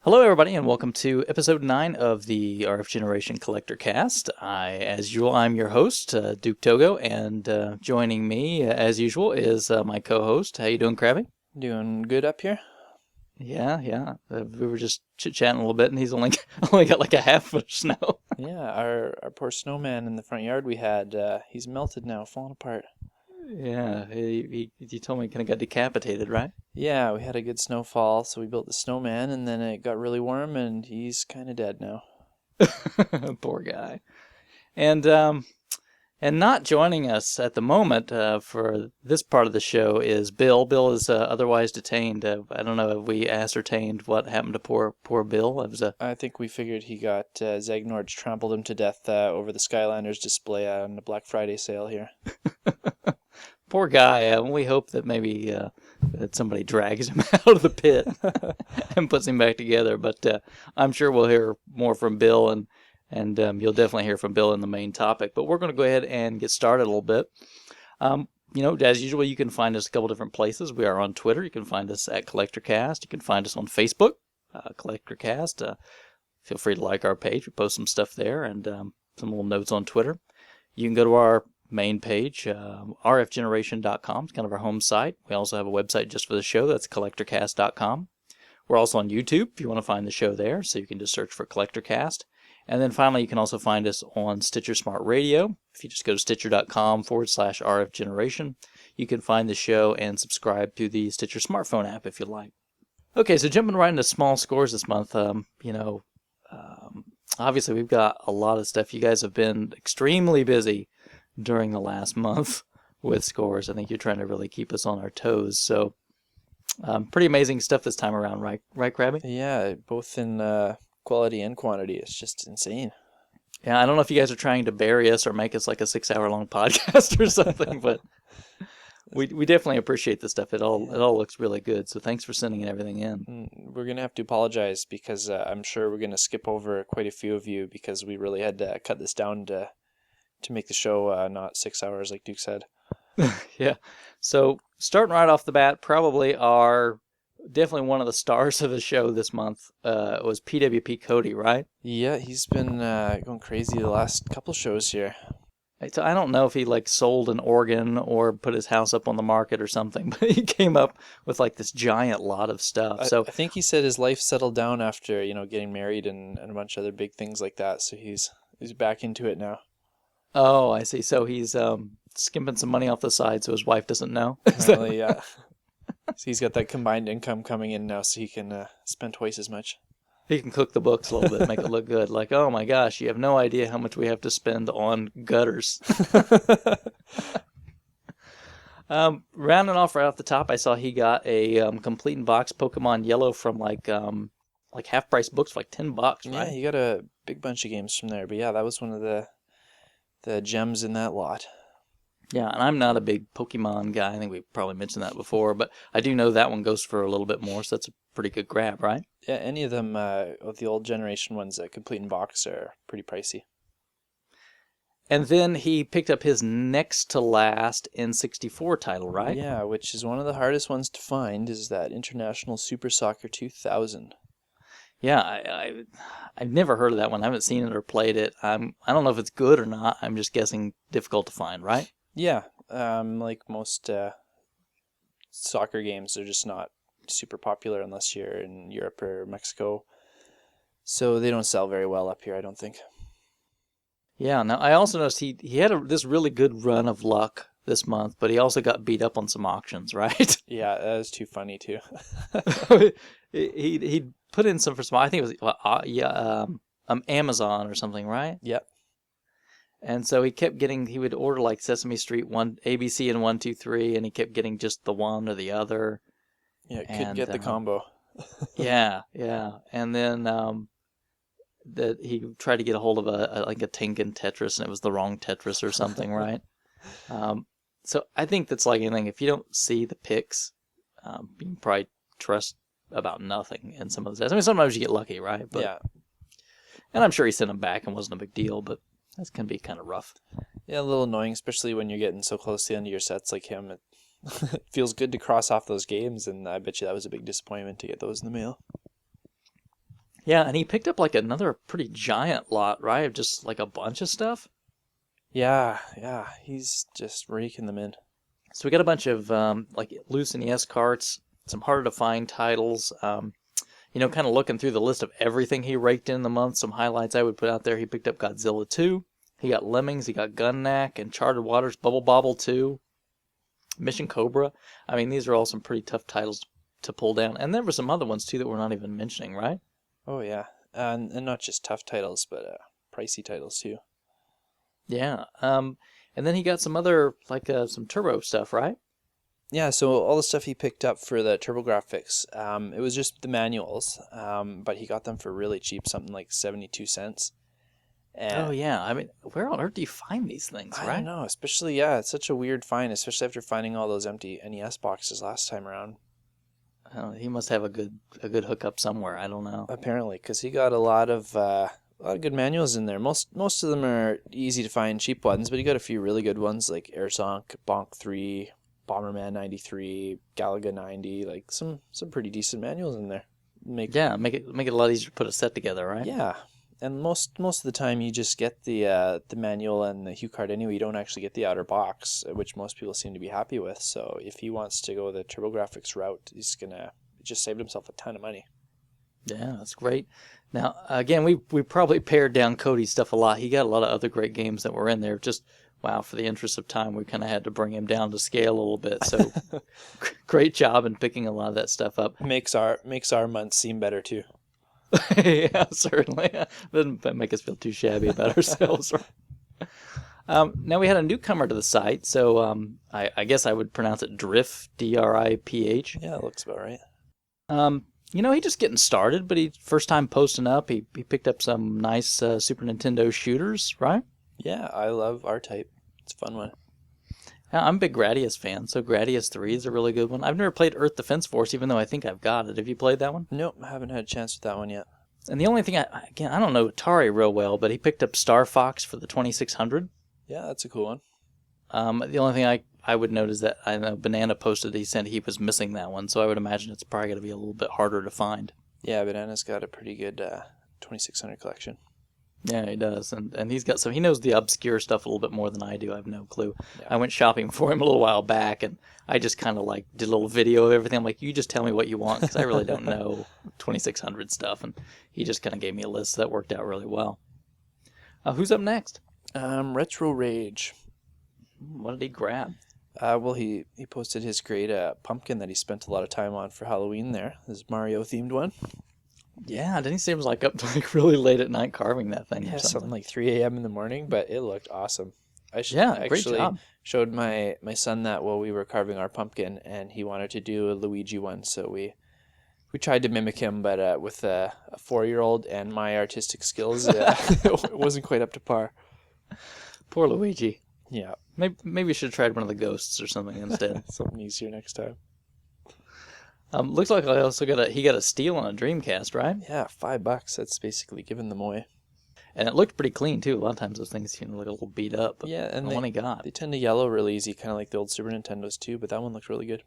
Hello, everybody, and welcome to episode 9 of the RF Generation Collectorcast. As usual, I'm your host, Duke.Togo, and joining me, as usual, is my co-host. How you doing, Krabby? Doing good up here? Yeah. We were just chit-chatting a little bit, and he's only only got like a half foot of snow. Yeah, our poor snowman in the front yard we had, he's melted now, falling apart. Yeah, you told me he kind of got decapitated, right? Yeah, we had a good snowfall, so we built the snowman, and then it got really warm, and he's kind of dead now. Poor guy. And not joining us at the moment for this part of the show is Bill. Bill is otherwise detained. I don't know if we ascertained what happened to poor Bill. It was I think we figured he got Zagnorge trampled him to death over the Skylanders display on the Black Friday sale here. poor guy. We hope that maybe that somebody drags him out of the pit and puts him back together. But I'm sure we'll hear more from Bill, and you'll definitely hear from Bill in the main topic. But we're going to go ahead and get started a little bit. As usual, you can find us a couple different places. We are on Twitter. You can find us at Collectorcast. You can find us on Facebook, Collectorcast. Feel free to like our page. We post some stuff there and some little notes on Twitter. You can go to our main page, rfgeneration.com. It's kind of our home site. We also have a website just for the show. That's collectorcast.com. We're also on YouTube if you want to find the show there. So you can just search for Collectorcast. And then finally, you can also find us on Stitcher Smart Radio. If you just go to stitcher.com/RF Generation, you can find the show and subscribe to the Stitcher smartphone app if you like. Okay, so jumping right into small scores this month, obviously we've got a lot of stuff. You guys have been extremely busy during the last month with scores. I think you're trying to really keep us on our toes. So pretty amazing stuff this time around, right, Krabby? Yeah, both in quality and quantity. It's just insane. Yeah, I don't know if you guys are trying to bury us or make us like a 6-hour-long podcast or something, but we definitely appreciate the stuff. It all looks really good. So thanks for sending everything in. We're going to have to apologize because I'm sure we're going to skip over quite a few of you because we really had to cut this down to make the show not 6 hours like Duke said. Yeah. So starting right off the bat, probably definitely one of the stars of the show this month was PWP Cody, right? Yeah, he's been going crazy the last couple shows here. So I don't know if he sold an organ or put his house up on the market or something, but he came up with this giant lot of stuff. So I think he said his life settled down after getting married and a bunch of other big things like that. So he's back into it now. Oh, I see. So he's skimping some money off the side so his wife doesn't know. Apparently, yeah. So he's got that combined income coming in now, so he can spend twice as much. He can cook the books a little bit, make it look good. Like, oh my gosh, you have no idea how much we have to spend on gutters. Rounding off right off the top, I saw he got a complete in box Pokemon Yellow from like half price books for $10, right? Yeah, he got a big bunch of games from there. But yeah, that was one of the gems in that lot. Yeah, and I'm not a big Pokemon guy. I think we probably mentioned that before, but I do know that one goes for a little bit more, so that's a pretty good grab, right? Yeah, any of them of the old generation ones that complete in box are pretty pricey. And then he picked up his next to last N64 title, right? Yeah, which is one of the hardest ones to find, is that International Super Soccer 2000. Yeah, I've never heard of that one. I haven't seen it or played it. I don't know if it's good or not. I'm just guessing difficult to find, right? Yeah, like most soccer games, they're just not super popular unless you're in Europe or Mexico. So they don't sell very well up here, I don't think. Yeah, now I also noticed he had this really good run of luck this month, but he also got beat up on some auctions, right? Yeah, that was too funny too. he put in some for some, I think it was Amazon or something, right? Yep. And so he would order like Sesame Street ABC and 1, 2, 3, and he kept getting just the one or the other. Yeah, couldn't get the combo. Yeah. And then that he tried to get a hold of a Tengen Tetris, and it was the wrong Tetris or something, right? So I think that's like anything. If you don't see the pics, you can probably trust about nothing in some of those. I mean, sometimes you get lucky, right? But, yeah. And I'm sure he sent them back and wasn't a big deal, but that's can be kind of rough. Yeah, a little annoying, especially when you're getting so close to the end of your sets like him. It feels good to cross off those games, and I bet you that was a big disappointment to get those in the mail. Yeah, and he picked up like another pretty giant lot, right? Of just like a bunch of stuff. Yeah, he's just raking them in. So we got a bunch of like loose NES carts, some harder to find titles. Kind of looking through the list of everything he raked in the month, some highlights I would put out there. He picked up Godzilla 2. He got Lemmings. He got Gun Knack, Uncharted Waters, Bubble Bobble 2, Mission Cobra. I mean, these are all some pretty tough titles to pull down. And there were some other ones, too, that we're not even mentioning, right? Oh, yeah. And not just tough titles, but pricey titles, too. Yeah. And then he got some other, like some turbo stuff, right? Yeah, so all the stuff he picked up for the TurboGrafx, it was just the manuals, but he got them for really cheap, something like 72 cents. Oh, yeah. I mean, where on earth do you find these things, I right? don't know, especially, yeah, it's such a weird find, especially after finding all those empty NES boxes last time around. He must have a good hookup somewhere. I don't know. Apparently, because he got a lot of good manuals in there. Most of them are easy to find, cheap ones, but he got a few really good ones like Airsonk, Bonk 3, Bomberman 93, Galaga 90, like some pretty decent manuals in there. Make it a lot easier to put a set together, right? Yeah, and most of the time you just get the manual and the hue card anyway. You don't actually get the outer box, which most people seem to be happy with. So if he wants to go the TurboGrafx route, he's gonna just save himself a ton of money. Yeah, that's great. Now, again, we probably pared down Cody's stuff a lot. He got a lot of other great games that were in there. Just, wow, for the interest of time, we kind of had to bring him down to scale a little bit. So, great job in picking a lot of that stuff up. Makes our month seem better too. Yeah, certainly. Doesn't make us feel too shabby about ourselves. Now, we had a newcomer to the site, so I guess I would pronounce it Driph, D-R-I-P-H. Yeah, it looks about right. He's just getting started, but he first time posting up. He picked up some nice Super Nintendo shooters, right? Yeah, I love R-Type. It's a fun one. I'm a big Gradius fan, so Gradius 3 is a really good one. I've never played Earth Defense Force, even though I think I've got it. Have you played that one? Nope, I haven't had a chance with that one yet. And the only thing, I don't know Atari real well, but he picked up Star Fox for the 2600. Yeah, that's a cool one. The only thing I would note is that I know Banana posted he said he was missing that one, so I would imagine it's probably going to be a little bit harder to find. Yeah, Banana's got a pretty good 2600 collection. Yeah, he does, and he's got some. He knows the obscure stuff a little bit more than I do. I have no clue. Yeah. I went shopping for him a little while back, and I just kind of like did a little video of everything. I'm like, you just tell me what you want, because I really don't know 2600 stuff, and he just kind of gave me a list that worked out really well. Who's up next? Retro Rage. What did he grab? Well, he posted his great pumpkin that he spent a lot of time on for Halloween there. This Mario themed one. Yeah, didn't he say he was like up to like really late at night carving that thing? Yeah, or something like 3 a.m. in the morning, but it looked awesome. I great job. Showed my son that while we were carving our pumpkin, and he wanted to do a Luigi one, so we tried to mimic him, but with a 4-year-old and my artistic skills, it wasn't quite up to par. Poor Luigi. Yeah. Maybe we should have tried one of the ghosts or something instead. Something easier next time. Looks like I also got a steal on a Dreamcast, right? Yeah, $5. That's basically giving them away. And it looked pretty clean too. A lot of times those things look a little beat up. But Yeah, and the one he got. they tend to yellow really easy, kind of like the old Super Nintendos too. But that one looked really good.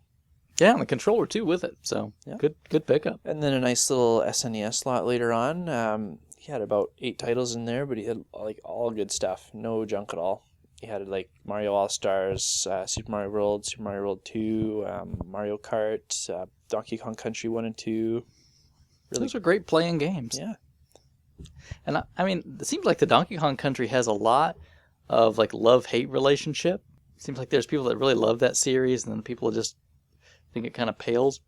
Yeah, and the controller too with it. So Yeah. good pickup. And then a nice little SNES slot later on. He had about 8 titles in there, but he had like all good stuff, no junk at all. He had like Mario All-Stars, Super Mario World, Super Mario World 2, Mario Kart, Donkey Kong Country 1 and 2. Those are great playing games. Yeah. And I mean, it seems like the Donkey Kong Country has a lot of like love-hate relationship. It seems like there's people that really love that series, and then people just think it kind of pales.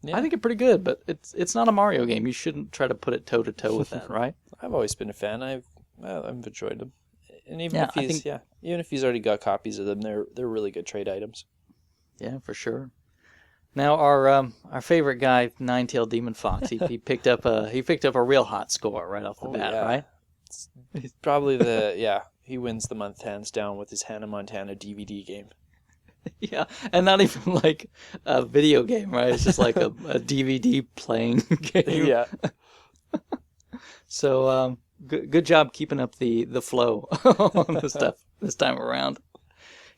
Yeah. I think it's pretty good, but it's not a Mario game. You shouldn't try to put it toe-to-toe with that, right? I've always been a fan. I've enjoyed them. And even if he's already got copies of them, they're really good trade items. Yeah, for sure. Now our favorite guy, Nine-Tailed Demon Fox, he picked up a real hot score right off the bat, right? It's probably he wins the month hands down with his Hannah Montana DVD game. Yeah, and not even like a video game, right? It's just like a DVD playing game. Yeah. So good job keeping up the flow on the stuff this time around.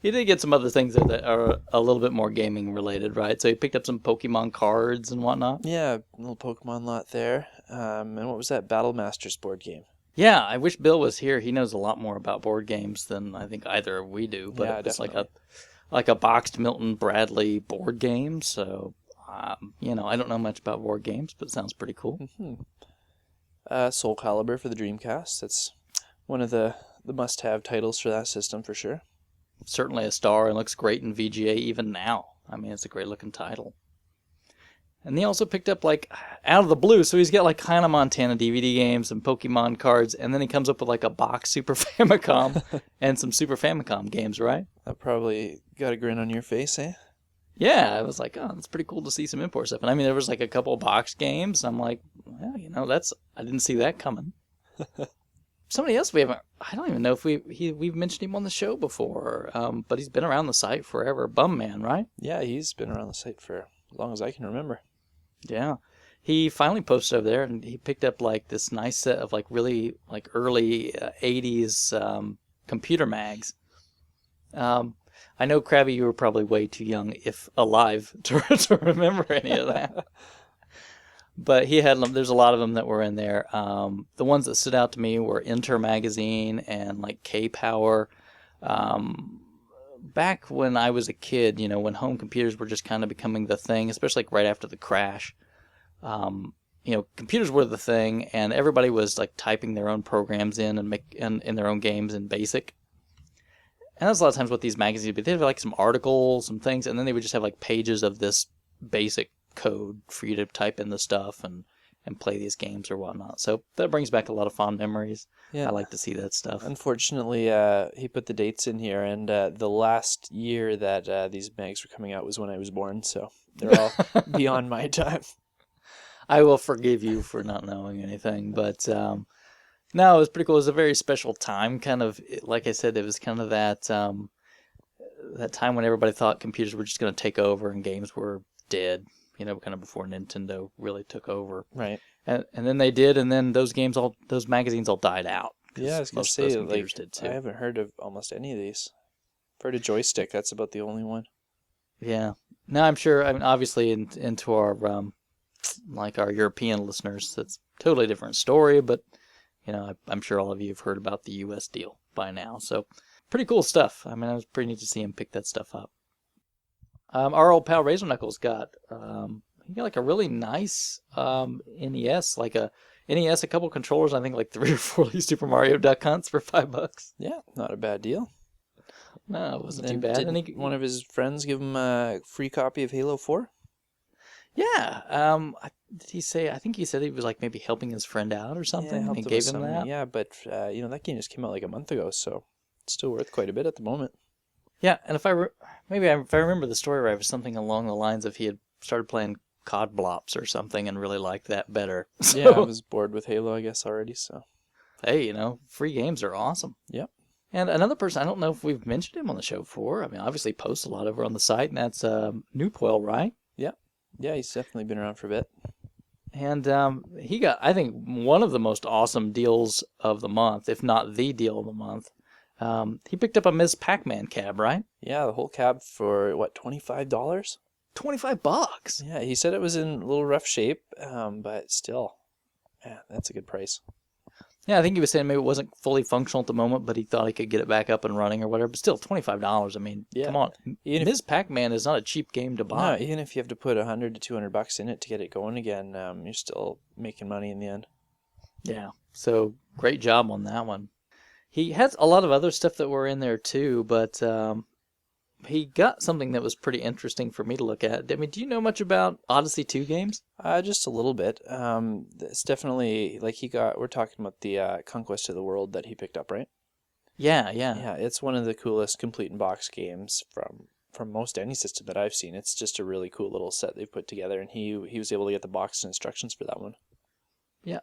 He did get some other things that are a little bit more gaming related, right? So he picked up some Pokemon cards and whatnot. Yeah, little Pokemon lot there. And what was that Battle Masters board game? Yeah, I wish Bill was here. He knows a lot more about board games than I think either we do. But Yeah, it was definitely. like a boxed Milton Bradley board game. So, I don't know much about board games, but it sounds pretty cool. Soul Calibur for the Dreamcast. That's one of the must-have titles for that system for sure. Certainly a star and looks great in VGA even now. I mean, it's a great looking title. And he also picked up, like, out of the blue, so he's got, like, Hannah Montana DVD games and Pokemon cards, and then he comes up with, like, a box Super Famicom and some Super Famicom games, right? That probably got a grin on your face, eh? Yeah, I was like, oh, it's pretty cool to see some import stuff. And I mean, there was, like, a couple of box games. I'm like, well, I didn't see that coming. Somebody else I don't even know if we've mentioned him on the show before, but he's been around the site forever. Bum Man, right? Yeah, he's been around the site for as long as I can remember. Yeah. He finally posted over there, and he picked up, like, this nice set of, like, really, like, early 80s computer mags. I know, Krabby, you were probably way too young, if alive, to remember any of that. But there's a lot of them that were in there. The ones that stood out to me were Enter Magazine and, like, K-Power. Back when I was a kid, when home computers were just kind of becoming the thing, especially like right after the crash, computers were the thing, and everybody was like typing their own programs in and in their own games in BASIC. And that's a lot of times what these magazines would be. They'd have like some articles, some things, and then they would just have like pages of this basic code for you to type in the stuff and play these games or whatnot. So that brings back a lot of fond memories. Yeah. I like to see that stuff. Unfortunately, he put the dates in here, and the last year that these mags were coming out was when I was born, so they're all beyond my time. I will forgive you for not knowing anything, but no, it was pretty cool. It was a very special time, kind of, like I said, it was kind of that time when everybody thought computers were just going to take over and games were dead. Kind of before Nintendo really took over. Right. And then they did, and then those magazines all died out. Yeah, I was going to say, like, I haven't heard of almost any of these. I've heard of Joystick, that's about the only one. Yeah. No, I'm sure, I mean, obviously, into our, our European listeners, that's a totally different story, but, I'm sure all of you have heard about the U.S. deal by now. So, pretty cool stuff. I mean, it was pretty neat to see him pick that stuff up. Our old pal Razor Knuckles got like a really nice NES, like a NES, a couple controllers, I think like 3 or 4 Super Mario Duck Hunts for $5. Yeah, not a bad deal. No, it wasn't too bad. Didn't one of his friends give him a free copy of Halo 4? Yeah. Did he say? I think he said he was like maybe helping his friend out or something. Yeah, and gave him that. Yeah, but that game just came out like a month ago, so it's still worth quite a bit at the moment. Yeah, and if I remember the story right, it was something along the lines of he had started playing COD Blops or something and really liked that better. So, yeah, I was bored with Halo, I guess, already, so. Hey, free games are awesome. Yep. And another person, I don't know if we've mentioned him on the show before. I mean, obviously posts a lot over on the site, and that's Newpoil, right? Yep. Yeah, he's definitely been around for a bit. And he got, I think, one of the most awesome deals of the month, if not the deal of the month. He picked up a Ms. Pac-Man cab, right? Yeah, the whole cab for, what, $25? $25. Yeah, he said it was in a little rough shape, but still, man, that's a good price. Yeah, I think he was saying maybe it wasn't fully functional at the moment, but he thought he could get it back up and running or whatever. But still, $25. I mean, come on. Ms. Pac-Man is not a cheap game to buy. No, even if you have to put $100 to $200 in it to get it going again, you're still making money in the end. Yeah, so great job on that one. He has a lot of other stuff that were in there too, but he got something that was pretty interesting for me to look at. I mean, do you know much about Odyssey 2 games? Just a little bit. It's definitely, like, we're talking about the Conquest of the World that he picked up, right? Yeah. Yeah, it's one of the coolest complete-in-box games from most any system that I've seen. It's just a really cool little set they've put together, and he was able to get the box and instructions for that one. Yeah,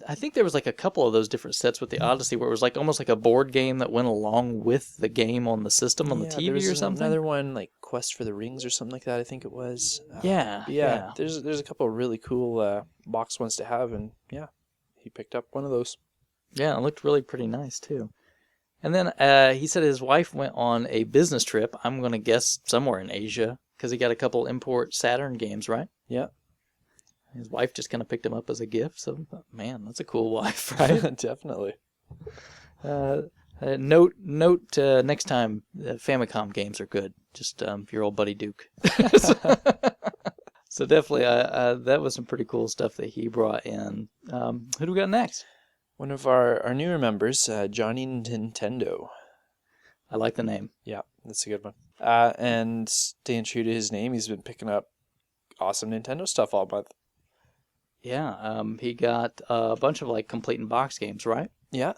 I think there was like a couple of those different sets with the Odyssey where it was like almost like a board game that went along with the game on the system on the TV there was or something. Another one like Quest for the Rings or something like that, I think it was. Yeah. There's a couple of really cool box ones to have, and yeah, he picked up one of those. Yeah, it looked really pretty nice too. And then he said his wife went on a business trip. I'm going to guess somewhere in Asia because he got a couple import Saturn games, right? Yeah. His wife just kind of picked him up as a gift. So, man, that's a cool wife, right? Definitely. Note next time, Famicom games are good. Just your old buddy Duke. So definitely, that was some pretty cool stuff that he brought in. Who do we got next? One of our newer members, Johnny Nintendo. I like the name. Yeah, that's a good one. And staying true to his name, he's been picking up awesome Nintendo stuff all month. Yeah, he got a bunch of like complete in box games, right? Yeah.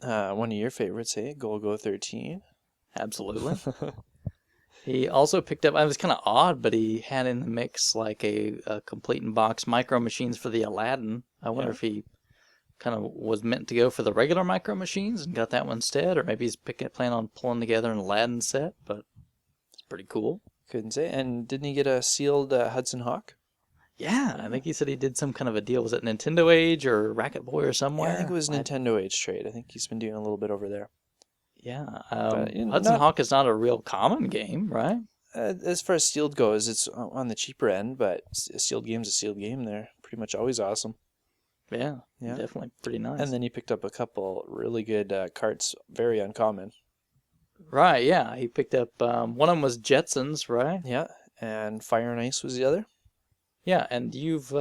One of your favorites, eh? Go 13. Absolutely. He also picked up, I was kind of odd, but he had in the mix like a complete in box Micro Machines for the Aladdin. I wonder if he kind of was meant to go for the regular Micro Machines and got that one instead, or maybe he's planning on pulling together an Aladdin set, but it's pretty cool. Couldn't say. And didn't he get a sealed Hudson Hawk? Yeah, I think he said he did some kind of a deal. Was it Nintendo Age or Racket Boy or somewhere? Yeah, I think it was Nintendo Age trade. I think he's been doing a little bit over there. Yeah, Hudson Hawk is not a real common game, right? As far as sealed goes, it's on the cheaper end, but a sealed game's a sealed game. They're pretty much always awesome. Yeah, definitely pretty nice. And then he picked up a couple really good carts, very uncommon. Right, yeah. He picked up, one of them was Jetsons, right? Yeah, and Fire and Ice was the other. Yeah, and you've,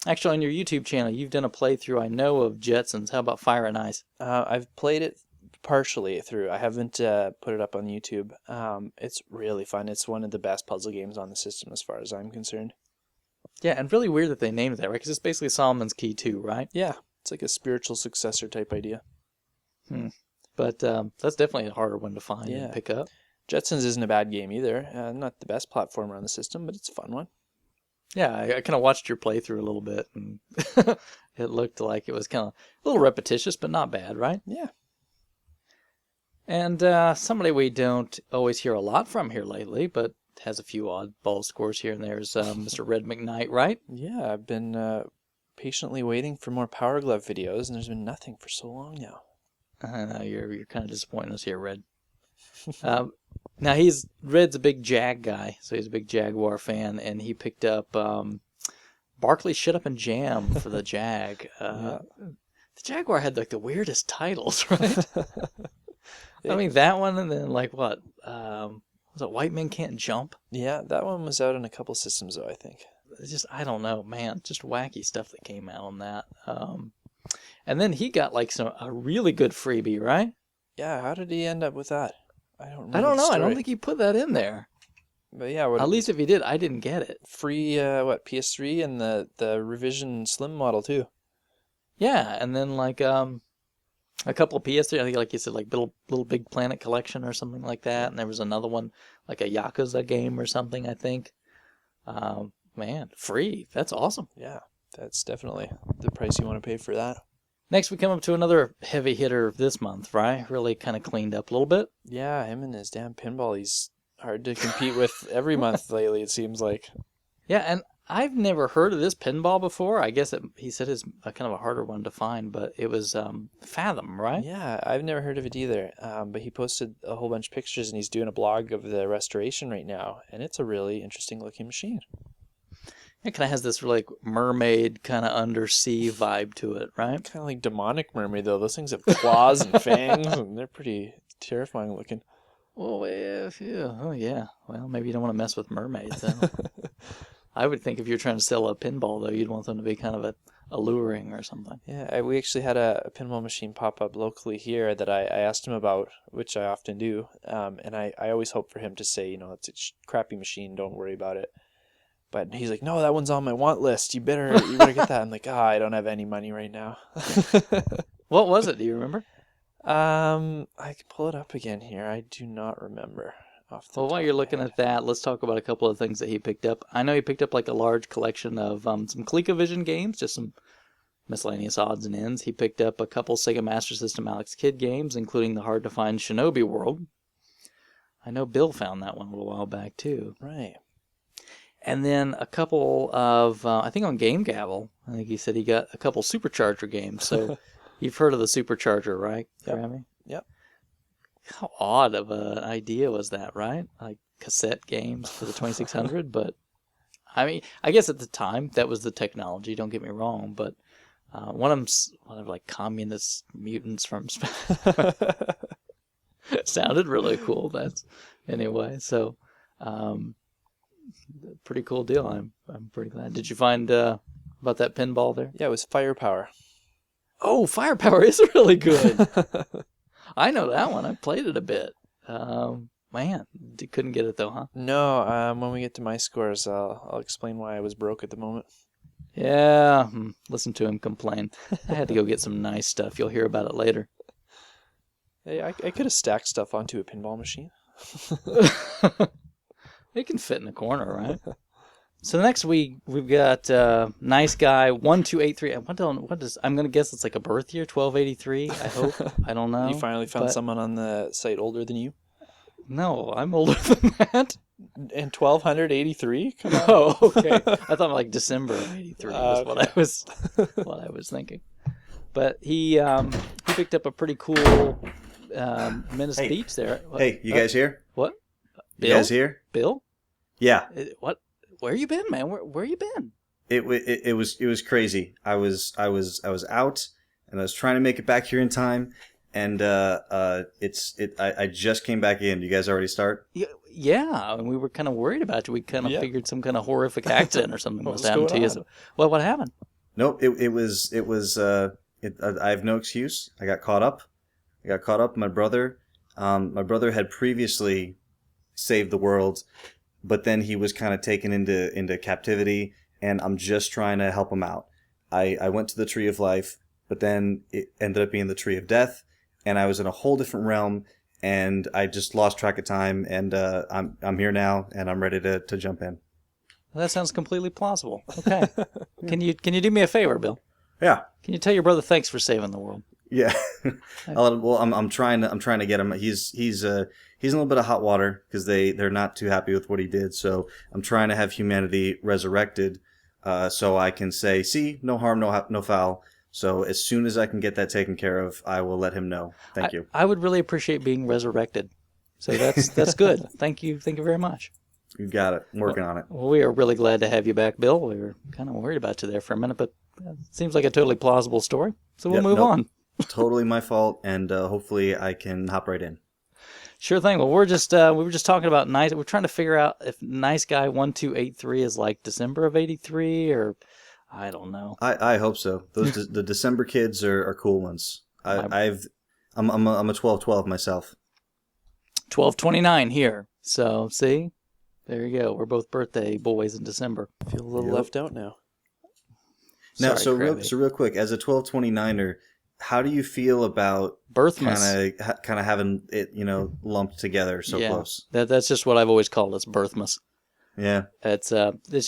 actually on your YouTube channel, you've done a playthrough, I know, of Jetsons. How about Fire and Ice? I've played it partially through. I haven't put it up on YouTube. It's really fun. It's one of the best puzzle games on the system as far as I'm concerned. Yeah, and really weird that they named it that, right? Because it's basically Solomon's Key 2, right? Yeah, it's like a spiritual successor type idea. But that's definitely a harder one to find and pick up. Jetsons isn't a bad game either. Not the best platformer on the system, but it's a fun one. Yeah, I kind of watched your playthrough a little bit, and it looked like it was kind of a little repetitious, but not bad, right? Yeah. And somebody we don't always hear a lot from here lately, but has a few oddball scores here and there is Mr. Red McKnight, right? Yeah, I've been patiently waiting for more Power Glove videos, and there's been nothing for so long now. I know, you're kind of disappointing us here, Red. Now, Red's a big Jag guy, so he's a big Jaguar fan, and he picked up Barkley Shut Up and Jam for the Jag. The Jaguar had like the weirdest titles, right? I mean, that one, and then like what? Was it White Men Can't Jump? Yeah, that one was out on a couple systems though, I think. It's just, I don't know, man. Just wacky stuff that came out on that. And then he got like a really good freebie, right? Yeah, how did he end up with that? I don't remember. I don't know. I don't think he put that in there. But yeah, at least if he did, I didn't get it. Free PS3 and the revision Slim model too. Yeah, and then like a couple of PS3, I think like you said, like Little Big Planet Collection or something like that. And there was another one, like a Yakuza game or something, I think. Man, free. That's awesome. Yeah, that's definitely the price you want to pay for that. Next, we come up to another heavy hitter this month, right? Really kind of cleaned up a little bit. Yeah, him and his damn pinball, he's hard to compete with every month lately, it seems like. Yeah, and I've never heard of this pinball before. I guess he said it's kind of a harder one to find, but it was Fathom, right? Yeah, I've never heard of it either. But he posted a whole bunch of pictures, and he's doing a blog of the restoration right now, and it's a really interesting looking machine. It kind of has this really mermaid kind of undersea vibe to it, right? Kind of like demonic mermaid, though. Those things have claws and fangs, and they're pretty terrifying looking. Well, yeah. Well, maybe you don't want to mess with mermaids, then. I would think if you're trying to sell a pinball, though, you'd want them to be kind of alluring or something. Yeah, we actually had a pinball machine pop up locally here that I asked him about, which I often do. And I always hope for him to say, it's a crappy machine, don't worry about it. But he's like, no, that one's on my want list. You better get that. I'm like, I don't have any money right now. What was it? Do you remember? I can pull it up again here. I do not remember. Well, while you're looking at that, let's talk about a couple of things that he picked up. I know he picked up like a large collection of some ColecoVision games, just some miscellaneous odds and ends. He picked up a couple Sega Master System Alex Kidd games, including the hard-to-find Shinobi World. I know Bill found that one a little while back, too. Right. And then a couple of, I think on Game Gavel, I think he said he got a couple Supercharger games. So you've heard of the Supercharger, right, Grammy? Yep. How odd of an idea was that, right? Like cassette games for the 2600, but I mean, I guess at the time that was the technology. Don't get me wrong, but one of them's like communist mutants from space. Sounded really cool. Anyway. So, pretty cool deal. I'm pretty glad. Did you find about that pinball there? Yeah, it was Firepower. Oh, Firepower is really good. I know that one. I played it a bit. Man, couldn't get it though, huh? No, when we get to my scores, I'll explain why I was broke at the moment. Yeah, listen to him complain. I had to go get some nice stuff. You'll hear about it later. Hey, I could have stacked stuff onto a pinball machine. It can fit in the corner, right? So next we've got nice guy 1283. What does I'm gonna guess it's like a birth year 1283. I hope. I don't know. You finally found someone on the site older than you? No, I'm older than that. And 1283? Come on. Oh, okay. I thought like December of '83 was what I was thinking. But he picked up a pretty cool Venice Beach there. Hey, you guys here? What? Bill? You guys here? Bill? Yeah. What? Where you been, man? Where you been? It was crazy. I was out, and I was trying to make it back here in time, and I just came back in. You guys already start? Yeah, and we were kind of worried about you. We kind of figured some kind of horrific accident or something must happen to you. So, well, what happened? Nope. It was. I have no excuse. I got caught up. My brother had previously saved the world, but then he was kind of taken into captivity, and I'm just trying to help him out. I went to the Tree of Life, but then it ended up being the Tree of Death, and I was in a whole different realm, and I just lost track of time, and I'm here now, and I'm ready to jump in. Well, that sounds completely plausible. Okay. Can you do me a favor, Bill? Yeah. Can you tell your brother thanks for saving the world? Yeah. Well, I'm trying to get him. He's in a little bit of hot water because they're not too happy with what he did. So I'm trying to have humanity resurrected, so I can say, see, no harm, no foul. So as soon as I can get that taken care of, I will let him know. Thank you. I would really appreciate being resurrected. So that's good. Thank you very much. You got it. I'm working on it. Well, we are really glad to have you back, Bill. We were kind of worried about you there for a minute, but it seems like a totally plausible story. So we'll move on. Totally my fault, and hopefully I can hop right in. Sure thing. Well, we were just talking about nice. We're trying to figure out if Nice Guy 1283 is like December of '83 or I don't know. I hope so. Those the December kids are cool ones. I'm a 12/12 myself. 12/29 here. So see, there you go. We're both birthday boys in December. Feel a little left out now. Now, so real quick, as a 12/29er, how do you feel about Birthmas? Kind of having it, lumped together so close. That's just what I've always called it. Birthmas. Yeah. It's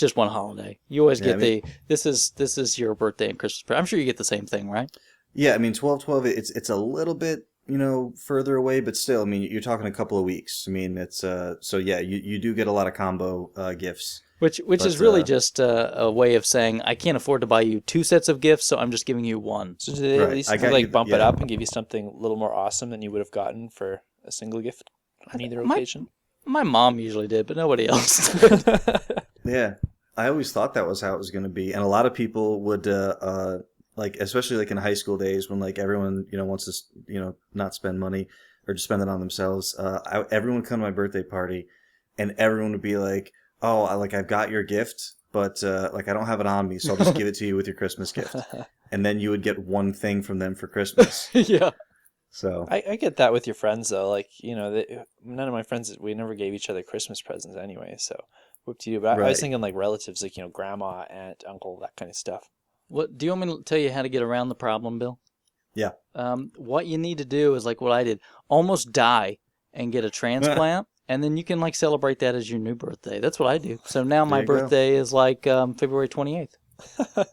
just one holiday. You always get this is your birthday and Christmas. I'm sure you get the same thing, right? Yeah, I mean 12/12. It's a little bit further away, but still, I mean you're talking a couple of weeks. I mean it's so yeah, you do get a lot of combo gifts. Which is really just a way of saying I can't afford to buy you 2 sets of gifts, so I'm just giving you one. So do they at least bump it up and give you something a little more awesome than you would have gotten for a single gift on either occasion? My mom usually did, but nobody else did. Yeah, I always thought that was how it was going to be, and a lot of people would especially like in high school days when like everyone wants to not spend money or just spend it on themselves. Everyone would come to my birthday party, and everyone would be like, "Oh, I've got your gift, but I don't have it on me, so I'll just give it to you with your Christmas gift." And then you would get one thing from them for Christmas. Yeah. So I get that with your friends though. Like none of my friends, we never gave each other Christmas presents anyway. So whoop to you. But I was thinking like relatives, like grandma, aunt, uncle, that kind of stuff. What do you want me to tell you how to get around the problem, Bill? Yeah. What you need to do is like what I did: almost die and get a transplant. And then you can celebrate that as your new birthday. That's what I do. So now my birthday is February 28th.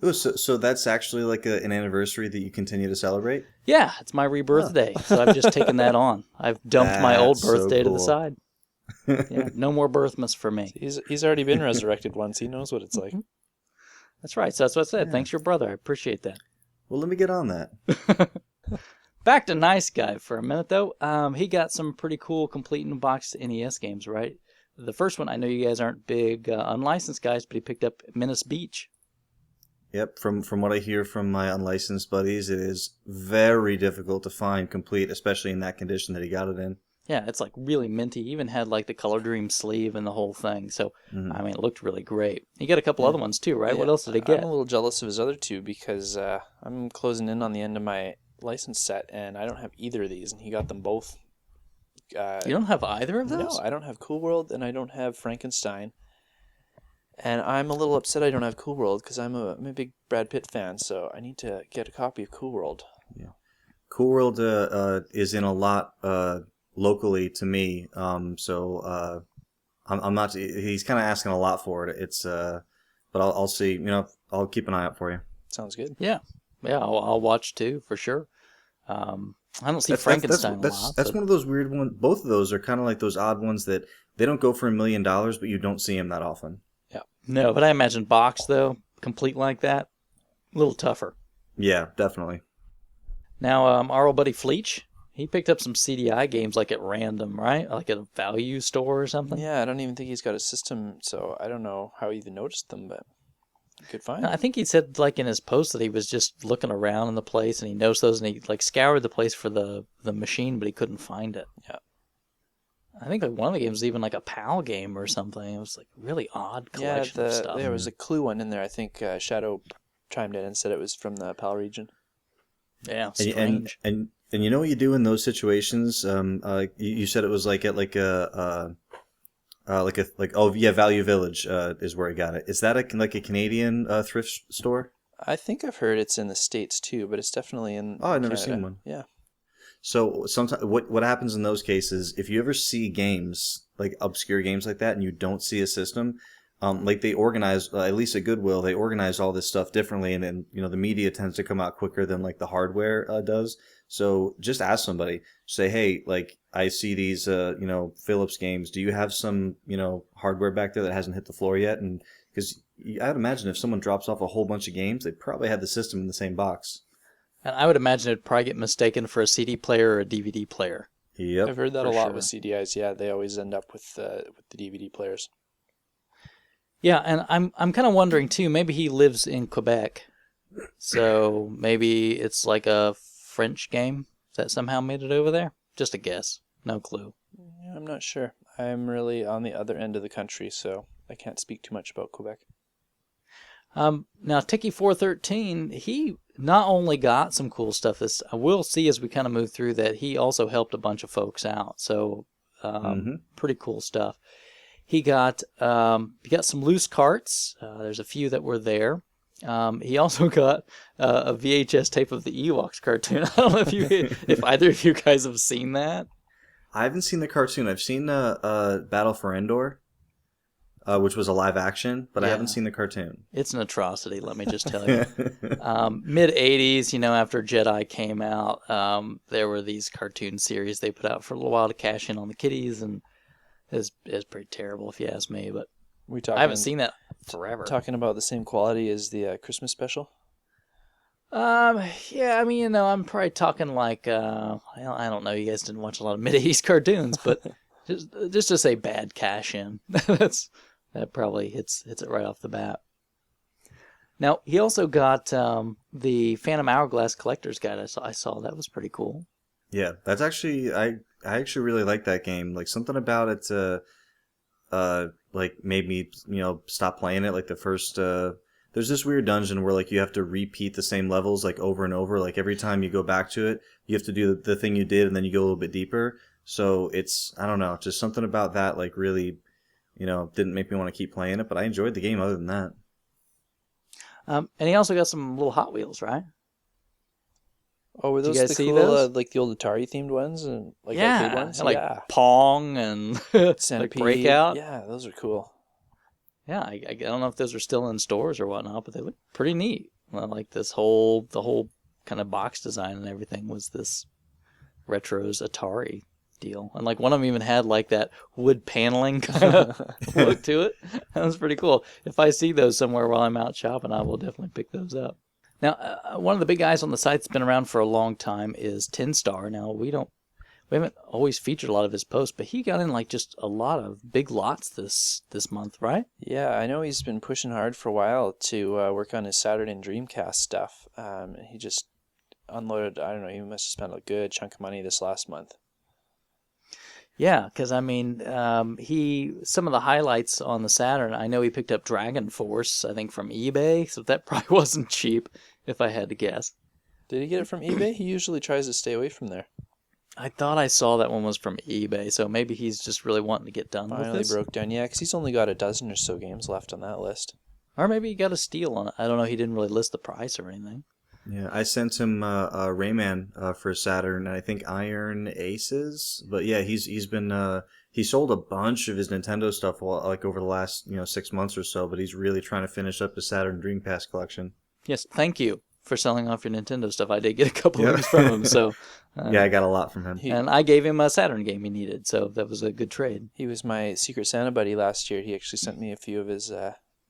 Ooh, so that's actually like an anniversary that you continue to celebrate? Yeah, it's my rebirth day. So I've just taken that on. I've dumped my old birthday to the side. Yeah, no more birthmas for me. He's already been resurrected once. He knows what it's like. That's right. So that's what I said. Yeah. Thanks, your brother. I appreciate that. Well, let me get on that. Back to Nice Guy for a minute, though. He got some pretty cool complete in box NES games, right? the first one, I know you guys aren't big unlicensed guys, but he picked up Menace Beach. Yep, from what I hear from my unlicensed buddies, it is very difficult to find complete, especially in that condition that he got it in. Yeah, it's like really minty. He even had like the Color Dream sleeve and the whole thing. So, I mean, it looked really great. He got a couple other ones too, right? Yeah, What else did he get? I'm a little jealous of his other two because I'm closing in on the end of my license set, and I don't have either of these, and he got them both. You don't have either of those? No, I don't have Cool World, and I don't have Frankenstein. And I'm a little upset I don't have Cool World because I'm a big Brad Pitt fan, so I need to get a copy of Cool World. Yeah, Cool World is in a lot locally to me, so I'm not. He's kind of asking a lot for it. It's but I'll see. I'll keep an eye out for you. Sounds good. Yeah, I'll watch too for sure. I don't see Frankenstein a lot. That's one of those weird ones. Both of those are kind of like those odd ones that they don't go for $1 million, but you don't see them that often. Yeah. No, but I imagine box though, complete like that, a little tougher. Yeah, definitely. Now, our old buddy Fleech, he picked up some CDI games like at random, right? Like at a value store or something. Yeah, I don't even think he's got a system, so I don't know how he even noticed them, but good find. I think he said like in his post that he was just looking around in the place and he noticed those and he like scoured the place for the machine, but he couldn't find it. Yeah. I think like one of the games was even like a PAL game or something. It was like really odd collection of stuff. There was a Clue one in there. I think Shadow chimed in and said it was from the PAL region. Yeah, strange. And you know what you do in those situations? You said it was like at Value Village is where I got it. Is that like a Canadian thrift store? I think I've heard it's in the States too, but it's definitely in. Oh, I've never Canada. seen one. Yeah. So sometimes what happens in those cases, if you ever see games like obscure games like that, and you don't see a system, like they organize at least at Goodwill, they organize all this stuff differently, and then the media tends to come out quicker than like the hardware does. So just ask somebody, say, hey, like I see these Philips games. Do you have some hardware back there that hasn't hit the floor yet? And because I'd imagine if someone drops off a whole bunch of games, they probably have the system in the same box. And I would imagine it'd probably get mistaken for a CD player or a DVD player. Yep, I've heard that for a lot sure. with CDIs. Yeah, they always end up with the DVD players. Yeah, and I'm kind of wondering too. Maybe he lives in Quebec, so maybe it's like a French game that somehow made it over there. Just a guess, no clue. Yeah, I'm not sure. I'm really on the other end of the country, so I can't speak too much about Quebec. Now Tiki413, he not only got some cool stuff. This I will see as we kind of move through that he also helped a bunch of folks out. So pretty cool stuff. He got some loose carts. There's a few that were there. He also got a VHS tape of the Ewoks cartoon. I don't know if either of you guys have seen that. I haven't seen the cartoon. I've seen Battle for Endor, which was a live action, but I haven't seen the cartoon. It's an atrocity, let me just tell you. Mid 80s, after Jedi came out, there were these cartoon series they put out for a little while to cash in on the kiddies, and it's pretty terrible if you ask me. But I haven't seen that forever. Talking about the same quality as the Christmas special? Yeah, I mean, I'm probably talking like, I don't know, you guys didn't watch a lot of mid 80s cartoons, but just to say bad cash in, that probably hits it right off the bat. Now, he also got the Phantom Hourglass Collector's Guide. I saw that was pretty cool. Yeah, that's actually I actually really like that game. Like something about it, like made me stop playing it. Like the first, there's this weird dungeon where like you have to repeat the same levels like over and over. Like every time you go back to it, you have to do the thing you did, and then you go a little bit deeper. So it's I don't know, just something about that like really. Didn't make me want to keep playing it, but I enjoyed the game other than that. And he also got some little Hot Wheels, right? Oh, were those you guys the see cool, those? Like the old Atari themed ones and like arcade ones? Like Pong and like Breakout. Yeah, those are cool. Yeah, I don't know if those are still in stores or whatnot, but they look pretty neat. Like the whole kind of box design and everything was this retro's Atari deal, and like one of them even had like that wood paneling kind of look to it. That was pretty cool. If I see those somewhere while I'm out shopping, I will definitely pick those up. Now, one of the big guys on the site that's been around for a long time is Tin Star. Now we don't we haven't always featured a lot of his posts, but he got in like just a lot of big lots this month, right? Yeah, I know he's been pushing hard for a while to work on his Saturn and Dreamcast stuff. He just unloaded, I don't know, he must have spent a good chunk of money this last month. Yeah, because I mean, some of the highlights on the Saturn, I know he picked up Dragon Force, I think from eBay, so that probably wasn't cheap, if I had to guess. Did he get it from eBay? He usually tries to stay away from there. I thought I saw that one was from eBay, so maybe he's just really wanting to get done with Finally this. broke down. Yeah, because he's only got a dozen or so games left on that list. Or maybe he got a steal on it. I don't know, he didn't really list the price or anything. Yeah, I sent him Rayman for Saturn, and I think Iron Aces. But yeah, he's been he sold a bunch of his Nintendo stuff like over the last 6 months or so. But he's really trying to finish up his Saturn Dreamcast collection. Yes, thank you for selling off your Nintendo stuff. I did get a couple of things from him, so yeah, I got a lot from him. and I gave him a Saturn game he needed, so that was a good trade. He was my Secret Santa buddy last year. He actually sent me a few of his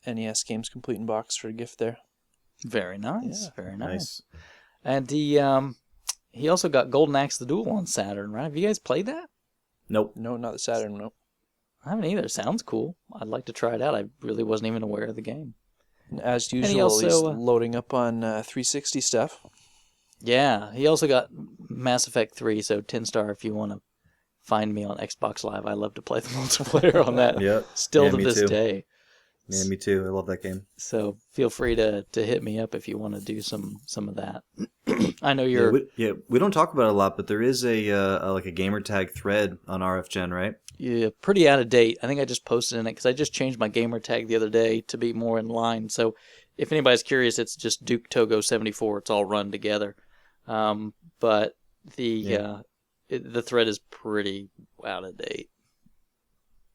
NES games complete in box for a gift there. Very nice, Yeah. very nice. And he also got Golden Axe the Duel on Saturn, right? Have you guys played that? Nope. No, not the Saturn, nope. I haven't either. Sounds cool. I'd like to try it out. I really wasn't even aware of the game. As he usual, also, he's loading up on 360 stuff. Yeah, he also got Mass Effect 3, so 10-star if you want to find me on Xbox Live. I love to play the multiplayer on that. Yep. Still Yeah, to me this too. day. Yeah, me too. I love that game. So feel free to hit me up if you want to do some of that. I know you're... We don't talk about it a lot, but there is a like a gamer tag thread on RFGen, right? Yeah, pretty out of date. I think I just posted in it because I just changed my gamer tag the other day to be more in line. So if anybody's curious, it's just Duke.Togo 74. It's all run together. But the thread is pretty out of date.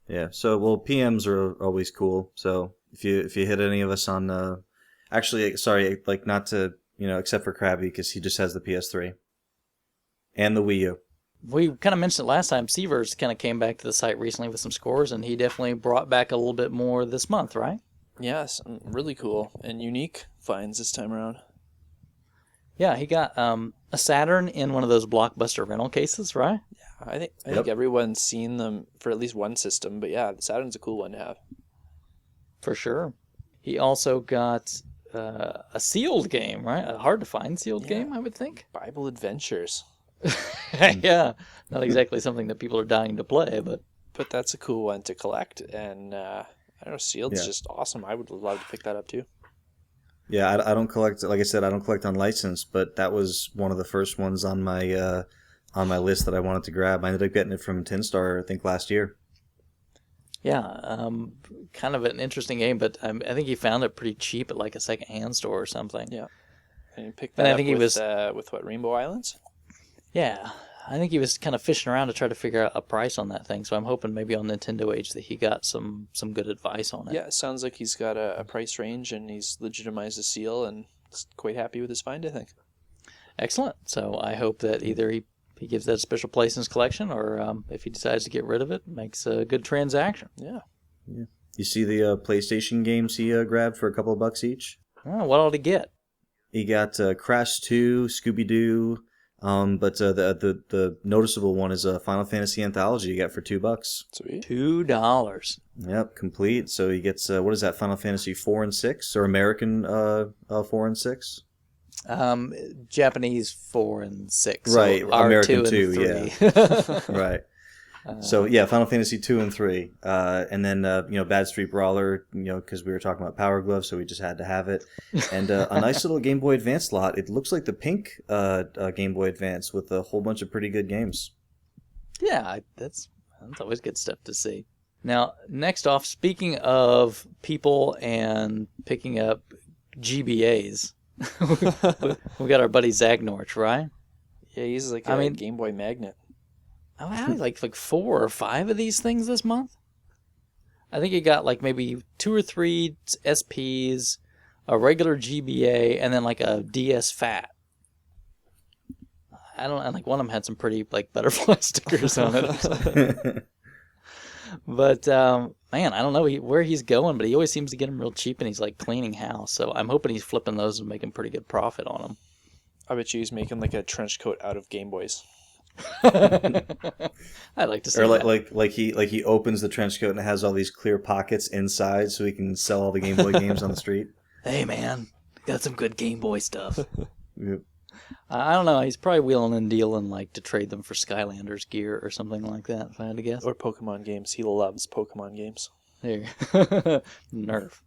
Yeah. So PMs are always cool. So if you hit any of us on actually, sorry, like not to except for Krabby because he just has the PS3 and the Wii U. We kind of mentioned it last time. Seavers kind of came back to the site recently with some scores, and he definitely brought back a little bit more this month, right? Yes, really cool and unique finds this time around. Yeah, he got a Saturn in one of those Blockbuster rental cases, right? Yeah, I think everyone's seen them for at least one system, but yeah, the Saturn's a cool one to have. For sure. He also got a sealed game, right? A hard-to-find sealed game, I would think. Bible Adventures. Yeah, not exactly something that people are dying to play, but that's a cool one to collect, and I don't know, sealed's just awesome. I would love to pick that up too. Yeah, I don't collect. Like I said, I don't collect on license, but that was one of the first ones on my list that I wanted to grab. I ended up getting it from TinStar, I think, last year. yeah, kind of an interesting game, but I think he found it pretty cheap at like a secondhand store or something. Yeah, and you picked that I up think with what, Rainbow Islands? Yeah, I think he was kind of fishing around to try to figure out a price on that thing. So I'm hoping maybe on Nintendo Age that he got some good advice on it. Yeah, it sounds like he's got a price range and he's legitimized the seal and is quite happy with his find, I think. Excellent. So I hope that either he gives that a special place in his collection, or if he decides to get rid of it, makes a good transaction. Yeah. You see the PlayStation games he grabbed for a couple of bucks each? Oh, what all did he get? He got Crash 2, Scooby-Doo, but the noticeable one is a Final Fantasy Anthology you got for $2. Sweet. $2. Yep, complete. So he gets what is that? Final Fantasy 4 and 6 or American 4 and 6? Japanese 4 and 6. Right, So our American 2 2, and 3. Right. So yeah, Final Fantasy 2 and 3, and then Bad Street Brawler, because we were talking about Power Glove, so we just had to have it, and a nice little Game Boy Advance lot. It looks like the pink Game Boy Advance with a whole bunch of pretty good games. Yeah, that's always good stuff to see. Now, next off, speaking of people and picking up GBAs, we got our buddy Zach Norch, right? Yeah, he's like a Game Boy magnet. I had like 4 or 5 of these things this month. I think he got like maybe 2 or 3 SPs, a regular GBA, and then like a DS Fat. And like one of them had some pretty like butterfly stickers on it. But man, I don't know where he's going, but he always seems to get them real cheap, and he's like cleaning house. So I'm hoping he's flipping those and making pretty good profit on them. I bet you he's making like a trench coat out of Game Boys. I'd like to see Or that. like he opens the trench coat and it has all these clear pockets inside, so he can sell all the Game Boy games on the street. Hey, man, got some good Game Boy stuff. Yep. I don't know. He's probably wheeling and dealing like to trade them for Skylanders gear or something like that, if I had to guess. Or Pokemon games. He loves Pokemon games. There. Nerf.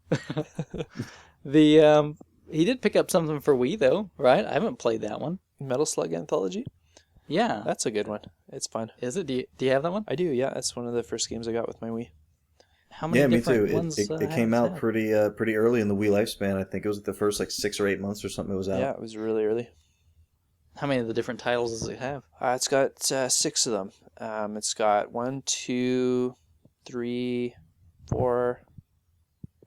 The he did pick up something for Wii though, right? I haven't played that one. Metal Slug Anthology? Yeah. That's a good one. It's fun. Is it? Do you have that one? I do, yeah. That's one of the first games I got with my Wii. How many Yeah, me different too. ones? It came out pretty early in the Wii lifespan. I think it was like the first like 6 or 8 months or something. It was out. Yeah, it was really early. How many of the different titles does it have? It's got 6 of them. It's got 1, 2, 3, 4.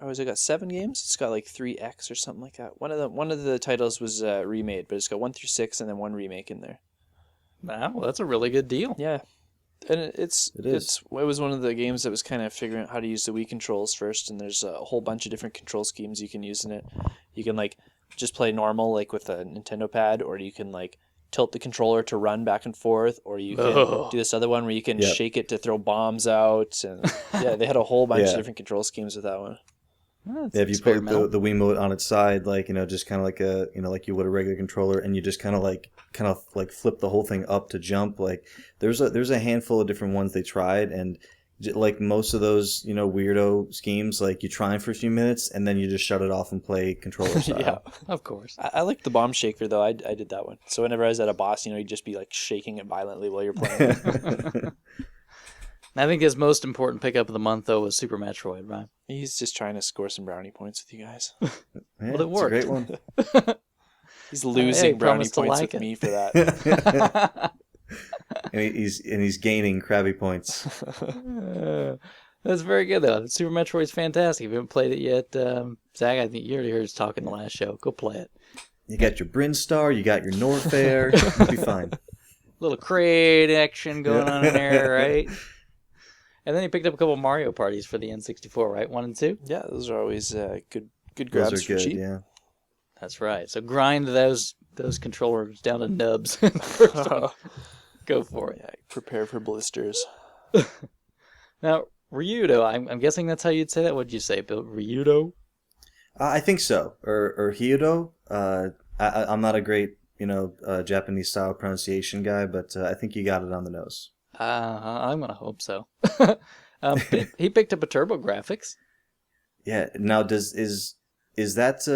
Oh, has it got 7 games? It's got like 3X or something like that. One of the titles was remade, but it's got 1 through 6 and then 1 remake in there. Wow, well, that's a really good deal. Yeah, and it was one of the games that was kind of figuring out how to use the Wii controls first. And there's a whole bunch of different control schemes you can use in it. You can like just play normal like with a Nintendo pad, or you can like tilt the controller to run back and forth, or you can do this other one where you can shake it to throw bombs out. And yeah, they had a whole bunch of different control schemes with that one. Well, Yeah, if you put the Wiimote on its side, like just kind of like like you would a regular controller, and you just kind of like flip the whole thing up to jump. Like there's a handful of different ones they tried, and like most of those weirdo schemes, like you try them for a few minutes and then you just shut it off and play controller style. Yeah, of course. I like the bomb shaker though. I did that one. So whenever I was at a boss, you'd just be like shaking it violently while you're playing. I think his most important pickup of the month, though, was Super Metroid, right? He's just trying to score some brownie points with you guys. Yeah, Well, it worked. It's a great one. He's losing brownie promised to points like with it. me for that. and he's gaining Krabby points. That's very good, though. Super Metroid's fantastic. If you haven't played it yet, Zach, I think you already heard us talking the last show. Go play it. You got your Brinstar, you got your Norfair. You'll be fine. Little crate action going on in there, right? And then he picked up a couple Mario parties for the N64, right? 1 and 2? Yeah, those are always good grabs Those are for good, cheap. yeah. That's right. So grind those controllers down to nubs. First one. Go for it. Yeah, prepare for blisters. Now, Ryudo, I'm guessing that's how you'd say that. What'd you say, Bill? Ryudo? I think so. Or Hyodo. I'm not a great, Japanese style pronunciation guy, but I think you got it on the nose. I'm going to hope so. He picked up a TurboGrafx. Yeah. Now, is that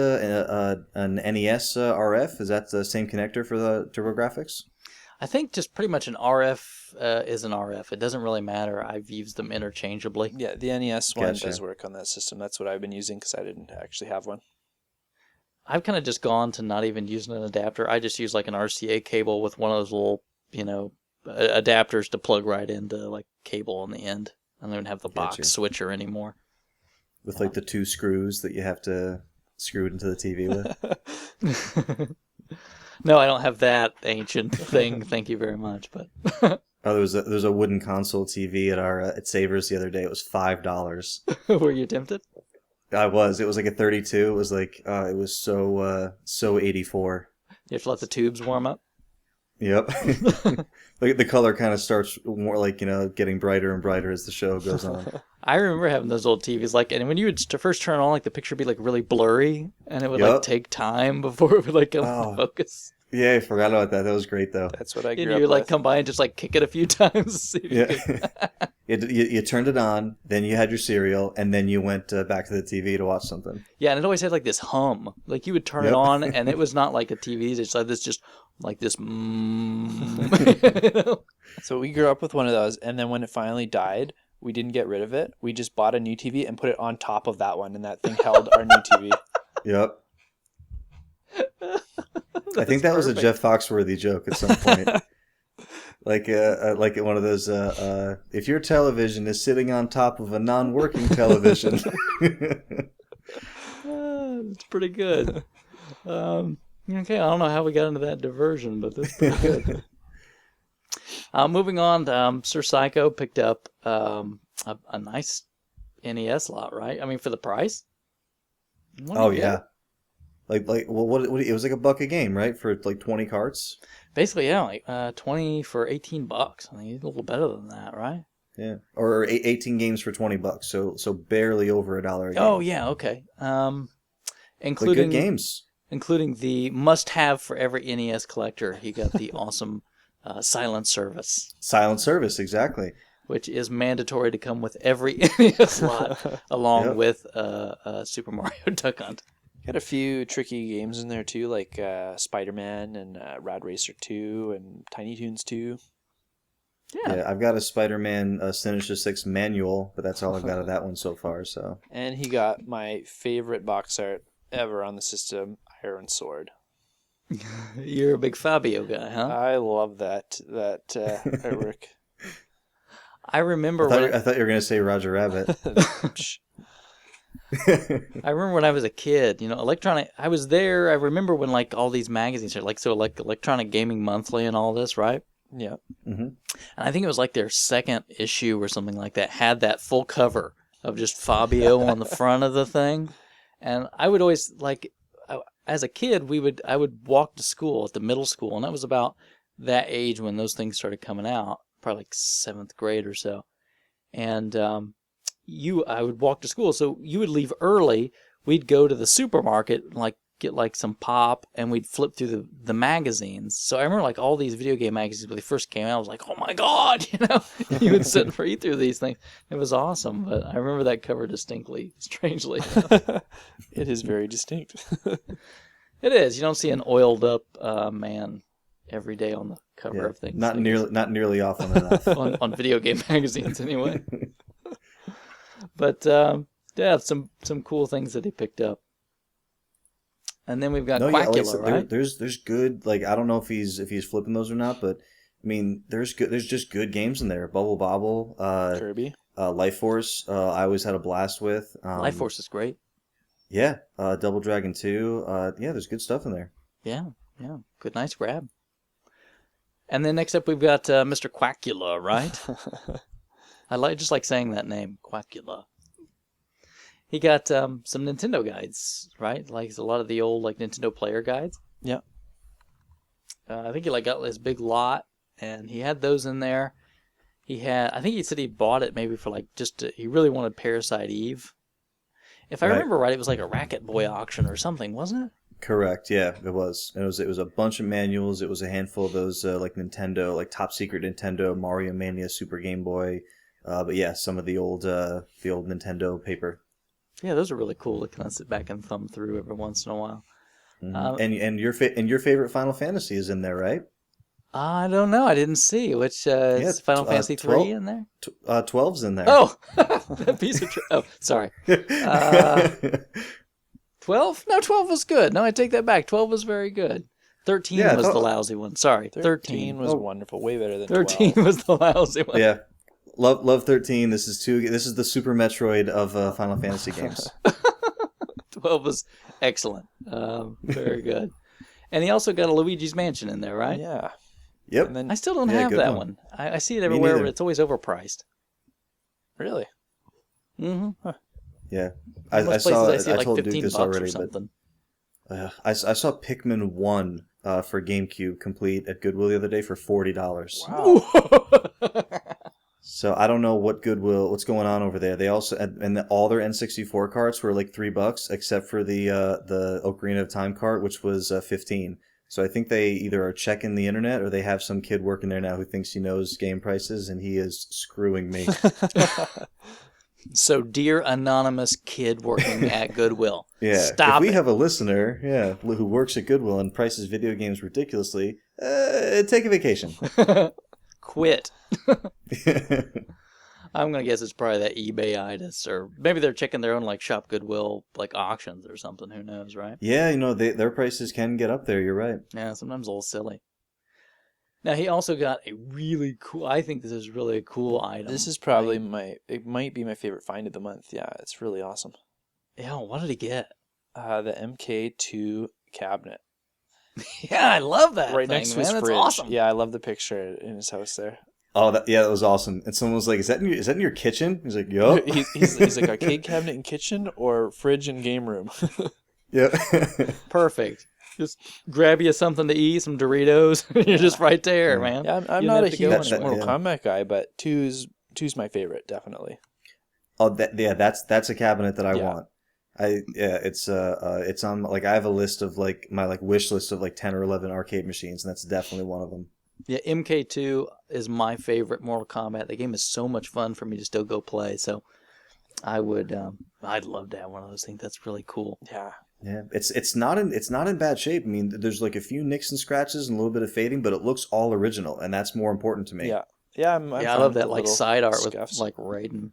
an NES RF? Is that the same connector for the TurboGrafx? I think just pretty much an RF is an RF. It doesn't really matter. I've used them interchangeably. Yeah, the NES one Gotcha. does work on that system. That's what I've been using because I didn't actually have one. I've kind of just gone to not even using an adapter. I just use like an RCA cable with one of those little, adapters to plug right into like cable on the end. I don't even have the box Gotcha. switcher anymore. With like the 2 screws that you have to screw it into the TV with? No, I don't have that ancient thing. Thank you very much. But Oh, there's a wooden console TV at Savers the other day. It was $5. were you tempted? I was. It was like a 32. It was like it was so 84. You have to let the tubes warm up. Yep. The color kind of starts more like getting brighter and brighter as the show goes on. I remember having those old TVs, and when you would first turn it on, the picture would be like really blurry, and it would take time before it would come into focus. Yeah, I forgot about that. That was great though. That's what I And grew you up would with. come by and just kick it a few times to see if you could. You turned it on, then you had your cereal, and then you went back to the TV to watch something. Yeah, and it always had this hum. You would turn it on, and it was not like a TV. It's like this, just like this. So we grew up with one of those, and then when it finally died, we didn't get rid of it. We just bought a new TV and put it on top of that one, and that thing held our new TV. Yep. I think that was a Jeff Foxworthy joke at some point. Like one of those, if your television is sitting on top of a non-working television. It's pretty good. Okay, I don't know how we got into that diversion, but that's pretty good. Moving on, Sir Psycho picked up a nice NES lot, right? I mean, for the price. Oh, yeah. What it was like $1 a game, right? For like 20 carts. Basically, yeah, like 20 for $18. I mean, a little better than that, right? Yeah, or 18 games for $20. So barely over $1 a game. Oh yeah, okay. But Including good games. including the must-have for every NES collector. He got the awesome Silent Service, Silent Service, exactly. which is mandatory to come with every NES lot, along Yep. with Super Mario Duck Hunt. Got a few tricky games in there too, like Spider-Man and Rad Racer 2 and Tiny Toons 2. Yeah. Yeah, I've got a Spider-Man Sinister Six manual, but that's all I've got of that one so far. So And he got my favorite box art ever on the system, Iron Sword. You're a big Fabio guy, huh? I love that artwork. I remember I thought you were gonna say Roger Rabbit. Psh. I remember when I was a kid, electronic. I was there. I remember when like all these magazines are like Electronic Gaming Monthly and all this, right? Yeah. Mm-hmm. And I think it was like their second issue or something like that had that full cover of just Fabio on the front of the thing. And I would always as a kid, I would walk to school at the middle school, and that was about that age when those things started coming out, probably like 7th grade or so. And I would walk to school, so you would leave early. We'd go to the supermarket, like get like some pop, and we'd flip through the magazines. So I remember like all these video game magazines when they first came out. I was like, oh my god, you would sit and read through these things. It was awesome, but I remember that cover distinctly, strangely. It is very distinct. It is. You don't see an oiled up man every day on the cover of things. Not nearly often enough. on video game magazines anyway. But yeah, some cool things that he picked up. And then we've got Quackula, right? There's good, like, I don't know if he's flipping those or not, but I mean there's just good games in there. Bubble Bobble, Kirby. Life Force, I always had a blast with. Life Force is great. Yeah, Double Dragon 2. Yeah, there's good stuff in there. Yeah, good, nice grab. And then next up we've got Mr. Quackula, right? I just like saying that name, Quackula. He got some Nintendo guides, right? Like a lot of the old like Nintendo player guides. Yeah. I think he got this big lot, and he had those in there. I think he said he bought it maybe for like he really wanted Parasite Eve. If I remember right, it was like a Racket Boy auction or something, wasn't it? Correct. Yeah, it was. It was a bunch of manuals. It was a handful of those like Nintendo, like top secret Nintendo, Mario Mania, Super Game Boy. But yeah, some of the old Nintendo paper. Yeah, those are really cool to kind of sit back and thumb through every once in a while. Mm-hmm. And your favorite Final Fantasy is in there, right? I don't know. I didn't see which is Final Fantasy 3 in there. 12's in there. Oh, that piece of. Sorry. 12? No, 12 was good. No, I take that back. 12 was very good. 13 was the lousy one. Sorry, 13 was wonderful. Way better than 13 12. was the lousy one. Yeah. Love 13. This is the Super Metroid of Final Fantasy games. 12 was excellent. Very good. And he also got a Luigi's Mansion in there, right? Yeah. Yep. And then, I still don't have good that one. one. I see it everywhere, neither. but it's always overpriced. really? Mm-hmm. Huh. Yeah. Most I places I like told Duke $15 this or already, but something. I saw Pikmin 1 for GameCube complete at Goodwill the other day for $40. Wow. So I don't know what's going on over there. They also and all their N64 carts were like $3, except for the Ocarina of Time cart, which was 15. So I think they either are checking the internet or they have some kid working there now who thinks he knows game prices, and he is screwing me. So, dear anonymous kid working at Goodwill, Yeah, stop if we it. have a listener, who works at Goodwill and prices video games ridiculously, take a vacation. Quit. I'm gonna guess it's probably that eBay-itis, or maybe they're checking their own like Shop Goodwill like auctions or something. Who knows, right? Yeah, their prices can get up there. You're right. Yeah, sometimes a little silly. Now he also got a really cool. I think this is really a cool item. This is probably it might be my favorite find of the month. Yeah, it's really awesome. Yeah, what did he get? The MK2 cabinet. Yeah, I love that. Right thing, next to man. his That's fridge. awesome. Yeah, I love the picture in his house there. Oh, that was awesome. And someone was like, "Is that in your kitchen?" He's like, "Yup." He's like arcade cabinet and kitchen or fridge and game room. Yeah. Perfect. Just grab you something to eat, some Doritos. You're just right there, man. Yeah, I'm You don't not a have to go huge anywhere. Mortal Kombat guy, but two's my favorite, definitely. Oh, that's a cabinet that I Yeah. want. It's on like I have a list of like my like wish list of like 10 or 11 arcade machines, and that's definitely one of them. Yeah, MK2 is my favorite Mortal Kombat. The game is so much fun for me to still go play. So I'd love to have one of those things. That's really cool. Yeah. Yeah, it's not in bad shape. I mean, there's like a few nicks and scratches and a little bit of fading, but it looks all original, and that's more important to me. Yeah. Yeah, I'm Yeah, I fine love with that the like little side art scuffs. with like Raiden.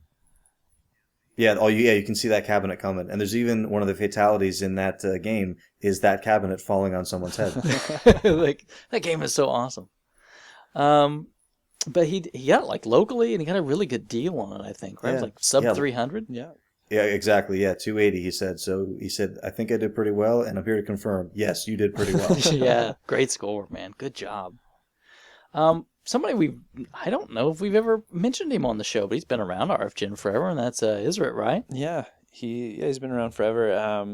Yeah. Oh, you can see that cabinet coming, and there's even one of the fatalities in that game is that cabinet falling on someone's head. Like that game is so awesome. But he got it like locally, and he got a really good deal on it. I think right, it was Yeah. like sub Yeah. 300. Yeah. Yeah, exactly. Yeah, 280. He said. So he said, I think I did pretty well, and I'm here to confirm. Yes, you did pretty well. Yeah, great score, man. Good job. Somebody I don't know if we've ever mentioned him on the show, but he's been around RFGen forever, and that's Isrit, right? Yeah. He's been around forever.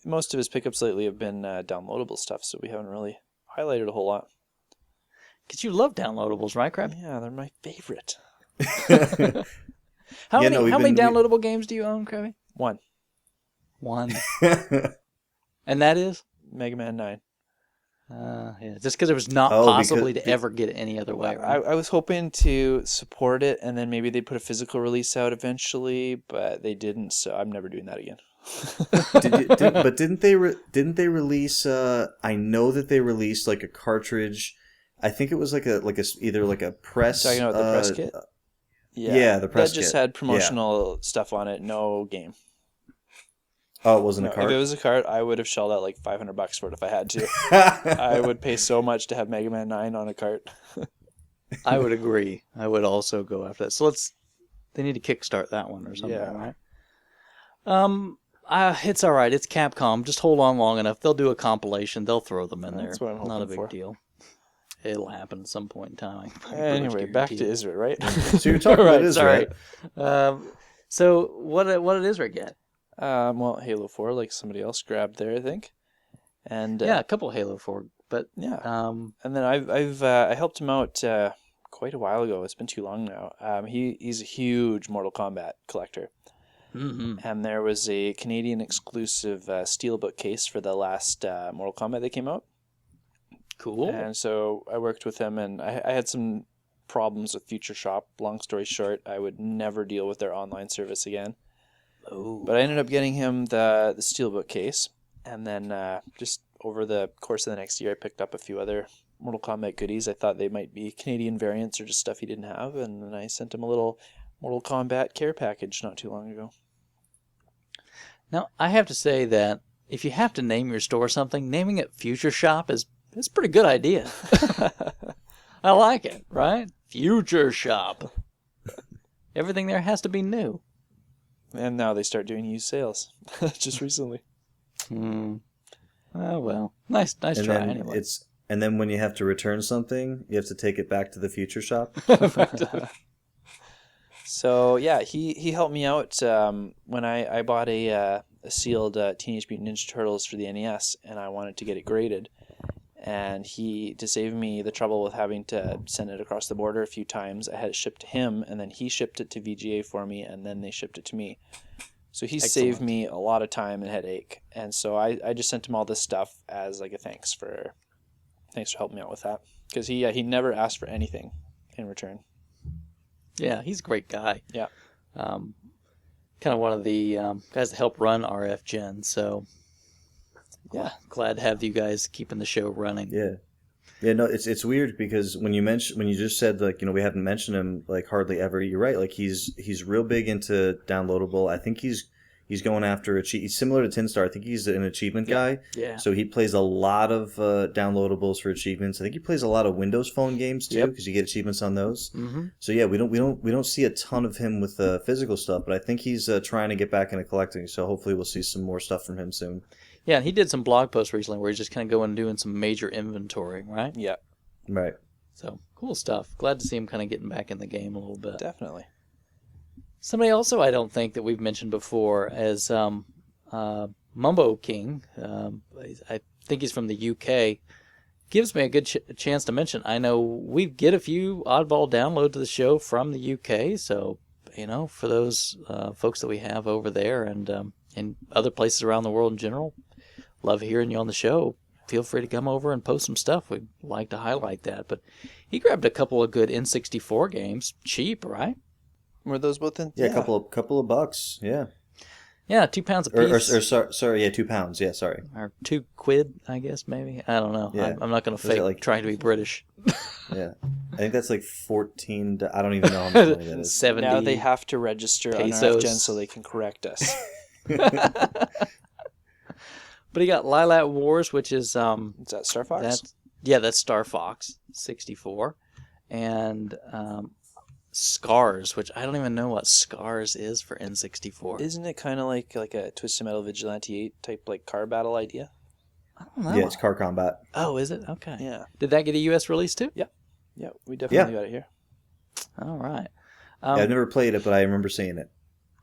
Most of his pickups lately have been downloadable stuff, so we haven't really highlighted a whole lot. Because you love downloadables, right, Crab? Yeah, they're my favorite. How Yeah, many no, we've how many been- downloadable games do you own, Krabby? One, One. And that is? Mega Man 9. Yeah, just because it was not Oh, possibly because- to ever get it any other way, right? I was hoping to support it, and then maybe they'd put a physical release out eventually, but they didn't, so I'm never doing that again. But didn't they release? I know that they released like a cartridge. I think it was either like a press. Talking about the press kit? Yeah, the press That just kit. had promotional stuff on it, no game. Oh, it wasn't No, a cart. if it was a cart, I would have shelled out like $500 for it if I had to. I would pay so much to have Mega Man 9 on a cart. I would agree. I would also go after that. So they need to kickstart that one or something, Yeah. right? It's all right. It's Capcom. Just hold on long enough. They'll do a compilation. They'll throw them in That's there. what I'm Not a hoping big for. deal. It'll happen at some point in time. I pretty much Anyway, back to guarantee it. Israel, right? So you're talking about Right, sorry. Israel. So what did Isra get? Well, Halo 4, like somebody else grabbed there, I think. And Yeah, a couple Halo 4, but yeah. And then I helped him out quite a while ago. It's been too long now. He's a huge Mortal Kombat collector. mhm. And there was a Canadian exclusive steelbook case for the last Mortal Kombat that came out. Cool. And so I worked with him, and I had some problems with Future Shop. Long story short, I would never deal with their online service again. Oh. But I ended up getting him the steelbook case, and then just over the course of the next year, I picked up a few other Mortal Kombat goodies. I thought they might be Canadian variants or just stuff he didn't have, and then I sent him a little Mortal Kombat care package not too long ago. Now, I have to say that if you have to name your store something, naming it Future Shop is a pretty good idea. I like it, right? Future Shop. Everything there has to be new. And now they start doing used sales, just recently. Oh, well. Nice try anyway. And then when you have to return something, you have to take it back to the future shop. So yeah, he helped me out when I bought a sealed Teenage Mutant Ninja Turtles for the NES, and I wanted to get it graded. And to save me the trouble with having to send it across the border a few times, I had it shipped to him, and then he shipped it to VGA for me, and then they shipped it to me. So he saved me a lot of time and headache. And so I just sent him all this stuff as like a thanks for helping me out with that. Because he never asked for anything in return. Yeah, he's a great guy. Yeah. Kind of one of the guys that help run RFGen, so yeah, glad to have you guys keeping the show running. Yeah. Yeah, no, it's weird because when you just said like, we haven't mentioned him like hardly ever, you're right. Like he's real big into downloadable. I think he's going after he's similar to Tin Star. I think he's an achievement guy. Yeah. So he plays a lot of downloadables for achievements. I think he plays a lot of Windows Phone games too because you get achievements on those. Mm-hmm. So yeah, we don't see a ton of him with physical stuff, but I think he's trying to get back into collecting. So hopefully we'll see some more stuff from him soon. Yeah, and he did some blog posts recently where he's just kind of going and doing some major inventory, right? Yeah. Right. So, cool stuff. Glad to see him kind of getting back in the game a little bit. Definitely. Somebody also I don't think that we've mentioned before is, well, Mumbo King, I think he's from the UK, gives me a good chance to mention, I know we get a few oddball downloads to the show from the UK, so, for those folks that we have over there and in other places around the world in general, love hearing you on the show. Feel free to come over and post some stuff. We'd like to highlight that. But he grabbed a couple of good N64 games. Cheap, right? Were those both in? Yeah, a couple of bucks. Yeah. Yeah, £2 a piece. Sorry, yeah, £2. Yeah, sorry. Or £2, I guess, maybe. I don't know. Yeah. I'm not going to fake trying to be British. Yeah. I think that's like 14. I don't even know how much money that is. 70 Now they have to register pesos. on RFGen so they can correct us. But he got Lilac Wars, which is... Is that Star Fox? That's Star Fox 64. And Scars, which I don't even know what Scars is for N64. Isn't it kind of like a Twisted Metal Vigilante 8 type like car battle idea? I don't know. Yeah, it's car combat. Oh, is it? Okay. Yeah. Did that get a US release too? Yeah, we definitely got it here. All right. I've never played it, but I remember seeing it.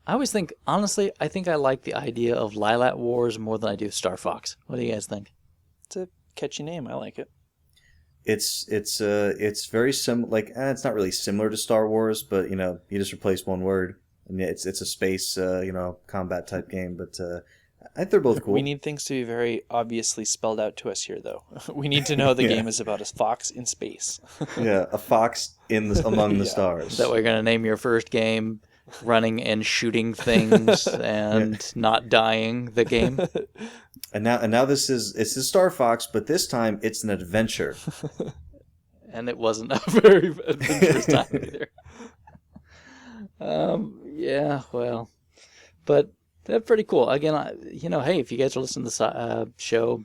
I always think, honestly, I think I like the idea of Lilac Wars more than I do Star Fox. What do you guys think? It's a catchy name. I like it. It's very similar. Like it's not really similar to Star Wars, but you just replace one word, and yeah, it's a space combat type game. But I think they're both cool. We need things to be very obviously spelled out to us here, though. We need to know the game is about a fox in space. Yeah, a fox among the stars. That way, you're gonna name your first game running and shooting things and not dying the game. And now it's the Star Fox, but this time it's an adventure. And it wasn't a very adventurous time either. Yeah, well, but that's pretty cool. Again, hey, if you guys are listening to the show,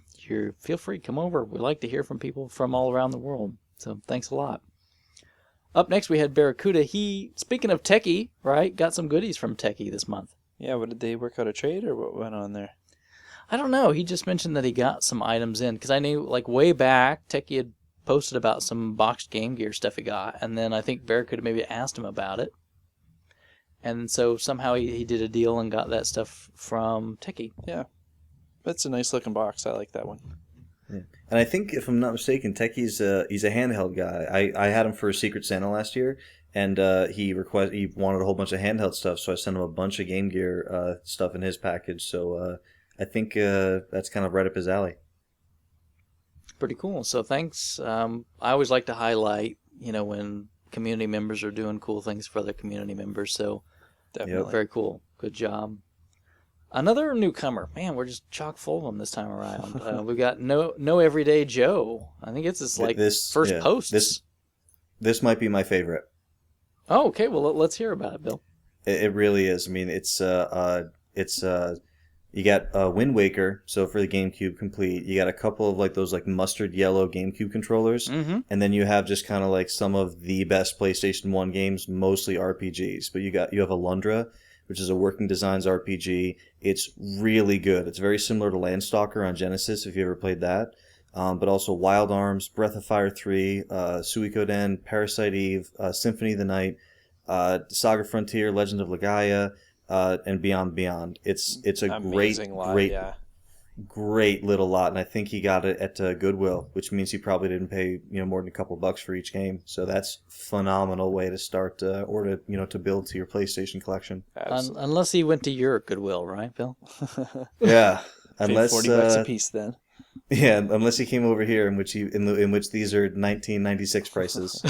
feel free to come over. We like to hear from people from all around the world. So thanks a lot. Up next, we had Barracuda. Speaking of Techie, right, got some goodies from Techie this month. Yeah, what did they work out a trade or what went on there? I don't know. He just mentioned that he got some items in because I knew, like, way back, Techie had posted about some boxed Game Gear stuff he got, and then I think Barracuda maybe asked him about it. And so somehow he did a deal and got that stuff from Techie. Yeah. That's a nice looking box. I like that one. Yeah. And I think, if I'm not mistaken, Techie's he's a handheld guy. I had him for Secret Santa last year, and he wanted a whole bunch of handheld stuff, so I sent him a bunch of Game Gear stuff in his package. So I think that's kind of right up his alley. Pretty cool. So thanks. I always like to highlight, when community members are doing cool things for other community members. So Definitely. Very cool. Good job. Another newcomer. Man, we're just chock full of them this time around. We've got no Everyday Joe. I think it's his first post. This might be my favorite. Oh, okay. Well, let's hear about it, Bill. It really is. I mean, it's you got Wind Waker, so for the GameCube complete, you got a couple of those mustard yellow GameCube controllers, mm-hmm. and then you have just kind of some of the best PlayStation 1 games, mostly RPGs. But you have Alundra, which is a Working Designs RPG. It's really good. It's very similar to Landstalker on Genesis, if you ever played that. But also Wild Arms, Breath of Fire 3, Suikoden, Parasite Eve, Symphony of the Night, Saga Frontier, Legend of Legaia, and Beyond. It's a great little lot, and I think he got it at Goodwill, which means he probably didn't pay more than a couple bucks for each game. So that's a phenomenal way to start or to build to your PlayStation collection. Unless he went to your Goodwill, right, Bill? Yeah, unless $40 a piece then. Yeah, unless he came over here, in which these are 1996 prices.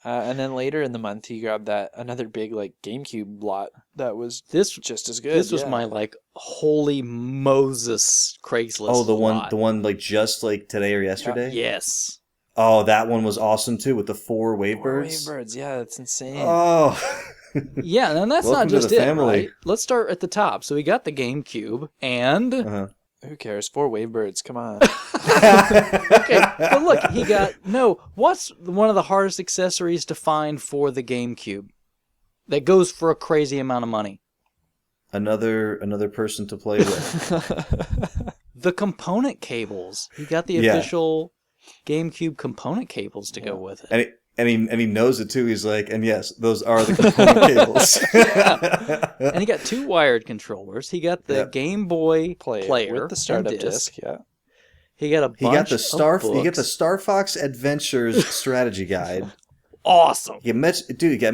And then later in the month, he grabbed another big GameCube lot that was just as good. This was my holy Moses Craigslist. Oh, the lot. one just today or yesterday. Yes. Oh, that one was awesome too, with the 4 Wavebirds. 4 Wavebirds, yeah, that's insane. Oh. Yeah, and that's Welcome not just to the it, family. right? Let's start at the top. So we got the GameCube, and who cares? 4 Wavebirds, come on. Okay, but look, he got what's one of the hardest accessories to find for the GameCube that goes for a crazy amount of money? Another person to play with. The component cables. He got the official GameCube component cables to go with it. he knows it too. He's like, and yes, those are the component cables. And he got 2 wired controllers. He got the Game Boy player with the startup and disc. Yeah. He got a bunch He got the of books. Star Fox Adventures strategy guide. Awesome. You got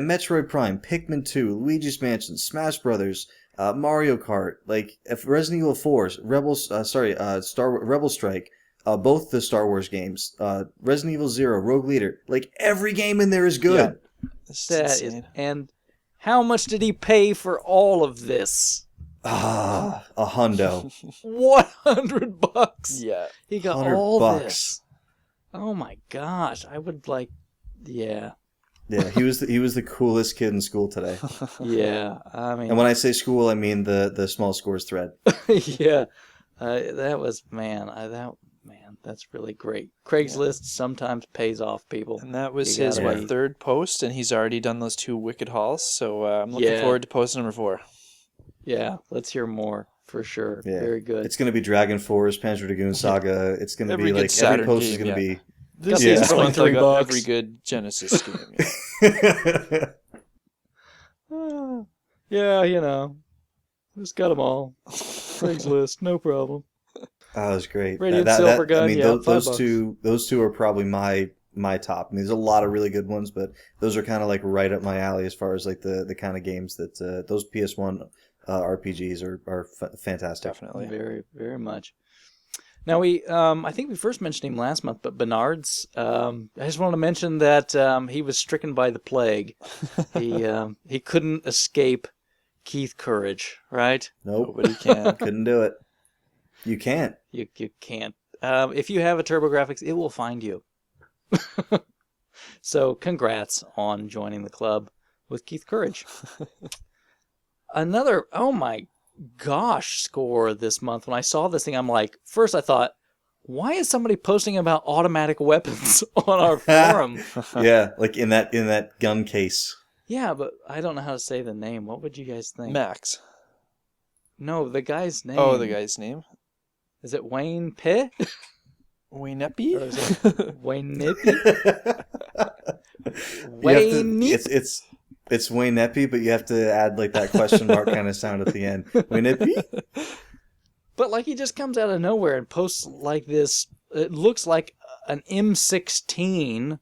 Metroid Prime, Pikmin 2, Luigi's Mansion, Smash Brothers, Mario Kart, like Resident Evil 4, Rebel Strike, both the Star Wars games, Resident Evil 0, Rogue Leader. Like every game in there is good. Yeah. This That is, insane. and how much did he pay for all of this? A hundo. $100. Yeah. He got $100 all bucks. this. Oh my gosh! I would like, yeah, Yeah, he was the coolest kid in school today. yeah. I mean, And when I say school, I mean the small scores thread. yeah, that was that's really great. Craigslist sometimes pays off, people. And that was You his gotta- third post, and he's already done those 2 wicked hauls. So I'm looking forward to post number 4. Yeah, let's hear more for sure. Yeah. Very good. It's going to be Dragon Force, Panzer Dragoon Saga. It's going to Every be good like every Saturn post is game, going to yeah. be. This Yeah. is only Month I got $3. every good Genesis game. Yeah, you know, just got them all. Craigslist, no problem. That was great. Radiant Silver Gun, I mean, yeah, those $5. those two are probably my top. I mean, there's a lot of really good ones, but those are kind of like right up my alley as far as like the kind of games that those PS1 RPGs are fantastic. Definitely. Very, very much. Now I think we first mentioned him last month, but Bernard's. I just want to mention that he was stricken by the plague. He couldn't escape Keith Courage, right? Nope, Nobody can. couldn't do it. You can't. You can't. If you have a TurboGrafx, it will find you. So congrats on joining the club with Keith Courage. Another, oh my gosh, score this month. When I saw this thing, I'm like, first I thought, why is somebody posting about automatic weapons on our forum? Yeah, like in that gun case. Yeah, but I don't know how to say the name. What would you guys think? Max. No, the guy's name. Oh, the guy's name? Is it Wayne Pitt? Wayne Or Eppy? is it Wayne Nippy? It's Wayne Eppy, but you have to add like that question mark kind of sound at the end. Wayne Eppy? But like he just comes out of nowhere and posts like this. It looks like an M16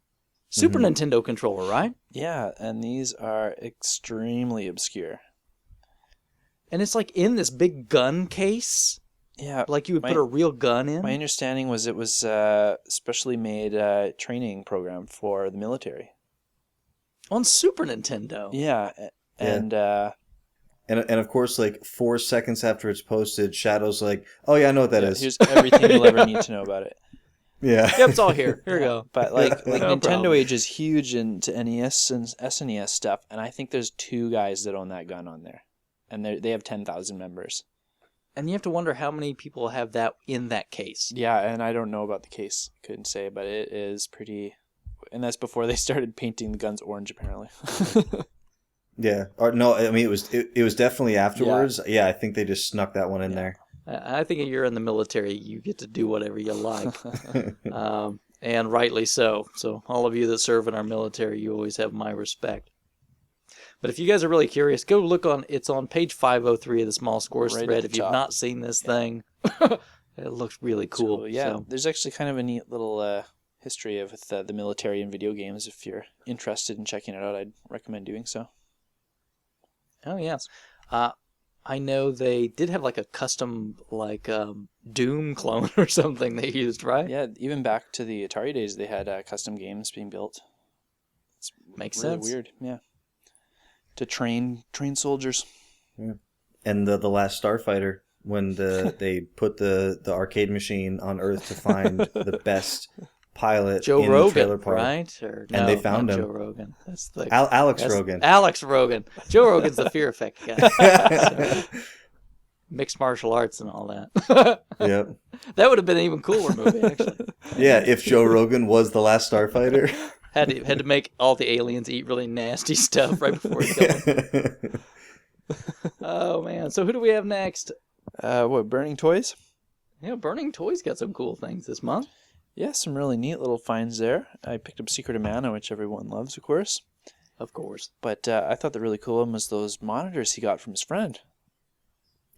Super Nintendo controller, right? Yeah, and these are extremely obscure. And it's like in this big gun case, Yeah, like you would put a real gun in. my understanding was it was specially made training program for the military. On Super Nintendo. Yeah, and And of course, like 4 seconds after it's posted, Shadow's like, "Oh yeah, I know what that is." here's everything you'll ever need to know about it. Yeah. Yep, it's all here. Here we go. But like No Nintendo problem. Age is huge into NES and SNES stuff, and I think there's 2 guys that own that gun on there, and they have 10,000 members. And you have to wonder how many people have that in that case. Yeah, and I don't know about the case, couldn't say, but it is pretty. And that's before they started painting the guns orange, apparently. Yeah. Or no, I mean it was definitely afterwards. Yeah, I think they just snuck that one in there. I think if you're in the military, you get to do whatever you like. And rightly so. So all of you that serve in our military, you always have my respect. But if you guys are really curious, go look it's on page 503 of the Small Scores Right at thread. the If you've top. not seen this thing, it looks really cool. So, yeah, So, there's actually kind of a neat little history of the military and video games. If you're interested in checking it out, I'd recommend doing so. oh, yes. I know they did have like a custom like Doom clone or something they used, right? Yeah, even back to the Atari days, they had custom games being built. It's Makes really sense. weird, yeah. To train soldiers. And the last Starfighter, when they put the arcade machine on Earth to find the best pilot Joe in Rogan, Trailer Park. right? Or, And no, they found not him. Joe Rogan. That's the Alex that's Rogan. Alex Rogan. Joe Rogan's the Fear Effect guy. So, mixed martial arts and all that. Yep. That would have been an even cooler movie, actually. Yeah, if Joe Rogan was the last Starfighter. Had to make all the aliens eat really nasty stuff right before he killed them. Oh man! So who do we have next? What, Burning Toys? Yeah, Burning Toys got some cool things this month. Yeah, some really neat little finds there. I picked up Secret of Mana, which everyone loves, of course. Of course. But I thought the really cool one was those monitors he got from his friend.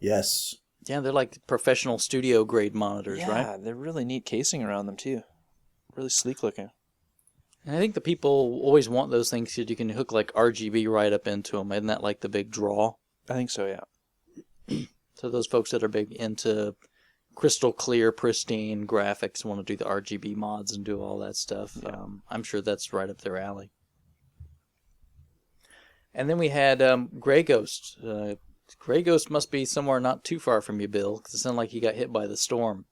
Yes. Yeah, they're like professional studio grade monitors, Yeah, right? they're really neat casing around them, too. Really sleek looking. And I think the people always want those things because you can hook like RGB right up into them. Isn't that like the big draw? I think so, yeah. So those folks that are big into crystal clear, pristine graphics want to do the RGB mods and do all that stuff. Yeah. I'm sure that's right up their alley. And then we had Grey Ghost. Grey Ghost must be somewhere not too far from you, Bill, because it sounded like he got hit by the storm.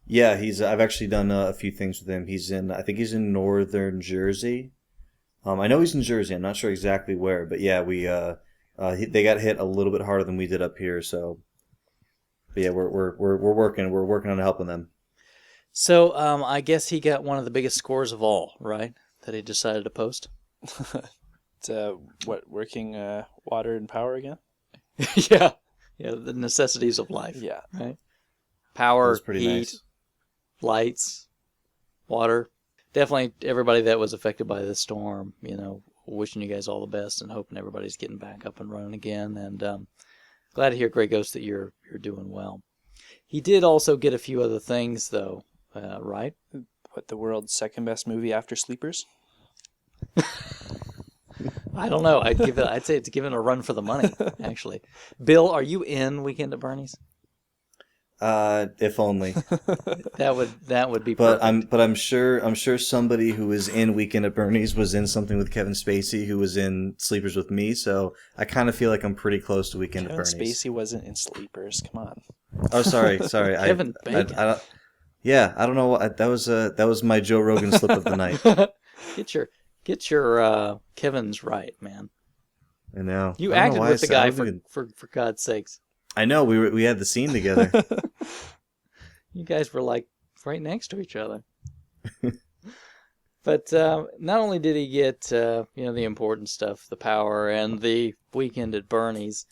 Yeah, I've actually done a few things with him. I think he's in northern Jersey. I know he's in Jersey. I'm not sure exactly where, but yeah, they got hit a little bit harder than we did up here. So, but yeah, we're working on helping them. So I guess he got one of the biggest scores of all, right? That he decided to post. It's working water and power again? Yeah, the necessities of life. Yeah. Right. Power, That's pretty heat, nice. Lights, water. Definitely everybody that was affected by this storm, wishing you guys all the best and hoping everybody's getting back up and running again. And glad to hear, Grey Ghost, that you're doing well. He did also get a few other things, though, right? What, the world's second best movie after Sleepers? I don't know. I'd say it's given a run for the money, actually. Bill, are you in Weekend at Bernie's? If only. That would be But perfect. I'm sure somebody who was in Weekend at Bernie's was in something with Kevin Spacey, who was in Sleepers with me. So I kind of feel like I'm pretty close to Weekend Kevin at Bernie's. Spacey wasn't in Sleepers. Come on. Oh, sorry. Kevin Bacon. I don't know what that was my Joe Rogan slip of the night. Get your Kevin's right, man. I know. You I don't know acted why with the I guy was even- for God's sakes. I know we had the scene together. You guys were like right next to each other. But not only did he get the important stuff, the power and the Weekend at Bernie's,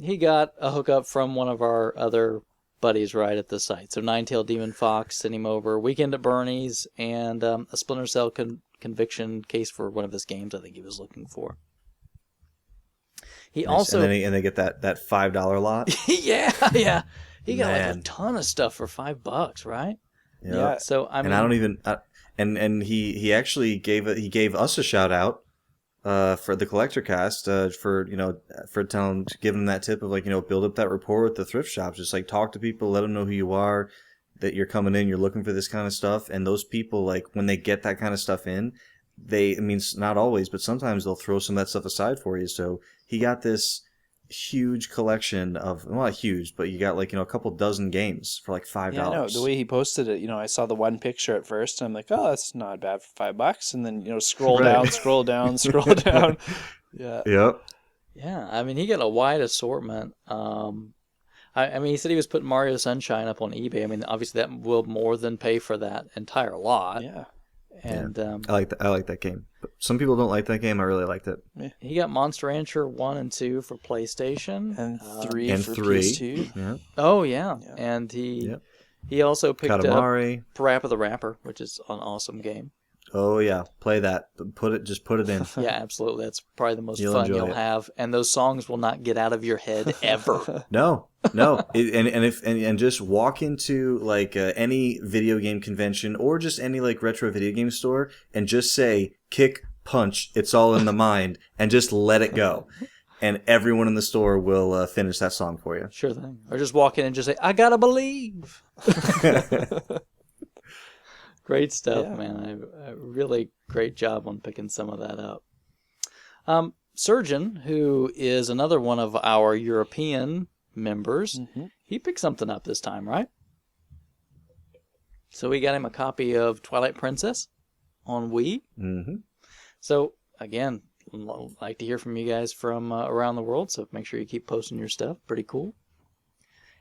he got a hookup from one of our other buddies right at the site. So Nine-Tailed Demon Fox sent him over Weekend at Bernie's and a Splinter Cell conviction case for one of his games I think he was looking for. He Nice. also and they get that $5 lot. yeah. He got like a Man. ton of stuff for $5, right? Yeah. So I mean, And I don't even and he actually gave us a shout out for the Collectorcast for giving them that tip of build up that rapport with the thrift shops, just like talk to people, let them know who you are, that you're coming in, you're looking for this kind of stuff, and those people, like, when they get that kind of stuff in, not always, but sometimes they'll throw some of that stuff aside for you. So he got this huge collection of, well, not huge, but you got a couple dozen games for like $5. Yeah, I know. The way he posted it, I saw the one picture at first, and I'm like, oh, that's not bad for $5. And then, scroll Right. down, scroll down, scroll down. Yeah. Yep. yeah, I mean, he got a wide assortment. I mean, he said he was putting Mario Sunshine up on eBay. I mean, obviously that will more than pay for that entire lot. Yeah. And I like that game. But some people don't like that game. I really liked it. he got Monster Rancher 1 and 2 for PlayStation. And 3 And for 3. PS2. Yeah. Oh, yeah. Yeah. And he Yep. he also picked up Katamari. Parappa the Rapper, which is an awesome game. Oh yeah, play that. Put it in. Yeah, absolutely. That's probably the most You'll fun enjoy you'll it. have. And those songs will not get out of your head ever. No. And just walk into any video game convention or just any retro video game store and just say kick, punch, it's all in the mind, and just let it go. And everyone in the store will finish that song for you. Sure thing. Or just walk in and just say, I gotta believe. Great stuff, Yeah. man. A really great job on picking some of that up. Surgeon, who is another one of our European members, he picked something up this time, right? So we got him a copy of Twilight Princess on Wii. Mm-hmm. So, again, like to hear from you guys from around the world, so make sure you keep posting your stuff. Pretty cool.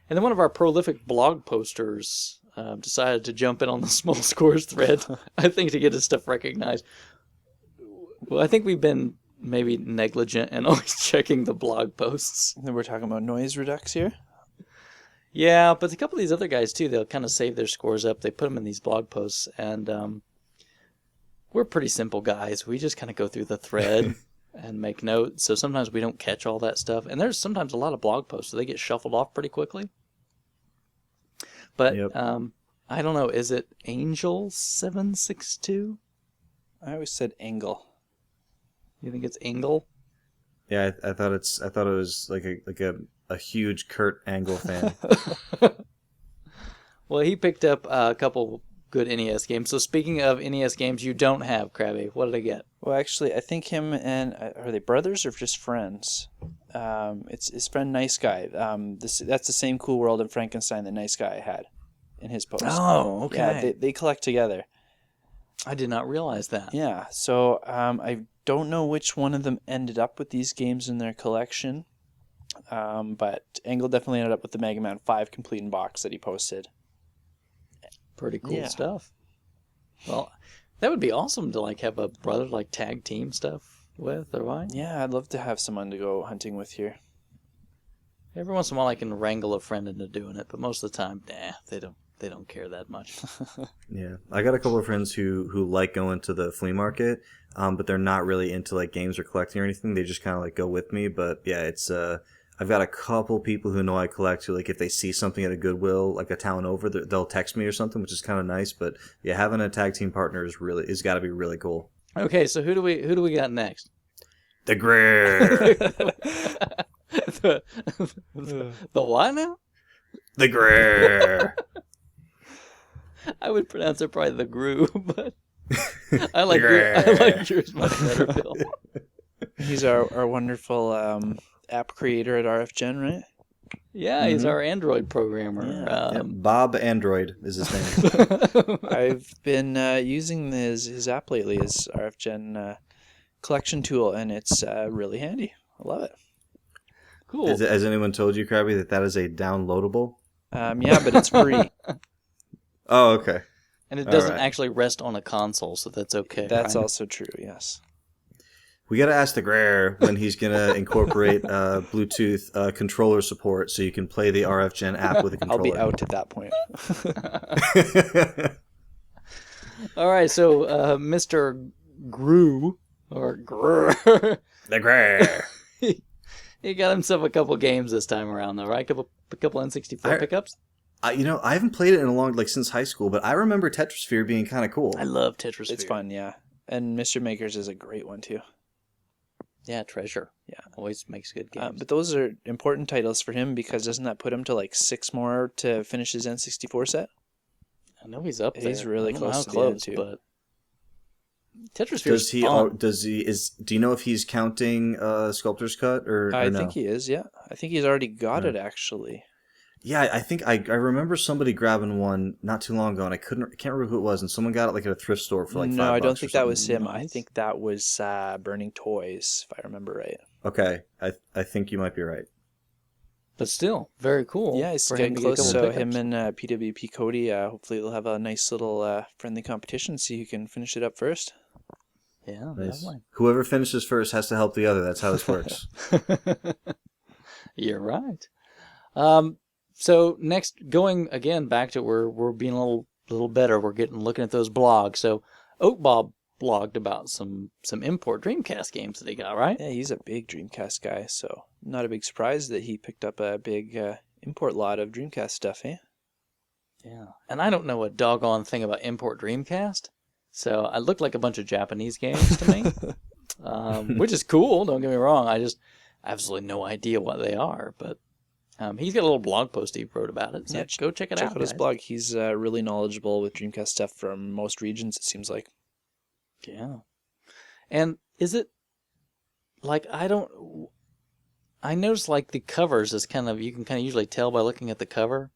And then one of our prolific blog posters decided to jump in on the small scores thread, I think, to get his stuff recognized. Well, I think we've been maybe negligent in always checking the blog posts. Then we're talking about noise redux here. Yeah, but a couple of these other guys too, they'll kind of save their scores up. They put them in these blog posts, and we're pretty simple guys. We just kind of go through the thread and make notes. So sometimes we don't catch all that stuff. And there's sometimes a lot of blog posts, so they get shuffled off pretty quickly. But Yep. I don't know. Is it Angel762? I always said Angle. You think it's Engel? Yeah, I thought it was like a huge Kurt Angle fan. Well, he picked up a couple good NES games. So speaking of NES games you don't have, Krabby, what did I get? Well, actually, I think him and are they brothers or just friends? It's his friend Nice Guy. That's the same Cool World and Frankenstein that Nice Guy had in his post. Oh, okay. Yeah, they collect together. I did not realize that. Yeah, so I don't know which one of them ended up with these games in their collection, but Angle definitely ended up with the Mega Man 5 complete in box that he posted. Pretty cool Yeah. stuff. Well, that would be awesome to like have a brother like tag team stuff with, or what? Yeah, I'd love to have someone to go hunting with here. Every once in a while I can wrangle a friend into doing it, but most of the time, they don't care that much. Yeah, I got a couple of friends who like going to the flea market, but they're not really into like games or collecting or anything. They just kind of like go with me. But yeah, it's I've got a couple people who know I collect who like if they see something at a Goodwill like a town over, they'll text me or something, which is kind of nice. But yeah, having a tag team partner is got to be really cool. Okay, so who do we got next? The Greer, the what now? the Greer. I would pronounce it probably the Gru, but I like yours much better, Bill. He's our wonderful app creator at RF Gen, right? Yeah, he's our Android programmer. Yeah. Bob Android is his name. I've been using his app lately, his RF Gen collection tool, and it's really handy. I love it. Cool. Has anyone told you, Krabby, that is a downloadable? Yeah, but it's free. Oh, okay. And it doesn't All right. actually rest on a console, so that's okay. That's right? also true, yes. We got to ask the Greer when he's going to incorporate Bluetooth controller support so you can play the RF Gen app with a controller. I'll be out at that point. All right, so Mr. Gru, or Grr, The Greer. he got himself a couple games this time around, though, right? A couple N64 pickups? I haven't played it in a long, since high school, but I remember Tetrisphere being kind of cool. I love Tetris. It's fun, yeah. And Mr. Maker's is a great one, too. Yeah, Treasure. Yeah. Always makes good games. But those are important titles for him because doesn't that put him to 6 more to finish his N64 set? I know he's up there. He's really I don't know close how to the close, end, too. but Tetrisphere Does is he? fun. Do you know if he's counting Sculptor's Cut or I no? think he is, yeah. I think he's already got it, actually. Yeah, I think I remember somebody grabbing one not too long ago, and I can't remember who it was, and someone got it at a thrift store for $5. No, I don't or think that was something. him. I think that was Burning Toys, if I remember right. Okay, I think you might be right. But still, very cool. Yeah, he's for him getting to get a close. couple So him pickups. and PWP Cody, hopefully they'll have a nice little friendly competition, see who can finish it up first. Yeah, Nice. definitely. Whoever finishes first has to help the other. That's how this works. You're right. So next, going again back to we're being a little better. We're looking at those blogs. So Oak Bob blogged about some import Dreamcast games that he got, right? Yeah, he's a big Dreamcast guy, so not a big surprise that he picked up a big import lot of Dreamcast stuff, eh? Yeah. And I don't know a doggone thing about import Dreamcast, so I looked like a bunch of Japanese games to me, which is cool. Don't get me wrong. I just absolutely no idea what they are, but. He's got a little blog post he wrote about it, so Yeah, go check it out. Check out his guys. blog. He's really knowledgeable with Dreamcast stuff from most regions, it seems like. Yeah. And is it, I noticed the covers is you can kind of usually tell by looking at the cover.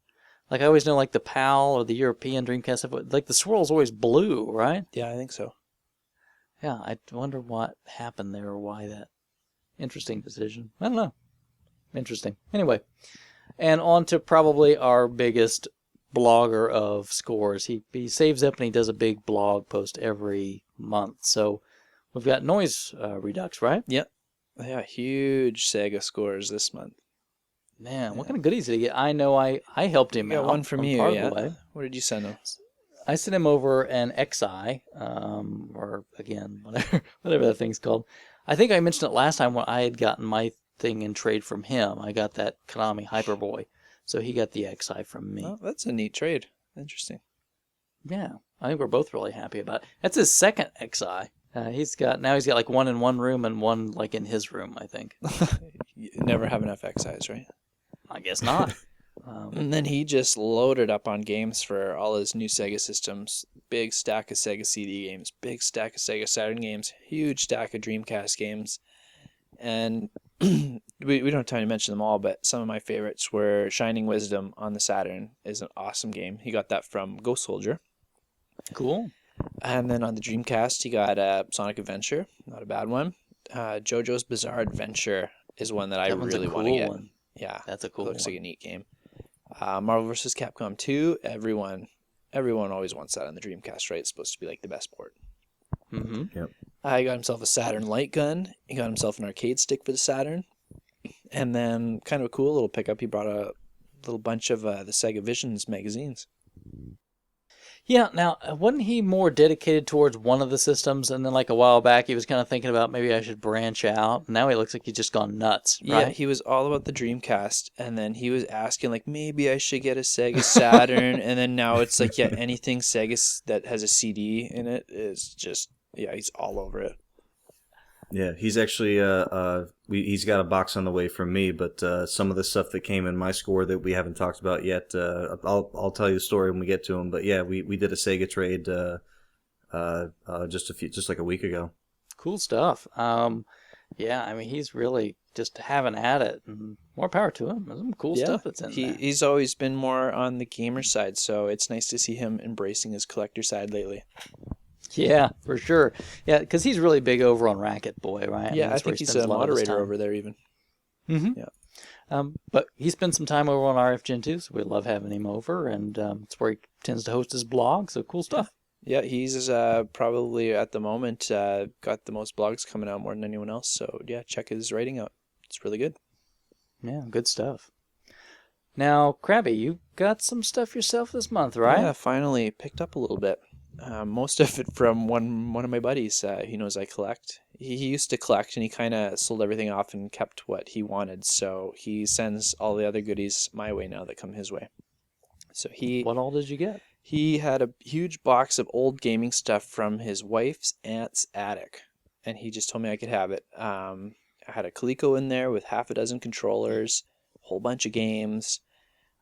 I always know the PAL or the European Dreamcast stuff, the swirl's always blue, right? Yeah, I think so. Yeah, I wonder what happened there or why that. Interesting decision. I don't know. Interesting. Anyway, and on to probably our biggest blogger of scores. He saves up and he does a big blog post every month. So we've got Noise Redux, right? Yep. Yeah, huge Sega scores this month. Man, what Yeah. kind of goodies did he get? I know I helped him You got out. one from you, part yeah. of the way. What did you send him? I sent him over an XI, or again, whatever that thing's called. I think I mentioned it last time when I had gotten my thing in trade from him. I got that Konami Hyperboy, so he got the XI from me. Oh, that's a neat trade. Interesting. Yeah, I think we're both really happy about it. That's his second XI. He's got like one in one room and one like in his room, I think. You never have enough XIs, right? I guess not. And then he just loaded up on games for all his new Sega systems. Big stack of Sega CD games, big stack of Sega Saturn games, huge stack of Dreamcast games. And we don't have time to mention them all, but some of my favorites were Shining Wisdom on the Saturn is an awesome game. He got that from Ghost Soldier. Cool. And then on the Dreamcast, he got Sonic Adventure, not a bad one. JoJo's Bizarre Adventure is one that I That one's a really want cool to get. one. Yeah, That's a cool looks one. like a neat game. Marvel vs. Capcom 2, everyone always wants that on the Dreamcast, right? It's supposed to be like the best port. Mm-hmm. Yep. He got himself a Saturn light gun. He got himself an arcade stick for the Saturn. And then, kind of a cool little pickup, he brought a little bunch of the Sega Visions magazines. Yeah, now, wasn't he more dedicated towards one of the systems, and then like a while back he was kind of thinking about maybe I should branch out? Now he looks like he's just gone nuts, Yeah, right? he was all about the Dreamcast, and then he was asking, like, maybe I should get a Sega Saturn, and then now it's like, yeah, anything Sega that has a CD in it is just, yeah, he's all over it. Yeah, he's actually he's got a box on the way from me, but some of the stuff that came in my score that we haven't talked about yet, I'll tell you the story when we get to him. But yeah, we did a Sega trade just like a week ago. Cool stuff. Yeah, I mean, he's really just having at it, and more power to him. There's some cool stuff that's in there. He's always been more on the gamer side, so it's nice to see him embracing his collector side lately. Yeah, for sure. Yeah, because he's really big over on Racket Boy, right? Yeah, I that's where think he he's spends a lot of his moderator time. over there even. Mm-hmm. Yeah. But he spent some time over on RF Gen 2, so we love having him over, and it's where he tends to host his blog, so cool stuff. Yeah, he's probably at the moment got the most blogs coming out more than anyone else. So yeah, check his writing out. It's really good. Yeah, good stuff. Now, Krabby, you got some stuff yourself this month, right? Yeah, finally picked up a little bit. Most of it from one of my buddies. He knows I collect. He used to collect, and he kind of sold everything off and kept what he wanted. So he sends all the other goodies my way now that come his way. So What all did you get? he had a huge box of old gaming stuff from his wife's aunt's attic, and he just told me I could have it. I had a Coleco in there with half a dozen controllers, a whole bunch of games,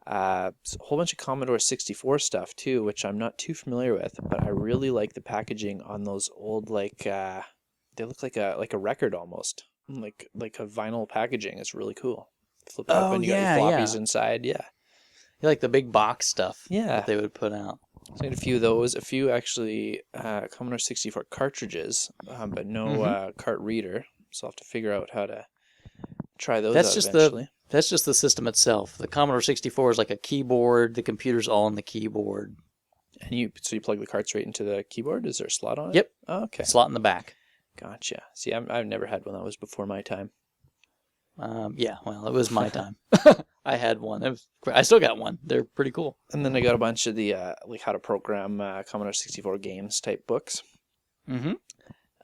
a whole bunch of Commodore 64 stuff too, which I'm not too familiar with, but I really like the packaging on those old, like they look like a record almost, like a vinyl packaging. It's really cool. Flip it up and you got your floppies inside. Yeah. You like the big box stuff Yeah. that they would put out. So I had a few of those, a few actually Commodore 64 cartridges, but no cart reader. So I'll have to figure out how to try those out eventually. That's just the system itself. The Commodore 64 is like a keyboard. The computer's all on the keyboard. And you plug the carts right into the keyboard? Is there a slot on it? Yep. Oh, okay. Slot in the back. Gotcha. See, I've never had one. That was before my time. Yeah, well, it was my time. I had one. I still got one. They're pretty cool. And then I got a bunch of the like how to program Commodore 64 games type books. Mm-hmm.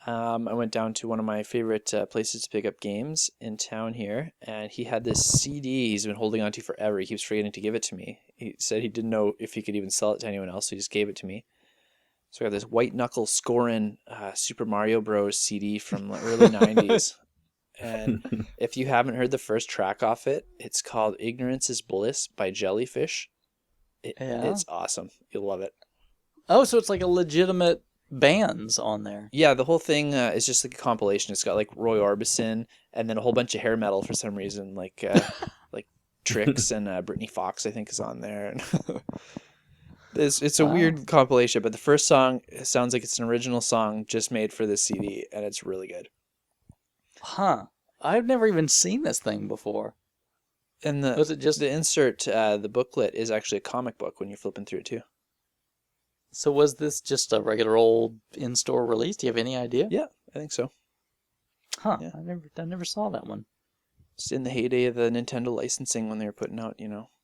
I went down to one of my favorite places to pick up games in town here, and he had this CD he's been holding on to forever. He keeps forgetting to give it to me. He said he didn't know if he could even sell it to anyone else, so he just gave it to me. So I got this white knuckle scoring Super Mario Bros. CD from the early 90s. And if you haven't heard the first track off it, it's called Ignorance is Bliss by Jellyfish. It's awesome. You'll love it. Oh, so it's like a legitimate bands on there. Yeah, the whole thing is just like a compilation. It's got like Roy Orbison and then a whole bunch of hair metal for some reason, like like Trix and Brittany Fox, I think, is on there. It's a weird compilation, but the first song sounds like it's an original song just made for this CD, and it's really good. Huh. I've never even seen this thing before. And Was it just the insert, the booklet is actually a comic book when you're flipping through it too. So was this just a regular old in-store release? Do you have any idea? Yeah, I think so. Huh. Yeah. I never saw that one. It's in the heyday of the Nintendo licensing when they were putting out,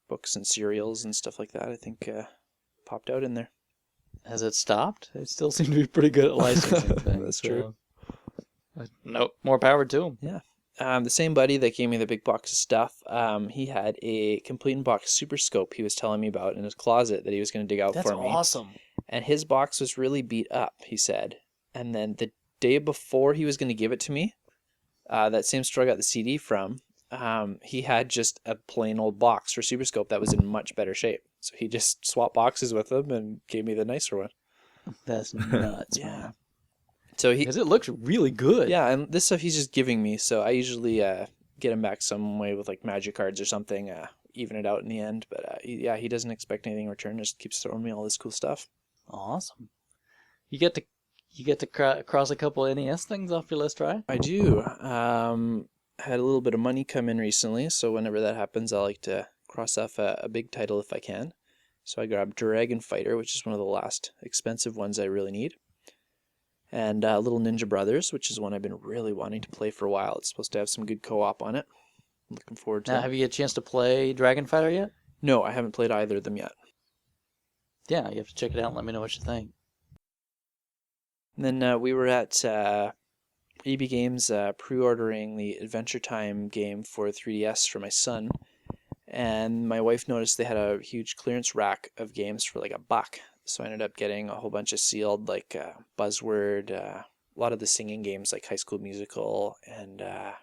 books and serials and stuff like that. I think popped out in there. Has it stopped? They still seem to be pretty good at licensing things. That's true. Nope, more power to them. Yeah. The same buddy that gave me the big box of stuff, he had a complete in box Super Scope he was telling me about in his closet that he was going to dig out That's for me. awesome. And his box was really beat up, he said. And then the day before he was going to give it to me, that same store I got the CD from, he had just a plain old box for Super Scope that was in much better shape. So he just swapped boxes with him and gave me the nicer one. That's nuts, man. So Because it looks really good. Yeah, and this stuff he's just giving me, so I usually get him back some way with like magic cards or something, even it out in the end. But he doesn't expect anything in return; just keeps throwing me all this cool stuff. Awesome. You get to cross a couple NES things off your list, right? I do. Had a little bit of money come in recently, so whenever that happens, I like to cross off a big title if I can. So I grabbed Dragon Fighter, which is one of the last expensive ones I really need. And Little Ninja Brothers, which is one I've been really wanting to play for a while. It's supposed to have some good co-op on it. I'm looking forward to Now, it. have you had a chance to play Dragon Fighter yet? No, I haven't played either of them yet. Yeah, you have to check it out and let me know what you think. And then we were at EB Games pre-ordering the Adventure Time game for 3DS for my son. And my wife noticed they had a huge clearance rack of games for like $1. So I ended up getting a whole bunch of sealed, like Buzzword, a lot of the singing games like High School Musical, and I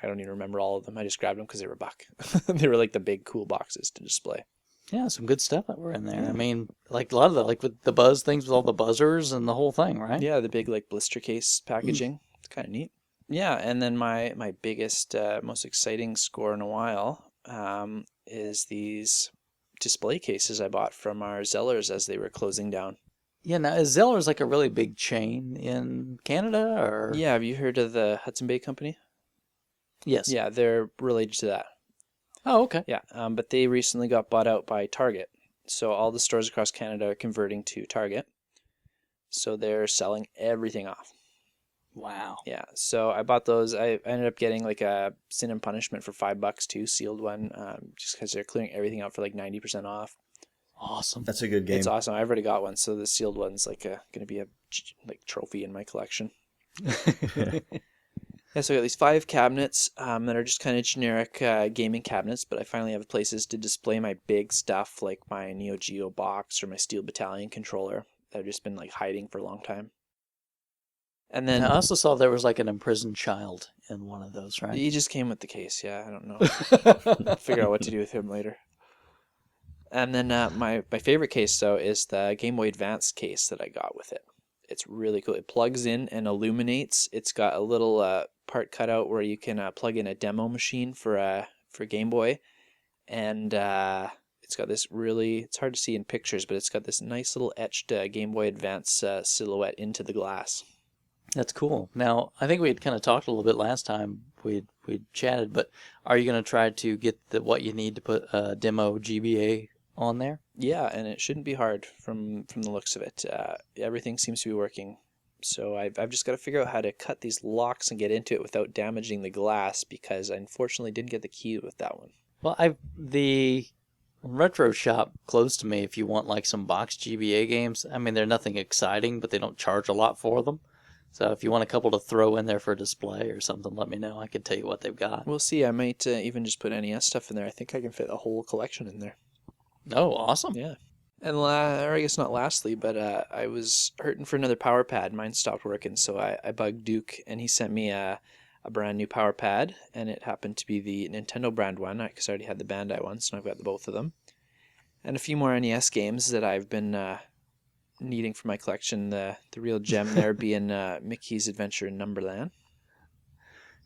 don't even remember all of them. I just grabbed them because they were $1. They were like the big cool boxes to display. Yeah, some good stuff that were in there. Yeah. I mean, like a lot of the, like with the buzz things with all the buzzers and the whole thing, right? Yeah, the big like blister case packaging. It's kind of neat. Yeah, and then my biggest, most exciting score in a while is these display cases I bought from our Zellers as they were closing down. Yeah, now is Zeller's like a really big chain in Canada, or? Yeah, have you heard of the Hudson Bay Company? Yes. Yeah, they're related to that. Oh, okay. Yeah, but they recently got bought out by Target. So all the stores across Canada are converting to Target. So they're selling everything off. Wow. Yeah, so I bought those. I ended up getting like a Sin and Punishment for $5 too, sealed one, just because they're clearing everything out for like 90% off. Awesome. That's a good game. It's awesome. I've already got one, so the sealed one's like going to be a like trophy in my collection. Yeah, so I got these 5 cabinets that are just kind of generic gaming cabinets, but I finally have places to display my big stuff like my Neo Geo box or my Steel Battalion controller that I've just been like hiding for a long time. And then I also saw there was like an imprisoned child in one of those, right? he just came with the case. Yeah, I don't know. Figure out what to do with him later. And then my favorite case though is the Game Boy Advance case that I got with it. It's really cool. It plugs in and illuminates. It's got a little part cut out where you can plug in a demo machine for Game Boy, and it's got this really, it's hard to see in pictures, but it's got this nice little etched Game Boy Advance silhouette into the glass. That's cool. Now, I think we had kind of talked a little bit last time we'd chatted, but are you going to try to get what you need to put a demo GBA on there? Yeah, and it shouldn't be hard from the looks of it. Everything seems to be working. So I've just got to figure out how to cut these locks and get into it without damaging the glass, because I unfortunately didn't get the key with that one. Well, the retro shop close to me, if you want like some box GBA games, I mean, they're nothing exciting, but they don't charge a lot for them. So if you want a couple to throw in there for display or something, let me know. I can tell you what they've got. We'll see. I might even just put NES stuff in there. I think I can fit a whole collection in there. Oh, awesome. Yeah. And or I guess not lastly, but I was hurting for another power pad. Mine stopped working, so I bugged Duke, and he sent me a brand new power pad, and it happened to be the Nintendo brand one, because I already had the Bandai one, so I've got both of them. And a few more NES games that I've been needing for my collection. The real gem there being Mickey's Adventure in Numberland.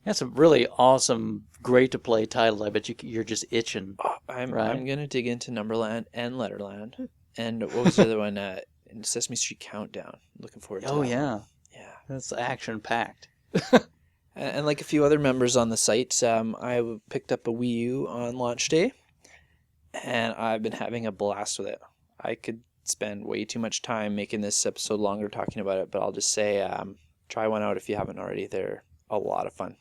That's a really awesome, great to play title. I bet you're just itching. Oh, I'm right? gonna dig into Numberland and Letterland. And what was the other one? Sesame Street Countdown. Looking forward to that. Oh, yeah. Yeah. That's action-packed. And like a few other members on the site, I picked up a Wii U on launch day, and I've been having a blast with it. I could spend way too much time making this episode longer talking about it, but I'll just say try one out if you haven't already. They're a lot of fun.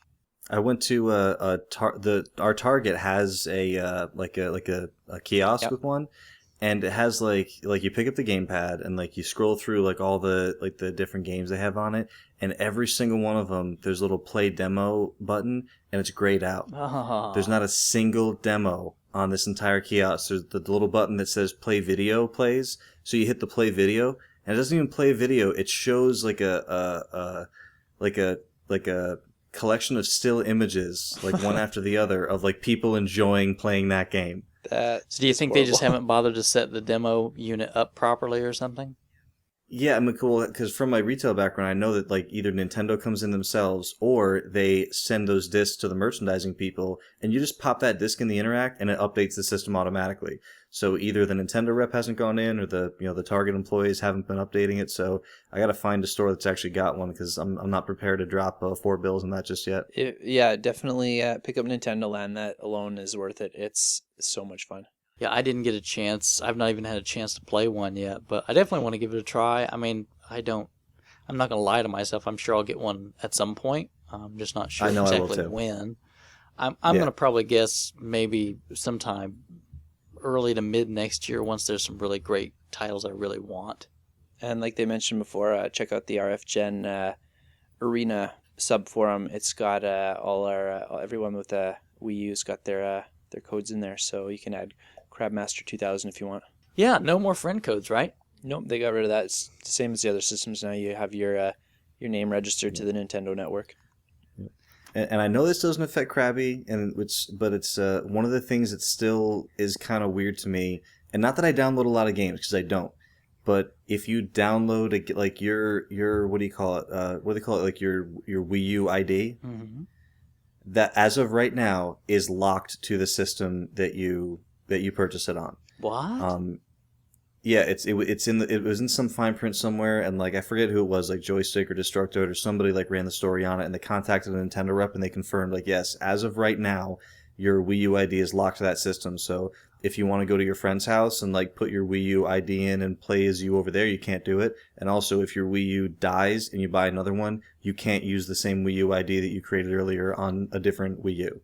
I went to our Target has a kiosk Yep. with one, and it has like you pick up the gamepad and like you scroll through like all the different games they have on it, and every single one of them there's a little play demo button and it's grayed out. There's not a single demo on this entire kiosk. There's the little button that says play video plays, so you hit the play video and it doesn't even play video. It shows like a collection of still images, like one after the other, of like people enjoying playing that game. That So do you is think they just horrible. haven't bothered to set the demo unit up properly or something? Yeah, I mean, cool, because from my retail background, I know that like either Nintendo comes in themselves or they send those discs to the merchandising people, and you just pop that disc in the Interact, and it updates the system automatically. So either the Nintendo rep hasn't gone in, or the Target employees haven't been updating it. So I got to find a store that's actually got one because I'm not prepared to drop $4 on that just yet. Yeah, definitely pick up Nintendo Land. That alone is worth it. It's so much fun. Yeah, I didn't get a chance. I've not even had a chance to play one yet, but I definitely want to give it a try. I mean, I'm not going to lie to myself. I'm sure I'll get one at some point. I'm just not sure I know I will exactly too. when. I'm Yeah. going to probably guess maybe sometime early to mid next year once there's some really great titles I really want. And like they mentioned before, check out the RF Gen Arena sub forum. It's got all our everyone with a Wii U's got their codes in there, so you can add Crabmaster 2000 if you want. Yeah, no more friend codes, right? Nope, they got rid of that. It's the same as the other systems now. You have your name registered to the Nintendo network. And I know this doesn't affect Krabby, but it's one of the things that still is kind of weird to me. And not that I download a lot of games, because I don't. But if you download like your what do you call it? What do they call it? Like your Wii U ID, Mm-hmm. that as of right now is locked to the system that you purchase it on. What? Yeah, it was in some fine print somewhere, and like I forget who it was, like Joystick or Destructoid or somebody like ran the story on it, and they contacted the Nintendo rep and they confirmed like, yes, as of right now, your Wii U ID is locked to that system. So if you want to go to your friend's house and like put your Wii U ID in and play as you over there, you can't do it. And also, if your Wii U dies and you buy another one, you can't use the same Wii U ID that you created earlier on a different Wii U.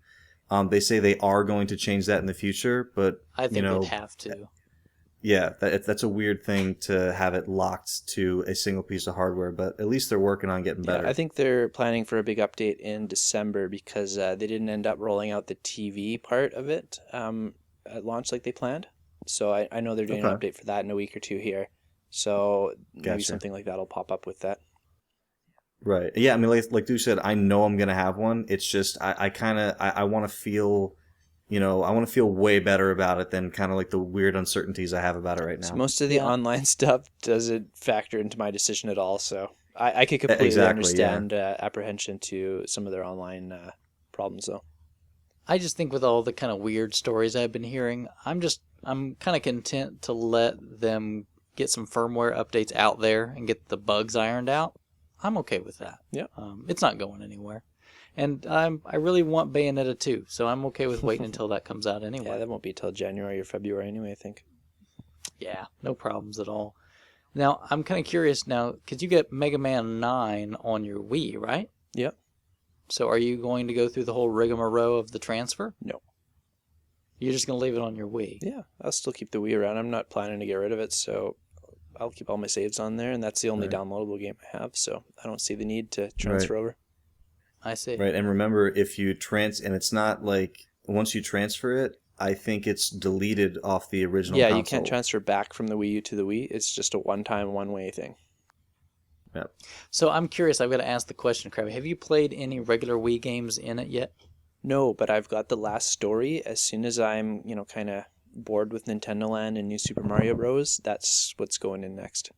They say they are going to change that in the future, but I think you know, they'd have to. yeah, that's a weird thing to have it locked to a single piece of hardware, but at least they're working on getting better. Yeah, I think they're planning for a big update in December because they didn't end up rolling out the TV part of it at launch like they planned. So I know they're doing an Okay. update for that in a week or two here. So maybe Gotcha. something like that will pop up with that. Right. Yeah, I mean, like Duke said, I know I'm gonna have one. It's just I want to feel, I want to feel way better about it than kind of like the weird uncertainties I have about it right So now. most of the Yeah. online stuff doesn't factor into my decision at all. So I could completely Exactly, understand apprehension to some of their online problems, though. I just think with all the kind of weird stories I've been hearing, I'm kind of content to let them get some firmware updates out there and get the bugs ironed out. I'm okay with that. Yeah. It's not going anywhere. And I really want Bayonetta 2, so I'm okay with waiting until that comes out Yeah, anyway. that won't be till January or February anyway, I think. Yeah, no problems at all. Now, I'm kind of curious now, because you get Mega Man 9 on your Wii, right? Yep. So are you going to go through the whole rigmarole of the transfer? No. You're just going to leave it on your Wii? Yeah, I'll still keep the Wii around. I'm not planning to get rid of it, so I'll keep all my saves on there, and that's the only Right. downloadable game I have, so I don't see the need to transfer over. I see. Right. And remember, if you and it's not like once you transfer it, I think it's deleted off the original Yeah, console. you can't transfer back from the Wii U to the Wii. It's just a one-time, one-way thing. Yep. So I'm curious, I've got to ask the question, Krabby. Have you played any regular Wii games in it yet? No, but I've got the last story. As soon as I'm, kind of bored with Nintendo Land and New Super Mario Bros., that's what's going in next.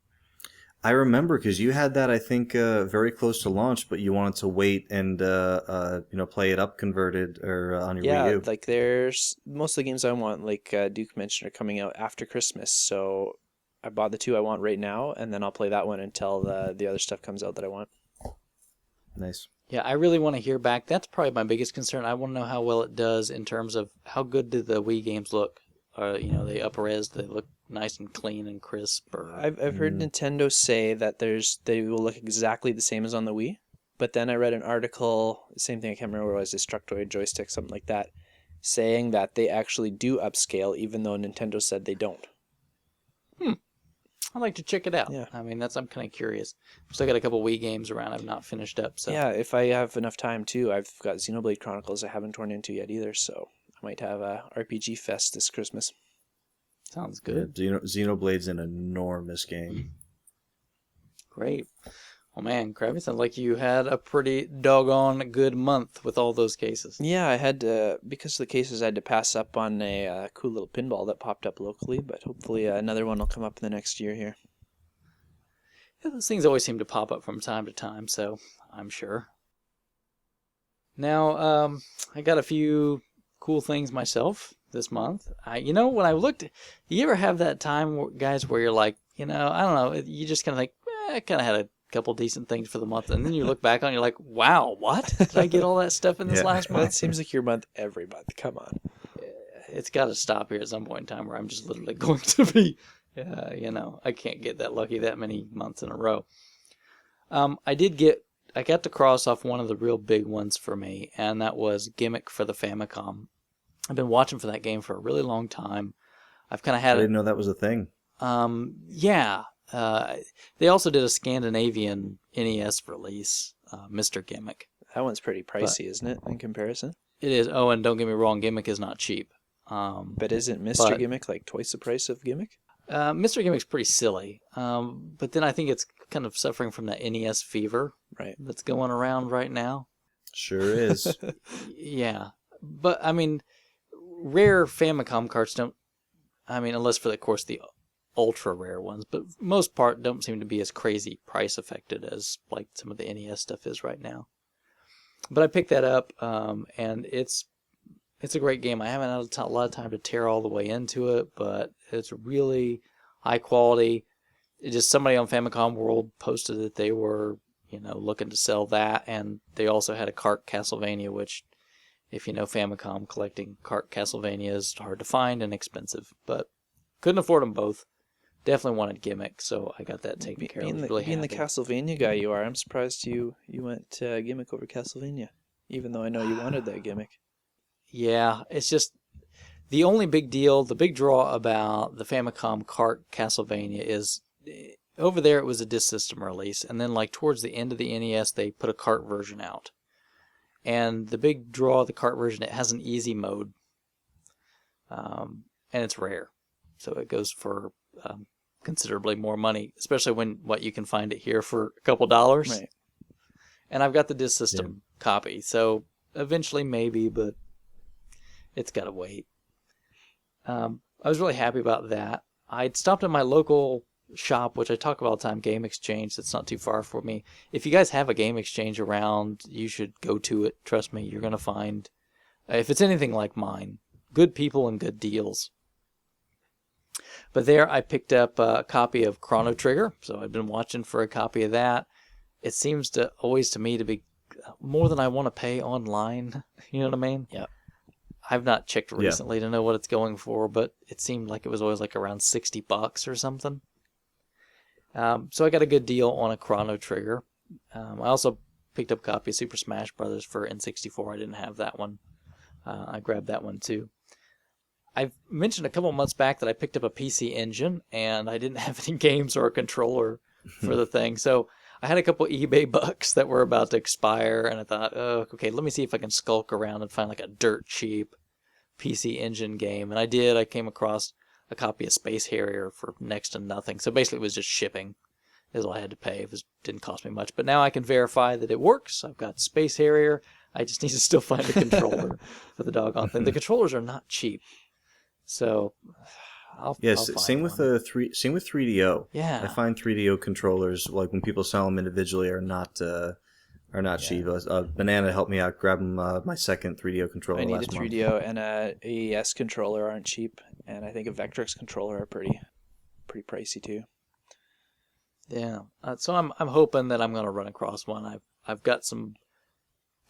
I remember because you had that, I think, very close to launch, but you wanted to wait and play it up converted or on your Wii U. Like there's most of the games I want, like Duke mentioned, are coming out after Christmas. So I bought the two I want right now, and then I'll play that one until the other stuff comes out that I want. Nice. Yeah, I really want to hear back. That's probably my biggest concern. I want to know how well it does in terms of how good do the Wii games look. They up-res, they look nice and clean and crisp. Or I've heard Nintendo say that they will look exactly the same as on the Wii, But then I read an article, same thing, I can't remember what it was, Destructoid joystick, something like that, saying that they actually do upscale, even though Nintendo said they don't. I'd like to check it out. Yeah. I mean, I'm kind of curious. Still got a couple Wii games around I've not finished up. So Yeah, if I have enough time too, I've got Xenoblade Chronicles I haven't torn into yet either, so I might have a RPG Fest this Christmas. Sounds good. Yeah, Xenoblade's an enormous game. Great. Well, man, Krabby, sounds like you had a pretty doggone good month with all those cases. Yeah, I had because of the cases, I had to pass up on a cool little pinball that popped up locally, but hopefully another one will come up in the next year here. Yeah, those things always seem to pop up from time to time, so I'm sure. Now, I got a few cool things myself this month. When I looked, you ever have that time, guys, where you're like, I don't know, you just kind of think, I kind of had a couple decent things for the month, and then you look back on it, you're like, wow, what? Did I get all that stuff in this last month? That seems like your month every month. Come on. It's got to stop here at some point in time where I'm just literally going to be, I can't get that lucky that many months in a row. I got to cross off one of the real big ones for me, and that was Gimmick for the Famicom. I've been watching for that game for a really long time. I've kind of had I didn't know that was a thing. Yeah. They also did a Scandinavian NES release, Mr. Gimmick. That one's pretty pricey, isn't it, in comparison? It is. Oh, and don't get me wrong, Gimmick is not cheap. But isn't Mr. Gimmick like twice the price of Gimmick? Mr. Gimmick's pretty silly. But then I think it's kind of suffering from that NES fever that's going around right now. Sure is. Yeah. But, I mean, rare Famicom carts unless for, of course, the ultra rare ones, but most part don't seem to be as crazy price affected as like some of the NES stuff is right now. But I picked that up, and it's a great game. I haven't had a lot of time to tear all the way into it, but it's really high quality. Just somebody on Famicom World posted that they were, looking to sell that, and they also had a cart Castlevania, which, if you know Famicom, collecting cart Castlevania is hard to find and expensive, but couldn't afford them both. Definitely wanted Gimmick, so I got that taken care of. Being the Castlevania guy you are, I'm surprised you went Gimmick over Castlevania, even though I know you wanted that Gimmick. Yeah, it's just the big draw about the Famicom cart Castlevania is over there it was a disc system release, and then like towards the end of the NES they put a cart version out. And the big draw of the cart version, it has an easy mode, and it's rare, so it goes for considerably more money, especially when you can find it here for a couple dollars. Right. And I've got the disc system copy, so eventually maybe, but it's got to wait. I was really happy about that. I'd stopped at my local shop, which I talk about all the time, Game Exchange. That's not too far for me. If you guys have a Game Exchange around, you should go to it. Trust me, you're going to find, if it's anything like mine, good people and good deals. But there I picked up a copy of Chrono Trigger, so I've been watching for a copy of that. It seems to always to me to be more than I want to pay online. You know what I mean? Yeah. I've not checked recently to know what it's going for, but it seemed like it was always like around $60 or something. So I got a good deal on a Chrono Trigger. I also picked up a copy of Super Smash Bros. For N64. I didn't have that one. I grabbed that one too. I've mentioned a couple months back that I picked up a PC Engine, and I didn't have any games or a controller for the thing. So I had a couple eBay bucks that were about to expire, and I thought, oh, okay, let me see if I can skulk around and find like a dirt cheap PC Engine game. And I did. I came across a copy of Space Harrier for next to nothing. So basically it was just shipping is all I had to pay. It didn't cost me much. But now I can verify that it works. I've got Space Harrier. I just need to still find a controller for the doggone thing. The controllers are not cheap. So I'll same with 3DO. Yeah, I find 3DO controllers, like when people sell them individually, are not cheap. Banana helped me out grabbing my second 3DO controller. I need last a month. 3DO and a AES controller aren't cheap, and I think a Vectrex controller are pretty pricey too. Yeah, so I'm hoping that I'm going to run across one. I've got some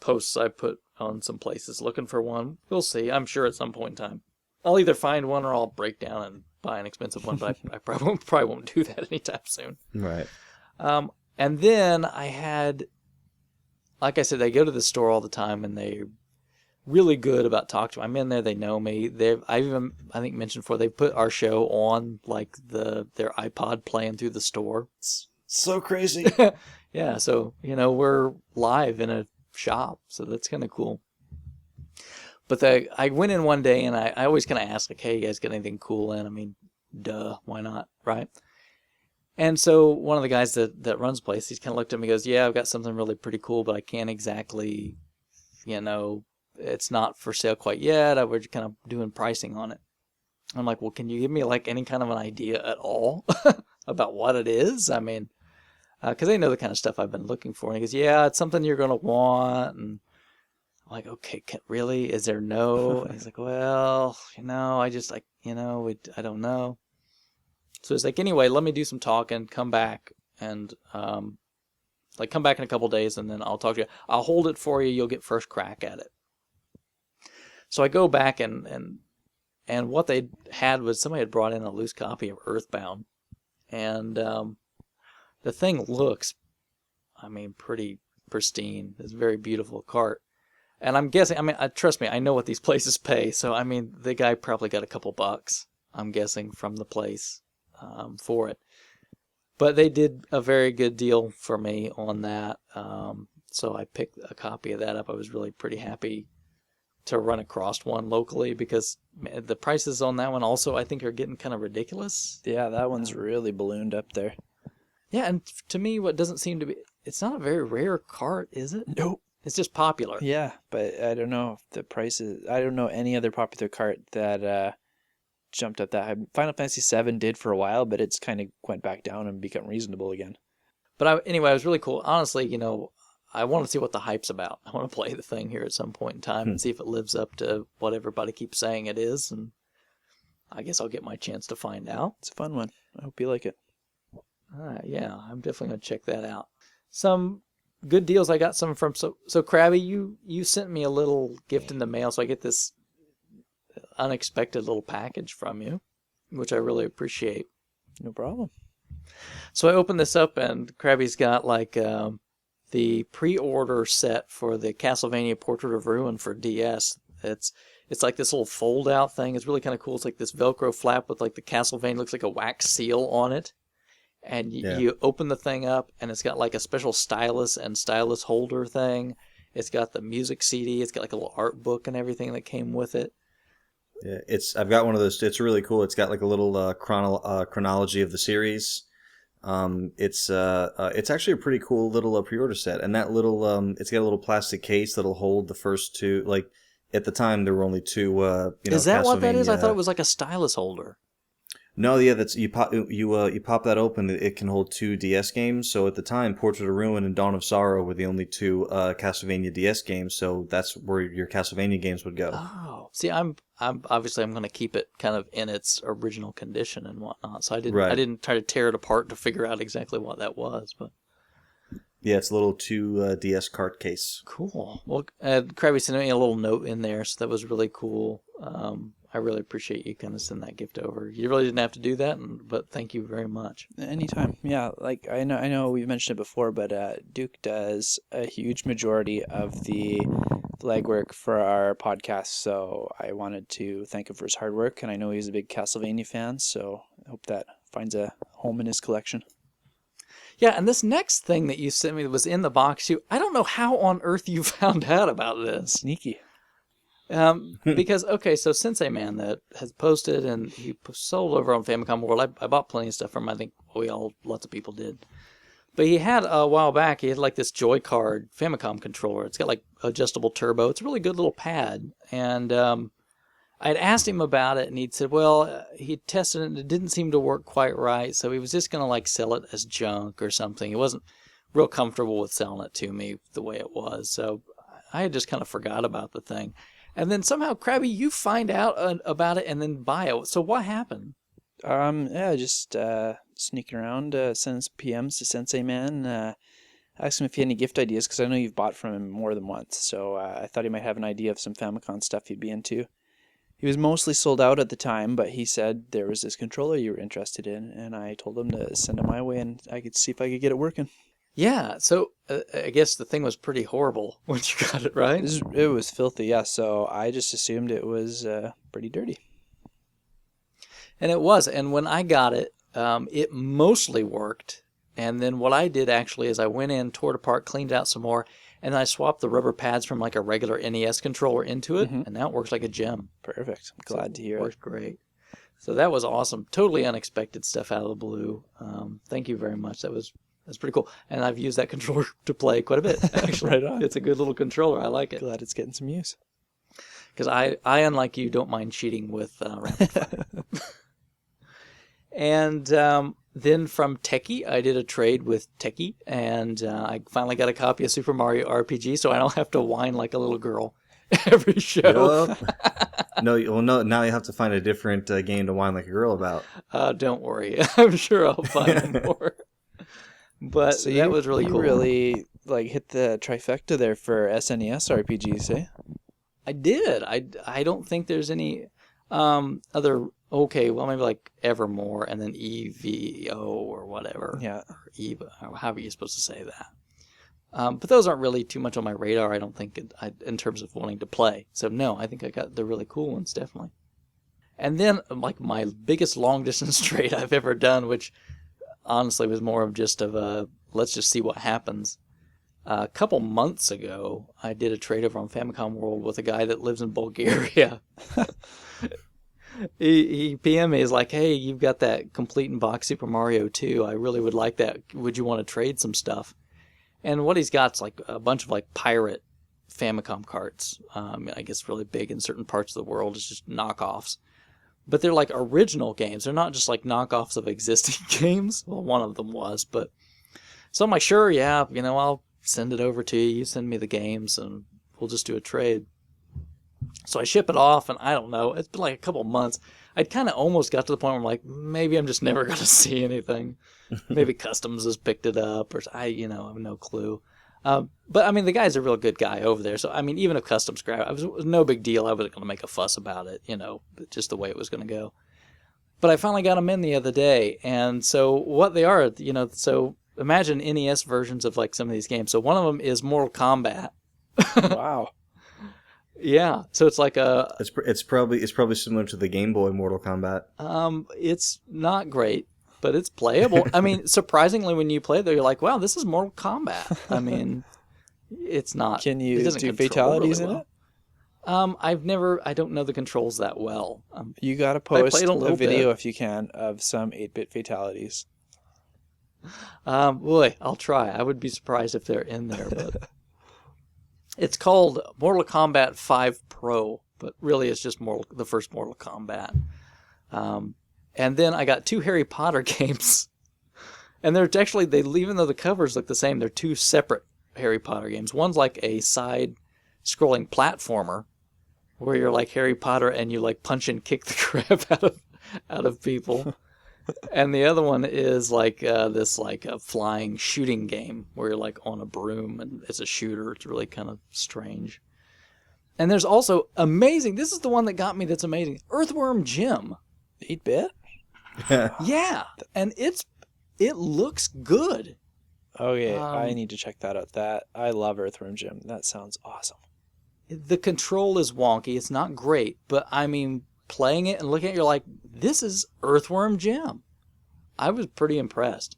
posts I put on some places looking for one. We'll see. I'm sure at some point in time I'll either find one or I'll break down and buy an expensive one, but I probably won't do that anytime soon. Right. And then I had like I said, they go to the store all the time, and they're really good about talking to me. I'm in there, they know me. I think mentioned before, they put our show on like their iPod playing through the store. It's so crazy. Yeah, so we're live in a shop, so that's kind of cool. But I went in one day, and I always kind of ask, like, hey, you guys got anything cool in? I mean, duh, why not, right? And so one of the guys that runs the place, he's kind of looked at me and goes, yeah, I've got something really pretty cool, but I can't exactly, it's not for sale quite yet. We're just kind of doing pricing on it. I'm like, well, can you give me like any kind of an idea at all about what it is? I mean, because they know the kind of stuff I've been looking for. And he goes, yeah, it's something you're going to want. And I'm like, okay, really? Is there no? And he's like, well, I just like, I don't know. So it's like, anyway, let me do some talking, come back, and come back in a couple days, and then I'll talk to you. I'll hold it for you. You'll get first crack at it. So I go back, and what they had was somebody had brought in a loose copy of Earthbound, and the thing looks, pretty pristine. It's a very beautiful cart. And I'm guessing, trust me, I know what these places pay. So, the guy probably got a couple bucks, I'm guessing, from the place for it. But they did a very good deal for me on that. So I picked a copy of that up. I was really pretty happy to run across one locally because the prices on that one also, I think, are getting kind of ridiculous. Yeah, that one's really ballooned up there. Yeah, and to me, what doesn't seem to be, it's not a very rare cart, is it? Nope. It's just popular. Yeah, but I don't know if the prices, I don't know any other popular cart that jumped up that high. Final Fantasy VII did for a while, but it's kind of went back down and become reasonable again. But anyway, it was really cool. Honestly, I want to see what the hype's about. I want to play the thing here at some point in time and see if it lives up to what everybody keeps saying it is. And I guess I'll get my chance to find out. It's a fun one. I hope you like it. Yeah, I'm definitely going to check that out. Some good deals. I got some from so Krabby, you sent me a little gift in the mail, so I get this unexpected little package from you, which I really appreciate. No problem. So I opened this up, and Krabby's got like the pre-order set for the Castlevania Portrait of Ruin for DS. It's like this little fold-out thing. It's really kind of cool. It's like this Velcro flap with like the Castlevania, looks like a wax seal on it. And you open the thing up, and it's got like a special stylus and stylus holder thing. It's got the music CD. It's got like a little art book and everything that came with it. Yeah, I've got one of those. It's really cool. It's got like a little chronology of the series. It's actually a pretty cool little pre-order set, and that little it's got a little plastic case that'll hold the first two. Like at the time, there were only two. Is that what that is? I thought it was like a stylus holder. No, yeah, that's you pop that open. It can hold two DS games. So at the time, Portrait of Ruin and Dawn of Sorrow were the only two Castlevania DS games. So that's where your Castlevania games would go. Oh, see, I'm obviously going to keep it kind of in its original condition and whatnot. So I didn't try to tear it apart to figure out exactly what that was, but. Yeah, it's a little 2 DS cart case. Cool. Well, Krabby sent me a little note in there, so that was really cool. I really appreciate you kind of send that gift over. You really didn't have to do that, but thank you very much. Anytime. Yeah, like I know we've mentioned it before, but Duke does a huge majority of the legwork for our podcast, so I wanted to thank him for his hard work, and I know he's a big Castlevania fan, so I hope that finds a home in his collection. Yeah, and this next thing that you sent me that was in the box too, I don't know how on earth you found out about this. Sneaky. Because, okay, so Sensei Man that has posted, and he sold over on Famicom World. I bought plenty of stuff from him. I think lots of people did. But he had, a while back, he had like this Joy-Card Famicom controller. It's got like adjustable turbo. It's a really good little pad. And I'd asked him about it, and he'd said, well, he tested it, and it didn't seem to work quite right, so he was just going to like sell it as junk or something. He wasn't real comfortable with selling it to me the way it was. So I had just kind of forgot about the thing. And then somehow, Krabby, you find out about it and then buy it. So what happened? Yeah, just sneaking around, sending some PMs to Sensei Man, asked him if he had any gift ideas, because I know you've bought from him more than once. So I thought he might have an idea of some Famicom stuff he'd be into. He was mostly sold out at the time, but he said there was this controller you were interested in, and I told him to send it my way, and I could see if I could get it working. Yeah, so I guess the thing was pretty horrible when you got it, right? It was filthy, yeah. So I just assumed it was pretty dirty. And it was. And when I got it, it mostly worked. And then what I did actually is I went in, tore it apart, cleaned out some more, and I swapped the rubber pads from like a regular NES controller into it, and now it works like a gem. Perfect. I'm glad to hear It it. worked great. So that was awesome. Totally unexpected stuff out of the blue. Thank you very much. That's pretty cool. And I've used that controller to play quite a bit, actually. Right on. It's a good little controller. I like it. Glad it's getting some use. Because I, unlike you, don't mind cheating with rapid fire. And then from Techie, I did a trade with Techie, and I finally got a copy of Super Mario RPG, so I don't have to whine like a little girl every show. Yup. No. Now you have to find a different game to whine like a girl about. Don't worry. I'm sure I'll find more. But So that was really you cool. really like hit the trifecta there for SNES RPGs, eh? I did. I don't think there's any other. Okay, well maybe like Evermore and then EVO or whatever. Yeah. Or EVA, or however you're supposed to say that. But those aren't really too much on my radar, I don't think, in terms of wanting to play. So no, I think I got the really cool ones, definitely. And then like my biggest long distance trade I've ever done, which honestly was more of just let's just see what happens. A couple months ago, I did a trade over on Famicom World with a guy that lives in Bulgaria. He PM me, is like, hey, you've got that complete in box Super Mario 2. I really would like that. Would you want to trade some stuff? And what he's got is like a bunch of like pirate Famicom carts. I guess really big in certain parts of the world. It's just knockoffs. But they're like original games. They're not just like knockoffs of existing games. Well, one of them was, but so I'm like, sure, yeah, I'll send it over to you. You send me the games and we'll just do a trade. So I ship it off, and I don't know. It's been like a couple months. I'd kind of almost got to the point where I'm like, maybe I'm just never going to see anything. Maybe Customs has picked it up, or I have no clue. But I mean, the guy's a real good guy over there. So I mean, even if Customs grabbed it, it was no big deal. I wasn't going to make a fuss about it, just the way it was going to go. But I finally got them in the other day, and so what they are, so imagine NES versions of like some of these games. So one of them is Mortal Kombat. Wow. Yeah, so it's like It's probably similar to the Game Boy Mortal Kombat. it's not great, but it's playable. I mean, surprisingly, when you play it, you're like, wow, this is Mortal Kombat. I mean, it's not. Can you it doesn't do control fatalities really in it? I don't know the controls that well. You gotta post played a a little video bit. if you can of some 8-bit fatalities. Boy, I'll try. I would be surprised if they're in there, but it's called Mortal Kombat 5 Pro, but really it's just the first Mortal Kombat. And then I got 2 Harry Potter games, and they're actually even though the covers look the same, they're 2 separate Harry Potter games. One's like a side-scrolling platformer, where you're like Harry Potter and you like punch and kick the crap out of people. And the other one is like this like a flying shooting game where you're like on a broom and it's a shooter. It's really kind of strange. And there's also amazing. This is the one that got me. That's amazing. Earthworm Jim. 8-bit? Yeah, and it looks good. Okay, I need to check that out. I love Earthworm Jim. That sounds awesome. The control is wonky. It's not great, but I mean, playing it and looking at it, you're like, this is Earthworm Jim. I was pretty impressed.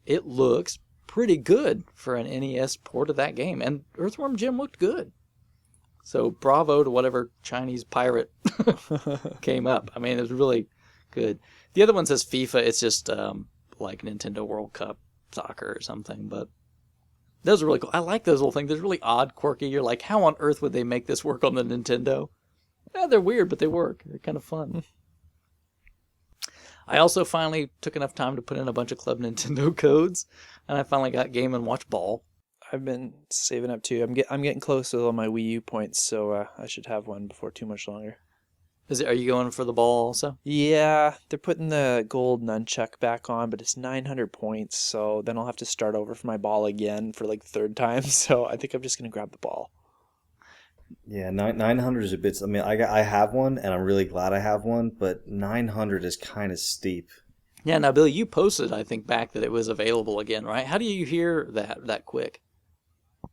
It looks pretty good for an NES port of that game, and Earthworm Jim looked good. So bravo to whatever Chinese pirate came up. I mean, it was really good. The other one says FIFA. It's just like Nintendo World Cup soccer or something, but those are really cool. I like those little things. They're really odd, quirky. You're like, how on earth would they make this work on the Nintendo? Yeah, they're weird, but they work. They're kind of fun. I also finally took enough time to put in a bunch of Club Nintendo codes, and I finally got Game & Watch Ball. I've been saving up too. I'm getting close with all my Wii U points, so I should have one before too much longer. Are you going for the ball also? Yeah, they're putting the gold nunchuck back on, but it's 900 points, so then I'll have to start over for my ball again for like the third time. So I think I'm just gonna grab the ball. Yeah, 900 is a bit. I mean, I have one, and I'm really glad I have one, but 900 is kind of steep. Yeah, now, Billy, you posted, I think, back that it was available again, right? How do you hear that quick?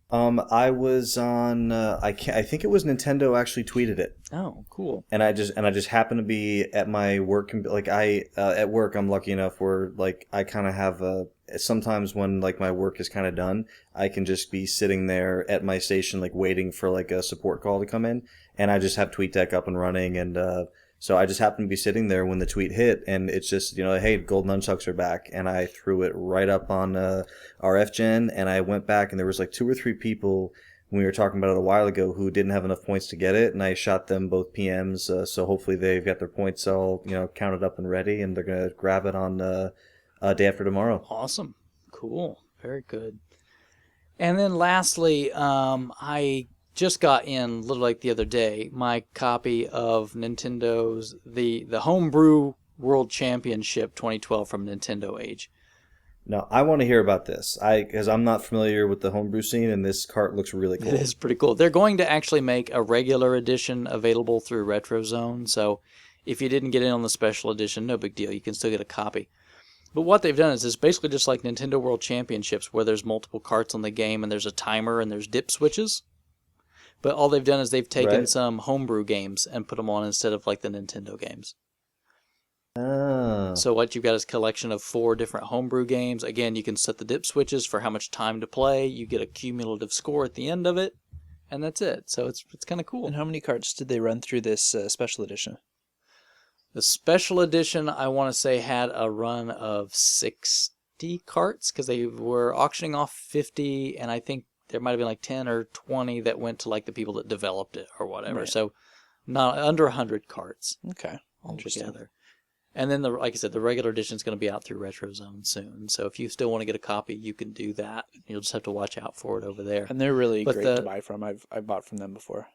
I was on. I think it was Nintendo actually tweeted it, Oh, cool. and I just happened to be at my work. Like at work, I'm lucky enough where like I kind of have a. Sometimes when like my work is kind of done, I can just be sitting there at my station like waiting for like a support call to come in, and I just have TweetDeck up and running, and so I just happened to be sitting there when the tweet hit, and it's just hey, Gold Nunchucks are back, and I threw it right up on RF Gen, and I went back, and there was like 2 or 3 people when we were talking about it a while ago who didn't have enough points to get it, and I shot them both PMs, so hopefully they've got their points all counted up and ready, and they're gonna grab it on day after tomorrow. Awesome. Cool. Very good. And then lastly, I just got in, little like the other day, my copy of Nintendo's the Homebrew World Championship 2012 from Nintendo Age. Now, I want to hear about this, because I'm not familiar with the homebrew scene, and this cart looks really cool. It is pretty cool. They're going to actually make a regular edition available through RetroZone, so if you didn't get in on the special edition, no big deal. You can still get a copy. But what they've done is it's basically just like Nintendo World Championships, where there's multiple carts on the game, and there's a timer, and there's dip switches. But all they've done is they've taken some homebrew games and put them on instead of like the Nintendo games. Oh. So what you've got is a collection of 4 different homebrew games. Again, you can set the dip switches for how much time to play. You get a cumulative score at the end of it, and that's it. So it's kind of cool. And how many carts did they run through this special edition? The special edition, I want to say, had a run of 60 carts because they were auctioning off 50, and I think there might have been like 10 or 20 that went to like the people that developed it or whatever. Right. So not under 100 carts Okay. altogether. And then, like I said, the regular edition is going to be out through RetroZone soon. So if you still want to get a copy, you can do that. You'll just have to watch out for it over there. And they're really But great to buy from. I've bought from them before.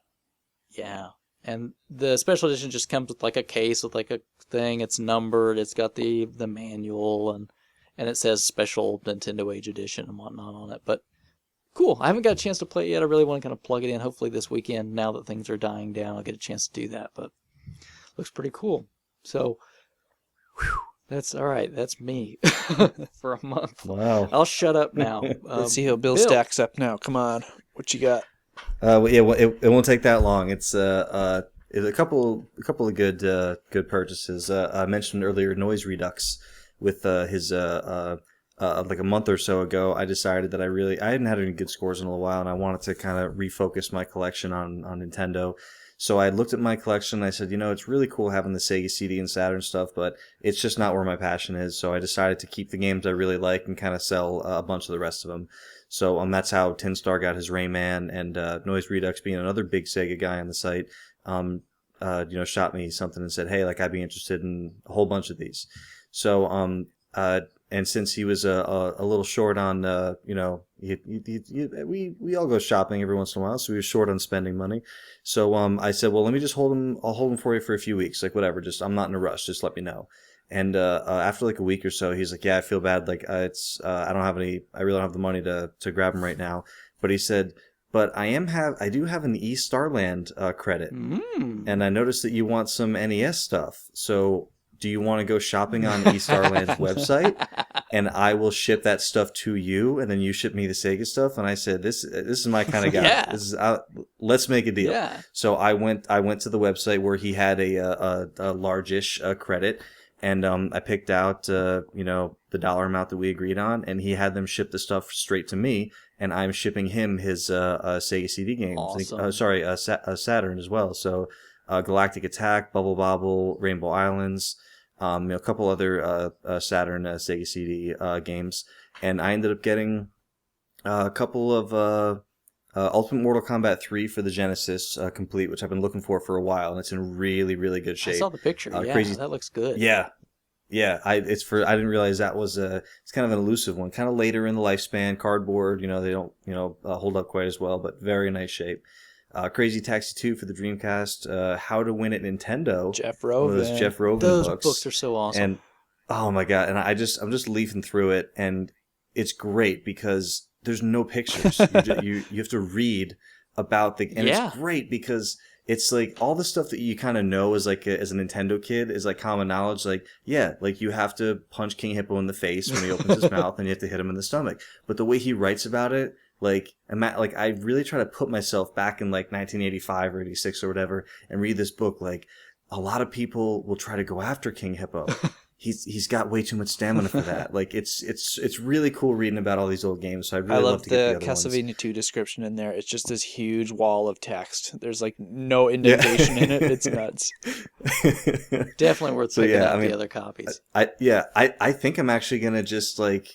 Yeah. And the special edition just comes with like a case with like a thing. It's numbered. It's got the manual and it says special Nintendo Age edition and whatnot on it. But cool. I haven't got a chance to play it yet. I really want to kind of plug it in. Hopefully this weekend, now that things are dying down, I'll get a chance to do that. But looks pretty cool. So, that's all right. That's me for a month. Wow. I'll shut up now. Let's see how Bill stacks up now. Come on. What you got? Well, it won't take that long. It's a couple of good purchases. I mentioned earlier Noise Redux with his like a month or so ago. I decided that I hadn't had any good scores in a while, and I wanted to kind of refocus my collection on Nintendo. So I looked at my collection and I said, it's really cool having the Sega CD and Saturn stuff, but it's just not where my passion is. So I decided to keep the games I really like and kind of sell a bunch of the rest of them. So that's how Tin Star got his Rayman, and Noise Redux, being another big Sega guy on the site, shot me something and said, hey, like I'd be interested in a whole bunch of these. So and since he was a little short on, we all go shopping every once in a while, so he was short on spending money. So I said, well, let me just hold him. I'll hold him for you for a few weeks, like whatever. Just I'm not in a rush. Just let me know. And after like a week or so, he's like, yeah, I feel bad. Like I really don't have the money to grab him right now. But he said, but I do have an Starland credit, and I noticed that you want some NES stuff. So do you want to go shopping on Starland's website, and I will ship that stuff to you, and then you ship me the Sega stuff? And I said, this is my kind of guy. Yeah. This is let's make a deal. Yeah. So I went to the website where he had a large-ish credit, and I picked out the dollar amount that we agreed on, and he had them ship the stuff straight to me, and I'm shipping him his Sega CD games. Awesome. Saturn as well. So Galactic Attack, Bubble Bobble, Rainbow Islands. A couple other Saturn Sega CD games, and I ended up getting a couple of Ultimate Mortal Kombat 3 for the Genesis complete, which I've been looking for a while, and it's in really, really good shape. I saw the picture. Crazy. That looks good. Yeah. I didn't realize that was it's kind of an elusive one, kind of later in the lifespan, cardboard. They don't hold up quite as well, but very nice shape. Crazy Taxi 2 for the Dreamcast, How to Win at Nintendo. Jeff Rovin. Those Jeff Rovin Those books. books are so awesome. And oh my god, and I'm just leafing through it, and it's great because there's no pictures. You have to read about and it's great because it's like all the stuff that you kind of know as like as a Nintendo kid is like common knowledge. Like, yeah, like you have to punch King Hippo in the face when he opens his mouth, and you have to hit him in the stomach. But the way he writes about it, like I really try to put myself back in like 1985 or 86 or whatever, and read this book. Like, a lot of people will try to go after King Hippo. He's got way too much stamina for that. Like, it's really cool reading about all these old games. So I really love to get the other ones. Castlevania 2 description in there. It's just this huge wall of text. There's like no indentation in it. It's nuts. Definitely worth picking up the other copies. I think I'm actually gonna just like,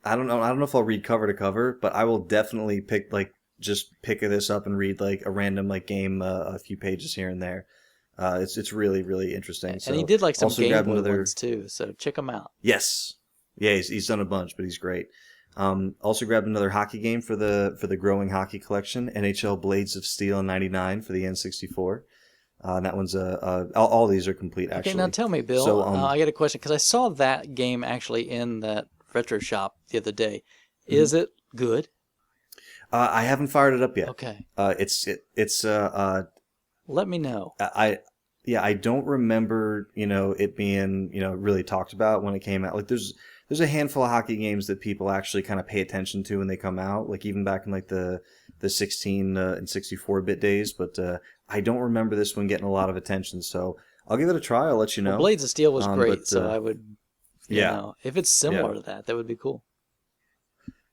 I don't know if I'll read cover to cover, but I will definitely pick this up and read like a random like game, a few pages here and there. It's really, really interesting. And he did like some Game Boy ones too, so check him out. Yes. Yeah, he's done a bunch, but he's great. Also grabbed another hockey game for the growing hockey collection, NHL Blades of Steel in '99 for the N64. That one's all these are complete, actually. Okay, now tell me, Bill, So, I got a question, because I saw that game actually in that retro shop the other day. Is it good? I haven't fired it up yet. Okay. It's let me know. I don't remember, it being, really talked about when it came out. Like there's a handful of hockey games that people actually kind of pay attention to when they come out, like even back in like the 16 and 64-bit days, but I don't remember this one getting a lot of attention. So I'll give it a try. I'll let you know. Well, Blades of Steel was great, so I would, if it's similar to that would be cool.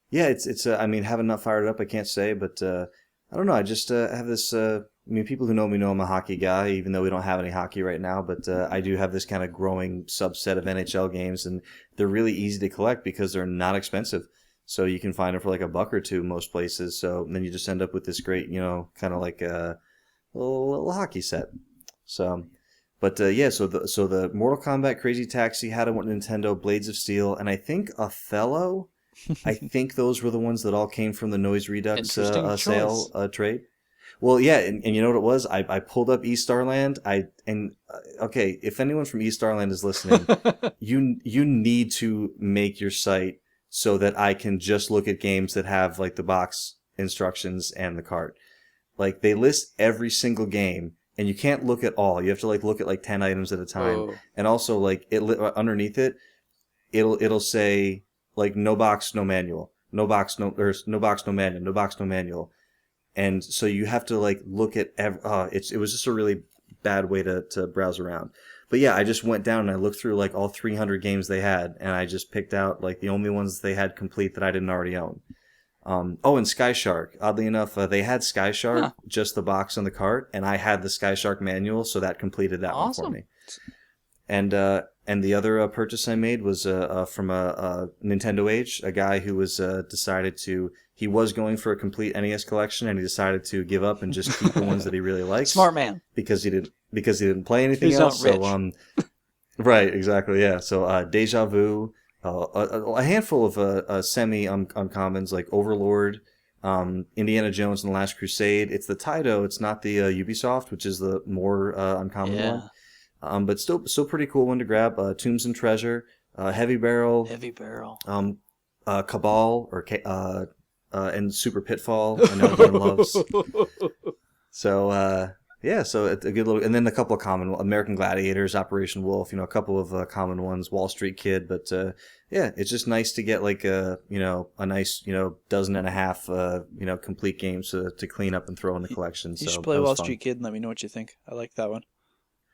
Yeah, it's I mean, having not fired it up, I can't say, but I don't know. I just have this. People who know me know I'm a hockey guy, even though we don't have any hockey right now. But I do have this kind of growing subset of NHL games, and they're really easy to collect because they're not expensive. So you can find them for like $1 or $2 most places. So then you just end up with this great, kind of like a little hockey set. So, but so the Mortal Kombat, Crazy Taxi, How to Win Nintendo, Blades of Steel, and I think Othello. I think those were the ones that all came from the Noise Redux sale trade. Well, yeah, and you know what it was? I pulled up eStarland. Okay, if anyone from eStarland is listening, you need to make your site so that I can just look at games that have like the box instructions and the cart. Like, they list every single game, and you can't look at all. You have to like look at like 10 items at a time. Oh. And also, like, underneath it, it'll say like no box, no manual, no box, no manual, no box, no manual. And so you have to like look at it was just a really bad way to browse around. But yeah, I just went down and I looked through like all 300 games they had, and I just picked out like the only ones they had complete that I didn't already own. And Sky Shark. Oddly enough, they had Sky Shark, just the box and the cart, and I had the Sky Shark manual, so that completed that one for me. And the other purchase I made was from a Nintendo Age, a guy who was he was going for a complete NES collection, and he decided to give up and just keep the ones that he really likes. Smart man. Because he didn't play anything else. Not rich. So right, exactly, yeah. So Deja Vu, a handful of semi uncommons like Overlord, Indiana Jones and the Last Crusade. It's the Taito, it's not the Ubisoft, which is the more uncommon one. But still pretty cool one to grab. Tombs and Treasure, Heavy Barrel, Cabal, and Super Pitfall. I know everyone loves. So so a good little, and then a couple of common, American Gladiators, Operation Wolf. A couple of common ones, Wall Street Kid. But it's just nice to get like a nice dozen and a half complete games to clean up and throw in the collection. You should play Wall Street Kid and let me know what you think. I like that one.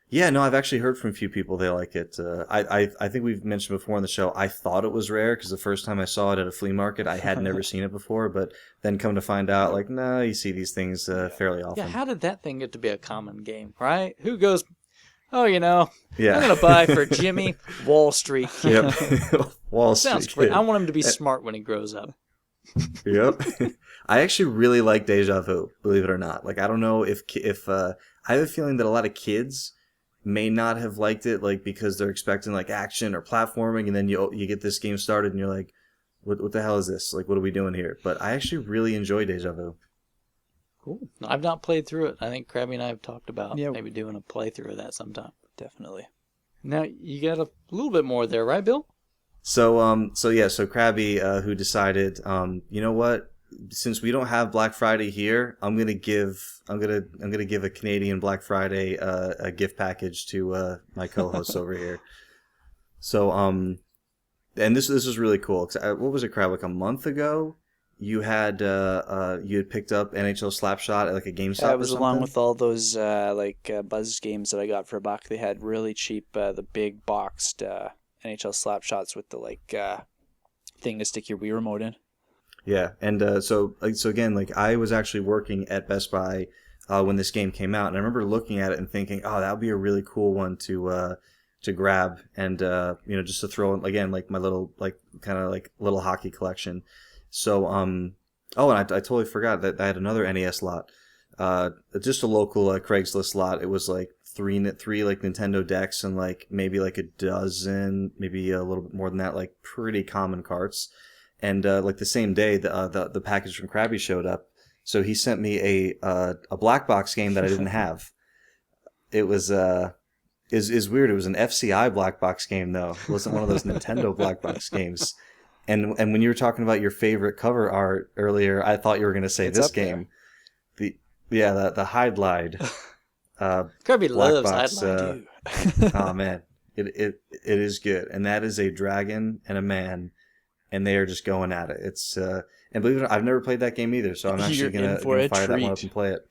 Yeah, no, I've actually heard from a few people they like it. I think we've mentioned before on the show, I thought it was rare because the first time I saw it at a flea market, I had never seen it before, but then come to find out, like, no, you see these things fairly often. Yeah, how did that thing get to be a common game, right? Who goes, I'm going to buy for Jimmy Wall Street Kid. Yep. Wall Street Sounds great. I want him to be smart when he grows up. Yep. I actually really like Deja Vu, believe it or not. Like, I don't know if I have a feeling that a lot of kids may not have liked it, like, because they're expecting like action or platforming, and then you get this game started and you're like, what the hell is this? Like, what are we doing here? But I actually really enjoy Deja Vu. Cool. I've not played through it. I think Krabby and I have talked about maybe doing a playthrough of that sometime. Definitely. Now you got a little bit more there, right, Bill? So Krabby, who decided, you know what? since we don't have Black Friday here, I'm gonna give a Canadian Black Friday a gift package to my co-hosts over here. So and this is really cool. 'Cause what was it, Crab? Like a month ago, you had picked up NHL Slapshot at like a GameStop. Yeah, it or was something? along with all those Buzz games that I got for $1. They had really cheap, the big boxed NHL Slapshots with the thing to stick your Wii remote in. Yeah, and so again, like I was actually working at Best Buy when this game came out, and I remember looking at it and thinking, oh, that would be a really cool one to grab, and just to throw in, again, like my little kind of little hockey collection. So and I totally forgot that I had another NES lot, just a local Craigslist lot. It was like three like Nintendo decks and like maybe like a dozen, maybe a little bit more than that, like pretty common carts. And like the same day, the package from Krabby showed up, so he sent me a black box game that I didn't have. It was is weird. It was an FCI black box game though. It wasn't one of those Nintendo black box games. And when you were talking about your favorite cover art earlier, I thought you were going to say It's this up there. game. The Hide Lied. Kirby loves box, Hide Lied. Oh man, it is good, and that is a dragon and a man. And they are just going at it. It's and believe it or not, I've never played that game either, so I'm actually gonna fire that one up and play it.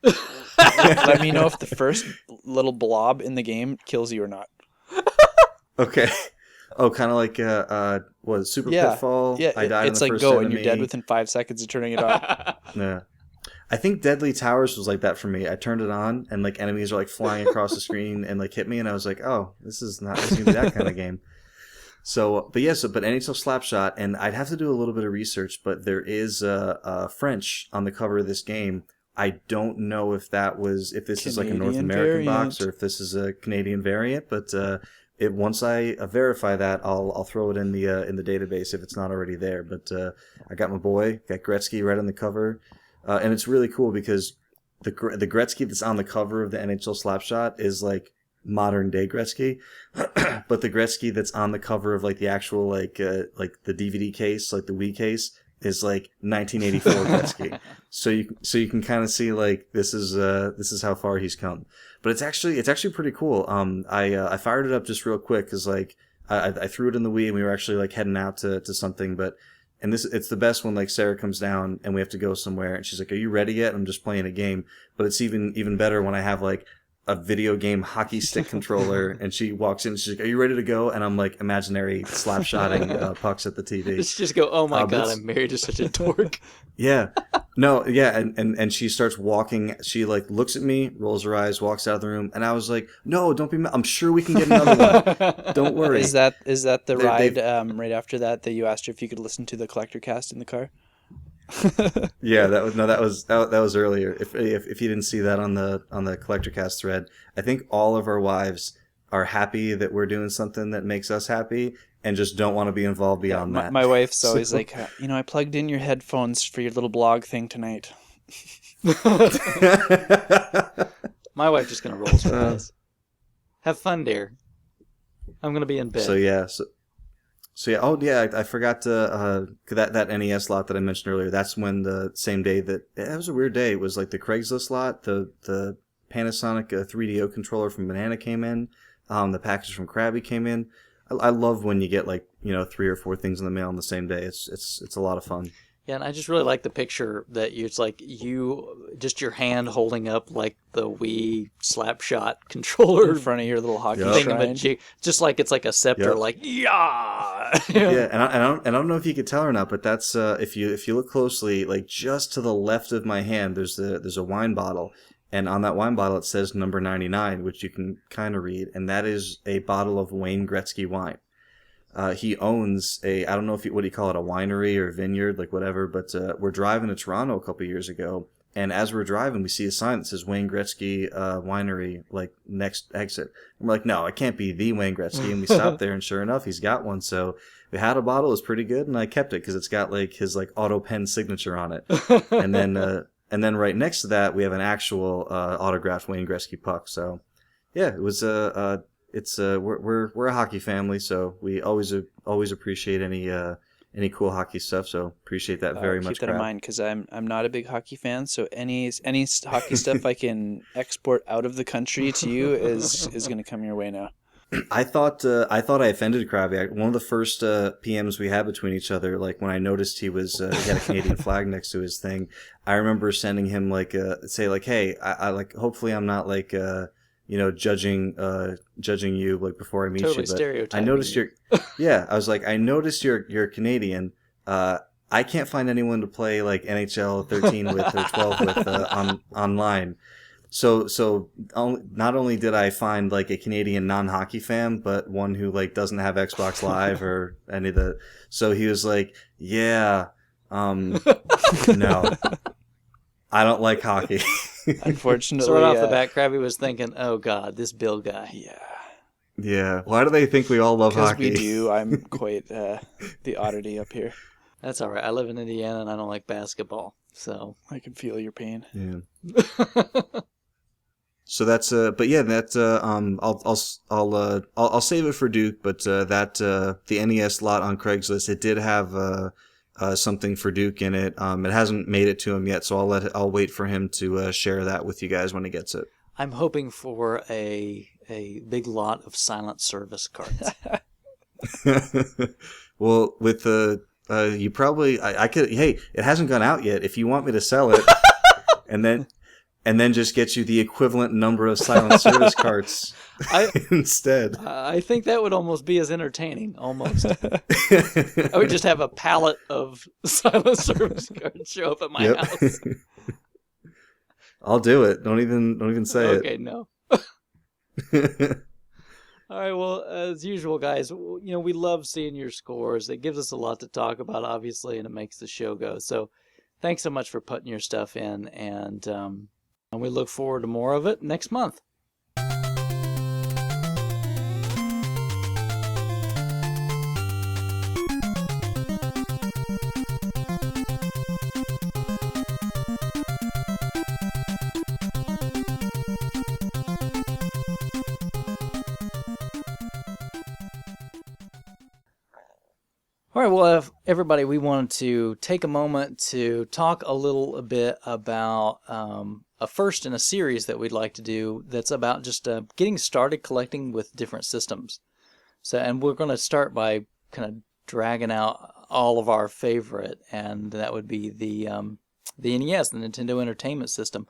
Let me know if the first little blob in the game kills you or not. Okay. Oh, kind of like was Super Pitfall? Yeah, I died it's in the like first go, enemy. and you're dead within 5 seconds of turning it on. Yeah. I think Deadly Towers was like that for me. I turned it on, and like enemies are like flying across the screen and like hit me, and I was like, oh, this is not gonna be that kind of game. So, but NHL Slapshot, and I'd have to do a little bit of research, but there is French on the cover of this game. I don't know if this is like a North American box or if this is a Canadian variant, but once I verify that, I'll throw it in the database if it's not already there. But I got my boy, got Gretzky right on the cover, and it's really cool because the Gretzky that's on the cover of the NHL Slapshot is like modern day Gretzky, but the Gretzky that's on the cover of like the actual like the DVD case, like the Wii case, is like 1984 Gretzky. So you can kind of see like this is how far he's come. But it's actually pretty cool. I fired it up just real quick because like I threw it in the Wii and we were actually like heading out to something, and it's the best when like Sarah comes down and we have to go somewhere and she's like, "Are you ready yet?" I'm just playing a game. But it's even better when I have like a video game hockey stick controller and she walks in and she's like, "Are you ready to go?" And I'm like imaginary slap-shotting pucks at the TV. Just go, "Oh my God, I'm married to such a dork." Yeah. No, yeah, and she starts walking. She like looks at me, rolls her eyes, walks out of the room, and I was like, "No, don't be mad. I'm sure we can get another one. Don't worry." Is that the ride right after that you asked her if you could listen to the Collectorcast in the car? Yeah, that was earlier. If you didn't see that on the Collectorcast thread, I think all of our wives are happy that we're doing something that makes us happy and just don't want to be involved beyond that. My wife's always like, I plugged in your headphones for your little blog thing tonight. My wife just gonna roll her eyes. Have fun, dear. I'm gonna be in bed. So yeah. So yeah, oh yeah, I forgot to that NES lot that I mentioned earlier. That's when the same day that it was a weird day. It was like the Craigslist lot, the Panasonic 3DO controller from Banana came in, the package from Krabby came in. I love when you get like 3 or 4 things in the mail on the same day. It's a lot of fun. Yeah, and I just really like the picture that it's like just your hand holding up like the Wii Slapshot controller In front of your little hockey Yep. shrine. just like it's like a scepter, Yep. like yeah. Yeah, and I don't know if you could tell or not, but that's if you look closely, like just to the left of my hand, there's a wine bottle, and on that wine bottle it says number 99, which you can kind of read, and that is a bottle of Wayne Gretzky wine. He owns I don't know what do you call it, a winery or vineyard, like whatever, but we're driving to Toronto a couple years ago, and as we're driving, we see a sign that says Wayne Gretzky Winery, like next exit. And we're like, no, it can't be the Wayne Gretzky, and we stopped there, and sure enough, he's got one. So we had a bottle, it was pretty good, and I kept it because it's got like his like auto pen signature on it, and then right next to that, we have an actual autographed Wayne Gretzky puck. So yeah, it was we're a hockey family, so we always appreciate any any cool hockey stuff. So appreciate that very much. Keep that in mind, because I'm not a big hockey fan. So any hockey stuff I can export out of the country to you is going to come your way now. I thought I offended Krabby. One of the first PMs we had between each other, like when I noticed he had a Canadian flag next to his thing, I remember sending him say hey, I like, hopefully I'm not like judging you like before I meet totally you, but stereotyping I noticed you. I was like, I noticed you're Canadian. I can't find anyone to play like NHL 13 with or 12 with online. So not only did I find like a Canadian non-hockey fan, but one who like doesn't have Xbox Live or any of the. So he was like, "Yeah, no, I don't like hockey." Unfortunately, So right off the bat, Krabby was thinking, "Oh God, this Bill guy." Yeah. Yeah. Why do they think we all love hockey? Because we do. I'm quite the oddity up here. That's all right. I live in Indiana and I don't like basketball, so I can feel your pain. Yeah. So that's but yeah, that's I'll save it for Duke, but the NES lot on Craigslist, it did have something for Duke in it. It hasn't made it to him yet, so I'll wait for him to share that with you guys when he gets it. I'm hoping for a big lot of silent service cards. Well, with you probably I could, hey, it hasn't gone out yet. If you want me to sell it, and then just get you the equivalent number of silent service cards instead. I think that would almost be as entertaining, almost. I would just have a pallet of silent service cards show up at my house. I'll do it. Don't even say it. Okay, no. All right, well, as usual, guys, we love seeing your scores. It gives us a lot to talk about, obviously, and it makes the show go. So thanks so much for putting your stuff in, and we look forward to more of it next month. All right, well, everybody, we wanted to take a moment to talk a little bit about a first in a series that we'd like to do that's about just getting started collecting with different systems. So, and we're going to start by kind of dragging out all of our favorite, and that would be the NES, the Nintendo Entertainment System.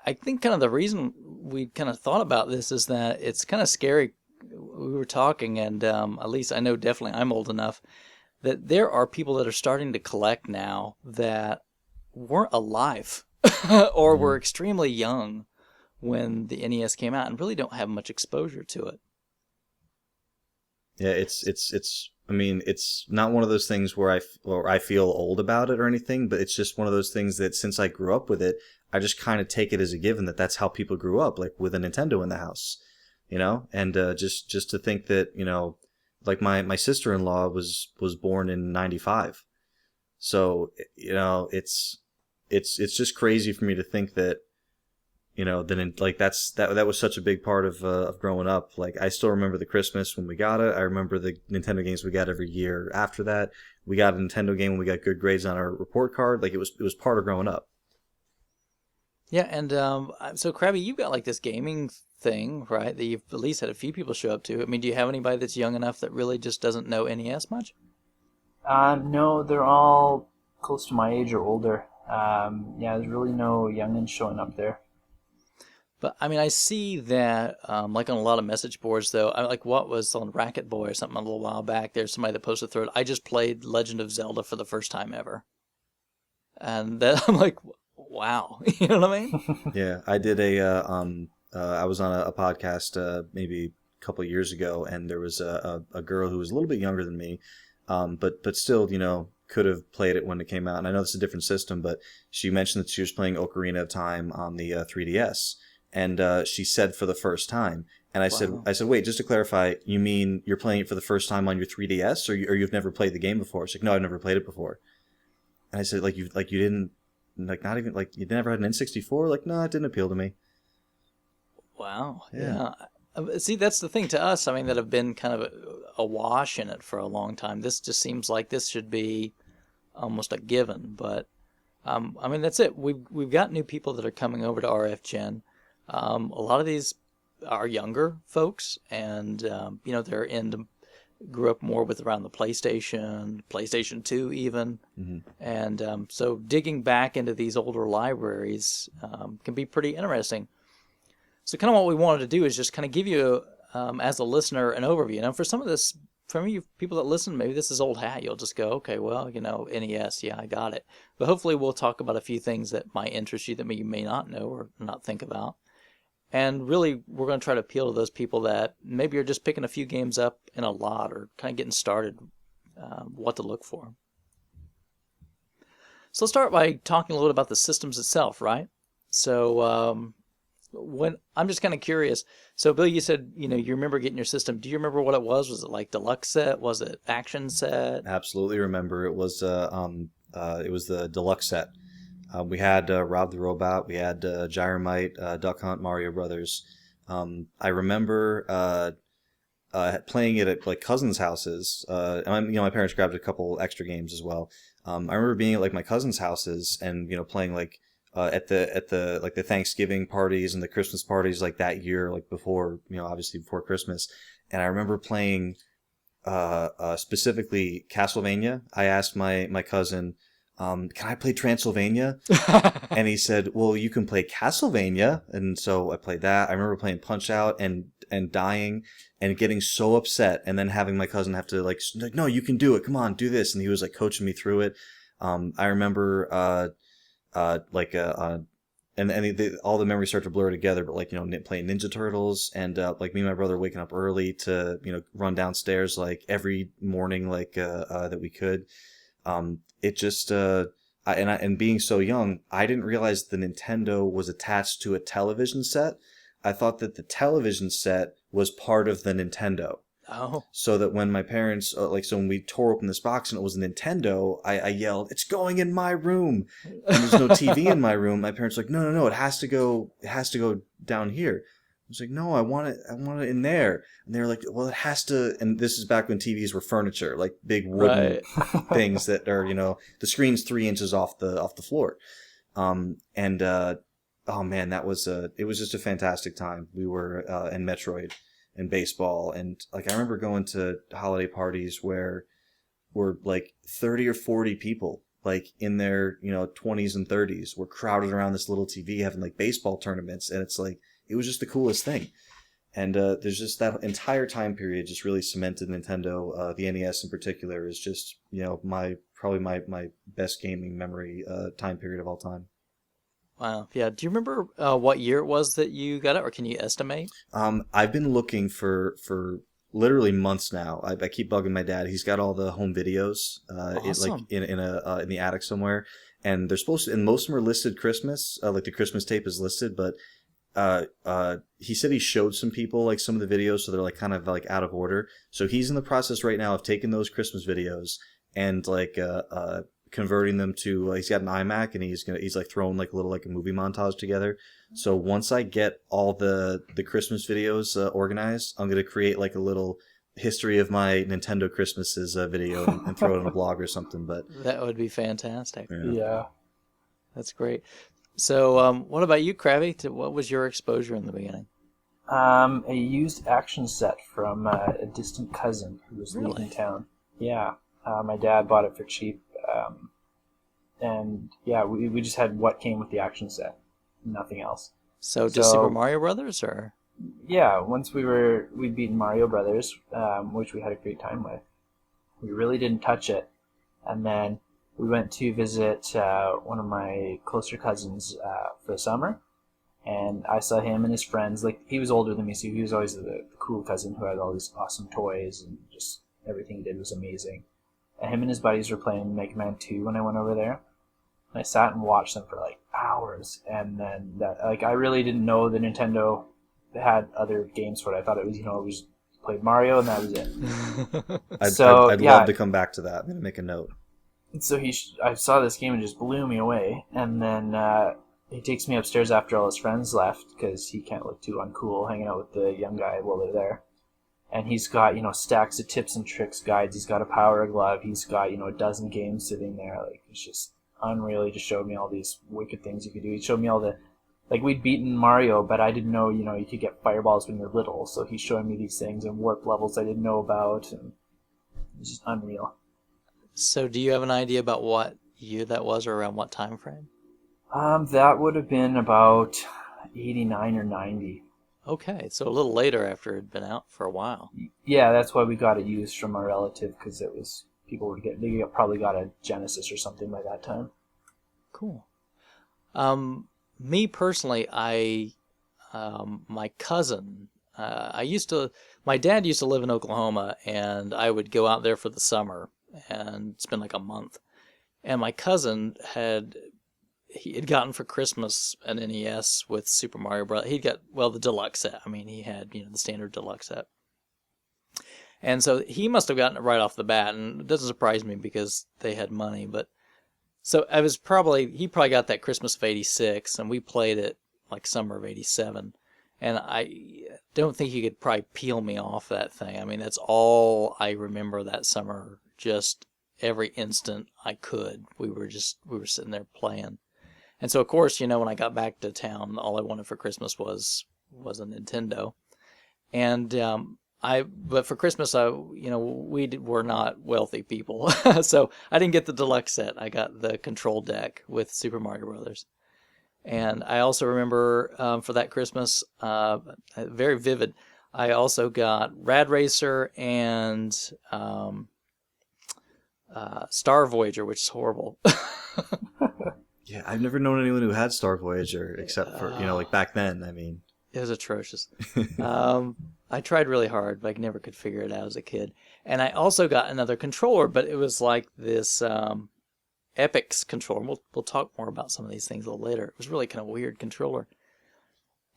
I think kind of the reason we kind of thought about this is that it's kind of scary. We were talking, and at least I know definitely I'm old enough that there are people that are starting to collect now that weren't alive or were extremely young when the NES came out and really don't have much exposure to it. Yeah, it's. I mean, it's not one of those things where I feel old about it or anything, but it's just one of those things that since I grew up with it, I just kind of take it as a given that that's how people grew up, like with a Nintendo in the house, and just to think that like my sister-in-law was born in 95. So, it's just crazy for me to think that, then like that was such a big part of growing up. Like I still remember the Christmas when we got it. I remember the Nintendo games we got every year after that. We got a Nintendo game when we got good grades on our report card. Like it was part of growing up. Yeah, and so Krabby, you've got like this gaming thing, right, that you've at least had a few people show up to. I mean, do you have anybody that's young enough that really just doesn't know NES much? No, they're all close to my age or older. There's really no youngins showing up there. But I mean, I see that like on a lot of message boards, though. I like what was on Racket Boy or something a little while back. There's somebody that posted through it. I just played Legend of Zelda for the first time ever, and that, I'm like, wow, you know what I mean? Yeah, I did I was on a podcast maybe a couple of years ago, and there was a girl who was a little bit younger than me, but still, could have played it when it came out. And I know it's a different system, but she mentioned that she was playing Ocarina of Time on the 3DS, and she said for the first time. And I said, wait, just to clarify, you mean you're playing it for the first time on your 3DS, or you've never played the game before? She's like, no, I've never played it before. And I said, you didn't, like, not even, like, you never had an N64? Like, no, it didn't appeal to me. Wow. Yeah. See, that's the thing to us. I mean, that have been kind of a wash in it for a long time. This just seems like this should be almost a given. But I mean, that's it. We've got new people that are coming over to RF Gen. A lot of these are younger folks, and they're grew up more with around the PlayStation 2 even, and so digging back into these older libraries can be pretty interesting. So kind of what we wanted to do is just kind of give you, as a listener, an overview. Now, for some of this, for you people that listen, maybe this is old hat. You'll just go, okay, well, NES, yeah, I got it. But hopefully we'll talk about a few things that might interest you that you may not know or not think about. And really, we're going to try to appeal to those people that maybe are just picking a few games up in a lot or kind of getting started, what to look for. So let's start by talking a little bit about the systems itself, right? So when I'm just kind of curious. So Bill, you said you remember getting your system. Do you remember what it was? Was it like deluxe set? Was it action set? Absolutely remember. It was the deluxe set. We had Rob the Robot. We had Gyromite, Duck Hunt, Mario Brothers. I remember playing it at like cousins' houses. And my parents grabbed a couple extra games as well. I remember being at like my cousins' houses and playing like at the like the Thanksgiving parties and the Christmas parties like that year, like before obviously before Christmas. And I remember playing specifically Castlevania. I asked my cousin, can I play Transylvania? And he said, well, you can play Castlevania. And so I played that. I remember playing Punch-Out and dying and getting so upset and then having my cousin have to like, no, you can do it. Come on, do this. And he was like coaching me through it. I remember all the memories start to blur together, but like, playing Ninja Turtles and like me and my brother waking up early to, run downstairs like every morning, like that we could. It just and being so young, I didn't realize the Nintendo was attached to a television set. I thought that the television set was part of the Nintendo. Oh. So that when my parents, so when we tore open this box and it was a Nintendo, I yelled, "It's going in my room!" And there's no TV in my room. My parents were like, no, it has to go down here. I was like, no, I want it in there. And they were like, well, it has to. And this is back when TVs were furniture, like big wooden things that are, the screen's 3 inches off the floor. Oh man, it was just a fantastic time. We were in Metroid and baseball, and like I remember going to holiday parties where were like 30 or 40 people, like in their 20s and 30s, were crowded around this little TV having like baseball tournaments, and it's like it was just the coolest thing. And there's just that entire time period just really cemented Nintendo. The NES in particular is just probably my best gaming memory time period of all time. Wow. Yeah. Do you remember what year it was that you got it, or can you estimate? I've been looking for literally months now. I keep bugging my dad. He's got all the home videos, Awesome. in the attic somewhere, and they're supposed to. And most of them are listed Christmas. Like the Christmas tape is listed, but he said he showed some people like some of the videos, so they're like kind of like out of order. So he's in the process right now of taking those Christmas videos and like converting them to he's got an iMac, and he's like throwing like a movie montage together. So once I get all the Christmas videos organized, I'm gonna create like a little history of my Nintendo Christmases video and throw it on a blog or something. But That would be fantastic. Yeah. That's great. So what about you, Krabby? What was your exposure in the beginning? A used action set from a distant cousin who was leaving town. Yeah. My dad bought it for cheap. And yeah, we just had what came with the action set, nothing else. So just Super Mario Brothers, or? Yeah, once we'd beaten Mario Brothers, which we had a great time with. We really didn't touch it, and then we went to visit one of my closer cousins for the summer, and I saw him and his friends. Like, he was older than me, so he was always the cool cousin who had all these awesome toys, and just everything he did was amazing. And him and his buddies were playing Mega Man 2 when I went over there. And I sat and watched them for like hours, and then I really didn't know the Nintendo had other games for it. I thought it was played Mario and that was it. I'd love to come back to that. I'm gonna make a note. So I saw this game and just blew me away, and then he takes me upstairs after all his friends left because he can't look too uncool hanging out with the young guy while they're there. And he's got, stacks of tips and tricks guides. He's got a power glove. He's got, a dozen games sitting there. Like, it's just unreal. He just showed me all these wicked things you could do. He showed me all the, like, we'd beaten Mario, but I didn't know, you could get fireballs when you're little. So he's showing me these things and warp levels I didn't know about. And it's just unreal. So do you have an idea about what year that was, or around what time frame? That would have been about 89 or 90. Okay, so a little later after it had been out for a while. Yeah, that's why we got it used from our relative, because it was they probably got a Genesis or something by that time. Cool. Me personally, my cousin, my dad used to live in Oklahoma, and I would go out there for the summer and spend like a month. And my cousin he had gotten for Christmas an NES with Super Mario Bros. He got, the deluxe set. I mean, he had, the standard deluxe set. And so he must have gotten it right off the bat, and it doesn't surprise me because they had money. But so he probably got that Christmas of '86, and we played it like summer of '87. And I don't think he could probably peel me off that thing. I mean, that's all I remember that summer. Just every instant I could, we were sitting there playing. And so, of course, when I got back to town, all I wanted for Christmas was a Nintendo. And but for Christmas, we were not wealthy people, so I didn't get the deluxe set. I got the control deck with Super Mario Brothers. And I also remember for that Christmas, very vivid. I also got Rad Racer and Star Voyager, which is horrible. Yeah, I've never known anyone who had Star Voyager except for, like back then. I mean, it was atrocious. I tried really hard, but I never could figure it out as a kid. And I also got another controller, but it was like this Epix controller. We'll talk more about some of these things a little later. It was really kind of weird controller.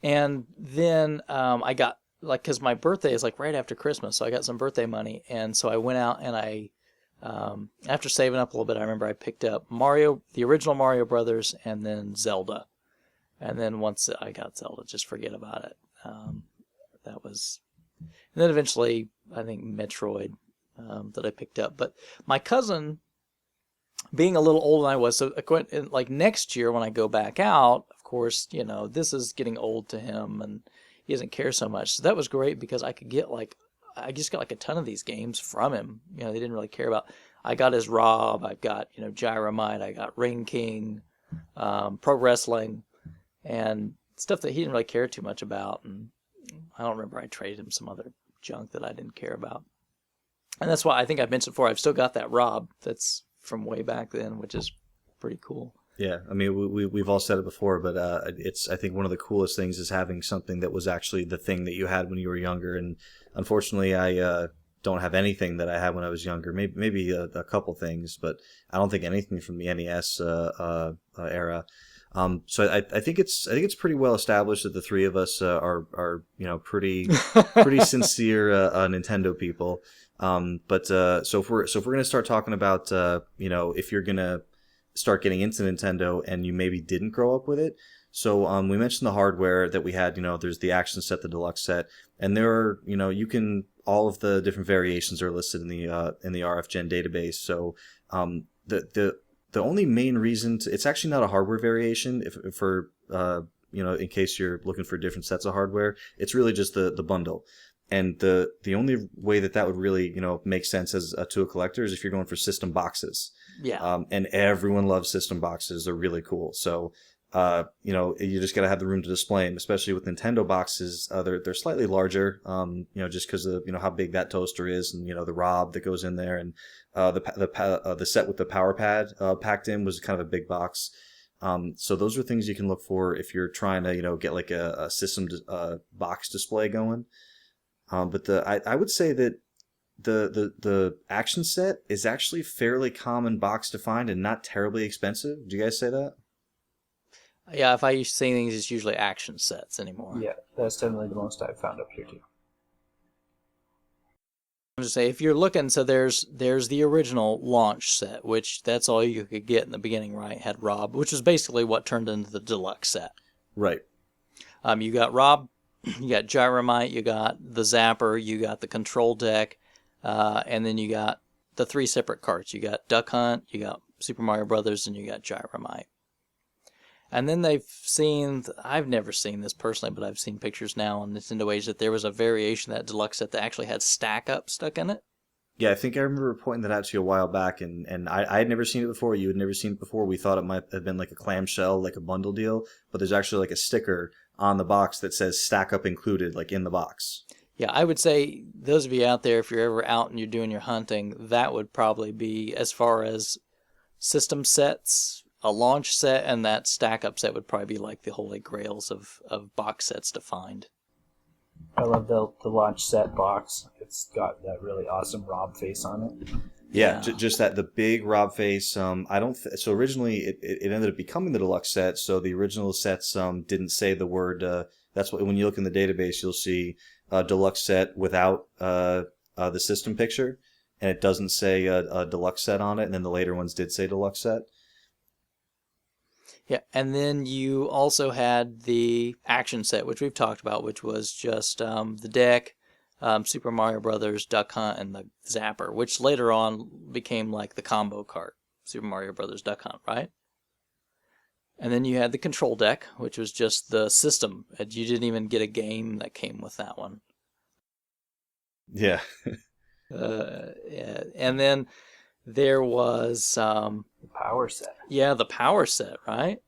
And then I got, because my birthday is like right after Christmas, so I got some birthday money. And so I went out and after saving up a little bit, I remember I picked up the original Mario Brothers, and then Zelda. And then once I got Zelda, just forget about it. And then eventually, I think Metroid that I picked up. But my cousin, being a little older than I was, so like next year when I go back out, of course, this is getting old to him, and he doesn't care so much. So that was great because I just got like a ton of these games from him. They didn't really care about. I got his Rob. I've got, Gyromite. I got Ring King, Pro Wrestling, and stuff that he didn't really care too much about. And I don't remember. I traded him some other junk that I didn't care about. And that's why I think I mentioned before, I've still got that Rob that's from way back then, which is pretty cool. Yeah, I mean, we've all said it before, but I think one of the coolest things is having something that was actually the thing that you had when you were younger. And unfortunately, I don't have anything that I had when I was younger. Maybe a couple things, but I don't think anything from the NES era. So I think it's pretty well established that the three of us are pretty sincere Nintendo people. But so if we're gonna start talking about if you're gonna start getting into Nintendo and you maybe didn't grow up with it. So we mentioned the hardware that we had. There's the action set, the deluxe set, and there are all of the different variations are listed in the RFGen database. So the only main reason it's actually not a hardware variation in case you're looking for different sets of hardware, it's really just the bundle. And the only way that would really make sense to a collector is if you're going for system boxes. Yeah. And everyone loves system boxes. They're really cool. So you just got to have the room to display them, especially with Nintendo boxes. They're slightly larger, just because of how big that toaster is, and the Rob that goes in there, and the set with the power pad packed in was kind of a big box. So those are things you can look for if you're trying to get like a system box display going. But I would say that the action set is actually fairly common box to find and not terribly expensive. Do you guys say that? Yeah, if I used to say things, it's usually action sets anymore. Yeah, that's definitely the most I've found up here too. I'm just saying, if you're looking, so there's the original launch set, which that's all you could get in the beginning, right? Had Rob, which is basically what turned into the deluxe set. Right. You got Rob, you got Gyromite, you got the Zapper, you got the control deck, and then you got the 3 separate carts. You got Duck Hunt, you got Super Mario Brothers, and you got Gyromite. And then they've seen, I've never seen this personally, but I've seen pictures now on Nintendo Age that there was a variation of that deluxe set that actually had Stack Up stuck in it. Yeah, I think I remember pointing that out to you a while back, and I had never seen it before. You had never seen it before. We thought it might have been like a clamshell, like a bundle deal, but there's actually like a sticker on the box that says Stack Up included, like in the box. Yeah, I would say those of you out there, if you're ever out and you're doing your hunting, that would probably be, as far as system sets, a launch set and that stack up set would probably be like the holy grails of box sets to find. I love the launch set box. It's got that really awesome Rob face on it. Yeah, just that, the big Rob face. So originally it ended up becoming the deluxe set. So the original sets didn't say the word. That's what, when you look in the database, you'll see deluxe set without the system picture, and it doesn't say a deluxe set on it. And then the later ones did say deluxe set. Yeah, and then you also had the action set, which we've talked about, which was just the deck, Super Mario Brothers, Duck Hunt, and the Zapper, which later on became like the combo cart, Super Mario Brothers, Duck Hunt, right? And then you had the control deck, which was just the system. You didn't even get a game that came with that one. Yeah. Yeah. And then there was The power set. Yeah, the power set, right?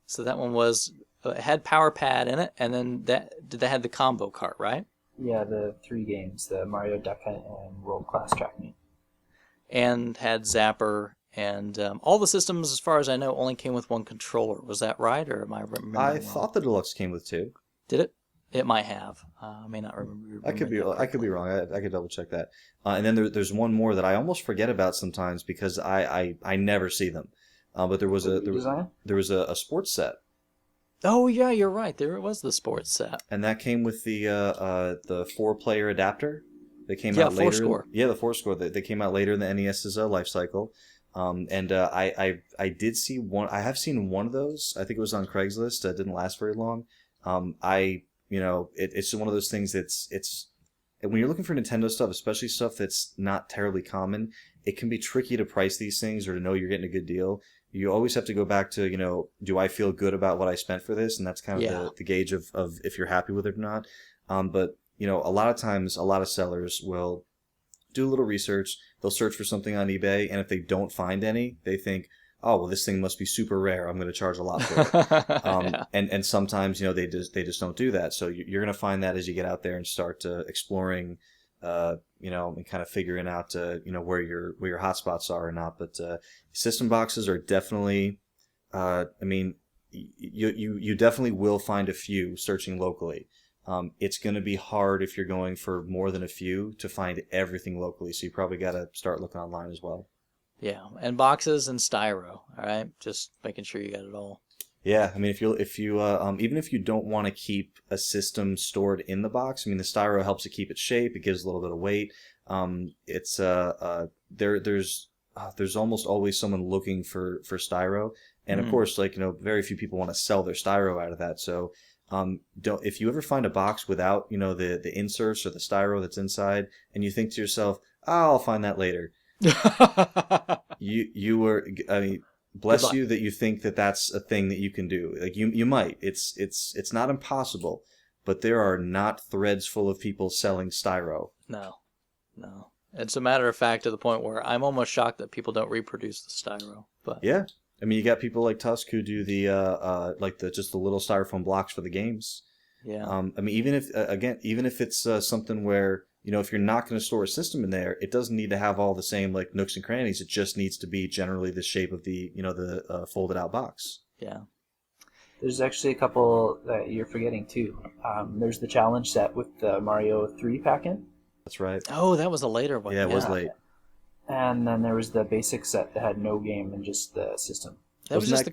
So that one was, it had Power Pad in it, and then that had the combo cart, right? Yeah, the 3 games, the Mario Duck Hunt and World Class Track Meet. And had Zapper, and all the systems, as far as I know, only came with 1 controller. Was that right, or am I remembering I wrong? thought the deluxe came with 2. Did it? It might have. I may not remember. I could be wrong. I could double check that. And then there's one more that I almost forget about sometimes because I never see them. But there was a sports set. Oh yeah, you're right. There was the sports set, and that came with the 4-player adapter. They came out later. 4-score. Yeah, the 4-score. They came out later in the NES's life cycle. I did see one. I have seen one of those. I think it was on Craigslist. It didn't last very long. It's one of those things it's when you're looking for Nintendo stuff, especially stuff that's not terribly common, it can be tricky to price these things or to know you're getting a good deal. You always have to go back to, do I feel good about what I spent for this? And that's kind of the gauge of if you're happy with it or not. But a lot of times, a lot of sellers will do a little research. They'll search for something on eBay, and if they don't find any, they think, oh, well, this thing must be super rare. I'm going to charge a lot for it. Yeah. And sometimes, they just don't do that. So you're going to find that as you get out there and start exploring, and kind of figuring out, where your hotspots are or not. But system boxes are definitely, you definitely will find a few searching locally. It's going to be hard if you're going for more than a few to find everything locally. So you probably got to start looking online as well. Yeah, and boxes and styro. All right, just making sure you got it all. Yeah, I mean, if you even if you don't want to keep a system stored in the box, I mean, the styro helps it keep its shape. It gives a little bit of weight. There's almost always someone looking for styro, and of course, very few people want to sell their styro out of that. So, if you ever find a box without the inserts or the styro that's inside, and you think to yourself, I'll find that later. Bless you that you think that that's a thing that you can do. Like you might. It's not impossible, but there are not threads full of people selling styro. No. It's a matter of fact to the point where I'm almost shocked that people don't reproduce the styro. But yeah, I mean, you got people like Tusk who do the just the little styrofoam blocks for the games. Yeah. I mean, even if it's something where, if you're not going to store a system in there, it doesn't need to have all the same like nooks and crannies. It just needs to be generally the shape of the folded out box. Yeah. There's actually a couple that you're forgetting too. There's the challenge set with the Mario 3 pack in. That's right. Oh, that was a later one. Yeah, it was late. And then there was the basic set that had no game and just the system. That was just the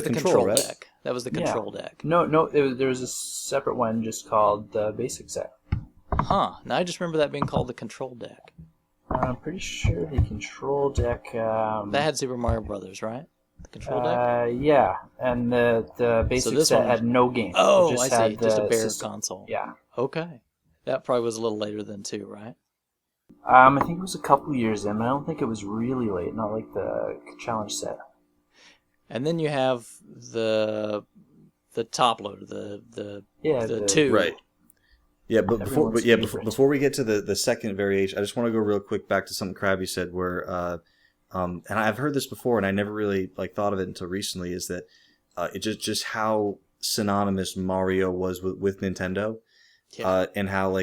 control right? deck. That was the control deck. No, there was a separate one just called the basic set. Now I just remember that being called the control deck. I'm pretty sure the control deck. That had Super Mario Brothers, right? The control deck. Yeah, and the basic this set one had no game. Oh, it just I see. had Just a the bare system. console. Yeah. Okay. That probably was a little later than too, right? I think it was a couple years in, but I don't think it was really late. Not like the challenge set. And then you have the top loader, the two. Right. Yeah, but Everyone's before we get to the second variation, I just want to go real quick back to something Krabby said, where and I've heard this before, and I never really thought of it until recently. Is that it just how synonymous Mario was with Nintendo, and how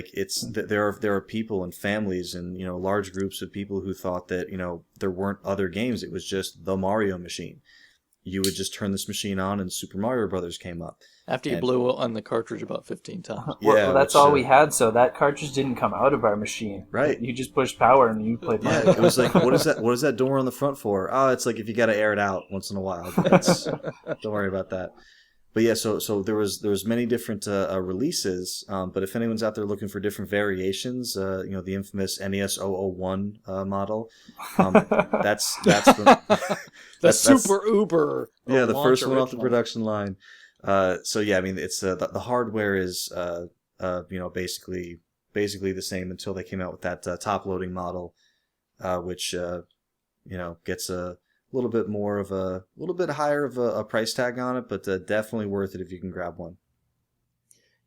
there are people and families and large groups of people who thought that there weren't other games. It was just the Mario machine. You would just turn this machine on, and Super Mario Brothers came up. After you blew on the cartridge about 15 times. Well, that's all we had, so that cartridge didn't come out of our machine. Right. You just pushed power and you played Mario. It was like, what is that door on the front for? Oh, it's like if you got to air it out once in a while. Don't worry about that. But yeah, so there was many different releases. But if anyone's out there looking for different variations, the infamous NES 001 model, that's the Super Uber. Yeah, the first one original. off the production line. So yeah, I mean, it's the hardware is basically the same until they came out with that top loading model, which gets a little bit higher of a price tag on it, but definitely worth it if you can grab one.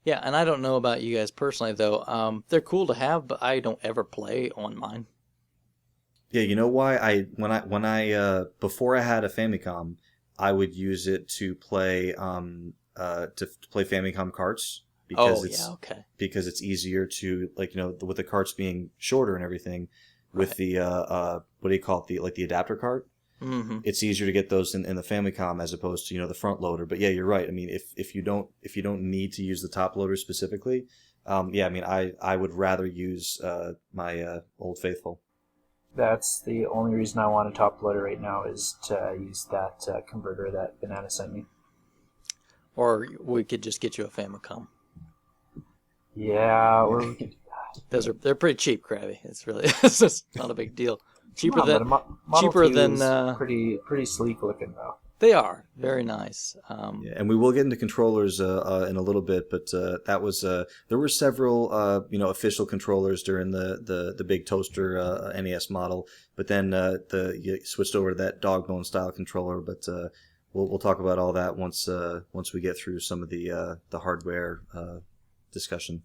Yeah, and I don't know about you guys personally though. They're cool to have, but I don't ever play on mine. Yeah, you know why? When I before I had a Famicom, I would use it to play play Famicom carts because because it's easier to with the carts being shorter and everything with the what do you call it, the adapter cart. Mm-hmm. It's easier to get those in the Famicom as opposed to the front loader. But yeah, you're right. I mean, if you don't need to use the top loader specifically, I mean, I would rather use my Old Faithful. That's the only reason I want a top loader right now is to use that converter that Banana sent me. Or we could just get you a Famicom. Yeah, or we could. They're pretty cheap, Krabby. It's just not a big deal. Cheaper than pretty sleek looking though. They are very nice. Yeah, and we will get into controllers in a little bit, but that was there were several official controllers during the big toaster NES model, but then you switched over to that dog bone style controller. But we'll talk about all that once we get through some of the hardware discussion.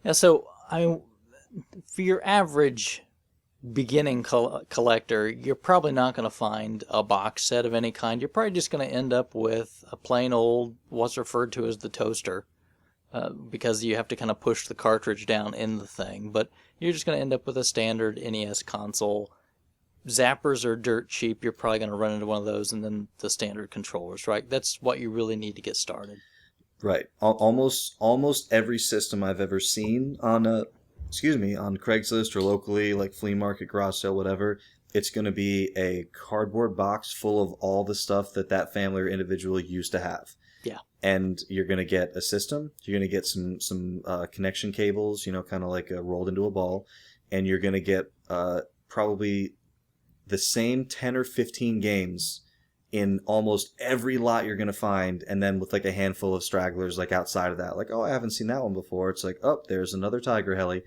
Yeah, so for your average beginning collector, you're probably not going to find a box set of any kind. You're probably just going to end up with a plain old, what's referred to as the toaster, because you have to kind of push the cartridge down in the thing. But you're just going to end up with a standard NES console. Zappers are dirt cheap. You're probably going to run into one of those, and then the standard controllers, right? That's what you really need to get started. Right. Almost every system I've ever seen on Craigslist or locally, like flea market, garage sale, whatever, it's going to be a cardboard box full of all the stuff that family or individual used to have. Yeah. And you're going to get a system. You're going to get some connection cables, kind of like rolled into a ball, and you're going to get probably the same 10 or 15 games in almost every lot you're going to find, and then with a handful of stragglers outside of that. Oh, I haven't seen that one before. It's oh, there's another Tiger Heli.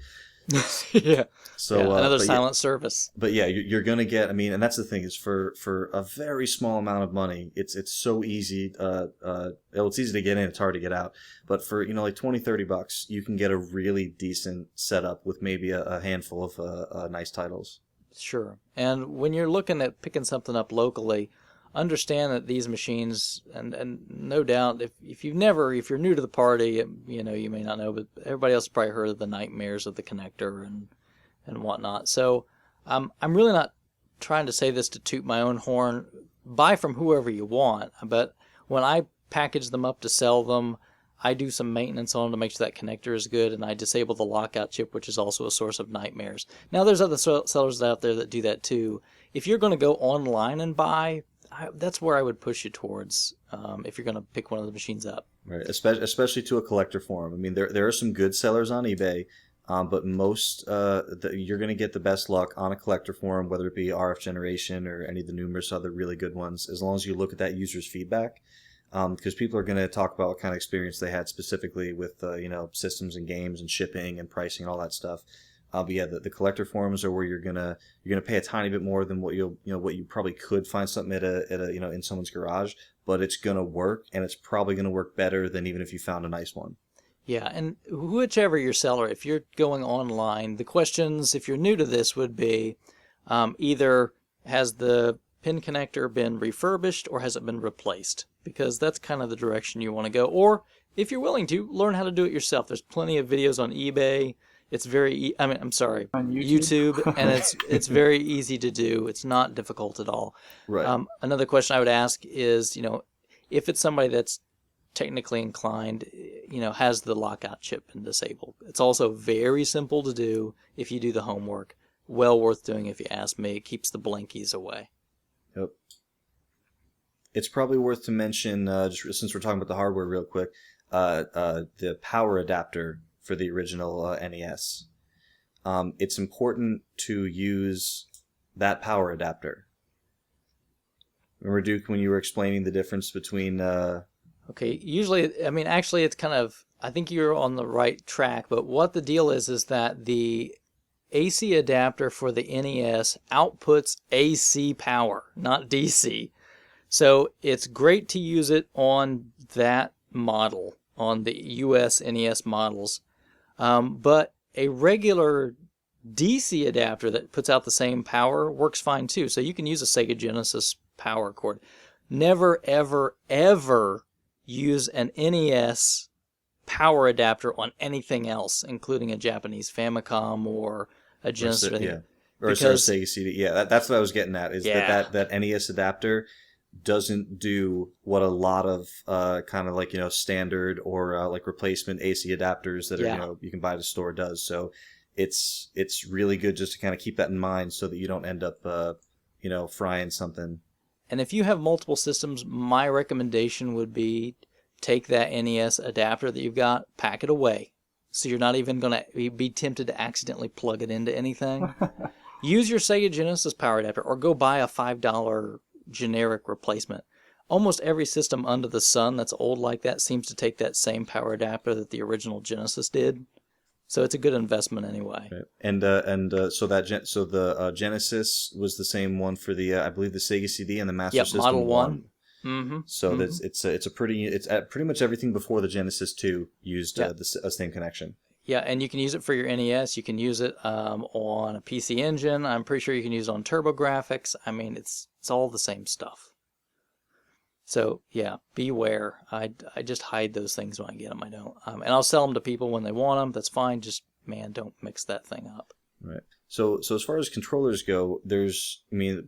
Yeah. So another silent service. But yeah, you're going to get, and that's the thing, is for a very small amount of money, it's so easy. It's easy to get in, it's hard to get out. But for, $20-$30, you can get a really decent setup with maybe a handful of nice titles. Sure. And when you're looking at picking something up locally, understand that these machines, and no doubt, if you're new to the party, you may not know, but everybody else has probably heard of the nightmares of the connector and whatnot. So I'm really not trying to say this to toot my own horn. Buy from whoever you want, but when I package them up to sell them, I do some maintenance on them to make sure that connector is good, and I disable the lockout chip, which is also a source of nightmares. Now, there's other sellers out there that do that too. If you're going to go online and buy, that's where I would push you towards if you're going to pick one of the machines up. Right, especially to a collector form. I mean, there are some good sellers on eBay But most you're going to get the best luck on a collector forum, whether it be RF Generation or any of the numerous other really good ones, as long as you look at that user's feedback. Because people are going to talk about what kind of experience they had specifically with systems and games and shipping and pricing and all that stuff. But yeah, the collector forums are where you're gonna pay a tiny bit more than what you probably could find something at a in someone's garage, but it's gonna work, and it's probably gonna work better than even if you found a nice one. Yeah, and whichever your seller, if you're going online, the questions, if you're new to this, would be either has the pin connector been refurbished or has it been replaced? Because that's kind of the direction you want to go. Or if you're willing to, learn how to do it yourself. There's plenty of videos on eBay. It's very, I'm sorry, On YouTube. and it's very easy to do. It's not difficult at all. Right. Another question I would ask is, if it's somebody that's technically inclined, has the lockout chip been disabled? It's also very simple to do if you do the homework. Well worth doing if you ask me. It keeps the blinkies away. Yep. It's probably worth to mention, just since we're talking about the hardware real quick, the power adapter for the original NES. It's important to use that power adapter. Remember, Duke, when you were explaining the difference between... Okay, usually, actually it's kind of, I think you're on the right track, but what the deal is that the AC adapter for the NES outputs AC power, not DC. So it's great to use it on that model, on the US NES models. But a regular DC adapter that puts out the same power works fine too. So you can use a Sega Genesis power cord. Never, ever, ever use an NES power adapter on anything else, including a Japanese Famicom or a Genesis. Or a Sega CD. Yeah, that's what I was getting at, is that NES adapter doesn't do what a lot of kind of like standard or like replacement AC adapters that are you can buy at a store does. So it's really good just to kind of keep that in mind so that you don't end up frying something. And if you have multiple systems, my recommendation would be take that NES adapter that you've got, pack it away, so you're not even going to be tempted to accidentally plug it into anything. Use your Sega Genesis power adapter, or go buy a $5 generic replacement. Almost every system under the sun that's old like that seems to take that same power adapter that the original Genesis did. So it's a good investment anyway. Right. And so the Genesis was the same one for the I believe the Sega CD and the Master System Model 1. Mm-hmm. So that's it's pretty much everything before the Genesis 2 used the same connection. Yeah, and you can use it for your NES. You can use it on a PC Engine. I'm pretty sure you can use it on TurboGrafx. It's all the same stuff. So yeah, beware. I just hide those things when I get them. I don't, and I'll sell them to people when they want them. That's fine. Just don't mix that thing up. Right. So as far as controllers go,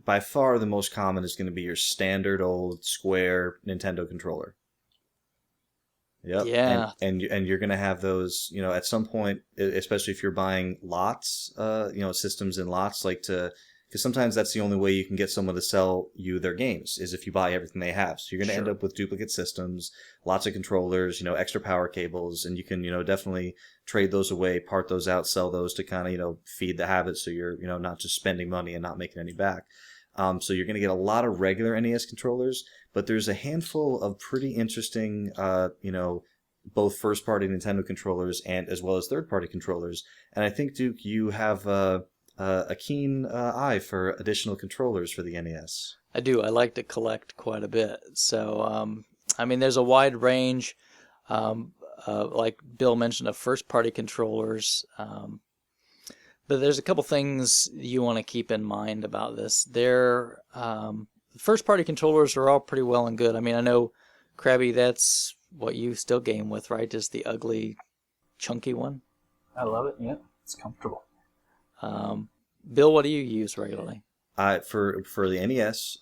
by far the most common is going to be your standard old square Nintendo controller. Yep. Yeah. And you're going to have those, at some point, especially if you're buying lots, systems in lots, because sometimes that's the only way you can get someone to sell you their games, is if you buy everything they have. So you're going to end up with duplicate systems, lots of controllers, extra power cables, and you can, definitely trade those away, part those out, sell those to kind of, feed the habit, so you're, not just spending money and not making any back. So you're going to get a lot of regular NES controllers, but there's a handful of pretty interesting, both first-party Nintendo controllers and as well as third-party controllers. And I think, Duke, you have a keen eye for additional controllers for the NES. I do. I like to collect quite a bit. So, there's a wide range, like Bill mentioned, of first-party controllers. But there's a couple things you want to keep in mind about this. First-party controllers are all pretty well and good. I know, Krabby, that's what you still game with, right? Just the ugly, chunky one? I love it. Yeah, it's comfortable. Bill, what do you use regularly? For the NES,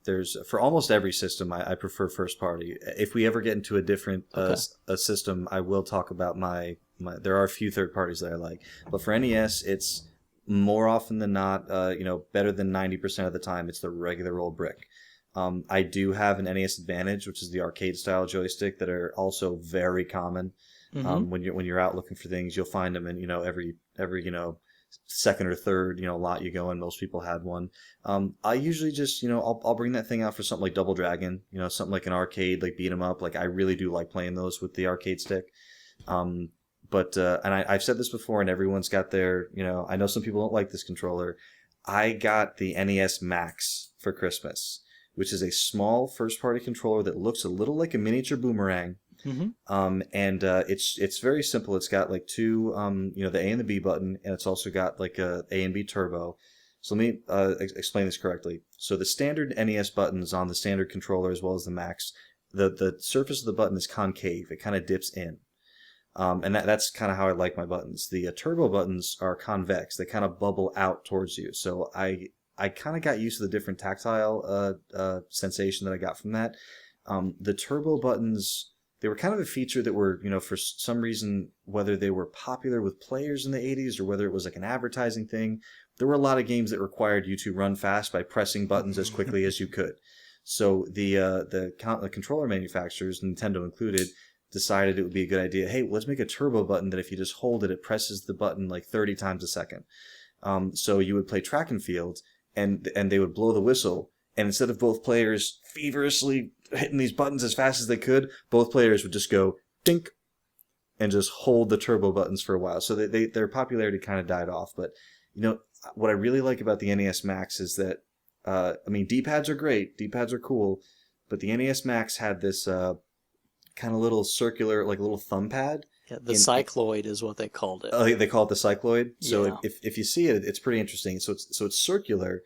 there's for almost every system I prefer first party. If we ever get into a different a system, I will talk about my. There are a few third parties that I like, but for NES, it's more often than not, better than 90% of the time, it's the regular old brick. I do have an NES Advantage, which is the arcade style joystick that are also very common. Mhm. When you're out looking for things, you'll find them in every second or third lot you go in. Most people had one. I usually just I'll bring that thing out for something like Double Dragon, something like an arcade, like beat 'em up. Like I really do like playing those with the arcade stick. But I've said this before, and everyone's got their I know some people don't like this controller. I got the NES Max for Christmas, which is a small first-party controller that looks a little like a miniature boomerang. Mm-hmm. It's very simple. It's got like two, the A and the B button, and it's also got like a A and B turbo. So let me explain this correctly. So the standard NES buttons on the standard controller as well as the Max, the surface of the button is concave. It kind of dips in. And that's kind of how I like my buttons. The turbo buttons are convex. They kind of bubble out towards you. So I kind of got used to the different tactile sensation that I got from that. The turbo buttons, they were kind of a feature that were, for some reason, whether they were popular with players in the 80s or whether it was like an advertising thing, there were a lot of games that required you to run fast by pressing buttons as quickly as you could. So the controller manufacturers, Nintendo included, decided it would be a good idea. Hey, let's make a turbo button that if you just hold it, it presses the button like 30 times a second. So you would play track and field, and they would blow the whistle, and instead of both players feverishly hitting these buttons as fast as they could, both players would just go dink and just hold the turbo buttons for a while. So their popularity kind of died off. But what I really like about the NES Max is that D-pads are great, D-pads are cool, but the NES Max had this kind of little circular, like a little thumb pad. Yeah, the cycloid is what they called it. Oh, they call it the cycloid. So yeah. if you see it, it's pretty interesting. So it's circular,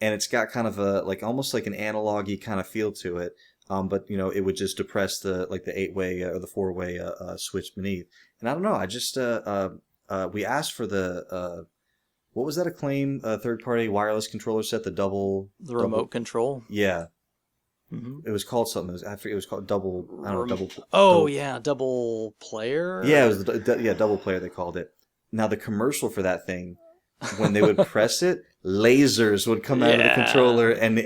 and it's got kind of a almost like an analog-y kind of feel to it. But it would just depress the 8-way or the 4-way switch beneath. And I don't know. I just we asked for the what was that Acclaim third-party wireless controller set? The remote control. Yeah. Mm-hmm. It was called something. It was called double. I don't know. Double player. Yeah, it was double player. They called it. Now the commercial for that thing, when they would press it, lasers would come out of the controller, and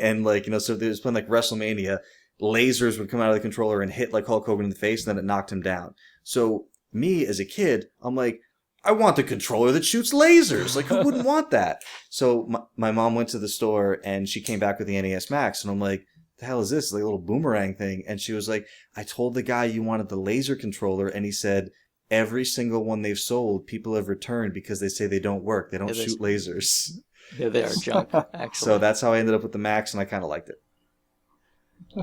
so they was playing like WrestleMania. Lasers would come out of the controller and hit like Hulk Hogan in the face, and then it knocked him down. So me as a kid, I'm like, I want the controller that shoots lasers. Like, who wouldn't want that? So my mom went to the store and she came back with the NES Max, and I'm like, the hell is this? Like a little boomerang thing. And she was like, I told the guy you wanted the laser controller, and he said every single one they've sold, people have returned because they say they don't work. They don't shoot lasers. Yeah, they are junk, actually. So that's how I ended up with the Max, and I kind of liked it.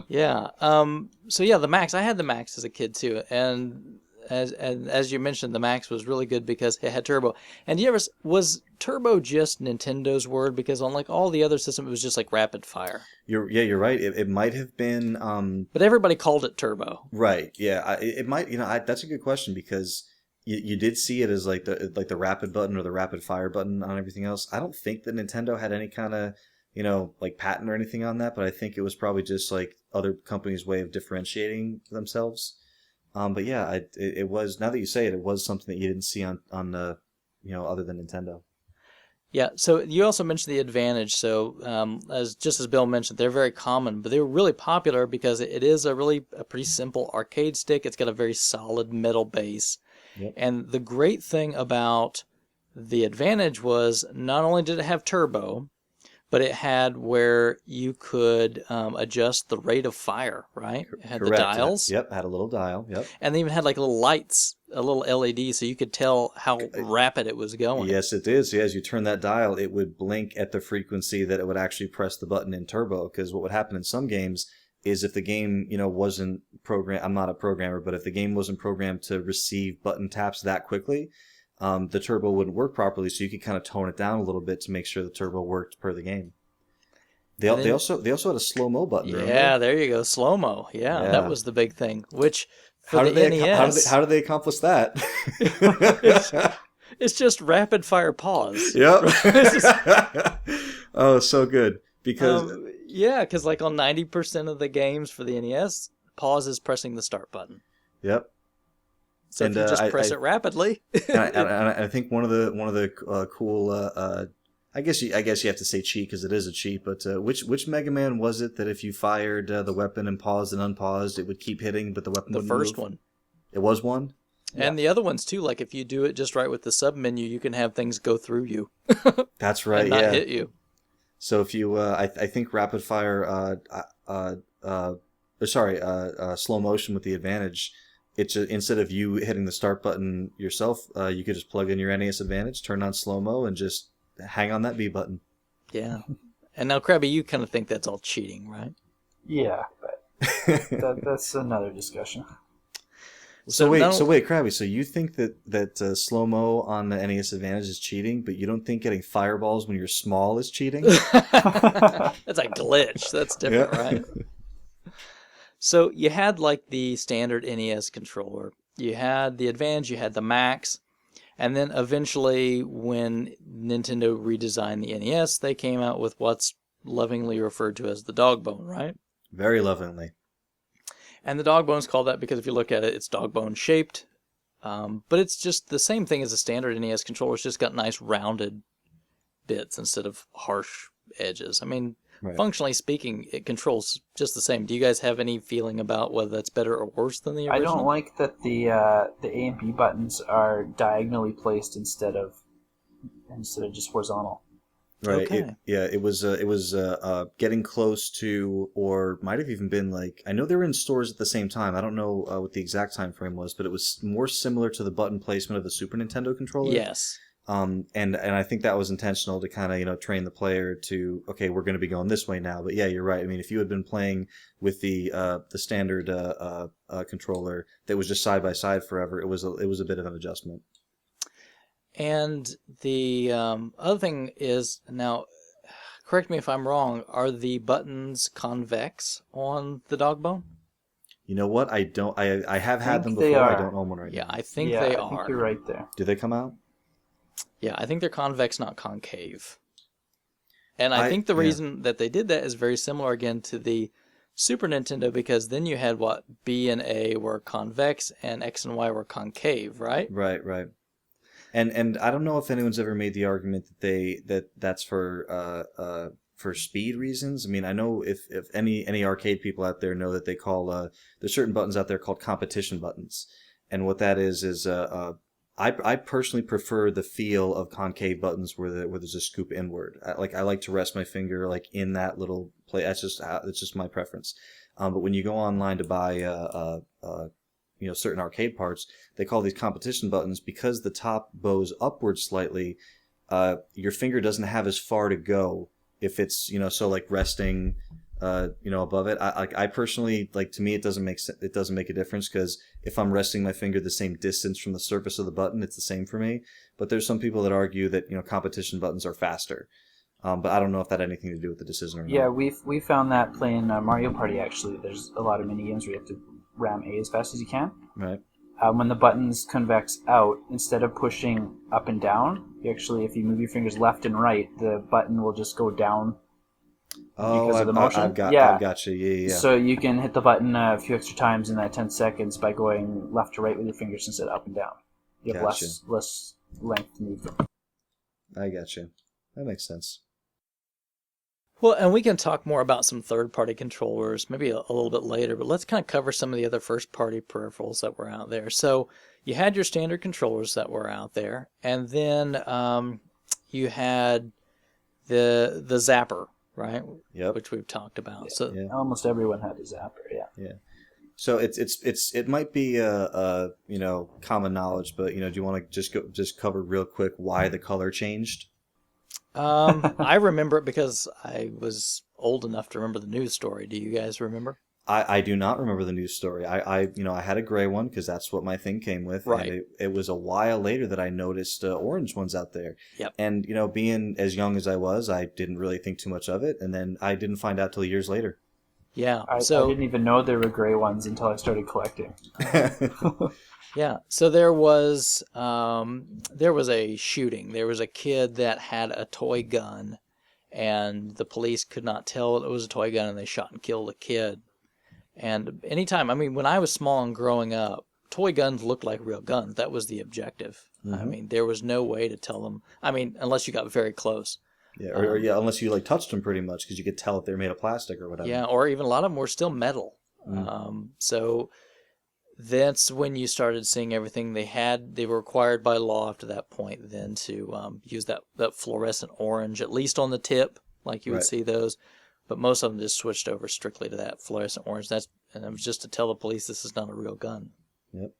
Yeah. The Max. I had the Max as a kid too, and as you mentioned, the Max was really good because it had turbo. And was turbo just Nintendo's word? Because on like all the other systems, it was just like rapid fire. You're right. It might have been. But everybody called it turbo. Right. Yeah. It might. That's a good question because you did see it as like the rapid button or the rapid fire button on everything else. I don't think that Nintendo had any kind of like patent or anything on that, but I think it was probably just like other companies' way of differentiating themselves. But yeah, it was, now that you say it, it was something that you didn't see on other than Nintendo. Yeah, so you also mentioned the Advantage. So as Bill mentioned, they're very common, but they were really popular because it is a pretty simple arcade stick. It's got a very solid metal base. Yep. And the great thing about the Advantage was not only did it have turbo, but it had where you could adjust the rate of fire, right? It had Correct. the dials. Yep, had a little dial. Yep. And they even had like little lights, a little LED, so you could tell how rapid it was going. Yes, it is. Yeah, as you turn that dial, it would blink at the frequency that it would actually press the button in turbo. Because what would happen in some games is if the game, wasn't programmed, I'm not a programmer, but if the game wasn't programmed to receive button taps that quickly, the turbo wouldn't work properly, so you could kind of tone it down a little bit to make sure the turbo worked per the game. They also had a slow-mo button. Yeah, there you go, slow-mo. Yeah, that was the big thing. Which for the NES, how did they accomplish that? it's just rapid-fire pause. Yep. Oh, so good because because like on 90% of the games for the NES, pause is pressing the start button. Yep. So if you just press it rapidly, and I think one of the cool, I guess you have to say cheat because it is a cheat. But which Mega Man was it that if you fired the weapon and paused and unpaused, it would keep hitting, but the weapon wouldn't move? The first one. It was one. And the other ones too, like if you do it just right with the sub menu, you can have things go through you. That's right. And not Yeah. hit you. So if you, I think rapid fire, slow motion with the advantage. It's instead of you hitting the start button yourself, you could just plug in your NES Advantage, turn on slow mo, and just hang on that B button. Yeah. And now, Krabby, you kind of think that's all cheating, right? Yeah, but that's another discussion. So wait, Krabby. So you think that slow mo on the NES Advantage is cheating, but you don't think getting fireballs when you're small is cheating? That's a glitch. That's different, Yeah. right? So you had like the standard NES controller, you had the Advantage, you had the Max, and then eventually when Nintendo redesigned the NES, they came out with what's lovingly referred to as the dog bone, right? Very lovingly. And the dog bone's called that because if you look at it, it's dog bone shaped, but it's just the same thing as a standard NES controller. It's just got nice rounded bits instead of harsh edges. I mean, Right. functionally speaking, it controls just the same. Do you guys have any feeling about whether that's better or worse than the I original? don't like that the A and B buttons are diagonally placed instead of just horizontal. Right. Okay. It was getting close to, or might have even been like, I know they were in stores at the same time. I don't know what the exact time frame was, but it was more similar to the button placement of the Super Nintendo controller. Yes. And I think that was intentional to kind of, train the player to, okay, we're going to be going this way now. But yeah, you're right. I mean, if you had been playing with the standard controller that was just side by side forever, it was a bit of an adjustment. And the other thing is, now, correct me if I'm wrong, are the buttons convex on the dog bone? You know what? I don't. I have had them think they before. I are. don't own one right Yeah, now. I think yeah, they I are. think you're right there. Do they come out? Yeah, I think they're convex, not concave. And I think the yeah. reason that they did that is very similar again to the Super Nintendo, because then you had what B and A were convex and X and Y were concave, right? Right. And I don't know if anyone's ever made the argument that that's for speed reasons. I mean, I know if any arcade people out there know that they call there's certain buttons out there called competition buttons, and what that is I personally prefer the feel of concave buttons where there's a scoop inward. I like to rest my finger like in that little play. That's just my preference. But when you go online to buy certain arcade parts, they call these competition buttons because the top bows upward slightly. Your finger doesn't have as far to go if it's so like resting above it. I personally like, to me it doesn't make a difference, because if I'm resting my finger the same distance from the surface of the button, it's the same for me. But there's some people that argue that competition buttons are faster. But I don't know if that had anything to do with the decision or not. Yeah, we found that playing Mario Party. Actually, there's a lot of mini games where you have to ram A as fast as you can. Right. When the buttons convex out, instead of pushing up and down, if you move your fingers left and right, the button will just go down. Oh, because of the motion. I've got you. Yeah. So you can hit the button a few extra times in that 10 seconds by going left to right with your fingers instead of up and down. You have Gotcha. less length to move. I got you. That makes sense. Well, and we can talk more about some third-party controllers maybe a little bit later, but let's kind of cover some of the other first-party peripherals that were out there. So you had your standard controllers that were out there, and then you had the Zapper, right? Yep. Which we've talked about. Yeah. So Yeah. Almost everyone had a zapper, yeah. So it might be common knowledge, but do you want to just cover real quick why the color changed? I remember it because I was old enough to remember the news story. Do you guys remember? I do not remember the news story. I had a gray one because that's what my thing came with. Right. And it was a while later that I noticed orange ones out there. Yep. And being as young as I was, I didn't really think too much of it, and then I didn't find out till years later. Yeah. I So didn't even know there were gray ones until I started collecting. yeah. So there was a shooting. There was a kid that had a toy gun, and the police could not tell it was a toy gun, and they shot and killed a kid. And anytime, I mean, when I was small and growing up, toy guns looked like real guns. That was the objective. I Mhm. mean, there was no way to tell them. I mean, unless you got very close. Yeah, or unless you touched them pretty much, because you could tell if they're made of plastic or whatever. Yeah, or even a lot of them were still metal. Mm. So that's when you started seeing everything they were required by law after that point then to use that fluorescent orange, at least on the tip, like you would Right. see those. But most of them just switched over strictly to that fluorescent orange. And it was just to tell the police this is not a real gun. Yep.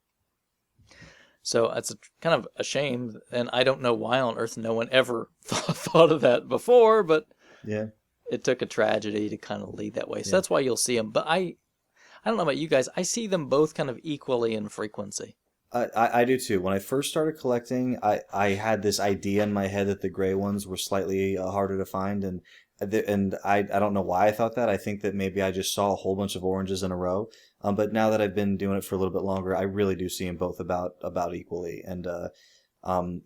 So it's kind of a shame, and I don't know why on earth no one ever thought of that before, but Yeah. it took a tragedy to kind of lead that way. So Yeah. that's why you'll see them. But I don't know about you guys. I see them both kind of equally in frequency. I do too. When I first started collecting, I had this idea in my head that the gray ones were slightly harder to find, and I don't know why I thought that. I think that maybe I just saw a whole bunch of oranges in a row. But now that I've been doing it for a little bit longer, I really do see them both about equally, and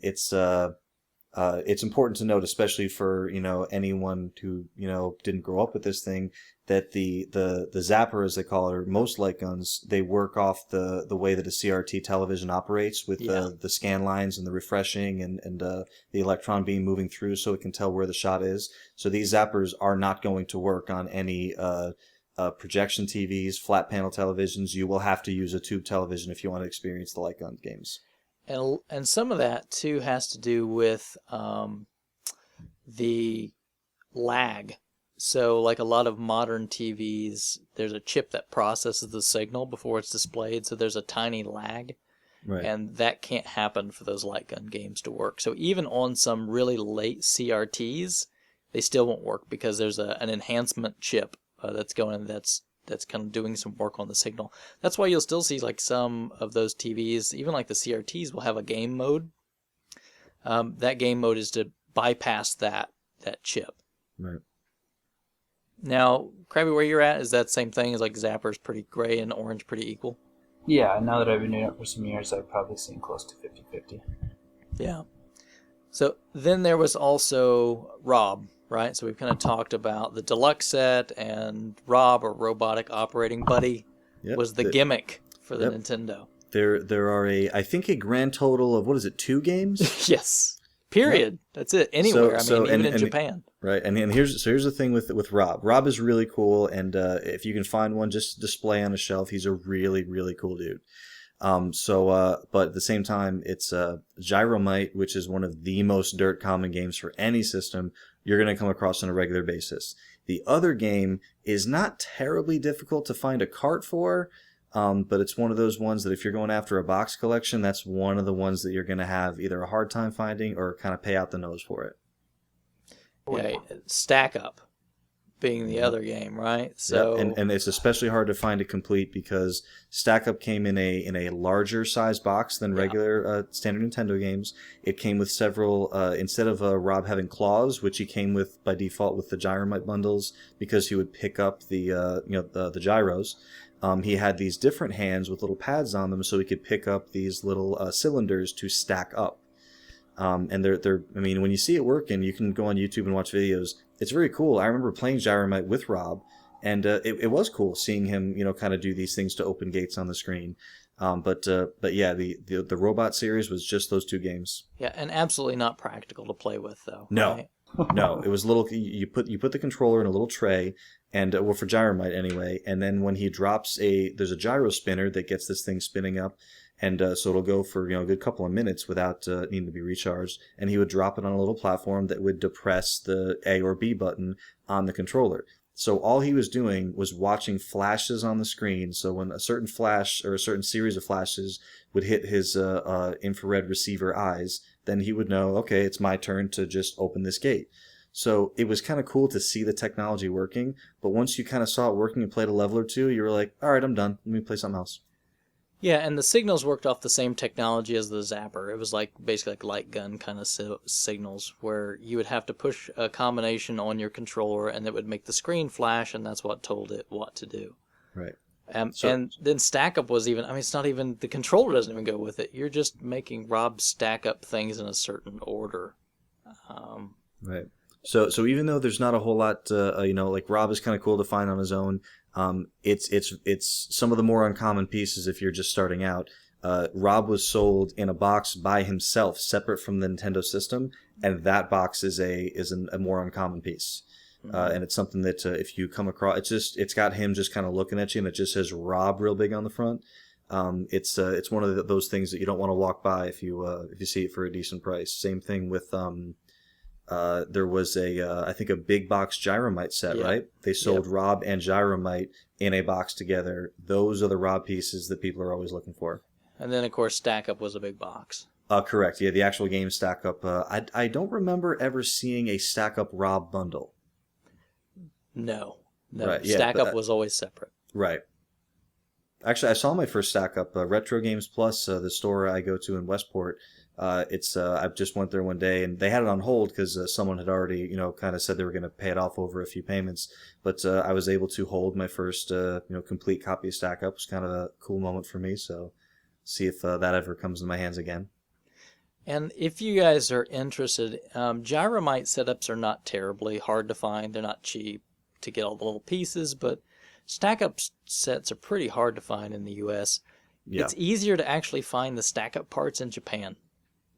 it's important to note, especially for anyone who didn't grow up with this thing, that the zapper, as they call it, or most light guns, they work off the way that a CRT television operates with the scan lines and the refreshing and the electron beam moving through, so it can tell where the shot is. So these zappers are not going to work on any projection TVs, flat panel televisions. You will have to use a tube television if you want to experience the light gun games. And some of that too has to do with the lag. So like a lot of modern TVs, there's a chip that processes the signal before it's displayed, so there's a tiny lag. Right. And that can't happen for those light gun games to work. So even on some really late CRTs, they still won't work because there's an enhancement chip that's going in that's kind of doing some work on the signal. That's why you'll still see like some of those TVs, even like the CRTs, will have a game mode. That game mode is to bypass that chip. Right. Now, Krabby, where you're at, is that same thing? Is like Zapper's pretty gray and orange pretty equal? Yeah, now that I've been doing it for some years, I've probably seen close to 50-50. Yeah. So then there was also Rob, right? So we've kind of talked about the deluxe set, and Rob, or Robotic Operating Buddy, was the gimmick for the Nintendo. There are I think a grand total of, what is it, 2 games? Yes. Period. Yep. That's it. Anywhere. Even in Japan. Right. And here's the thing with Rob. Rob is really cool, and if you can find one just display on a shelf, he's a really, really cool dude. But at the same time, it's Gyromite, which is one of the most dirt common games for any system you're going to come across on a regular basis. The other game is not terribly difficult to find a cart for, but it's one of those ones that if you're going after a box collection, that's one of the ones that you're going to have either a hard time finding or kind of pay out the nose for it. Yeah, Stack Up being the other game, right? So and it's especially hard to find it complete because Stack Up came in a larger size box than regular standard Nintendo games. It came with several instead of Rob having claws, which he came with by default with the Gyromite bundles because he would pick up the gyros. He had these different hands with little pads on them so he could pick up these little cylinders to stack up. And they're when you see it working, you can go on YouTube and watch videos. It's very cool. I remember playing Gyromite with Rob, and it was cool seeing him, kind of do these things to open gates on the screen. But yeah, the Robot series was just those 2 games. Yeah, and absolutely not practical to play with, though. No, right? No, it was little. You put the controller in a little tray, and for Gyromite anyway. And then when he drops there's a gyro spinner that gets this thing spinning up. And so it'll go for a good couple of minutes without needing to be recharged. And he would drop it on a little platform that would depress the A or B button on the controller. So all he was doing was watching flashes on the screen. So when a certain flash or a certain series of flashes would hit his infrared receiver eyes, then he would know, okay, it's my turn to just open this gate. So it was kind of cool to see the technology working. But once you kind of saw it working and played a level or 2, you were like, all right, I'm done. Let me play something else. Yeah, and the signals worked off the same technology as the Zapper. It was basically like light gun kind of signals where you would have to push a combination on your controller and it would make the screen flash, and that's what told it what to do. Right. And then Stack Up was even, it's not even, the controller doesn't even go with it. You're just making Rob stack up things in a certain order. Right. So even though there's not a whole lot, like Rob is kind of cool to find on his own, it's some of the more uncommon pieces if you're just starting out. Rob was sold in a box by himself, separate from the Nintendo system, and that box is a more uncommon piece. And it's something that if you come across, it's got him just kind of looking at you, and it just says Rob real big on the front. It's one of those things that you don't want to walk by if you see it for a decent price. Same thing with there was I think a big box Gyromite set, Yeah. right? They sold Yep. Rob and Gyromite in a box together. Those are the Rob pieces that people are always looking for. And then, of course, Stack Up was a big box. Correct. Yeah, the actual game Stack Up. I don't remember ever seeing a Stack Up Rob bundle. No. Right, yeah, Stack but Up was always separate. Right. Actually, I saw my first Stack Up, Retro Games Plus, the store I go to in Westport. I just went there one day and they had it on hold because someone had already, kind of said they were going to pay it off over a few payments. But I was able to hold my first, complete copy of Stack Up. It was kind of a cool moment for me. So see if that ever comes in my hands again. And if you guys are interested, Gyromite setups are not terribly hard to find. They're not cheap to get all the little pieces, but Stack Up sets are pretty hard to find in the U.S. Yeah. It's easier to actually find the Stack Up parts in Japan.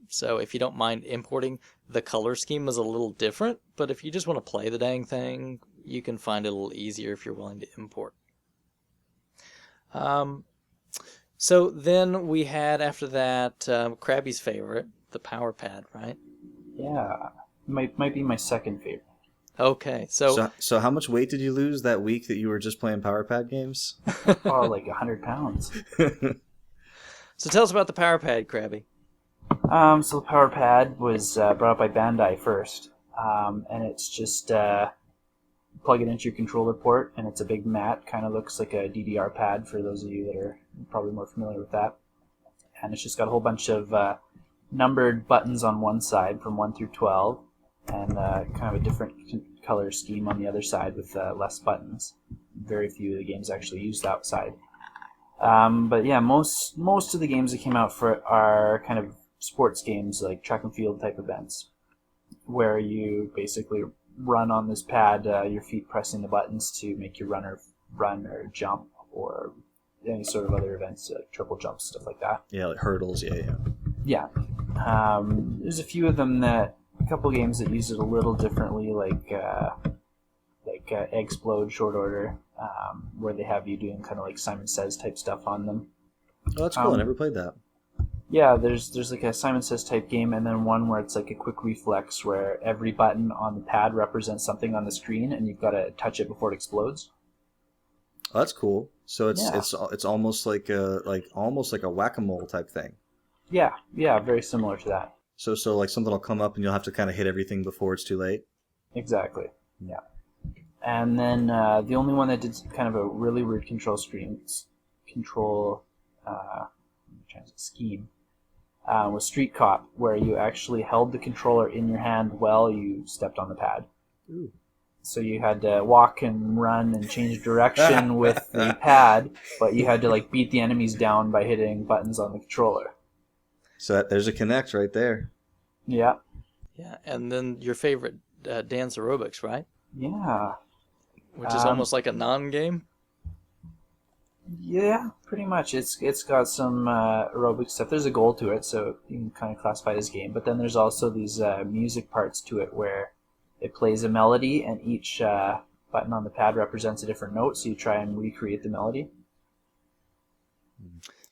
So if you don't mind importing, the color scheme is a little different, but if you just want to play the dang thing, you can find it a little easier if you're willing to import. So then we had, after that, Krabby's favorite, the Power Pad, right? Yeah, might be my second favorite. Okay, so how much weight did you lose that week that you were just playing Power Pad games? Oh, like 100 pounds. So tell us about the Power Pad, Krabby. So the Power Pad was brought up by Bandai first, and it's just plug it into your controller port, and it's a big mat. Kind of looks like a DDR pad for those of you that are probably more familiar with that. And it's just got a whole bunch of numbered buttons on one side from 1 through 12, and kind of a different color scheme on the other side with less buttons. Very few of the games actually use that side. But yeah, most of the games that came out for are kind of sports games, like track and field type events, where you basically run on this pad, your feet pressing the buttons to make your runner run or jump, or any sort of other events, triple jumps, stuff like that. Yeah, like hurdles. Yeah. Yeah. There's a few of them a couple games that use it a little differently, like Eggsplode Short Order, where they have you doing kind of like Simon Says type stuff on them. Oh, that's cool. I never played that. Yeah, there's like a Simon Says type game, and then one where it's like a quick reflex where every button on the pad represents something on the screen, and you've got to touch it before it explodes. Oh, that's cool. So it's Yeah. it's almost like a whack-a-mole type thing. Yeah, very similar to that. So like something will come up and you'll have to kind of hit everything before it's too late. Exactly. Yeah. And then the only one that did kind of a really weird scheme was Street Cop, where you actually held the controller in your hand while you stepped on the pad. Ooh. So you had to walk and run and change direction with the pad, but you had to like beat the enemies down by hitting buttons on the controller. So there's a connect right there. Yeah. Yeah, and then your favorite, Dance Aerobics, right? Yeah. Which is almost like a non-game? Yeah, pretty much. It's got some aerobic stuff. There's a goal to it, so you can kind of classify it as game. But then there's also these music parts to it where it plays a melody, and each button on the pad represents a different note, so you try and recreate the melody.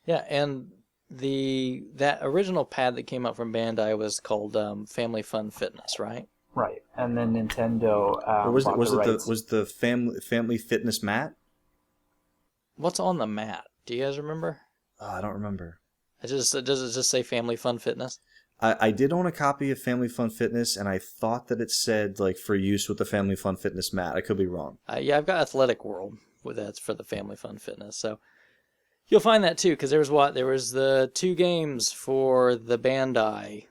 Yeah, and that original pad that came out from Bandai was called Family Fun Fitness, right? Right, and then Nintendo bought the rights. Was the family fitness mat? What's on the mat? Do you guys remember? I don't remember. Does it just say Family Fun Fitness? I did own a copy of Family Fun Fitness, and I thought that it said like for use with the Family Fun Fitness mat. I could be wrong. Yeah, I've got Athletic World with that's for the Family Fun Fitness. So you'll find that too, because there was the 2 games for the Bandai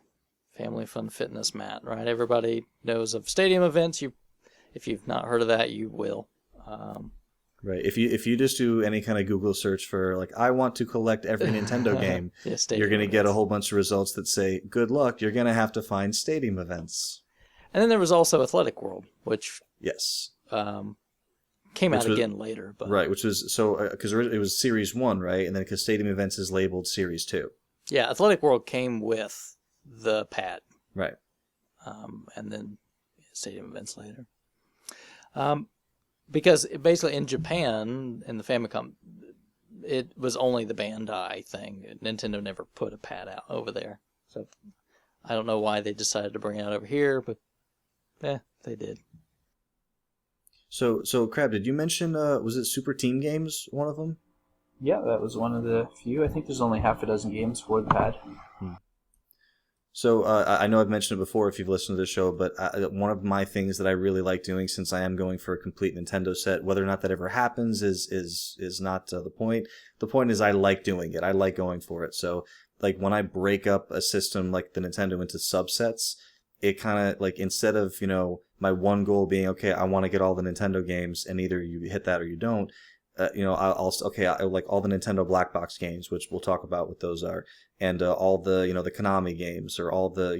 Family Fun Fitness mat, right? Everybody knows of Stadium Events. If you've not heard of that, you will. Right. If you just do any kind of Google search for like I want to collect every Nintendo game, Yeah, you're going to get a whole bunch of results that say, good luck, you're going to have to find Stadium Events. And then there was also Athletic World, which Yes. came out again later. But right, which was so because it was Series 1, right? And then because Stadium Events is labeled Series 2. yeah, Athletic World came with the pad. Right. And then Stadium Events later. Because basically in Japan, in the Famicom, it was only the Bandai thing. Nintendo never put a pad out over there. So I don't know why they decided to bring it out over here, but they did. So Crab, did you mention was it Super Team Games one of them? Yeah, that was one of the few. I think there's only half a dozen games for the pad. So I know I've mentioned it before if you've listened to the show, but one of my things that I really like doing, since I am going for a complete Nintendo set, whether or not that ever happens is not the point. The point is I like doing it. I like going for it. So like when I break up a system like the Nintendo into subsets, it kind of like, instead of, my one goal being, okay, I want to get all the Nintendo games and either you hit that or you don't, I like all the Nintendo black box games, which we'll talk about what those are, and all the, the Konami games, or all the,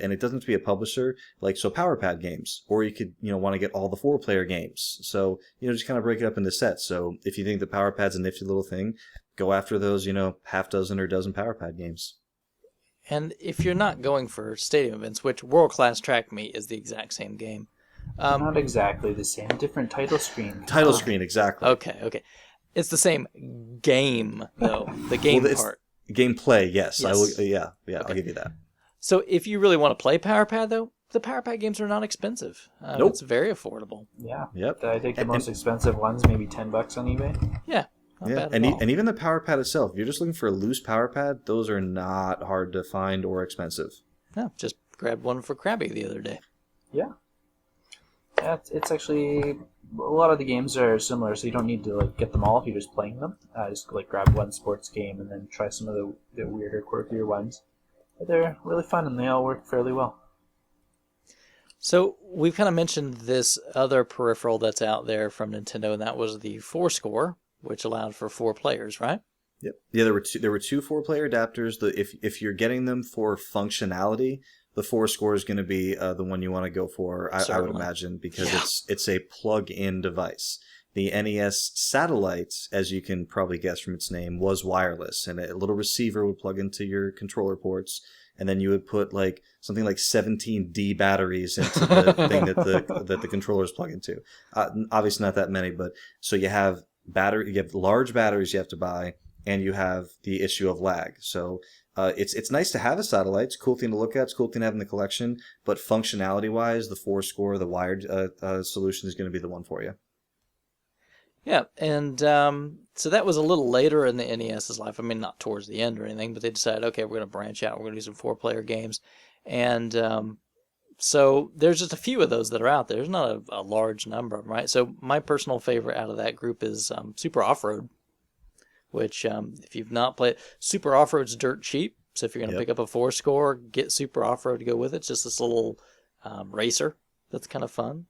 and it doesn't have to be a publisher, like, so Power Pad games, or you could, want to get all the 4-player games. So, just kind of break it up into sets. So if you think the Power Pad's a nifty little thing, go after those, half dozen or dozen Power Pad games. And if you're not going for stadium events, which World Class Track Meet is the exact same game. Not exactly the same. Different title screen. Title screen, exactly. Okay. It's the same game, though. The game part. Gameplay, yes. Yes. I will, okay. I'll give you that. So if you really want to play Power Pad, though, the Power Pad games are not expensive. Nope. It's very affordable. Yeah. Yep. I think the most expensive one's maybe $10 on eBay. Yeah. Not Yeah, bad at all. and even the Power Pad itself, if you're just looking for a loose Power Pad, those are not hard to find or expensive. No, just grabbed one for Krabby the other day. Yeah. Yeah, it's actually, a lot of the games are similar, so you don't need to like get them all if you're just playing them. Just like grab one sports game and then try some of the weirder, quirkier ones. But they're really fun and they all work fairly well. So we've kind of mentioned this other peripheral that's out there from Nintendo, and that was the 4-score, which allowed for 4 players, right? Yep. Yeah, there were two 4-player adapters. If you're getting them for functionality, the 4-score is going to be the one you want to go for, I would imagine, because it's a plug-in device. The NES Satellite, as you can probably guess from its name, was wireless, and a little receiver would plug into your controller ports, and then you would put like something like 17D batteries into the thing that the controllers plug into. Obviously not that many, but so you have large batteries you have to buy, and you have the issue of lag. So it's nice to have a satellite. It's a cool thing to look at. It's a cool thing to have in the collection. But functionality-wise, the 4-score, the wired solution is going to be the one for you. Yeah, and so that was a little later in the NES's life. I mean, not towards the end or anything, but they decided, okay, we're going to branch out. We're going to do some 4-player games. And so there's just a few of those that are out there. There's not a large number of them, right? So my personal favorite out of that group is Super Off-Road, which if you've not played, Super Off-Road's dirt cheap. So if you're going to pick up a 4-score, get Super Off-Road to go with it. It's just this little racer that's kind of fun.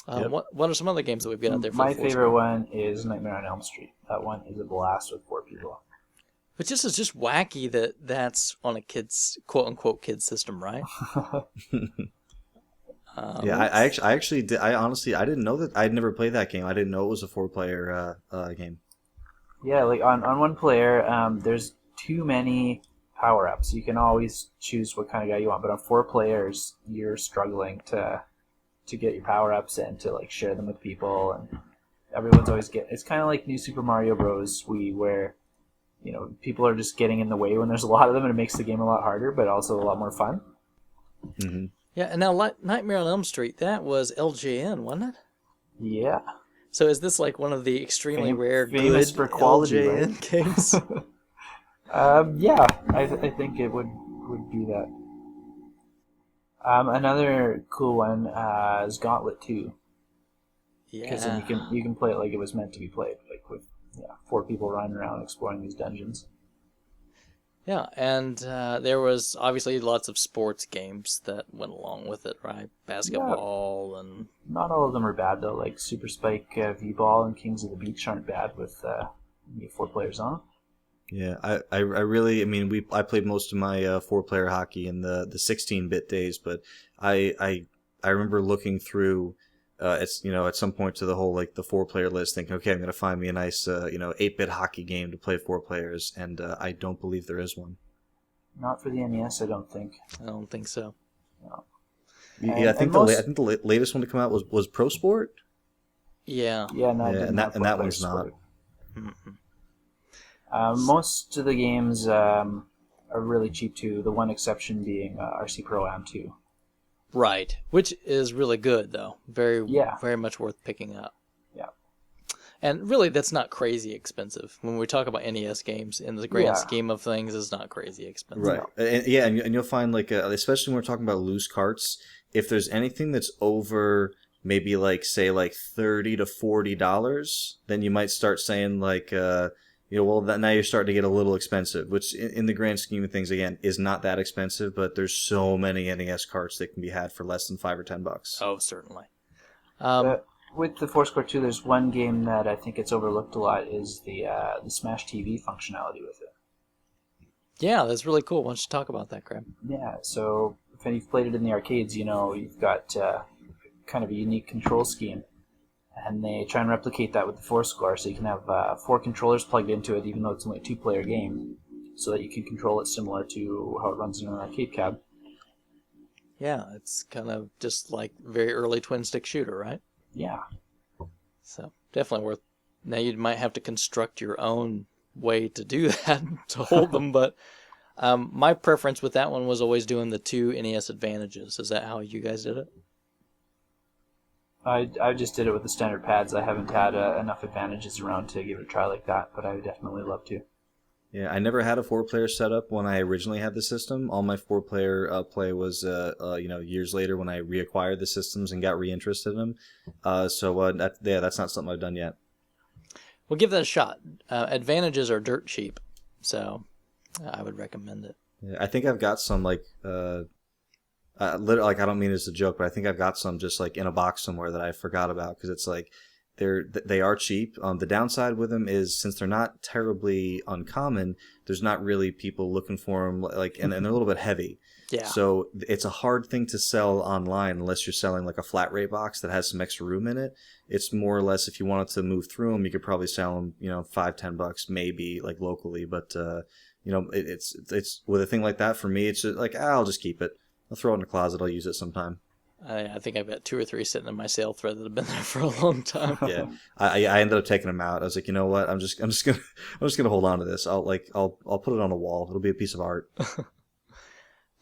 What are some other games that we've got out there for My the 4-score? favorite one is Nightmare on Elm Street. That one is a blast with 4 people. But just is just wacky that's on a kid's quote unquote kid system, right? I actually did. I honestly didn't know that. I'd never played that game. I didn't know it was a 4-player game. Yeah, like on one player, there's too many power-ups. You can always choose what kind of guy you want, but on 4 players, you're struggling to get your power-ups and to like share them with people, and everyone's always it's kind of like New Super Mario Bros. Where people are just getting in the way when there's a lot of them, and it makes the game a lot harder, but also a lot more fun. Mm-hmm. Yeah, and now Nightmare on Elm Street, that was LJN, wasn't it? Yeah. So is this like one of the extremely rare famous good for quality, LJN right? games? Yeah, I think it would be that. Another cool one is Gauntlet 2. Because then you can play it like it was meant to be played, like with 4 people running around exploring these dungeons. Yeah, and there was obviously lots of sports games that went along with it, right? Basketball and... Not all of them are bad, though. Like Super Spike V-Ball and Kings of the Beach aren't bad with 4 players on them. Yeah, I really, I mean, I played most of my 4-player hockey in the 16-bit days, but I remember looking through at some point to the whole like the 4-player list, thinking, okay, I'm gonna find me a nice 8-bit hockey game to play 4 players, and I don't believe there is one. Not for the NES, I don't think. I don't think so. No. Yeah, I think the latest one to come out was Pro Sport. Yeah. Yeah, and that one's not. Mm-mm. Most of the games are really cheap too. The one exception being RC Pro Am 2. Right, which is really good though. Very, Yeah. very much worth picking up. Yeah. And really, that's not crazy expensive. When we talk about NES games, in the grand scheme of things, it's not crazy expensive. Right. And you'll find, like, especially when we're talking about loose carts, if there's anything that's over maybe, like, say, like $30 to $40, then you might start saying, like, well, now you're starting to get a little expensive, which in the grand scheme of things, again, is not that expensive, but there's so many NES carts that can be had for less than $5 or $10. Oh, certainly. With the Foursquare 2, there's one game that I think it's overlooked a lot is the Smash TV functionality with it. Yeah, that's really cool. Why don't you talk about that, Graham? Yeah, so if you've played it in the arcades, you've got kind of a unique control scheme. And they try and replicate that with the Foursquare, so you can have 4 controllers plugged into it, even though it's only a 2-player game, so that you can control it similar to how it runs in an arcade cab. Yeah, it's kind of just like very early twin-stick shooter, right? Yeah. So definitely worth. Now you might have to construct your own way to do that to hold them, but my preference with that one was always doing the 2 NES advantages. Is that how you guys did it? I just did it with the standard pads. I haven't had enough advantages around to give it a try like that, but I would definitely love to. Yeah, I never had a 4-player setup when I originally had the system. All my 4-player play was, years later when I reacquired the systems and got reinterested in them. That's not something I've done yet. Well, give that a shot. Advantages are dirt cheap, so I would recommend it. Yeah, I think I've got some, like, I don't mean it as a joke, but I think I've got some just, like, in a box somewhere that I forgot about, because it's like, they are cheap. The downside with them is, since they're not terribly uncommon, there's not really people looking for them, like, and they're a little bit heavy. Yeah. So it's a hard thing to sell online unless you're selling like a flat rate box that has some extra room in it. It's more or less, if you wanted to move through them, you could probably sell them, $5-10 maybe, like, locally. But it's with a thing like that, for me, it's just like, I'll just keep it. I'll throw it in the closet. I'll use it sometime. I think I've got 2 or 3 sitting in my sale thread that have been there for a long time. Yeah, I ended up taking them out. I was like, you know what? I'm just gonna hold on to this. I'll put it on a wall. It'll be a piece of art.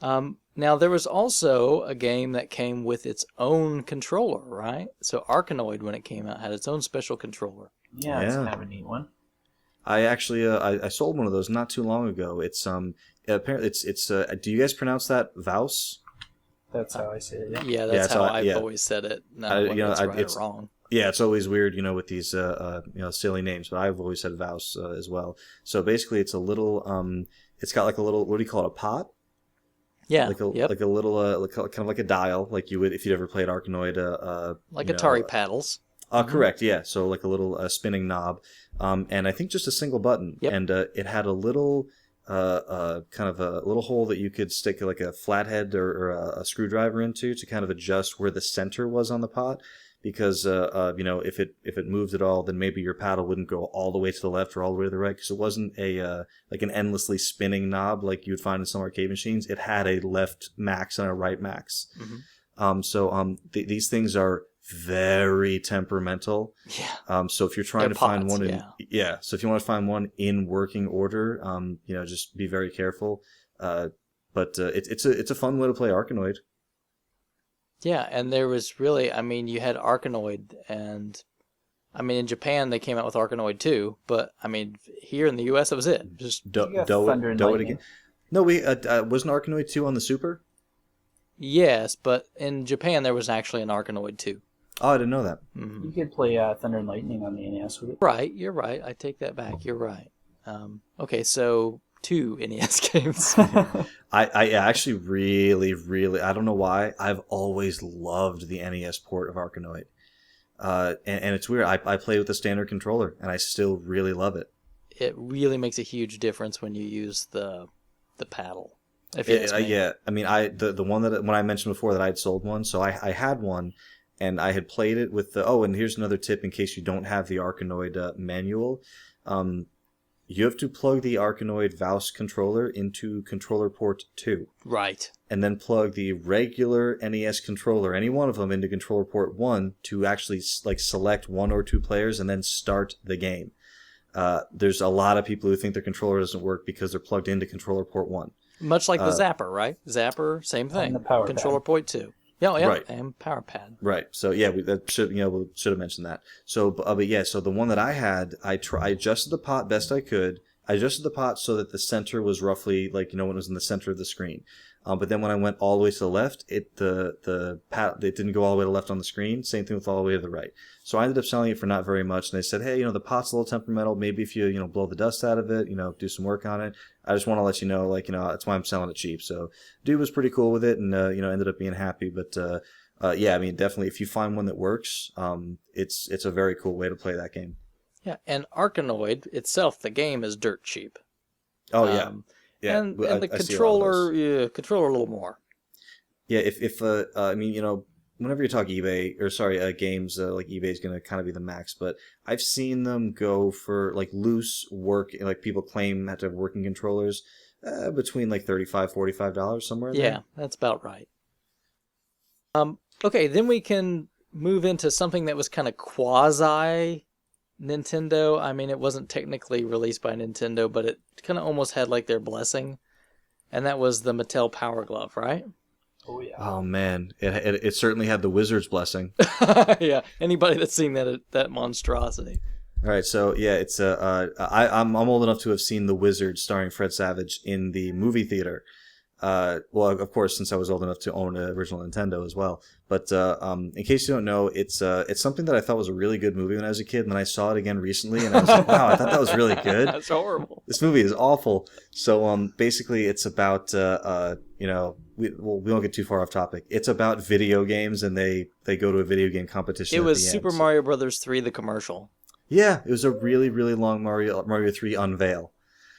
Now there was also a game that came with its own controller, right? So Arkanoid, when it came out, had its own special controller. Yeah, it's kind of a neat one. I actually I sold one of those not too long ago. It's apparently it's do you guys pronounce that Vaus? That's how I say it. Yeah, Yeah, that's how I've always said it. Not whether it's right or wrong. Yeah, it's always weird, with these silly names, but I've always said Vaus as well. So basically, it's a little it's got like a little, what do you call it, a pot? Yeah, like a little kind of like a dial, like you would if you'd ever played Arkanoid. Like Atari paddles. Correct, yeah. So like a little spinning knob, and I think just a single button, and it had a little. Kind of a little hole that you could stick like a flathead or a screwdriver into to kind of adjust where the center was on the pot, because if it moved at all, then maybe your paddle wouldn't go all the way to the left or all the way to the right, because it wasn't a like an endlessly spinning knob like you would find in some arcade machines. It had a left max and a right max. Mm-hmm. These things are very temperamental. Yeah. So if you're trying to find one so if you want to find one in working order, just be very careful. But it's a fun way to play Arkanoid. Yeah, and there was really, you had Arkanoid, and in Japan they came out with Arkanoid too, but here in the US that was it. Just Thunder and Lightning. Again. No, wasn't Arkanoid 2 on the Super? Yes, but in Japan there was actually an Arkanoid 2. Oh, I didn't know that. Mm-hmm. You could play Thunder and Lightning on the NES with it. Right, you're right. I take that back. You're right. Okay, so 2 NES games. I actually really, really, I don't know why, I've always loved the NES port of Arkanoid. And it's weird. I play with the standard controller, and I still really love it. It really makes a huge difference when you use the paddle. If you ask me. Yeah, the one that when I mentioned before that I had sold one, so I had one. And I had played it with and here's another tip in case you don't have the Arkanoid manual. You have to plug the Arkanoid Vaus controller into controller port 2. Right. And then plug the regular NES controller, any one of them, into controller port 1 to actually select 1 or 2 players and then start the game. There's a lot of people who think their controller doesn't work because they're plugged into controller port 1. Much like the Zapper, right? Zapper, same thing. And the power Controller pad. point 2. Yeah, Right. And power pad. Right. So yeah, we should have mentioned that. So but yeah, so the one that I had, I adjusted the pot best I could. I adjusted the pot so that the center was roughly like when it was in the center of the screen. But then when I went all the way to the left, it didn't go all the way to the left on the screen. Same thing with all the way to the right. So I ended up selling it for not very much. And they said, hey, the pot's a little temperamental. Maybe if you blow the dust out of it, do some work on it. I just want to let you know, that's why I'm selling it cheap. So dude was pretty cool with it, and ended up being happy. But yeah, I mean, definitely if you find one that works, it's a very cool way to play that game. Yeah, and Arkanoid itself, the game is dirt cheap. Oh yeah. Yeah, and the controller, controller a little more. Yeah, if I mean, whenever you talk eBay games, like eBay is gonna kind of be the max. But I've seen them go for like loose work, like people claim have to have working controllers, between like $35-$45 somewhere. Yeah, there. that's about right. Okay, then we can move into something that was kind of quasi Nintendo. I mean, it wasn't technically released by Nintendo, but it kind of almost had like their blessing, and that was the Mattel Power Glove, right? Oh yeah. Oh man, it certainly had the wizard's blessing. Yeah, anybody that's seen that monstrosity. All right, so yeah, it's I'm old enough to have seen The Wizard starring Fred Savage in the movie theater. Well, of course, since I was old enough to own an original Nintendo as well. But in case you don't know, it's something that I thought was a really good movie when I was a kid, and then I saw it again recently, and I was like, wow, I thought that was really good. That's horrible. This movie is awful. So basically, it's about we won't get too far off topic. It's about video games, and they go to a video game competition. It at was the Super end. Mario Brothers 3, the commercial. Yeah, it was a really, really long Mario 3 unveil.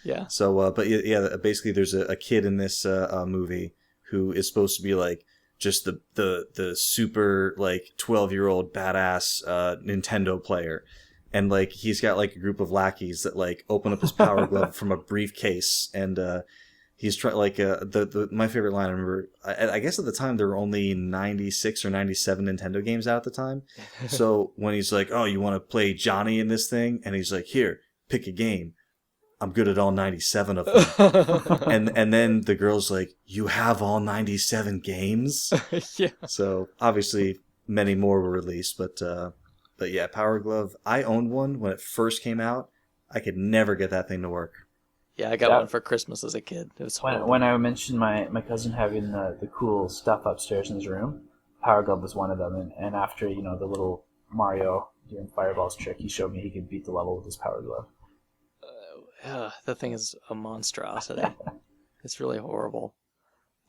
Yeah. So, but yeah, basically there's a kid in this movie who is supposed to be like just the super like 12-year-old badass Nintendo player. And like he's got like a group of lackeys that like open up his power glove from a briefcase, and he's trying like my favorite line I remember. I guess at the time there were only 96 or 97 Nintendo games out at the time. So when he's like, "Oh, you want to play Johnny in this thing?" and he's like, "Here, pick a game. I'm good at all 97 of them." and then the girl's like, "You have all 97 games?" Yeah. So obviously many more were released, but yeah, Power Glove. I owned one when it first came out. I could never get that thing to work. Yeah, I got one for Christmas as a kid. It was when I mentioned my cousin having the cool stuff upstairs in his room, Power Glove was one of them. And after the little Mario doing Fireball's trick, he showed me he could beat the level with his Power Glove. That thing is a monstrosity. It's really horrible.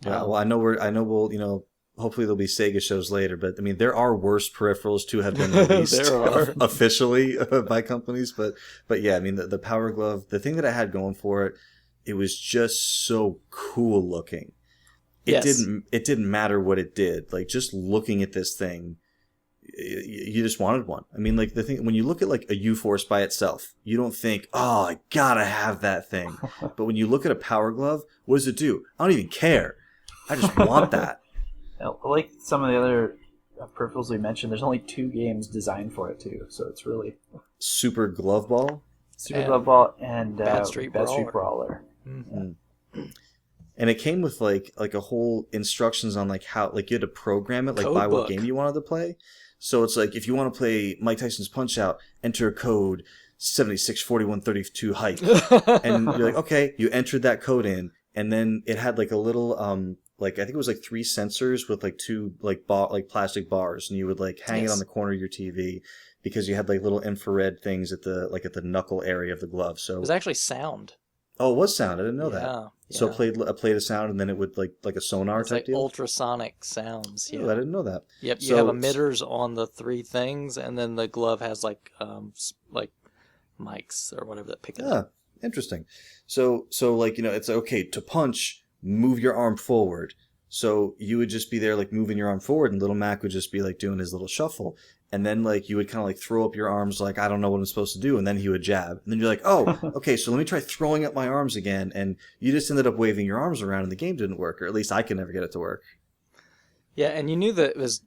Yeah, well, I know we'll hopefully there'll be Sega shows later, but I mean there are worse peripherals to have been released officially by companies, but yeah, I mean the Power Glove, the thing that I had going for it, it was just so cool looking. It didn't matter what it did. Like just looking at this thing, you just wanted one. I mean, like the thing when you look at like a U-Force by itself, you don't think, "Oh, I gotta have that thing." But when you look at a Power Glove, what does it do? I don't even care. I just want that. Like some of the other peripherals we mentioned, there's only 2 games designed for it too, so it's really Super Glove Ball. Glove Ball and Bad Street Brawler. Mm-hmm. And it came with like a whole instructions on like how like you had to program it like Code by book. what game you wanted to play. So it's like if you want to play Mike Tyson's Punch Out, enter code 764132 height, and you're like, okay, you entered that code in, and then it had like a little like I think it was like 3 sensors with like 2 like plastic bars, and you would like hang it on the corner of your TV because you had like little infrared things at the knuckle area of the glove. So It was actually sound. oh, it was sound. I didn't know that. Yeah. So it played a sound, and then it would like a sonar It's type like deal. ultrasonic sounds. Yeah. Oh, I didn't know that. Yep. You So- have emitters on the 3 things, and then the glove has like mics or whatever that pick it up. Interesting. So like it's like, okay, to punch, move your arm forward. So you would just be there like moving your arm forward, and little Mac would just be like doing his little shuffle. And then like you would kind of like throw up your arms like I don't know what I'm supposed to do, and then he would jab. And then you're like, oh, okay, so let me try throwing up my arms again. And you just ended up waving your arms around, and the game didn't work, or at least I could never get it to work. Yeah, and you knew that it was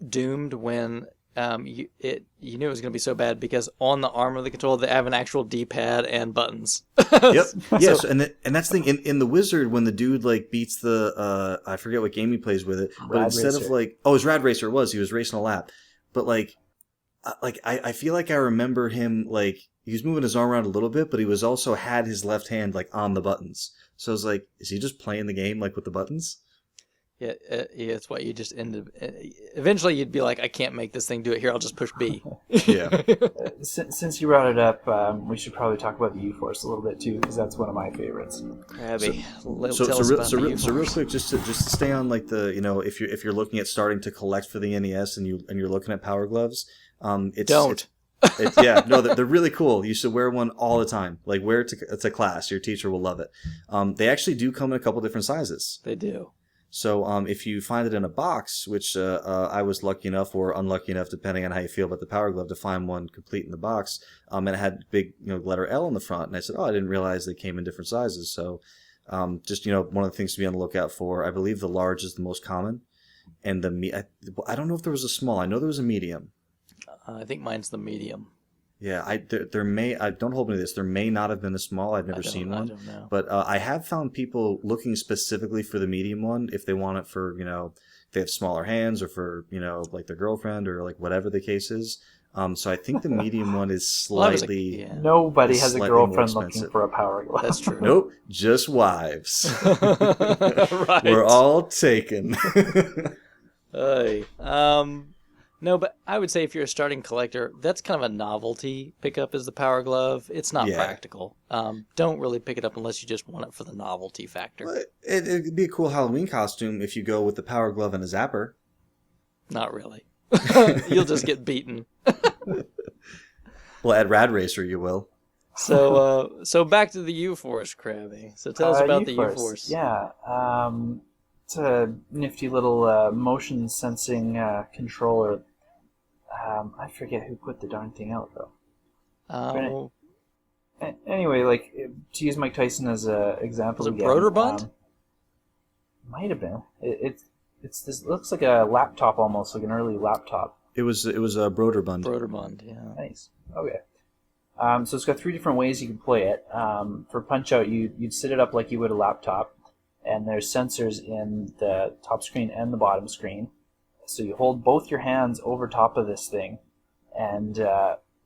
doomed when you knew it was going to be so bad because on the arm of the controller they have an actual D-pad and buttons. Yep. Yes, and that's the thing in the Wizard when the dude like beats the I forget what game he plays with it, but Rad instead Racer. of like it was Rad Racer, he was racing a lap, but I feel like I remember him like he was moving his arm around a little bit, but he was also had his left hand like on the buttons. So I was like, is he just playing the game like with the buttons? Yeah, it's what you just ended. Eventually, you'd be like, I can't make this thing do it here. I'll just push B. Yeah. Since you brought it up, we should probably talk about the U-Force a little bit too, because that's one of my favorites. Krabby, So real quick, just to stay on like the if you're looking at starting to collect for the NES and you're looking at Power Gloves, they're really cool. You should wear one all the time. Like wear it to class. Your teacher will love it. They actually do come in a couple different sizes. They do. So if you find it in a box, which I was lucky enough or unlucky enough, depending on how you feel about the Power Glove, to find one complete in the box, and it had big letter L on the front, and I said, I didn't realize they came in different sizes. So just one of the things to be on the lookout for. I believe the large is the most common, and I don't know if there was a small. I know there was a medium. I think mine's the medium. Yeah, there may don't hold me to this. There may not have been a small. I've never seen one. I don't know. But I have found people looking specifically for the medium one if they want it for if they have smaller hands or for like their girlfriend or like whatever the case is. So I think the medium one is slightly. Nobody has a slightly girlfriend more looking expensive. for a Power Glove. That's true. Nope, just wives. Right. We're all taken. Hey. No, but I would say if you're a starting collector, that's kind of a novelty pickup is the Power Glove. It's not practical. Don't really pick it up unless you just want it for the novelty factor. But it'd be a cool Halloween costume if you go with the Power Glove and a zapper. Not really. You'll just get beaten. Well, at Rad Racer you will. So back to the U-Force, Krabby. So tell us about the U-Force. Yeah. It's a nifty little motion sensing controller. I forget who put the darn thing out though. Anyway, like to use Mike Tyson as an example, Was it Broderbund? Might have been. It's this looks like a laptop almost, like an early laptop. It was a Broderbund. Broderbund, yeah. Nice. Okay. So it's got 3 different ways you can play it. For Punch Out, you'd sit it up like you would a laptop, and there's sensors in the top screen and the bottom screen. So you hold both your hands over top of this thing, and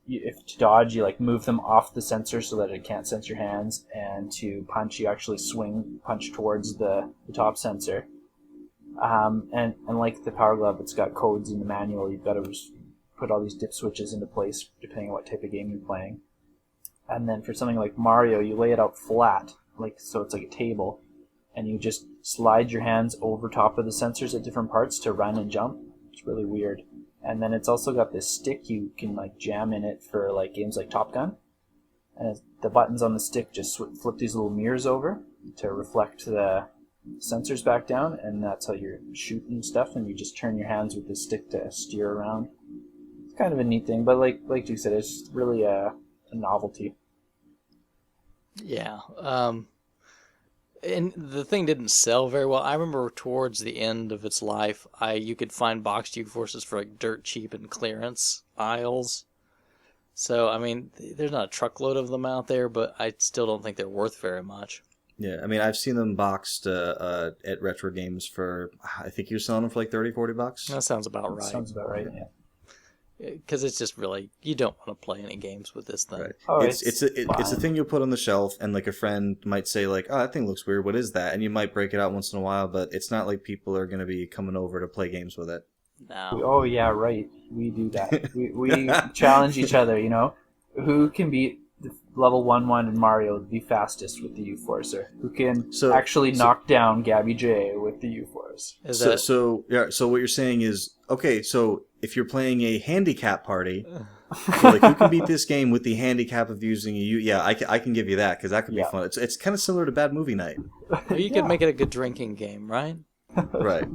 if to dodge, you like move them off the sensor so that it can't sense your hands, and to punch, you actually punch towards the top sensor. And like the Power Glove, it's got codes in the manual. You've got to put all these dip switches into place depending on what type of game you're playing. And then for something like Mario, you lay it out flat, so it's like a table, and you just slide your hands over top of the sensors at different parts to run and jump. It's really weird. And then it's also got this stick you can jam in it for games like Top Gun. And the buttons on the stick just flip these little mirrors over to reflect the sensors back down, and that's how you're shooting stuff, and you just turn your hands with the stick to steer around. It's kind of a neat thing, but like Duke said, it's really a novelty. Yeah. And the thing didn't sell very well. I remember towards the end of its life, you could find boxed U-Forces for dirt cheap in clearance aisles. So, I mean, there's not a truckload of them out there, but I still don't think they're worth very much. Yeah, I mean, I've seen them boxed at Retro Games for, I think you're selling them for $30-$40. That sounds about right. Sounds about right, yeah. Because it's just really, you don't want to play any games with this thing. Right. Oh, it's a thing you'll put on the shelf, and a friend might say oh, that thing looks weird. What is that? And you might break it out once in a while, but it's not like people are going to be coming over to play games with it. No. Oh yeah, right. We do that. we challenge each other. Who can beat the level 1-1 in Mario the fastest with the U-Forcer? Who can actually knock down Gabby J with the U-Force? So what you're saying is, okay, so if you're playing a handicap party, who can beat this game with the handicap of using a U? Yeah, I can give you that, because that could be fun. It's kind of similar to Bad Movie Night. Or you could make it a good drinking game, right? Right.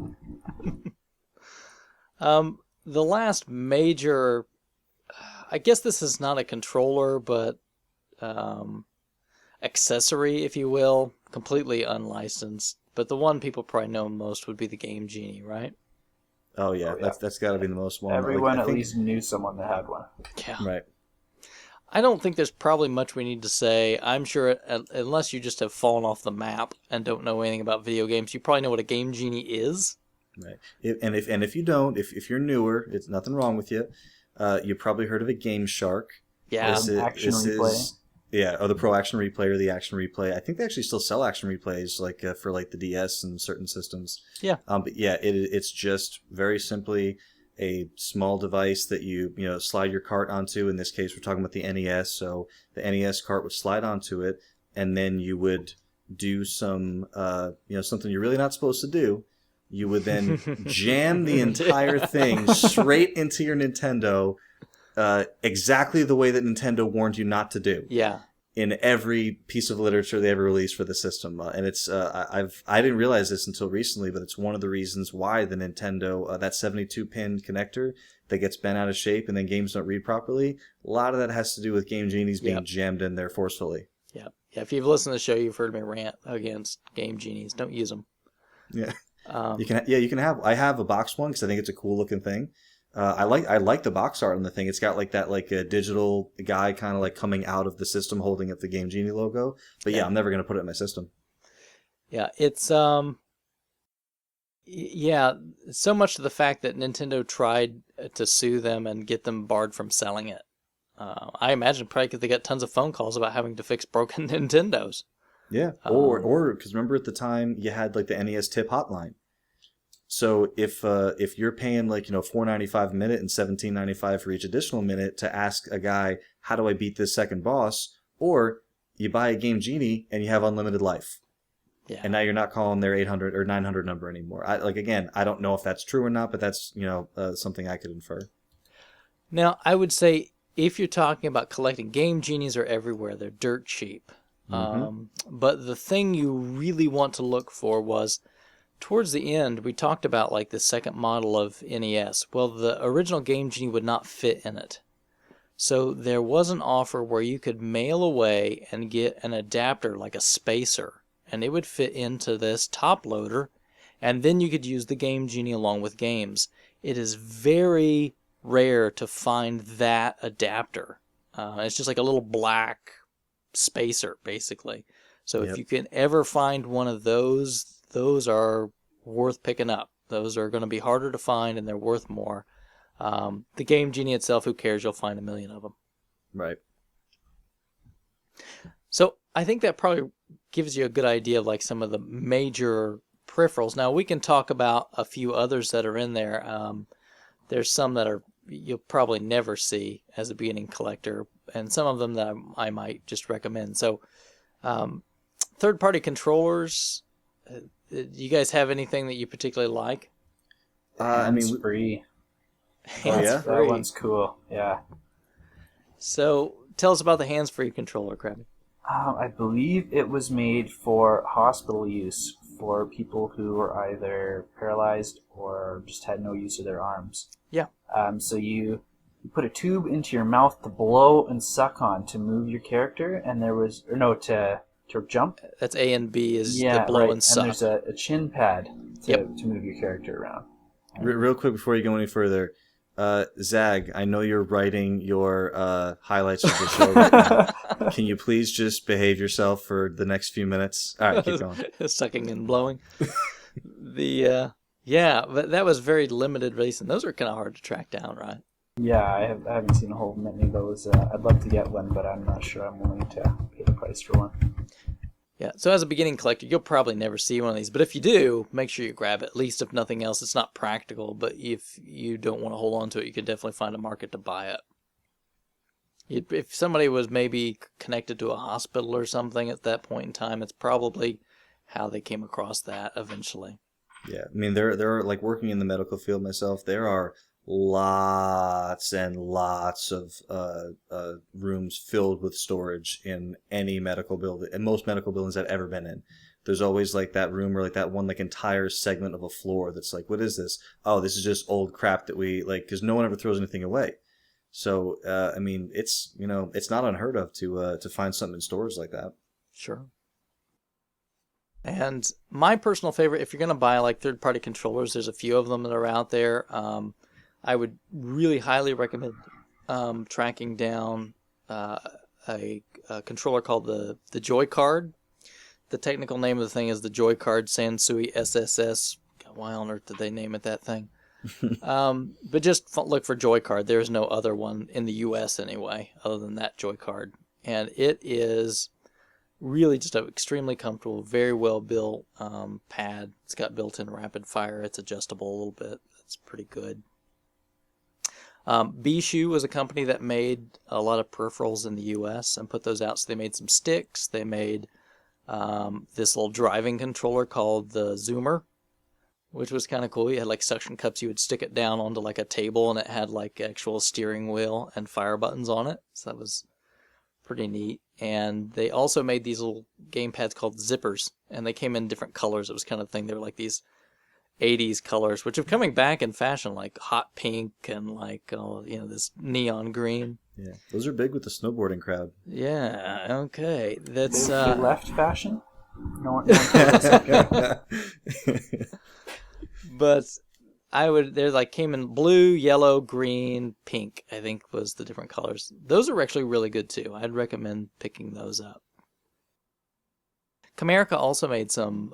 The last major, I guess this is not a controller, but accessory, if you will, completely unlicensed. But the one people probably know most would be the Game Genie, right? Oh yeah, Oh, yeah. that's got to be the most one. Everyone I at think- least knew someone that had one. Yeah. Right. I don't think there's probably much we need to say. I'm sure, unless you just have fallen off the map and don't know anything about video games, you probably know what a Game Genie is. Right. If you don't, if you're newer, it's nothing wrong with you. You probably heard of a Game Shark. Yeah. Action replay. Or the Pro Action Replay or the Action Replay. I think they actually still sell Action Replays for like the DS and certain systems. Yeah. But yeah, it's just very simply a small device that you slide your cart onto. In this case, we're talking about the NES. So the NES cart would slide onto it, and then you would do some something you're really not supposed to do. You would then jam the entire thing straight into your Nintendo. Exactly the way that Nintendo warned you not to do. Yeah. In every piece of literature they ever released for the system, and it's I didn't realize this until recently, but it's one of the reasons why the Nintendo that 72-pin connector that gets bent out of shape and then games don't read properly. A lot of that has to do with Game Genies being jammed in there forcefully. Yeah. If you've listened to the show, you've heard me rant against Game Genies. Don't use them. Yeah, you can have. I have a box one because I think it's a cool looking thing. I like the box art on the thing. It's got like that a digital guy kind of like coming out of the system holding up the Game Genie logo. But yeah, I'm never gonna put it in my system. Yeah, it's so much to the fact that Nintendo tried to sue them and get them barred from selling it. I imagine probably because they got tons of phone calls about having to fix broken Nintendos. Yeah, or because remember at the time you had like the NES tip hotline. So if you're paying like $4.95 a minute and $17.95 for each additional minute to ask a guy, how do I beat this second boss, or you buy a Game Genie and you have unlimited life. Yeah. And now you're not calling their 800 or 900 number anymore. I don't know if that's true or not, but that's something I could infer. Now, I would say if you're talking about collecting, Game Genies are everywhere. They're dirt cheap. Mm-hmm. But the thing you really want to look for was towards the end, we talked about like the second model of NES. Well, the original Game Genie would not fit in it. So there was an offer where you could mail away and get an adapter like a spacer, and it would fit into this top loader, and then you could use the Game Genie along with games. It is very rare to find that adapter. It's just like a little black spacer, basically. So if you can ever find one of those are worth picking up. Those are going to be harder to find, and they're worth more. The Game Genie itself, who cares? You'll find 1 million of them. Right. So I think that probably gives you a good idea of like some of the major peripherals. Now we can talk about a few others that are in there. There's some that you'll probably never see as a beginning collector, and some of them that I might just recommend. So third-party controllers. Do you guys have anything that you particularly like? Hands-free. Hands-free. That one's cool. Yeah. So tell us about the hands-free controller, Krabby. I believe it was made for hospital use for people who were either paralyzed or just had no use of their arms. Yeah. So you put a tube into your mouth to blow and suck on to move your character, and to jump. That's A and B is the blow and suck. And there's a chin pad to move your character around. Real quick before you go any further, Zag, I know you're writing your highlights of the show right now. Can you please just behave yourself for the next few minutes? All right, keep going. Sucking and blowing. But that was very limited release, and those are kind of hard to track down, right? Yeah, I haven't seen a whole many of those. I'd love to get one, but I'm not sure I'm willing to pay the price for one. Yeah, so as a beginning collector, you'll probably never see one of these. But if you do, make sure you grab it. At least if nothing else, it's not practical. But if you don't want to hold on to it, you could definitely find a market to buy it. If somebody was maybe connected to a hospital or something at that point in time, it's probably how they came across that eventually. Yeah, I mean, there are, like, working in the medical field myself, there are lots and lots of rooms filled with storage in any medical building, and most medical buildings I've ever been in. There's always like that room or like that one like entire segment of a floor that's like, what is this? Oh, this is just old crap that we like, because no one ever throws anything away. So I mean, it's it's not unheard of to find something in storage like that. Sure. And my personal favorite, if you're going to buy like third-party controllers, there's a few of them that are out there. I would really highly recommend tracking down a controller called the Joy Card. The technical name of the thing is the Joy Card Sansui SSS. God, why on earth did they name it that thing? But just look for Joy Card. There's no other one in the U.S. anyway, other than that Joy Card. And it is really just an extremely comfortable, very well built pad. It's got built-in rapid fire. It's adjustable a little bit. It's pretty good. Bishu was a company that made a lot of peripherals in the U.S. and put those out. So they made some sticks. They made this little driving controller called the Zoomer, which was kind of cool. You had like suction cups. You would stick it down onto like a table, and it had like actual steering wheel and fire buttons on it. So that was pretty neat. And they also made these little game pads called zippers, and they came in different colors. It was kind of thing. They were like these 80s colors, which are coming back in fashion, like hot pink and like this neon green. Yeah, those are big with the snowboarding crowd. Yeah, okay. That's They left fashion. No one told us okay. But they like came in blue, yellow, green, pink, I think was the different colors. Those are actually really good too. I'd recommend picking those up. Camerica also made some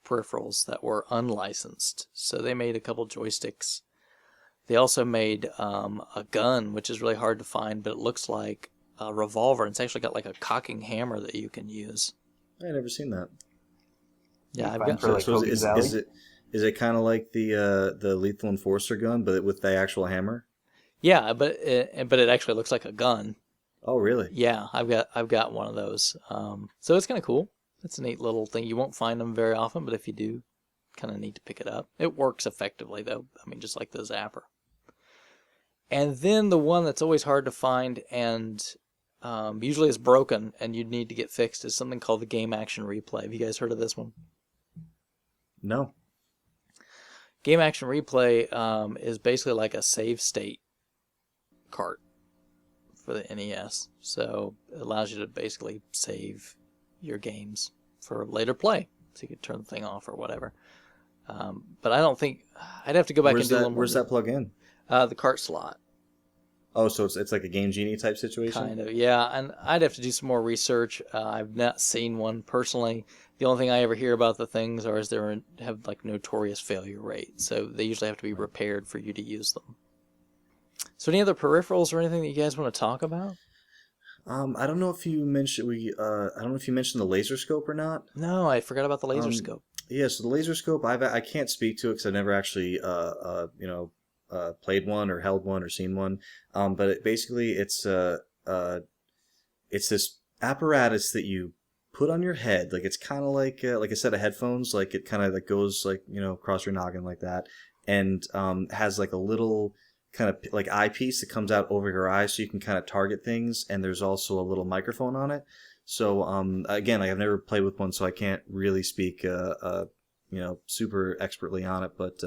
peripherals that were unlicensed. So they made a couple joysticks. They also made a gun, which is really hard to find, but it looks like a revolver. It's actually got like a cocking hammer that you can use. I've never seen that. Yeah, I've Fun got. for, like, Hogan's Alley? Is it kind of like the Lethal Enforcer gun, but with the actual hammer? Yeah, but it actually looks like a gun. Oh, really? Yeah, I've got one of those. So it's kind of cool. It's a neat little thing. You won't find them very often, but if you do, kind of need to pick it up. It works effectively, though. I mean, just like the Zapper. And then the one that's always hard to find and usually is broken and you'd need to get fixed is something called the Game Action Replay. Have you guys heard of this one? No. Game Action Replay is basically like a save state cart for the NES. So it allows you to basically save your games for later play. So you could turn the thing off or whatever. But I don't think... I'd have to go back and do a little more. Where's that plug in? The cart slot. Oh, so it's like a Game Genie type situation? Kind of, yeah. And I'd have to do some more research. I've not seen one personally. The only thing I ever hear about the things is they have like notorious failure rate. So they usually have to be repaired for you to use them. So any other peripherals or anything that you guys want to talk about? I don't know if you mentioned the laser scope or not. No, I forgot about the laser scope. Yeah, so the laser scope, I can't speak to it because I've never actually played one or held one or seen one. But it's this apparatus that you put on your head. Like it's kind of like a set of headphones. Like it kind of like goes like across your noggin like that, and has like a little kind of like eyepiece that comes out over your eyes so you can kind of target things. And there's also a little microphone on it. So again, I've never played with one, so I can't really speak super expertly on it. But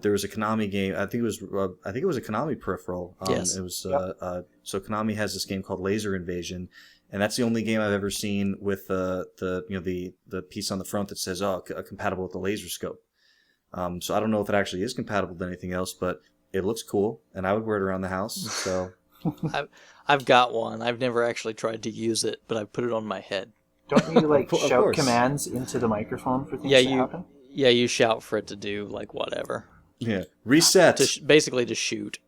there was a Konami game. I think it was a Konami peripheral. Yes. It was so Konami has this game called Laser Invasion, and that's the only game I've ever seen with the piece on the front that says compatible with the laser scope. So I don't know if it actually is compatible with anything else, but it looks cool, and I would wear it around the house. So I've got one. I've never actually tried to use it, but I've put it on my head. Don't you like Of shout course. commands into the microphone for things Yeah, to happen? you shout for it to do like whatever. yeah, reset. Basically to shoot.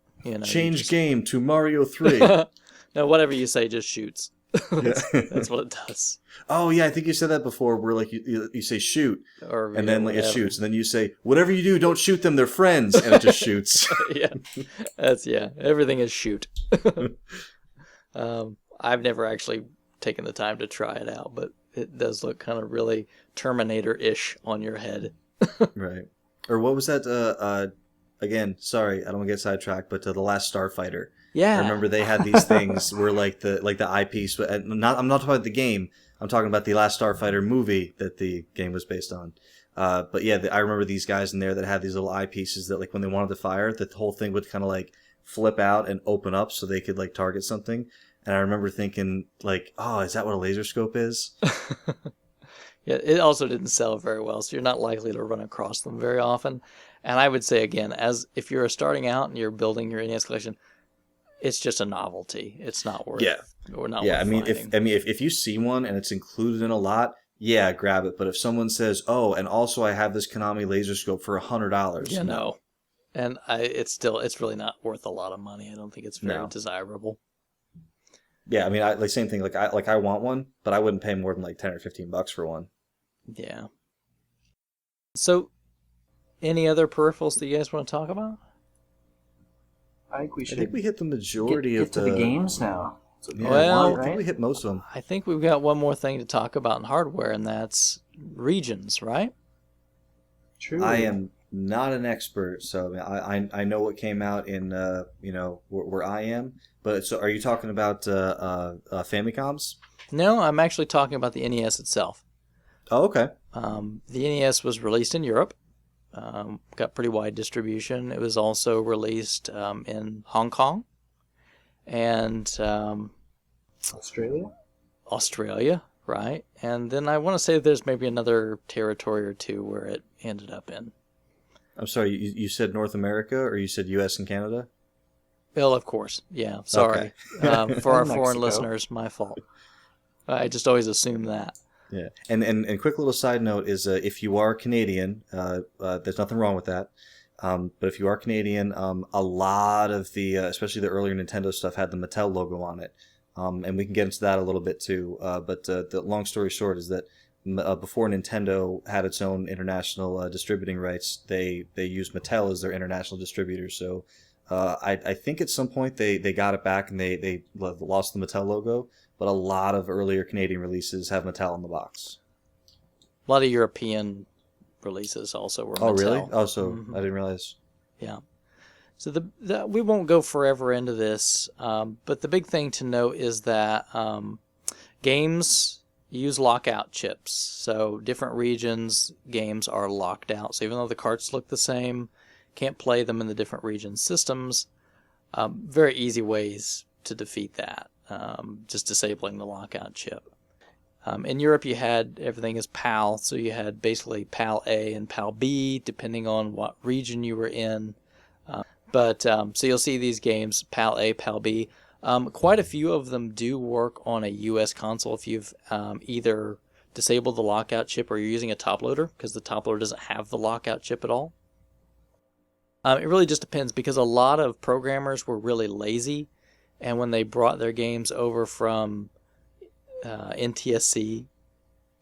Change game to Mario 3. No, whatever you say just shoots. That's what it does. Oh yeah, I think you said that before. Where like you say shoot, Or and then like it whatever. shoots, and then you say whatever you do, don't shoot them. They're friends, and it just shoots. Yeah. Everything is shoot. I've never actually taken the time to try it out, but it does look kind of really Terminator-ish on your head. Right. Or what was that? Again, sorry, I don't want to get sidetracked, but The Last Starfighter. Yeah. I remember they had these things where like the eyepiece. I'm not talking about the game. I'm talking about the Last Starfighter movie that the game was based on. But yeah, I remember these guys in there that had these little eyepieces that like when they wanted to fire, that the whole thing would kind of like flip out and open up so they could like target something. And I remember thinking like, oh, is that what a laser scope is? Yeah, it also didn't sell very well, so you're not likely to run across them very often. And I would say again, as if you're starting out and you're building your NES collection, it's just a novelty. It's not worth Yeah. or not Yeah, worth finding. if you see one and it's included in a lot, yeah, grab it. But if someone says, "Oh, and also I have this Konami laser scope for $100," Yeah, no. And it's really not worth a lot of money. I don't think it's very No. desirable. Yeah, I mean, I like same thing. I want one, but I wouldn't pay more than like $10 or $15 for one. Yeah. So, any other peripherals that you guys want to talk about? I think we I should think we hit the majority get of to the games now. So Yeah, Well, I think we hit most of them. I think we've got one more thing to talk about in hardware, and that's regions, right? True. I am not an expert, so I know what came out in where I am. But so, are you talking about Famicoms? No, I'm actually talking about the NES itself. Oh, okay. The NES was released in Europe, got pretty wide distribution. It was also released in Hong Kong and Australia, right? And then I want to say there's maybe another territory or two where it ended up in. I'm sorry, you said North America or you said U.S. and Canada? Well, of course, yeah. Sorry. Okay. For our And foreign Mexico. listeners, my fault. I just always assume that. Yeah, and quick little side note is if you are Canadian, there's nothing wrong with that. But if you are Canadian, a lot of the, especially the earlier Nintendo stuff, had the Mattel logo on it. And we can get into that a little bit too. But the long story short is that before Nintendo had its own international distributing rights, they used Mattel as their international distributor. So I think at some point they got it back and they lost the Mattel logo. But a lot of earlier Canadian releases have Mattel on the box. A lot of European releases also were Mattel. Oh, really? Oh, so Mhm. I didn't realize. Yeah. So we won't go forever into this, but the big thing to note is that games use lockout chips. So different regions, games are locked out. So even though the carts look the same, can't play them in the different region systems. Very easy ways to defeat that. Just disabling the lockout chip. In Europe, you had everything as PAL, so you had basically PAL A and PAL B, depending on what region you were in. So you'll see these games, PAL A, PAL B. Quite a few of them do work on a US console if you've either disabled the lockout chip or you're using a top loader, because the top loader doesn't have the lockout chip at all. It really just depends, because a lot of programmers were really lazy, and when they brought their games over from NTSC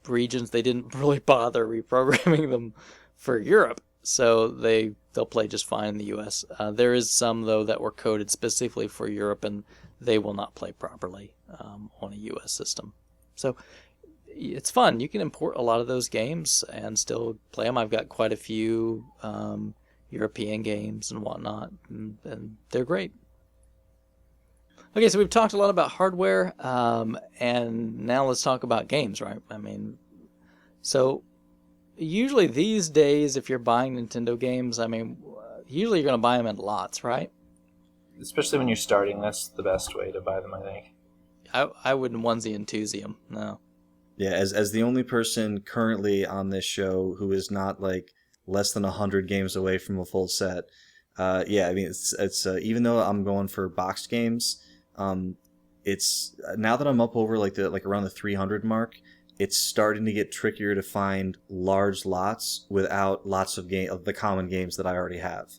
regions, they didn't really bother reprogramming them for Europe, so they'll play just fine in the US. There is some, though, that were coded specifically for Europe, and they will not play properly on a US system. So it's fun. You can import a lot of those games and still play them. I've got quite a few European games and whatnot, and they're great. Okay, so we've talked a lot about hardware, and now let's talk about games, right? I mean, so usually these days, if you're buying Nintendo games, I mean, usually you're going to buy them in lots, right? Especially when you're starting, that's the best way to buy them, I think. I wouldn't onesie and twosie them, no. Yeah, as the only person currently on this show who is not like less than 100 games away from a full set, yeah, I mean it's even though I'm going for boxed games, it's now that I'm up over like around the 300 mark, it's starting to get trickier to find large lots without lots of the common games that I already have.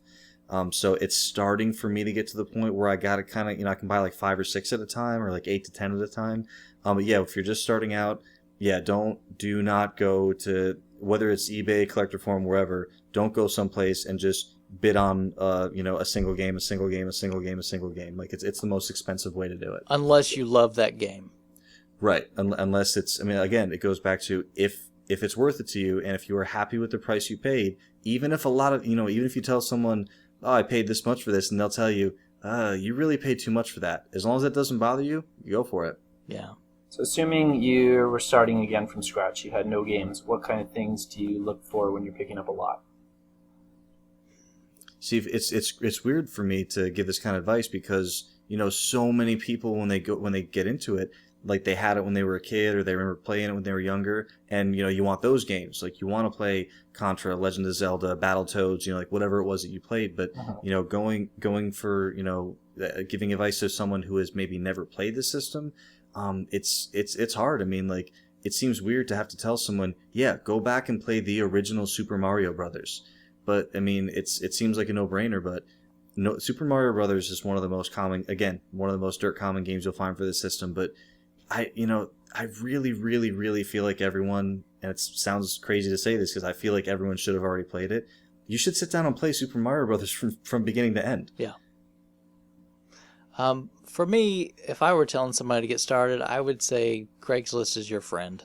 So it's starting for me to get to the point where I gotta kind of, I can buy like 5 or 6 at a time, or like 8 to 10 at a time. But yeah, if you're just starting out, yeah, do not go to, whether it's eBay, Collector Forum, wherever, don't go someplace and just bid on a single game. Like it's the most expensive way to do it. Unless you love that game. Right. Unless it's, I mean, again, it goes back to if it's worth it to you, and if you are happy with the price you paid, even if even if you tell someone, oh, I paid this much for this, and they'll tell you, you really paid too much for that. As long as that doesn't bother you, you go for it. Yeah. So assuming you were starting again from scratch, you had no games, what kind of things do you look for when you're picking up a lot? See, it's weird for me to give this kind of advice because so many people when they get into it, like they had it when they were a kid or they remember playing it when they were younger, and you want those games, like you want to play Contra, Legend of Zelda, Battletoads, like whatever it was that you played, but going for giving advice to someone who has maybe never played the system, it's hard. I mean, like, it seems weird to have to tell someone, yeah, go back and play the original Super Mario Brothers. But I mean, it seems like a no-brainer, but no, Super Mario Brothers is one of the most dirt common games you'll find for this system. But I really, really, really feel like everyone, and it sounds crazy to say this because I feel like everyone should have already played it. You should sit down and play Super Mario Brothers from beginning to end. Yeah. For me, if I were telling somebody to get started, I would say Craigslist is your friend.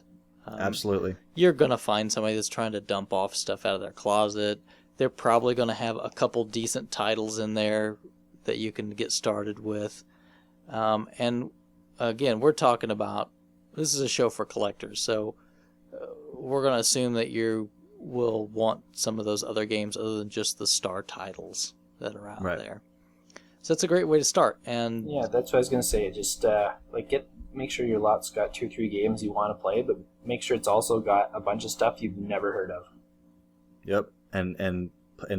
Absolutely. You're going to find somebody that's trying to dump off stuff out of their closet. They're probably going to have a couple decent titles in there that you can get started with. And again, we're talking about, this is a show for collectors, so we're going to assume that you will want some of those other games other than just the star titles that are out there. So that's a great way to start. And yeah, that's what I was gonna say. Just make sure your lot's got 2 or 3 games you want to play, but make sure it's also got a bunch of stuff you've never heard of. Yep, and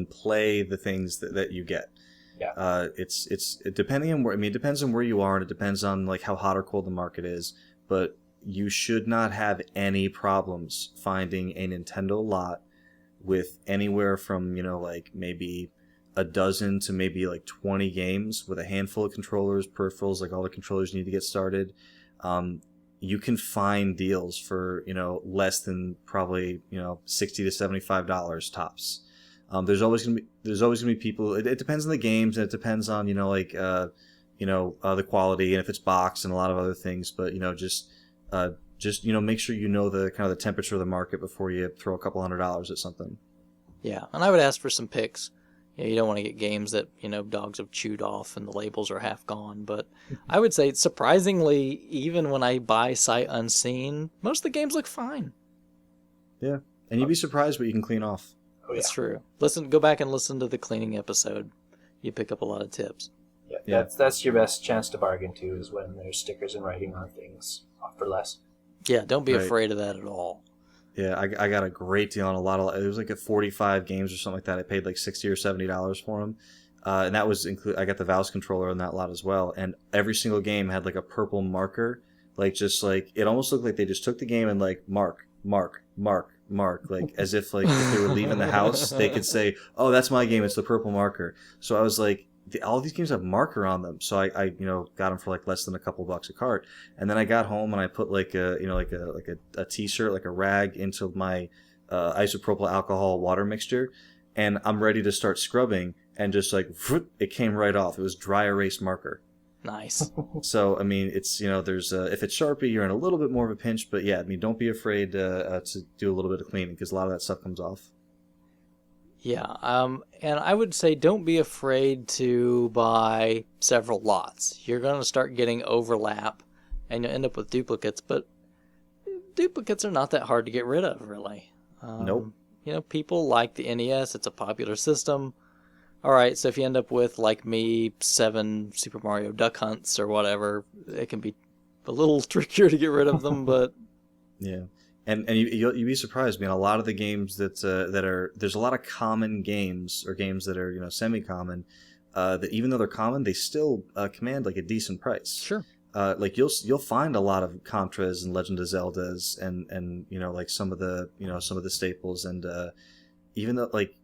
play the things that you get. Yeah. It's depending on where, it depends on where you are, and it depends on like how hot or cold the market is. But you should not have any problems finding a Nintendo lot with anywhere from like maybe a dozen to maybe like 20 games with a handful of controllers, peripherals, like all the controllers you need to get started. You can find deals for less than probably $60 to $75 tops. There's always gonna be people. It depends on the games, and it depends on the quality, and if it's boxed and a lot of other things. But just make sure the kind of the temperature of the market before you throw a couple $100 at something. yeah, and I would ask for some picks. You don't want to get games that dogs have chewed off and the labels are half gone. But I would say, surprisingly, even when I buy sight unseen, most of the games look fine. Yeah, and you'd be surprised what you can clean off. Oh, yeah. That's true. Go back and listen to the cleaning episode. You pick up a lot of tips. Yeah. That's your best chance to bargain too, is when there's stickers and writing on things for less. Yeah, don't be Right. afraid of that at all. Yeah, I got a great deal on a lot of. It was like at 45 games or something like that. I paid like $60 or $70 for them, and that was I got the Valve controller on that lot as well. And every single game had like a purple marker, like it almost looked like they just took the game and like mark, like as if like if they were leaving the house, they could say, "Oh, that's my game. It's the purple marker." So I was like, all these games have marker on them, so I got them for like less than a couple bucks a cart. And then I got home and I put like a t-shirt, like a rag, into my isopropyl alcohol water mixture, and I'm ready to start scrubbing, and just like it came right off. It was dry erase marker. Nice. So it's there's if it's Sharpie, you're in a little bit more of a pinch, but yeah, don't be afraid to do a little bit of cleaning, because a lot of that stuff comes off. Yeah, and I would say don't be afraid to buy several lots. You're going to start getting overlap, and you'll end up with duplicates, but duplicates are not that hard to get rid of, really. Nope. People like the NES. It's a popular system. All right, so if you end up with, like me, 7 Super Mario Duck Hunts or whatever, it can be a little trickier to get rid of them, but... Yeah. And you'll be surprised, man. A lot of the games that are, there's a lot of common games, or games that are semi-common, that even though they're common, they still command like a decent price. Sure. Like you'll find a lot of Contras and Legend of Zeldas, and like some of the staples, and even though like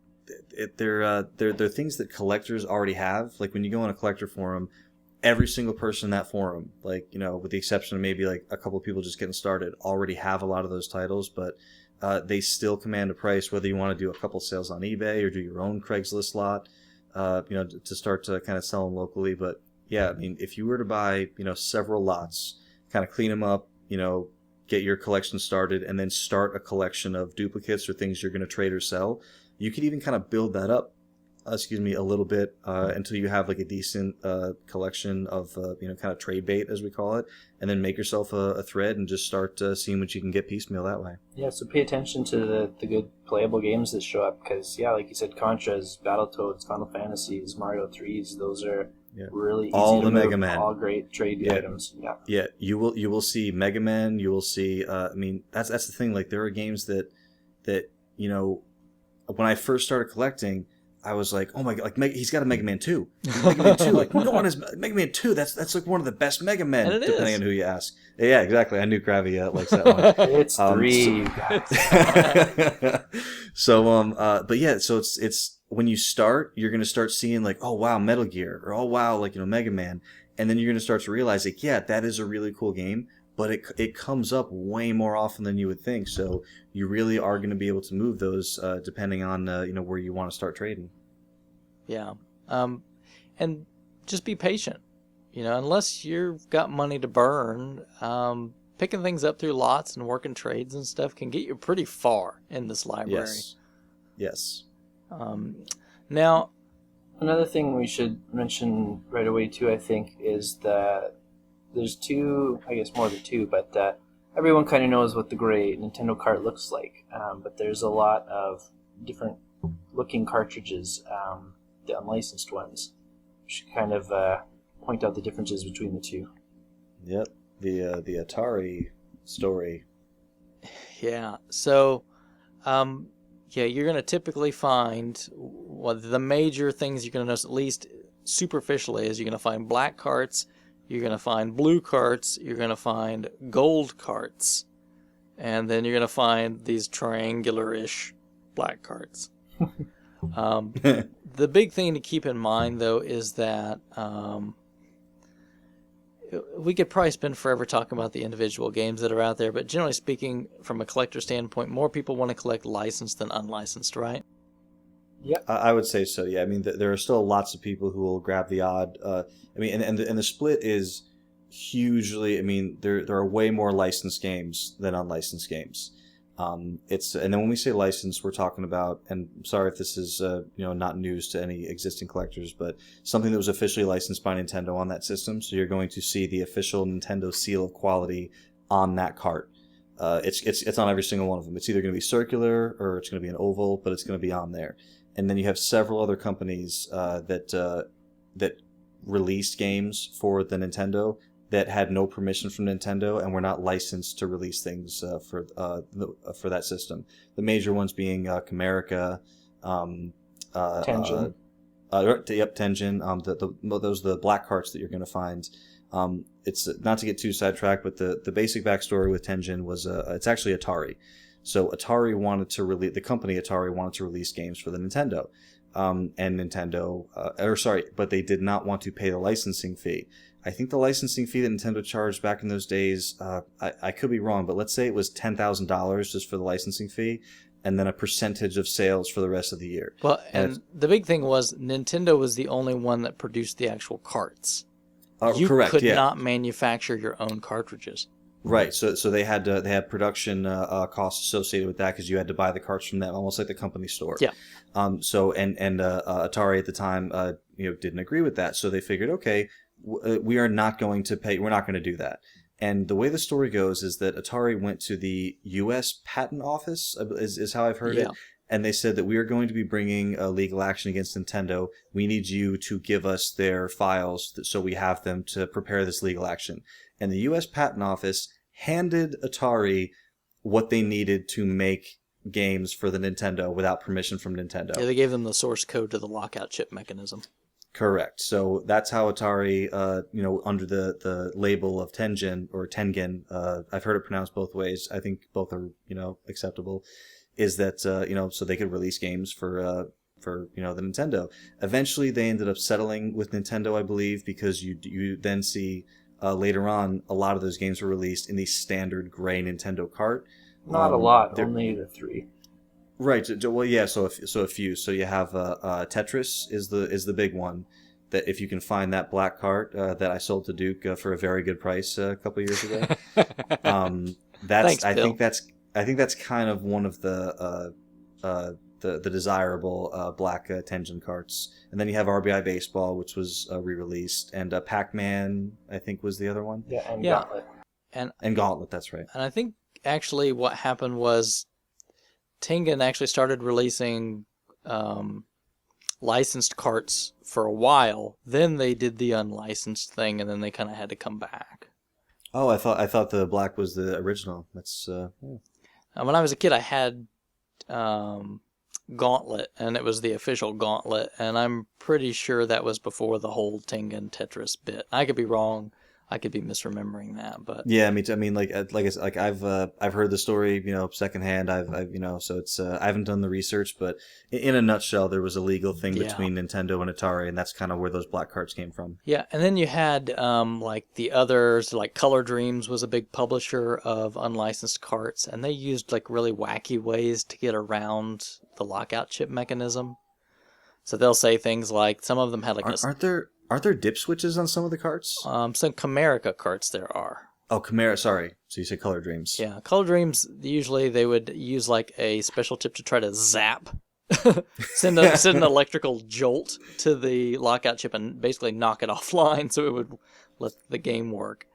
they're things that collectors already have. Like when you go on a collector forum, every single person in that forum, like, with the exception of maybe like a couple of people just getting started, already have a lot of those titles, but they still command a price, whether you want to do a couple sales on eBay or do your own Craigslist lot, to start to kind of sell them locally. But yeah, if you were to buy, several lots, kind of clean them up, get your collection started, and then start a collection of duplicates or things you're going to trade or sell, you could even kind of build that up, a little bit, until you have like a decent collection of kind of trade bait, as we call it, and then make yourself a thread and just start seeing what you can get piecemeal that way. Yeah, so pay attention to the good playable games that show up, because like you said, Contras, Battletoads, Final Fantasies, Mario 3s, those are Yeah. really easy All to the move, Mega Man. all great trade Yeah. items. Yeah. Yeah, you will see Mega Man. You will see. I mean, that's the thing. Like, there are games that you know, when I first started collecting, I was like, oh my god, like he's got a Mega Man 2. Mega Man 2, like no one has Mega Man 2. That's like one of the best Mega Men, And it depending is. on who you ask. Yeah, exactly. I knew Gravy likes that one. It's three, you guys. But yeah, so it's when you start, you're gonna start seeing like, oh wow, Metal Gear, or oh wow, like Mega Man, and then you're gonna start to realize like, yeah, that is a really cool game, but it comes up way more often than you would think. So you really are gonna be able to move those depending on where you want to start trading. Yeah. And just be patient. Unless you've got money to burn, picking things up through lots and working trades and stuff can get you pretty far in this library. Yes. Now, Another thing we should mention right away too, I think, is that there's two, I guess more than two, but everyone kind of knows what the gray Nintendo cart looks like. But there's a lot of different looking cartridges, the unlicensed ones. We should kind of point out the differences between the two. Yep. The Atari story. yeah. So, you're going to typically find the major things you're going to notice, at least superficially, is you're going to find black carts, you're going to find blue carts, you're going to find gold carts, and then you're going to find these triangular-ish black carts. The big thing to keep in mind, though, is that we could probably spend forever talking about the individual games that are out there, but generally speaking, from a collector standpoint, more people want to collect licensed than unlicensed, right? Yeah, I would say so. Yeah, I mean, there are still lots of people who will grab the odd. I mean, and the split is hugely. I mean, there are way more licensed games than unlicensed games. And then when we say licensed, we're talking about, and I'm sorry if this is not news to any existing collectors, but something that was officially licensed by Nintendo on that system. So you're going to see the official Nintendo seal of quality on that cart. It's on every single one of them. It's either going to be circular or it's going to be an oval, but it's going to be on there. And then you have several other companies that released games for the Nintendo that had no permission from Nintendo and were not licensed to release things for that system. The major ones being Camerica, Tengen. Tengen. Those are the black carts that you're going to find. It's not to get too sidetracked, but the basic backstory with Tengen was it's actually Atari. So Atari wanted to release, the company Atari wanted to release games for the Nintendo, and Nintendo, but they did not want to pay the licensing fee. I think the licensing fee that Nintendo charged back in those days, I could be wrong, but let's say it was $10,000 just for the licensing fee, and then a percentage of sales for the rest of the year. Well, and the big thing was Nintendo was the only one that produced the actual carts. You correct, could yeah. not manufacture your own cartridges. Right, so they had production costs associated with that because you had to buy the carts from them, almost like the company store. Yeah. Atari at the time, didn't agree with that, so they figured, okay, we are not going to pay. We're not going to do that. And the way the story goes is that Atari went to the U.S. Patent Office, is how I've heard it, and they said that we are going to be bringing a legal action against Nintendo. We need you to give us their files so we have them to prepare this legal action. And the U.S. Patent Office handed Atari what they needed to make games for the Nintendo without permission from Nintendo. Yeah, they gave them the source code to the lockout chip mechanism. Correct. So that's how Atari, under the label of Tengen or Tengen, I've heard it pronounced both ways. I think both are, acceptable. Is that so they could release games for the Nintendo. Eventually, they ended up settling with Nintendo, I believe, because you then see later on a lot of those games were released in the standard gray Nintendo cart. Not a lot, only the three. Right. Well, yeah. So a few. So you have Tetris is the big one. That if you can find that black cart that I sold to Duke for a very good price a couple of years ago. Thanks, Bill. I think that's kind of one of the desirable black Tengen carts. And then you have RBI Baseball, which was re-released, and Pac-Man, I think, was the other one. Yeah, and Gauntlet. And Gauntlet. That's right. And I think actually what happened was Tengen actually started releasing licensed carts for a while. Then they did the unlicensed thing, and then they kind of had to come back. Oh, I thought the black was the original. That's When I was a kid, I had Gauntlet, and it was the official Gauntlet, and I'm pretty sure that was before the whole Tengen Tetris bit. I could be wrong. I could be misremembering that, but yeah. I mean, I've heard the story, secondhand. So it's I haven't done the research, but in a nutshell, there was a legal thing between Nintendo and Atari, and that's kind of where those black carts came from. yeah. And then you had like the others, like Color Dreams was a big publisher of unlicensed carts, and they used like really wacky ways to get around the lockout chip mechanism. So they'll say things like, some of them had like Aren't there dip switches on some of the carts? some Camerica carts there are. Oh, Chimera. Sorry. So you said Color Dreams. Yeah, Color Dreams, usually they would use like a special chip to try to zap, send an electrical jolt to the lockout chip and basically knock it offline so it would let the game work.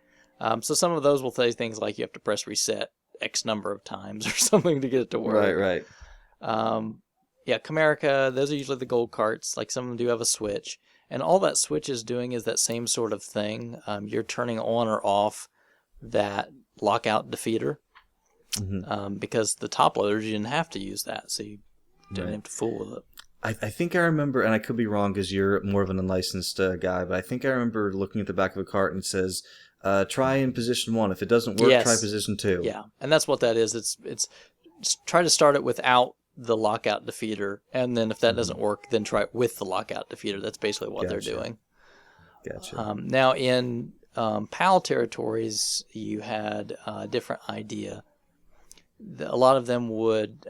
So some of those will say things like you have to press reset X number of times or something to get it to work. Right. Yeah, Camerica, those are usually the gold carts. Like some of them do have a switch. And all that switch is doing is that same sort of thing. You're turning on or off that lockout defeater. Mm-hmm. Because the top loaders, you didn't have to use that, so you didn't have to fool with it. I think I remember, and I could be wrong because you're more of an unlicensed guy, but I think I remember looking at the back of a cart and it says, try in position 1. If it doesn't work, try position 2. Yeah, and that's what that is. It's try to start it without the lockout defeater, and then if that doesn't work, then try it with the lockout defeater. That's basically what they're doing. Gotcha. Now, in PAL territories, you had a different idea. A lot of them would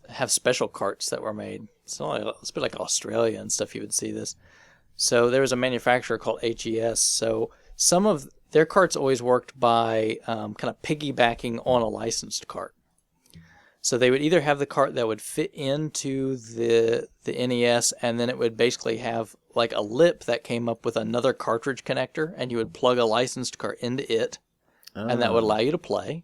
have special carts that were made. So it's a bit like Australia and stuff, you would see this. So there was a manufacturer called HES. So some of their carts always worked by kind of piggybacking on a licensed cart. So they would either have the cart that would fit into the NES, and then it would basically have like a lip that came up with another cartridge connector, and you would plug a licensed cart into it, and that would allow you to play.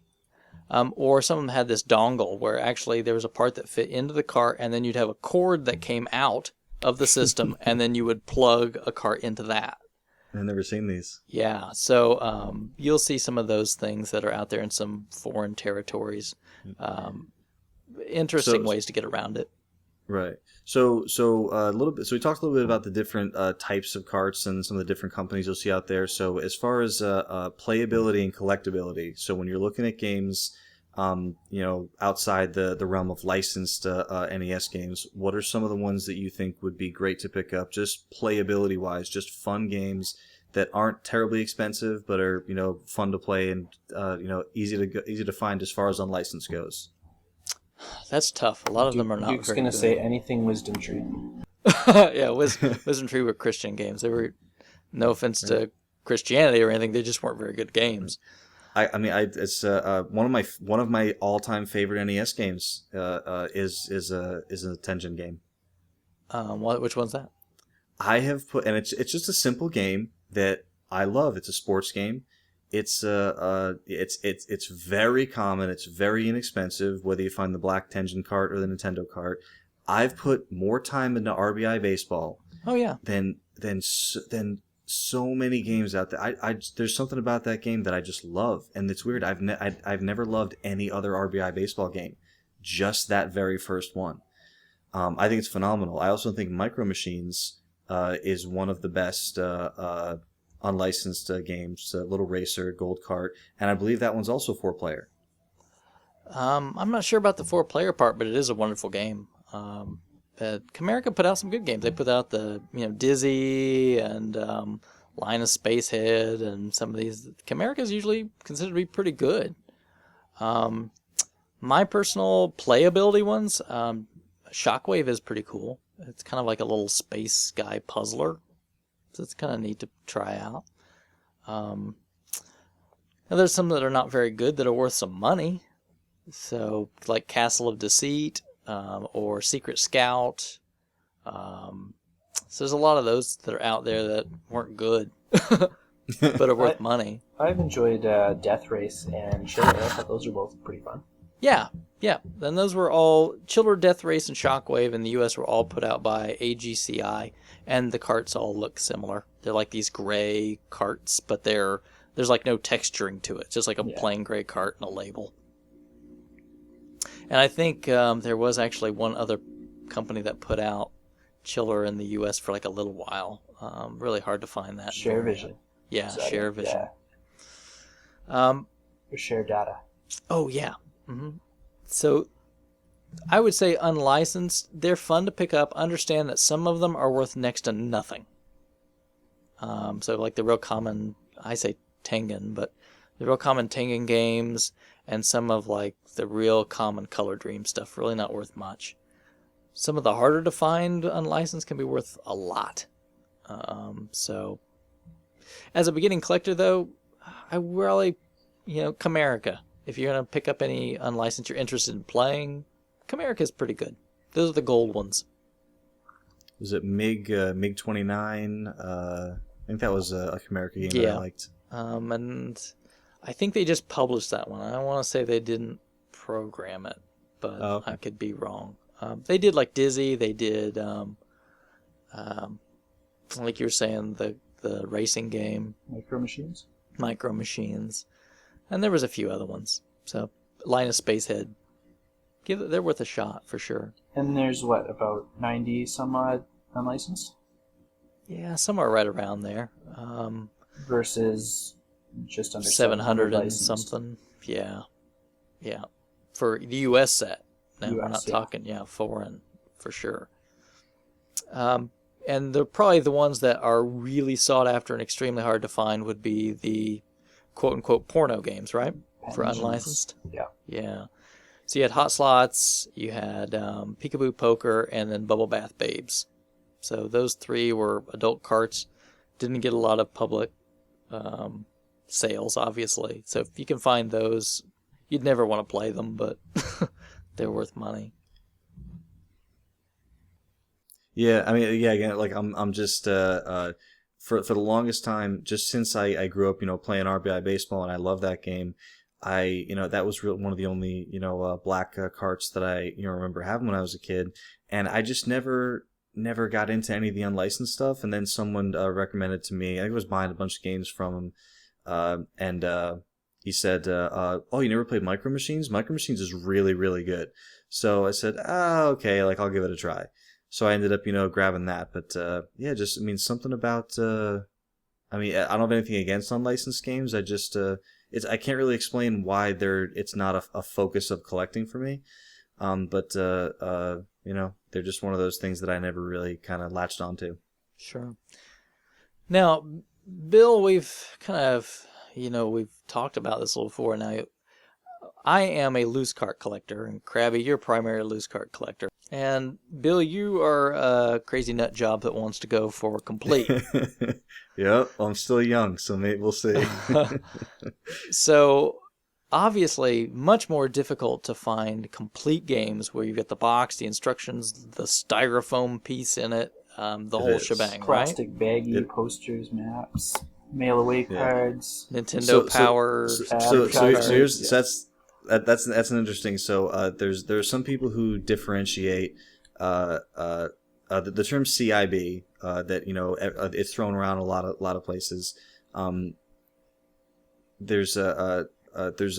Or some of them had this dongle where actually there was a part that fit into the cart, and then you'd have a cord that came out of the system, and then you would plug a cart into that. I've never seen these. Yeah, so you'll see some of those things that are out there in some foreign territories. Interesting ways to get around it. Right. So a little bit. So we talked a little bit about the different types of carts and some of the different companies you'll see out there. So as far as playability and collectability, so when you're looking at games, outside the realm of licensed NES games, what are some of the ones that you think would be great to pick up, just playability wise, just fun games that aren't terribly expensive but are fun to play and easy to find as far as unlicensed goes? That's tough. A lot of them are not Duke's very going to good. say anything Wisdom Tree. Yeah, Wisdom Tree were Christian games. They were, no offense to Christianity or anything, they just weren't very good games. It's one of my all-time favorite NES games is a Tengen game. Which one's that? I have put, and it's just a simple game that I love. It's a sports game. It's very common. It's very inexpensive, whether you find the black Tengen cart or the Nintendo cart. I've put more time into RBI baseball. Oh yeah. Than so many games out there. There's something about that game that I just love, and it's weird. I've never loved any other RBI baseball game, just that very first one. I think it's phenomenal. I also think Micro Machines is one of the best unlicensed games. Little Racer, Gold Cart, and I believe that one's also 4-player. I'm not sure about the 4-player part, but it is a wonderful game. Camerica put out some good games. They put out the Dizzy and Line of Spacehead, and some of these. Camerica is usually considered to be pretty good. My personal playability ones, Shockwave is pretty cool. It's kind of like a little space guy puzzler, so it's kind of neat to try out. And there's some that are not very good that are worth some money. So like Castle of Deceit. Or Secret Scout. So there's a lot of those that are out there that weren't good, but are worth money. I've enjoyed Death Race and Share. I thought those are both pretty fun. Yeah. Then those were all Chiller, Death Race, and Shockwave in the U.S. were all put out by AGCI, and the carts all look similar. They're like these gray carts, but there's like no texturing to it. It's just like a plain gray cart and a label. And I think there was actually one other company that put out Chiller in the U.S. for like a little while. Really hard to find that. ShareVision. Yeah, ShareVision. Yeah. Or Share Data. Oh, yeah. Mm-hmm. So I would say unlicensed, they're fun to pick up. Understand that some of them are worth next to nothing. So like the real common, I say Tengen, but the real common Tengen games and some of like the real common Color Dream stuff, really not worth much. Some of the harder to find unlicensed can be worth a lot. So as a beginning collector, though, I really, Comerica. If you're going to pick up any unlicensed you're interested in playing, Comerica's pretty good. Those are the gold ones. Was it MiG 29? I think that was a Comerica game that I liked. And I think they just published that one. I want to say they didn't program it, but I could be wrong. They did like Dizzy. They did, like you were saying, the racing game. Micro Machines. And there was a few other ones. So, Linus Spacehead. They're worth a shot, for sure. And there's, about 90 some odd unlicensed? Yeah, somewhere right around there. Versus just under 700 and something. Yeah. For the U.S. set. Now, we're not talking, foreign, for sure. And they're probably the ones that are really sought after and extremely hard to find would be the quote-unquote porno games, right? For unlicensed? Yeah. So you had Hot Slots, you had Peekaboo Poker, and then Bubble Bath Babes. So those three were adult carts. Didn't get a lot of public sales, obviously. So if you can find those, you'd never want to play them, but they're worth money. Yeah, I mean, again, like I'm just for the longest time, just since I grew up, playing RBI baseball, and I love that game. That was one of the only, black carts that I, remember having when I was a kid, and I just never got into any of the unlicensed stuff. And then someone recommended to me, I think it was buying a bunch of games from him, and he said, "Oh, you never played Micro Machines? Micro Machines is really, really good." So I said, okay, like I'll give it a try." So I ended up, grabbing that. But something about, I don't have anything against unlicensed games. I just, I can't really explain why it's not a focus of collecting for me. But they're just one of those things that I never really kind of latched onto. Sure. Now, Bill, we've kind of, we've talked about this a little before. Now, I am a loose cart collector, and Krabby, you're a primary loose cart collector. And Bill, you are a crazy nut job that wants to go for complete. Yep, I'm still young, so maybe we'll see. So, obviously, much more difficult to find complete games where you get the box, the instructions, the styrofoam piece in it, the whole shebang, plastic right? baggy posters, maps, mail away cards, Nintendo Power. That's an interesting. So there's some people who differentiate the term CIB that it's thrown around a lot of places. There's a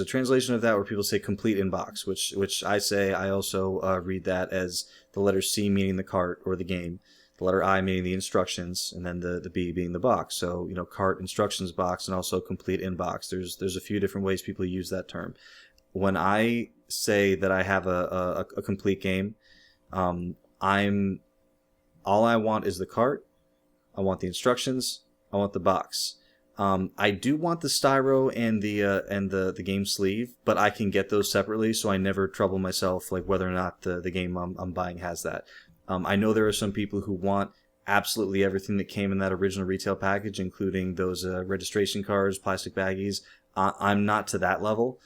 translation of that where people say complete in box, which I also read that as the letter C meaning the cart or the game, the letter I meaning the instructions, and then the B being the box. So cart, instructions box, and also complete in box. There's a few different ways people use that term. When I say that I have a complete game, all I want is the cart. I want the instructions. I want the box. I do want the styro and the game sleeve, but I can get those separately, so I never trouble myself like whether or not the game I'm buying has that. I know there are some people who want absolutely everything that came in that original retail package, including those registration cards, plastic baggies. I'm not to that level.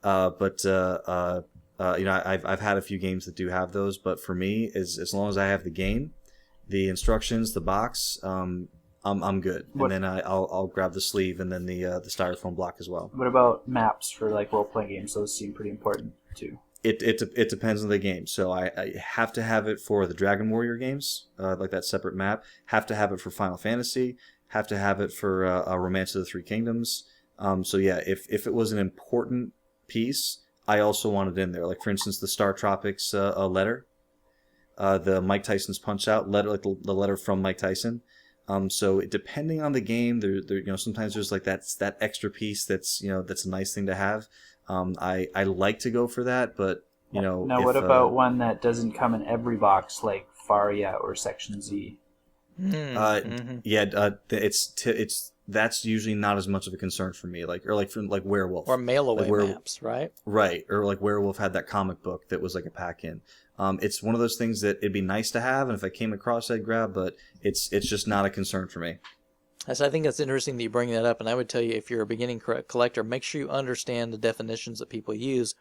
But I've had a few games that do have those, but for me, as long as I have the game, the instructions, the box, I'm good. And then I'll grab the sleeve and then the styrofoam block as well. What about maps for like role playing games? Those seem pretty important too. It depends on the game. So I have to have it for the Dragon Warrior games, like that separate map. Have to have it for Final Fantasy. Have to have it for Romance of the Three Kingdoms. So yeah, if it was an important piece, I also want it in there. Like for instance, the Star Tropics letter, the Mike Tyson's Punch Out letter, like the letter from Mike Tyson. So depending on the game, there sometimes there's like that extra piece that's that's a nice thing to have. I like to go for that, but Now, what about one that doesn't come in every box, like Faria or Section Z? It's that's usually not as much of a concern for me. Like from like Werewolf Or mail away maps, right? Right, or like Werewolf had that comic book that was like a pack in. It's one of those things that it'd be nice to have, and if I came across, I'd grab. But it's just not a concern for me. I think that's interesting that you bring that up, and I would tell you if you're a beginning collector, make sure you understand the definitions that people use.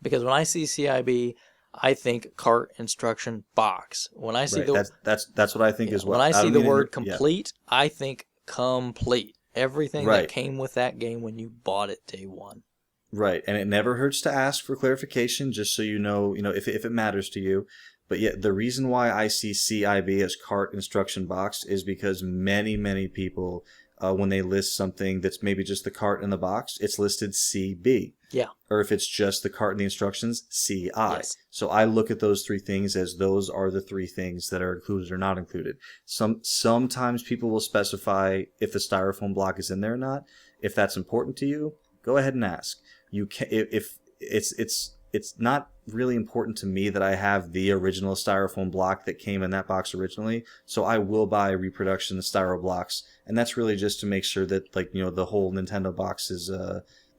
Because when I see CIB, I think cart instruction box. When I see that's what I think as well. When I see the word complete, I think complete. Everything that came with that game when you bought it day one. Right, and it never hurts to ask for clarification, just so you know if it matters to you. But yeah, the reason why I see CIB as cart instruction box is because many people, when they list something that's maybe just the cart in the box, it's listed CB. Yeah. Or if it's just the cart and the instructions, CI. Yes. So I look at those three things as those are the three things that are included or not included. Sometimes people will specify if the styrofoam block is in there or not. If that's important to you, go ahead and ask. You can, if it's not really important to me that I have the original styrofoam block that came in that box originally, so I will buy reproduction styro blocks, and that's really just to make sure that the whole Nintendo box is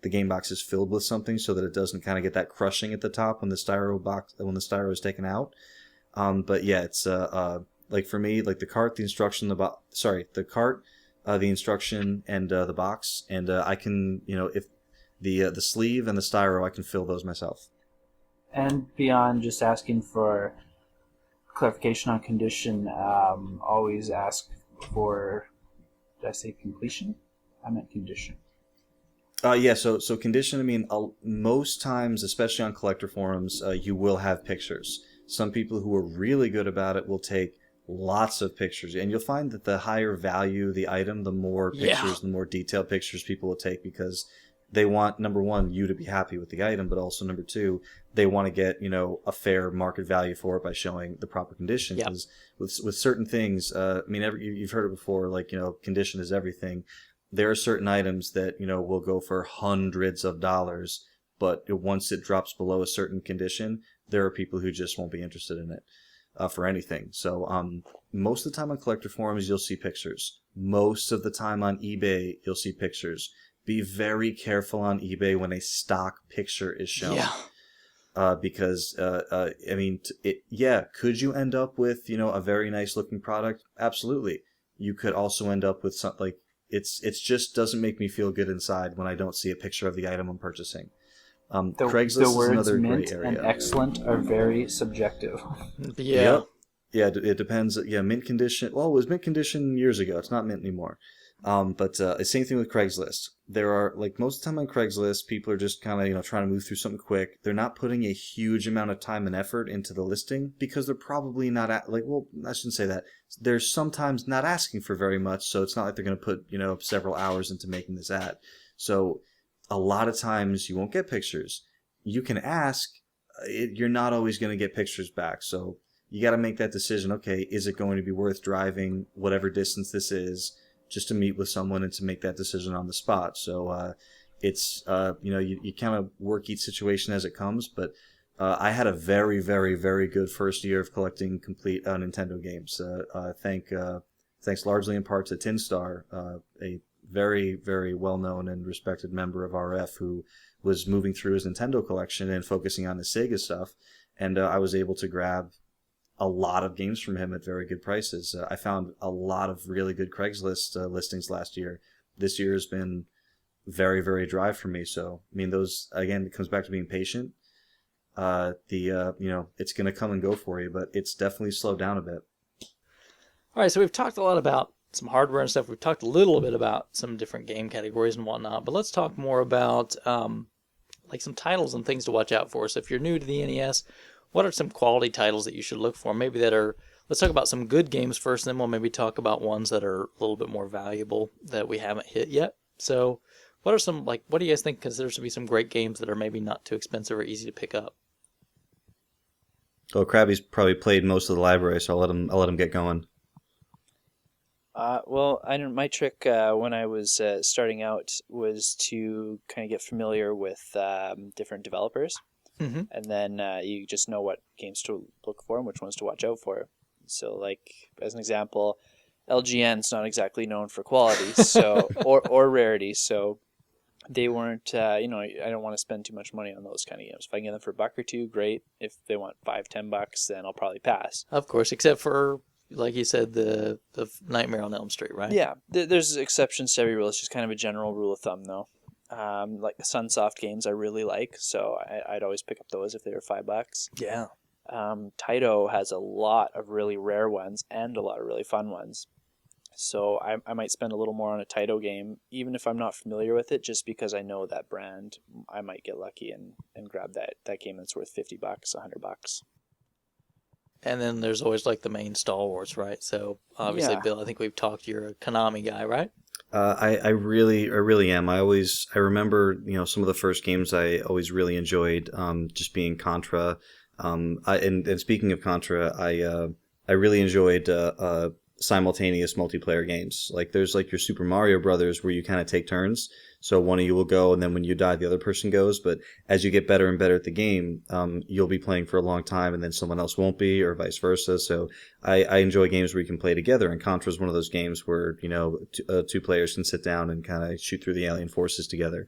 the game box is filled with something, so that it doesn't kind of get that crushing at the top when the styro is taken out. But yeah, it's like for me, like the cart, the instruction, the cart, the instruction, and the box, and I can if the sleeve and the styro, I can fill those myself. And beyond just asking for clarification on condition, always ask for, did I say completion? I meant condition. Yeah, so condition, I mean, most times, especially on collector forums, you will have pictures. Some people who are really good about it will take lots of pictures, and you'll find that the higher value the item, the more pictures, the more detailed pictures people will take, because they want, number one, you to be happy with the item, but also number two, they want to get a fair market value for it by showing the proper condition. Because with certain things, I mean, you've heard it before, like condition is everything. There are certain items that will go for hundreds of dollars, but once it drops below a certain condition, there are people who just won't be interested in it for anything. So most of the time on collector forums, you'll see pictures. Most of the time on eBay, you'll see pictures. Be very careful on eBay when a stock picture is shown. Yeah. Because I mean, could you end up with a very nice looking product? Absolutely. You could also end up with something like it's just doesn't make me feel good inside when I don't see a picture of the item I'm purchasing. Craigslist the words is another mint great area. And excellent are very subjective. Yeah. Yeah, it depends. Yeah, mint condition. Well, it was mint condition years ago. It's not mint anymore. But same thing with Craigslist. There are, like, most of the time on Craigslist, people are just kind of, trying to move through something quick. They're not putting a huge amount of time and effort into the listing because they're probably not I shouldn't say that. They're sometimes not asking for very much, so it's not like they're going to put, several hours into making this ad. So a lot of times you won't get pictures. You can ask, you're not always going to get pictures back. So you got to make that decision. Okay, is it going to be worth driving whatever distance this is, just to meet with someone and to make that decision on the spot? So it's you kind of work each situation as it comes. But I had a very, very, very good first year of collecting complete Nintendo games. Thanks largely in part to Tinstar, a very, very well-known and respected member of RF who was moving through his Nintendo collection and focusing on his Sega stuff. And I was able to grab a lot of games from him at very good prices. I found a lot of really good Craigslist listings last year. This year has been very, very dry for me. So, I mean, those, again, it comes back to being patient. It's going to come and go for you, but it's definitely slowed down a bit. All right, so we've talked a lot about some hardware and stuff. We've talked a little bit about some different game categories and whatnot, but let's talk more about like some titles and things to watch out for. So if you're new to the NES, what are some quality titles that you should look for? Maybe that are, let's talk about some good games first, and then we'll maybe talk about ones that are a little bit more valuable that we haven't hit yet. So what are some, like, what do you guys think considers to be some great games that are maybe not too expensive or easy to pick up? Well, Krabby's probably played most of the library, so I'll let him get going. Well, I don't. My trick when I was starting out was to kind of get familiar with different developers, Mm-hmm. and then you just know what games to look for and which ones to watch out for. So, like as an example, LGN's not exactly known for quality, so or rarity. So they weren't. I don't want to spend too much money on those kind of games. If I can get them for $1 or $2, great. If they want $5-10, then I'll probably pass. Of course, except for, like you said, the Nightmare on Elm Street, right? Yeah, there's exceptions to every rule. It's just kind of a general rule of thumb, though. Like Sunsoft games I really like, so I'd always pick up those if they were $5. Yeah. Taito has a lot of really rare ones and a lot of really fun ones. So I might spend a little more on a Taito game, even if I'm not familiar with it, just because I know that brand. I might get lucky and grab that game that's worth $50, $100. And then there's always like the main stalwarts, right? So obviously, Yeah. Bill, I think we've talked. You're a Konami guy, right? I really am. I remember, some of the first games I always really enjoyed, just being Contra. And speaking of Contra, I really enjoyed simultaneous multiplayer games. Like there's like your Super Mario Brothers where you kind of take turns. So one of you will go, and then when you die, the other person goes. But as you get better and better at the game, you'll be playing for a long time, and then someone else won't be, or vice versa. So I enjoy games where you can play together. And Contra is one of those games where two players can sit down and kind of shoot through the alien forces together.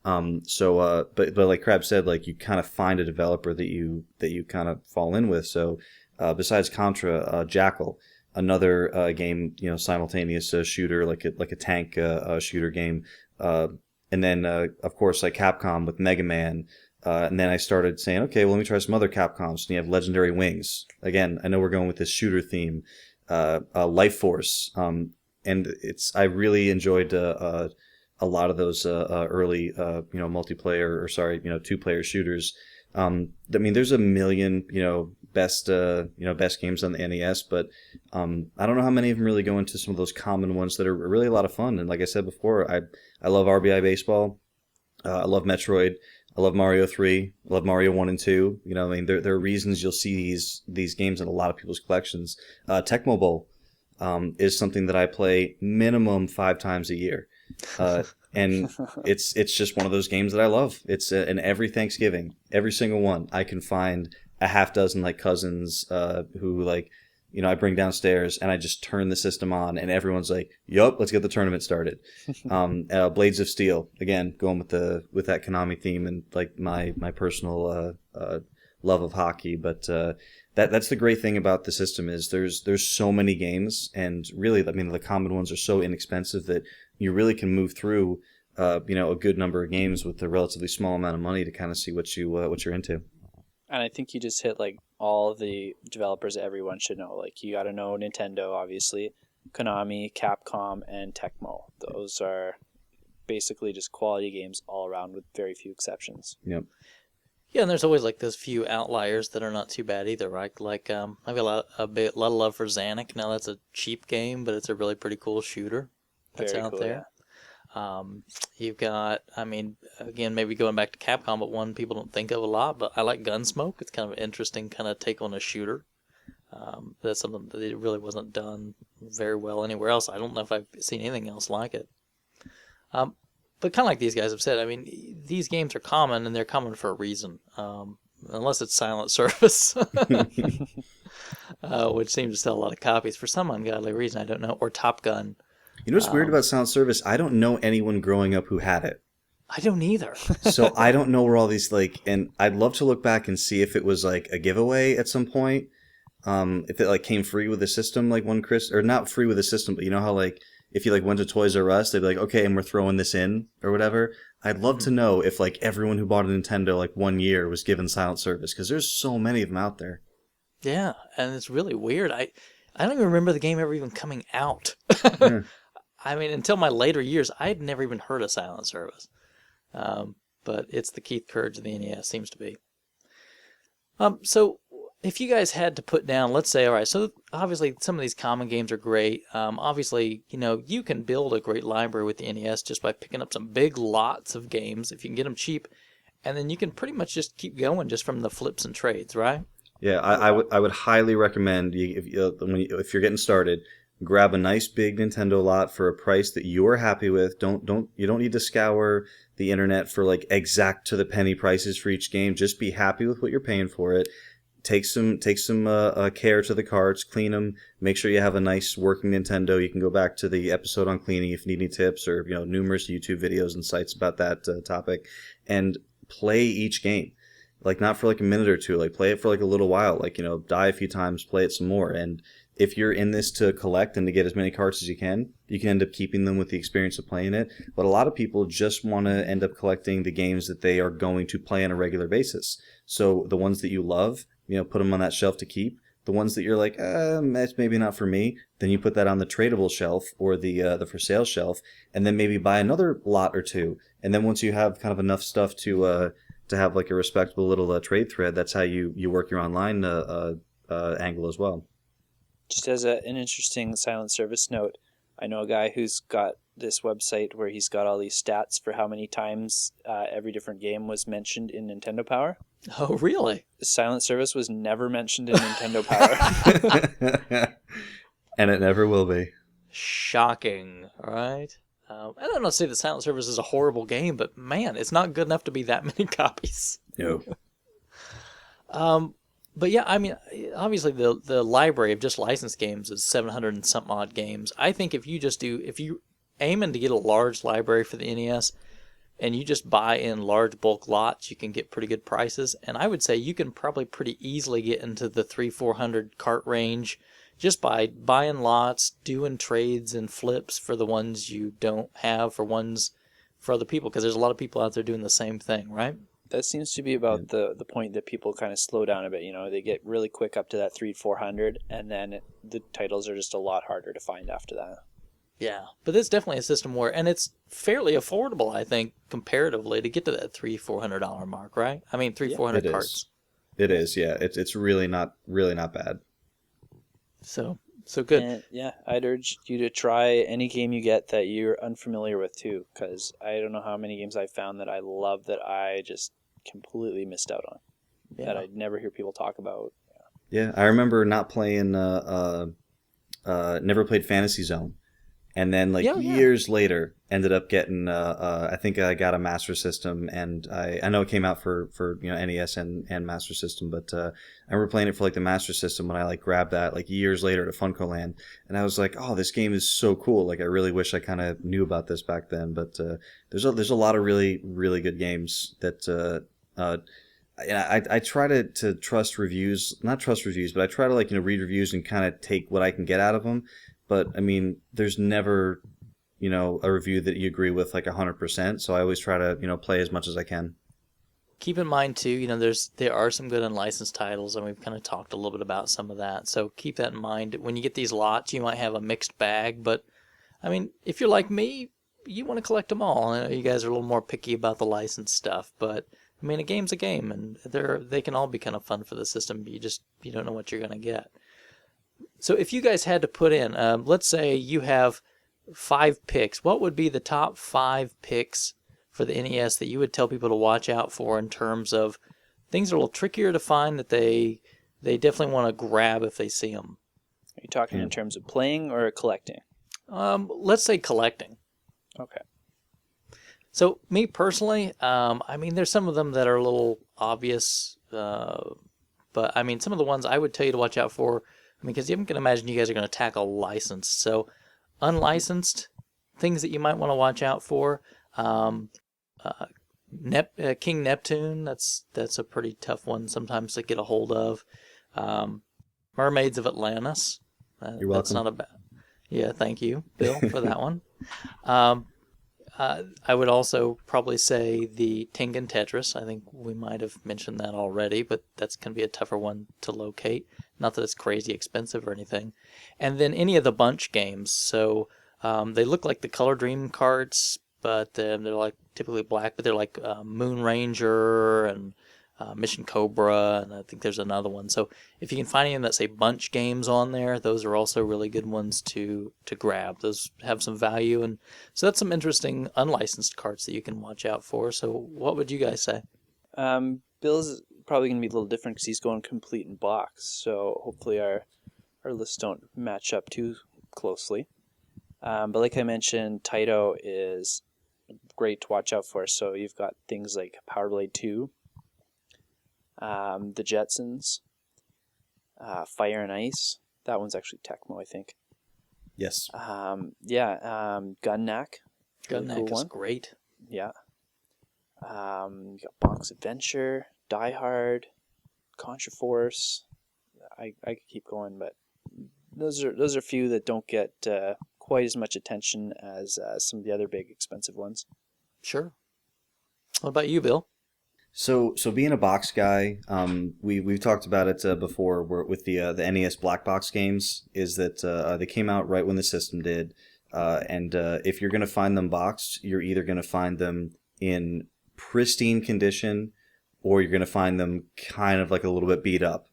But like Crab said, like you kind of find a developer that you kind of fall in with. So besides Contra, Jackal, another game, simultaneous shooter, like a tank shooter game. And then, of course, like Capcom with Mega Man. And then I started saying, okay, well, let me try some other Capcoms. And you have Legendary Wings. Again, I know we're going with this shooter theme. Life Force. And I really enjoyed a lot of those early, multiplayer, or sorry, two-player shooters. I mean, there's a million, best games on the NES, but I don't know how many of them really go into some of those common ones that are really a lot of fun. And like I said before, I love RBI Baseball. I love Metroid. I love Mario 3. I love Mario 1 and 2. I mean, there are reasons you'll see these games in a lot of people's collections. Tecmo Bowl is something that I play minimum 5 times a year. And it's just one of those games that I love. It's and every Thanksgiving, every single one, I can find a half dozen like cousins who like, I bring downstairs and I just turn the system on and everyone's like, "Yup, let's get the tournament started." Blades of Steel, again, going with that Konami theme and like my personal love of hockey, but that's the great thing about the system is there's so many games, and really, I mean, the common ones are so inexpensive that you really can move through a good number of games with a relatively small amount of money to kind of see what you're into. And I think you just hit like all the developers that everyone should know. Like you got to know Nintendo, obviously, Konami, Capcom, and Tecmo. Those are basically just quality games all around with very few exceptions. Yep. Yeah, and there's always like those few outliers that are not too bad either, right? Like I've got a lot of love for Xanac. Now that's a cheap game, but it's a really pretty cool shooter that's Very out cool, there. You've got, I mean, again, maybe going back to Capcom, but one people don't think of a lot, but I like Gunsmoke. It's kind of an interesting kind of take on a shooter. That's something that it really wasn't done very well anywhere else. I don't know if I've seen anything else like it. But kind of like these guys have said, I mean, these games are common, and they're common for a reason. Unless it's Silent Service, which seems to sell a lot of copies for some ungodly reason, I don't know, or Top Gun. You know what's weird about Silent Service? I don't know anyone growing up who had it. I don't either. So I don't know where all these and I'd love to look back and see if it was like a giveaway at some point. If it like came free with the system, like one or not free with the system, but you know how like if you like went to Toys R Us, they'd be like, okay, and we're throwing this in or whatever. I'd love to know if like everyone who bought a Nintendo like 1 year was given Silent Service, because there's so many of them out there. Yeah, and it's really weird. I don't even remember the game ever even coming out. Yeah. I mean, until my later years, I had never even heard of Silent Service. but it's the Keith Courage of the NES, seems to be. So if you guys had to put down, let's say, all right, so obviously some of these common games are great. Obviously, you can build a great library with the NES just by picking up some big lots of games if you can get them cheap, and then you can pretty much just keep going just from the flips and trades, right? Yeah, I would highly recommend if you're getting started, grab a nice big Nintendo lot for a price that you are happy with. You don't need to scour the internet for like exact to the penny prices for each game. Just be happy with what you're paying for it. Take some care to the carts, clean them, make sure you have a nice working Nintendo. You can go back to the episode on cleaning if you need any tips, or numerous YouTube videos and sites about that topic, and play each game. Like not for like a minute or two, like play it for like a little while, like die a few times, play it some more. And if you're in this to collect and to get as many carts as you can end up keeping them with the experience of playing it. But a lot of people just want to end up collecting the games that they are going to play on a regular basis. So the ones that you love, put them on that shelf to keep. The ones that you're like, that's maybe not for me, then you put that on the tradable shelf or the for sale shelf, and then maybe buy another lot or two. And then once you have kind of enough stuff to have like a respectable little trade thread, that's how you work your online angle as well. Just as an interesting silent service note, I know a guy who's got this website where he's got all these stats for how many times every different game was mentioned in Nintendo Power. Oh, really? Silent service was never mentioned in Nintendo Power. And it never will be. Shocking, right? I don't know, say that Silent Service is a horrible game, but man, it's not good enough to be that many copies. No. But yeah, I mean, obviously the library of just licensed games is 700 and something odd games. I think if you aiming to get a large library for the NES, and you just buy in large bulk lots, you can get pretty good prices. And I would say you can probably pretty easily get into the 300-400 cart range just by buying lots, doing trades and flips for the ones you don't have for other people, because there's a lot of people out there doing the same thing, right? That seems to be about the point that people kind of slow down a bit. They get really quick up to that 300-400, and then the titles are just a lot harder to find after that. Yeah, but it's definitely a system where, and it's fairly affordable, I think, comparatively, to get to that $300-400 mark, right? I mean, 300-400 carts. It is, yeah. It's really not bad. So good. And yeah, I'd urge you to try any game you get that you're unfamiliar with too, because I don't know how many games I've found that I love that I just completely missed out on, that I'd never hear people talk about. Yeah, I remember not playing, never played Fantasy Zone. And then years later, ended up getting, I think I got a Master System, and I know it came out for NES and Master System, but I remember playing it for the Master System when I grabbed that years later at Funko Land, and I was like, oh, this game is so cool. I really wish I kind of knew about this back then, but there's a lot of really, really good games that I try to trust reviews, not trust reviews, but I try to read reviews and kind of take what I can get out of them. But I mean, there's never, a review that you agree with 100%. So I always try to, play as much as I can. Keep in mind too, there are some good unlicensed titles, and we've kind of talked a little bit about some of that. So keep that in mind. When you get these lots, you might have a mixed bag. But I mean, if you're like me, you want to collect them all. I know you guys are a little more picky about the licensed stuff, but I mean, a game's a game, and they can all be kind of fun for the system. You don't know what you're gonna get. So if you guys had to put in, let's say you have 5 picks, what would be the top 5 picks for the NES that you would tell people to watch out for in terms of things that are a little trickier to find that they definitely want to grab if they see them? Are you talking in terms of playing or collecting? Let's say collecting. Okay. So me personally, I mean, there's some of them that are a little obvious, but I mean, some of the ones I would tell you to watch out for, because you can imagine you guys are going to tackle licensed. So unlicensed, things that you might want to watch out for. King Neptune, that's a pretty tough one sometimes to get a hold of. Mermaids of Atlantis. You're welcome. That's not a bad. Yeah, thank you, Bill, for that one. I would also probably say the Tengen Tetris. I think we might have mentioned that already, but that's going to be a tougher one to locate. Not that it's crazy expensive or anything. And then any of the bunch games. So they look like the Color Dream carts, but they're like typically black, but they're like Moon Ranger and Mission Cobra, and I think there's another one. So if you can find any that say bunch games on there, those are also really good ones to grab. Those have some value, and so that's some interesting unlicensed carts that you can watch out for. So what would you guys say? Bill's probably going to be a little different because he's going complete in box. So hopefully our lists don't match up too closely. But like I mentioned, Taito is great to watch out for. So you've got things like Power Blade 2, the Jetsons, Fire and Ice. That one's actually Tecmo, I think. Yes. Gunnak. Gunnak is great. Yeah. You got Bonk's Adventure, Die Hard, Contra Force. I could keep going, but those are a few that don't get quite as much attention as some of the other big expensive ones. Sure. What about you, Bill? So being a box guy, we've talked about it before. With the NES black box games, is that they came out right when the system did, and if you're going to find them boxed, you're either going to find them in pristine condition, or you're going to find them kind of like a little bit beat up.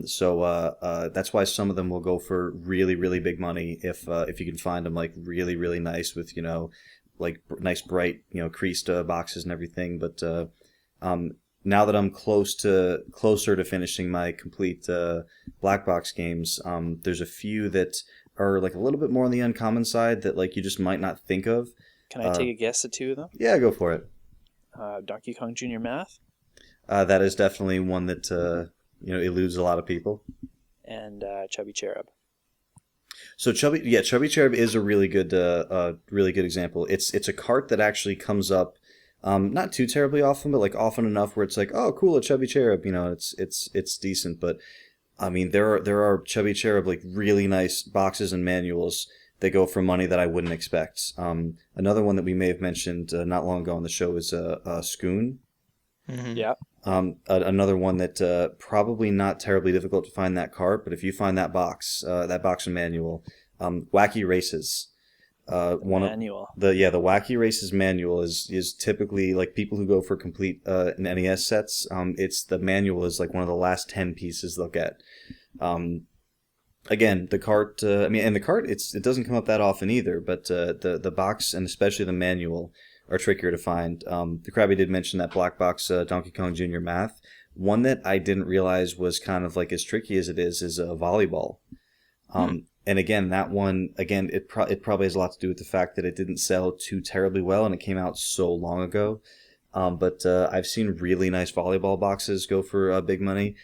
So that's why some of them will go for really, really big money if you can find them like really, really nice with like nice bright creased boxes and everything. But now that I'm closer to finishing my complete black box games, there's a few that are like a little bit more on the uncommon side that like you just might not think of. Can I take a guess at two of them? Yeah, go for it. Donkey Kong Jr. Math. That is definitely one that eludes a lot of people. And Chubby Cherub. So Chubby Cherub is a really good example. It's a cart that actually comes up, not too terribly often, but like often enough where it's like, oh, cool, a Chubby Cherub. It's decent. But I mean, there are Chubby Cherub like really nice boxes and manuals that go for money that I wouldn't expect. Another one that we may have mentioned not long ago on the show is Scoon. Mm-hmm. Yeah. Another one that probably not terribly difficult to find that cart, but if you find that box and manual, Wacky Races. Manual. The Wacky Races manual is typically like people who go for complete NES sets. It's the manual is like one of the last 10 pieces they'll get. Again, the cart. And the cart it doesn't come up that often either. But the box and especially the manual are trickier to find. The Krabby did mention that black box Donkey Kong Jr. Math. One that I didn't realize was kind of like as tricky as it is volleyball. And again, that one, it probably has a lot to do with the fact that it didn't sell too terribly well and it came out so long ago. But I've seen really nice volleyball boxes go for big money.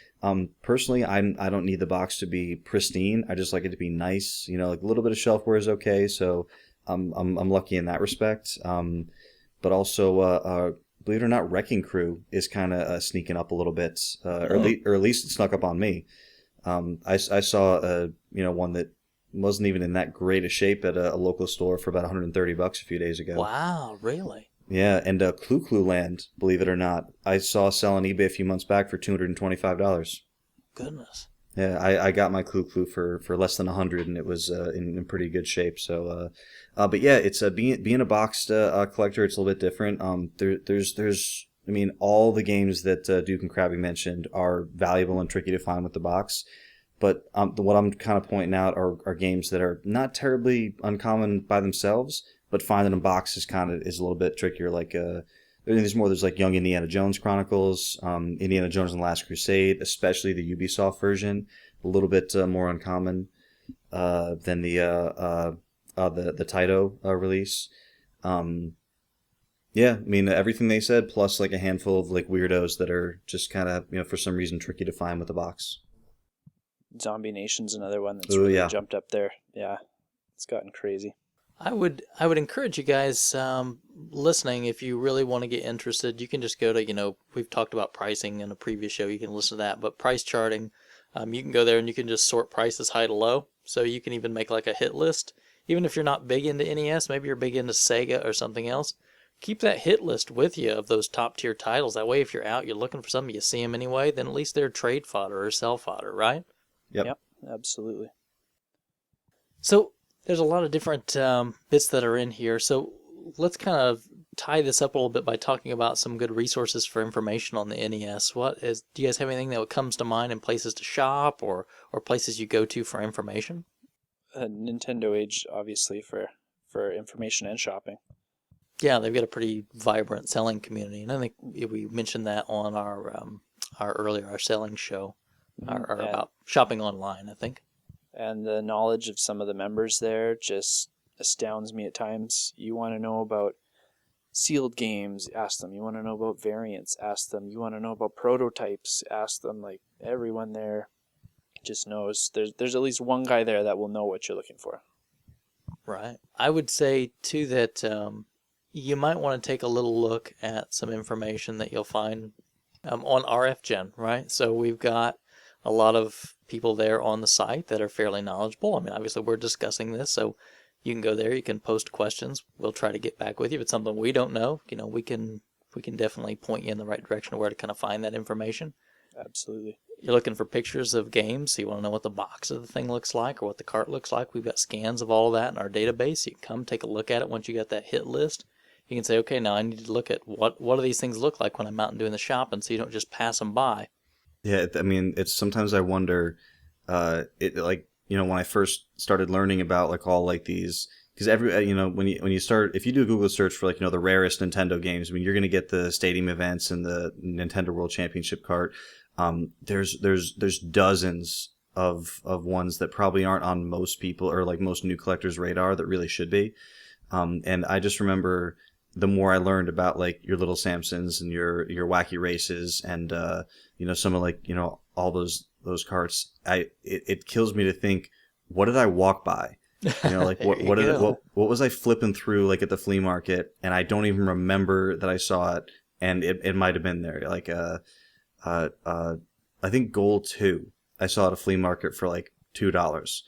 Personally, I don't need the box to be pristine. I just like it to be nice. Like a little bit of shelfware is okay. So I'm lucky in that respect. But also, believe it or not, Wrecking Crew is kind of sneaking up a little bit, or at least it snuck up on me. I saw one that wasn't even in that great a shape at a local store for about $130 a few days ago. Wow, really? Yeah, and Clue Clue Land, believe it or not, I saw sell on eBay a few months back for $225. Goodness. Yeah, I got my Clue Clue for less than $100, and it was in pretty good shape. So, but yeah, it's being a boxed collector. It's a little bit different. There's all the games that Duke and Krabby mentioned are valuable and tricky to find with the box. But what I'm kind of pointing out are games that are not terribly uncommon by themselves, but finding them boxed is a little bit trickier. Like there's like Young Indiana Jones Chronicles, Indiana Jones and the Last Crusade, especially the Ubisoft version, a little bit more uncommon than the Taito release. Everything they said, plus like a handful of like weirdos that are just kind of for some reason tricky to find with the box. Zombie Nation's another one that's really jumped up there. Yeah, it's gotten crazy. I would encourage you guys listening, if you really want to get interested, you can just go to, we've talked about pricing in a previous show, you can listen to that, but price charting, you can go there and you can just sort prices high to low, so you can even make like a hit list. Even if you're not big into NES, maybe you're big into Sega or something else, keep that hit list with you of those top tier titles. That way if you're out, you're looking for something, you see them anyway, then at least they're trade fodder or sell fodder, right? Yep, absolutely. So there's a lot of different bits that are in here. So let's kind of tie this up a little bit by talking about some good resources for information on the NES. Do you guys have anything that comes to mind in places to shop or places you go to for information? Nintendo Age, obviously, for information and shopping. Yeah, they've got a pretty vibrant selling community, and I think we mentioned that on our selling show, or about shopping online, I think. And the knowledge of some of the members there just astounds me at times. You want to know about sealed games, ask them. You want to know about variants, ask them. You want to know about prototypes, ask them. Like, everyone there just knows. There's at least one guy there that will know what you're looking for. Right. I would say, too, that you might want to take a little look at some information that you'll find on RFGen, right? So we've got a lot of people there on the site that are fairly knowledgeable. I mean, obviously, we're discussing this, so you can go there, you can post questions. We'll try to get back with you. If it's something we don't know, we can definitely point you in the right direction of where to kind of find that information. Absolutely. You're looking for pictures of games, so you want to know what the box of the thing looks like or what the cart looks like. We've got scans of all of that in our database. You can come take a look at it once you got that hit list. You can say, okay, now I need to look at what do these things look like when I'm out and doing the shopping, so you don't just pass them by. Yeah, I mean, it's sometimes I wonder, when I first started learning about like all like these, because when you start, if you do a Google search for like the rarest Nintendo games, I mean, you're going to get the stadium events and the Nintendo World Championship cart. There's dozens of ones that probably aren't on most people or like most new collectors' radar that really should be. And I just remember the more I learned about like your Little Samsons and your Wacky Races and some of like all those carts, it kills me to think, what did I walk by? Like what was I flipping through like at the flea market, and I don't even remember that I saw it, and it might have been there. Like I think Goal 2 I saw at a flea market for like $2.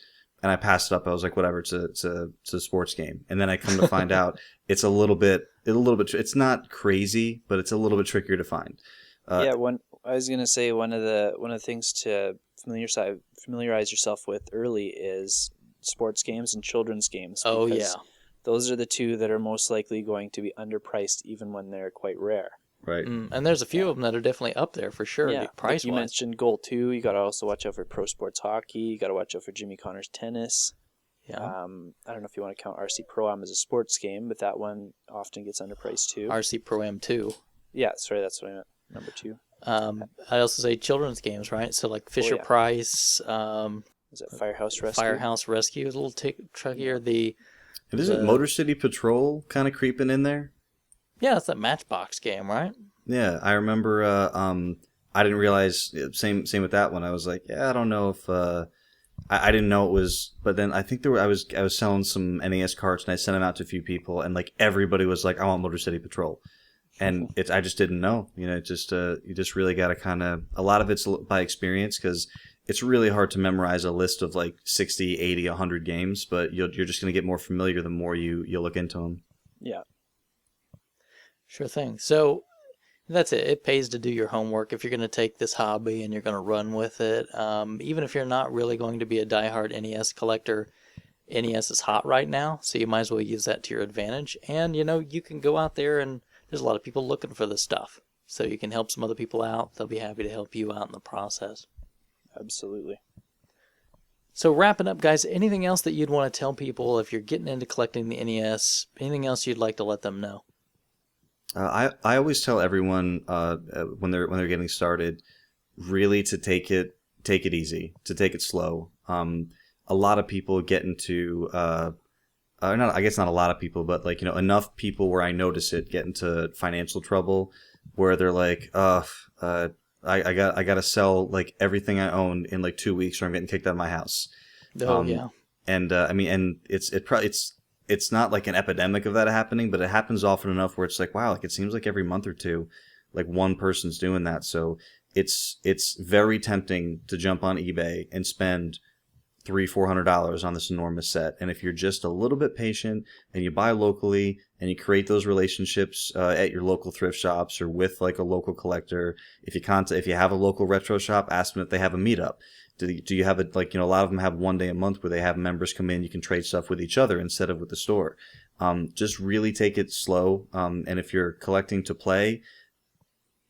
And I passed it up. I was like, whatever, it's a sports game. And then I come to find out it's a little bit. It's not crazy, but it's a little bit trickier to find. I was gonna say one of the things to familiarize yourself with early is sports games and children's games. Oh yeah, those are the two that are most likely going to be underpriced, even when they're quite rare. Right. And there's a few of them that are definitely up there for sure. Yeah, price-wise. like you mentioned Goal 2. You got to also watch out for Pro Sports Hockey. You got to watch out for Jimmy Connors Tennis. Yeah. I don't know if you want to count RC Pro-Am as a sports game, but that one often gets underpriced too. RC Pro-Am 2. Yeah, sorry, that's what I meant. Number 2. I also say children's games, right? So like Fisher Price. Is it Firehouse Rescue? Firehouse Rescue is a little trickier. And isn't Motor City Patrol kind of creeping in there? Yeah, it's that Matchbox game, right? Yeah, I remember. I didn't realize. Same with that one. I was like, yeah, I don't know if. I didn't know it was. But then I think I was selling some NES carts, and I sent them out to a few people, and like everybody was like, I want Motor City Patrol, and I just didn't know. You just really got to kind of. A lot of it's by experience, because it's really hard to memorize a list of like 60, 80, 100 games, but you're just going to get more familiar the more you look into them. Yeah. Sure thing. So that's it. It pays to do your homework if you're going to take this hobby and you're going to run with it. Even if you're not really going to be a diehard NES collector, NES is hot right now, so you might as well use that to your advantage. And, you can go out there and there's a lot of people looking for this stuff. So you can help some other people out. They'll be happy to help you out in the process. Absolutely. So wrapping up, guys, anything else that you'd want to tell people if you're getting into collecting the NES? Anything else you'd like to let them know? I always tell everyone when they're getting started, really to take it easy, to take it slow. A lot of people get into I guess not a lot of people, but like enough people where I notice it get into financial trouble, where they're like, I got to sell like everything I own in like 2 weeks, or I'm getting kicked out of my house. Oh yeah. And it's not like an epidemic of that happening, but it happens often enough where it's like, wow, like it seems like every month or two, like one person's doing that. So it's very tempting to jump on eBay and spend $300-400 on this enormous set. And if you're just a little bit patient and you buy locally and you create those relationships at your local thrift shops or with like a local collector, if you have a local retro shop, ask them if they have a meetup. Do you have a lot of them have one day a month where they have members come in, you can trade stuff with each other instead of with the store. Just really take it slow. And if you're collecting to play,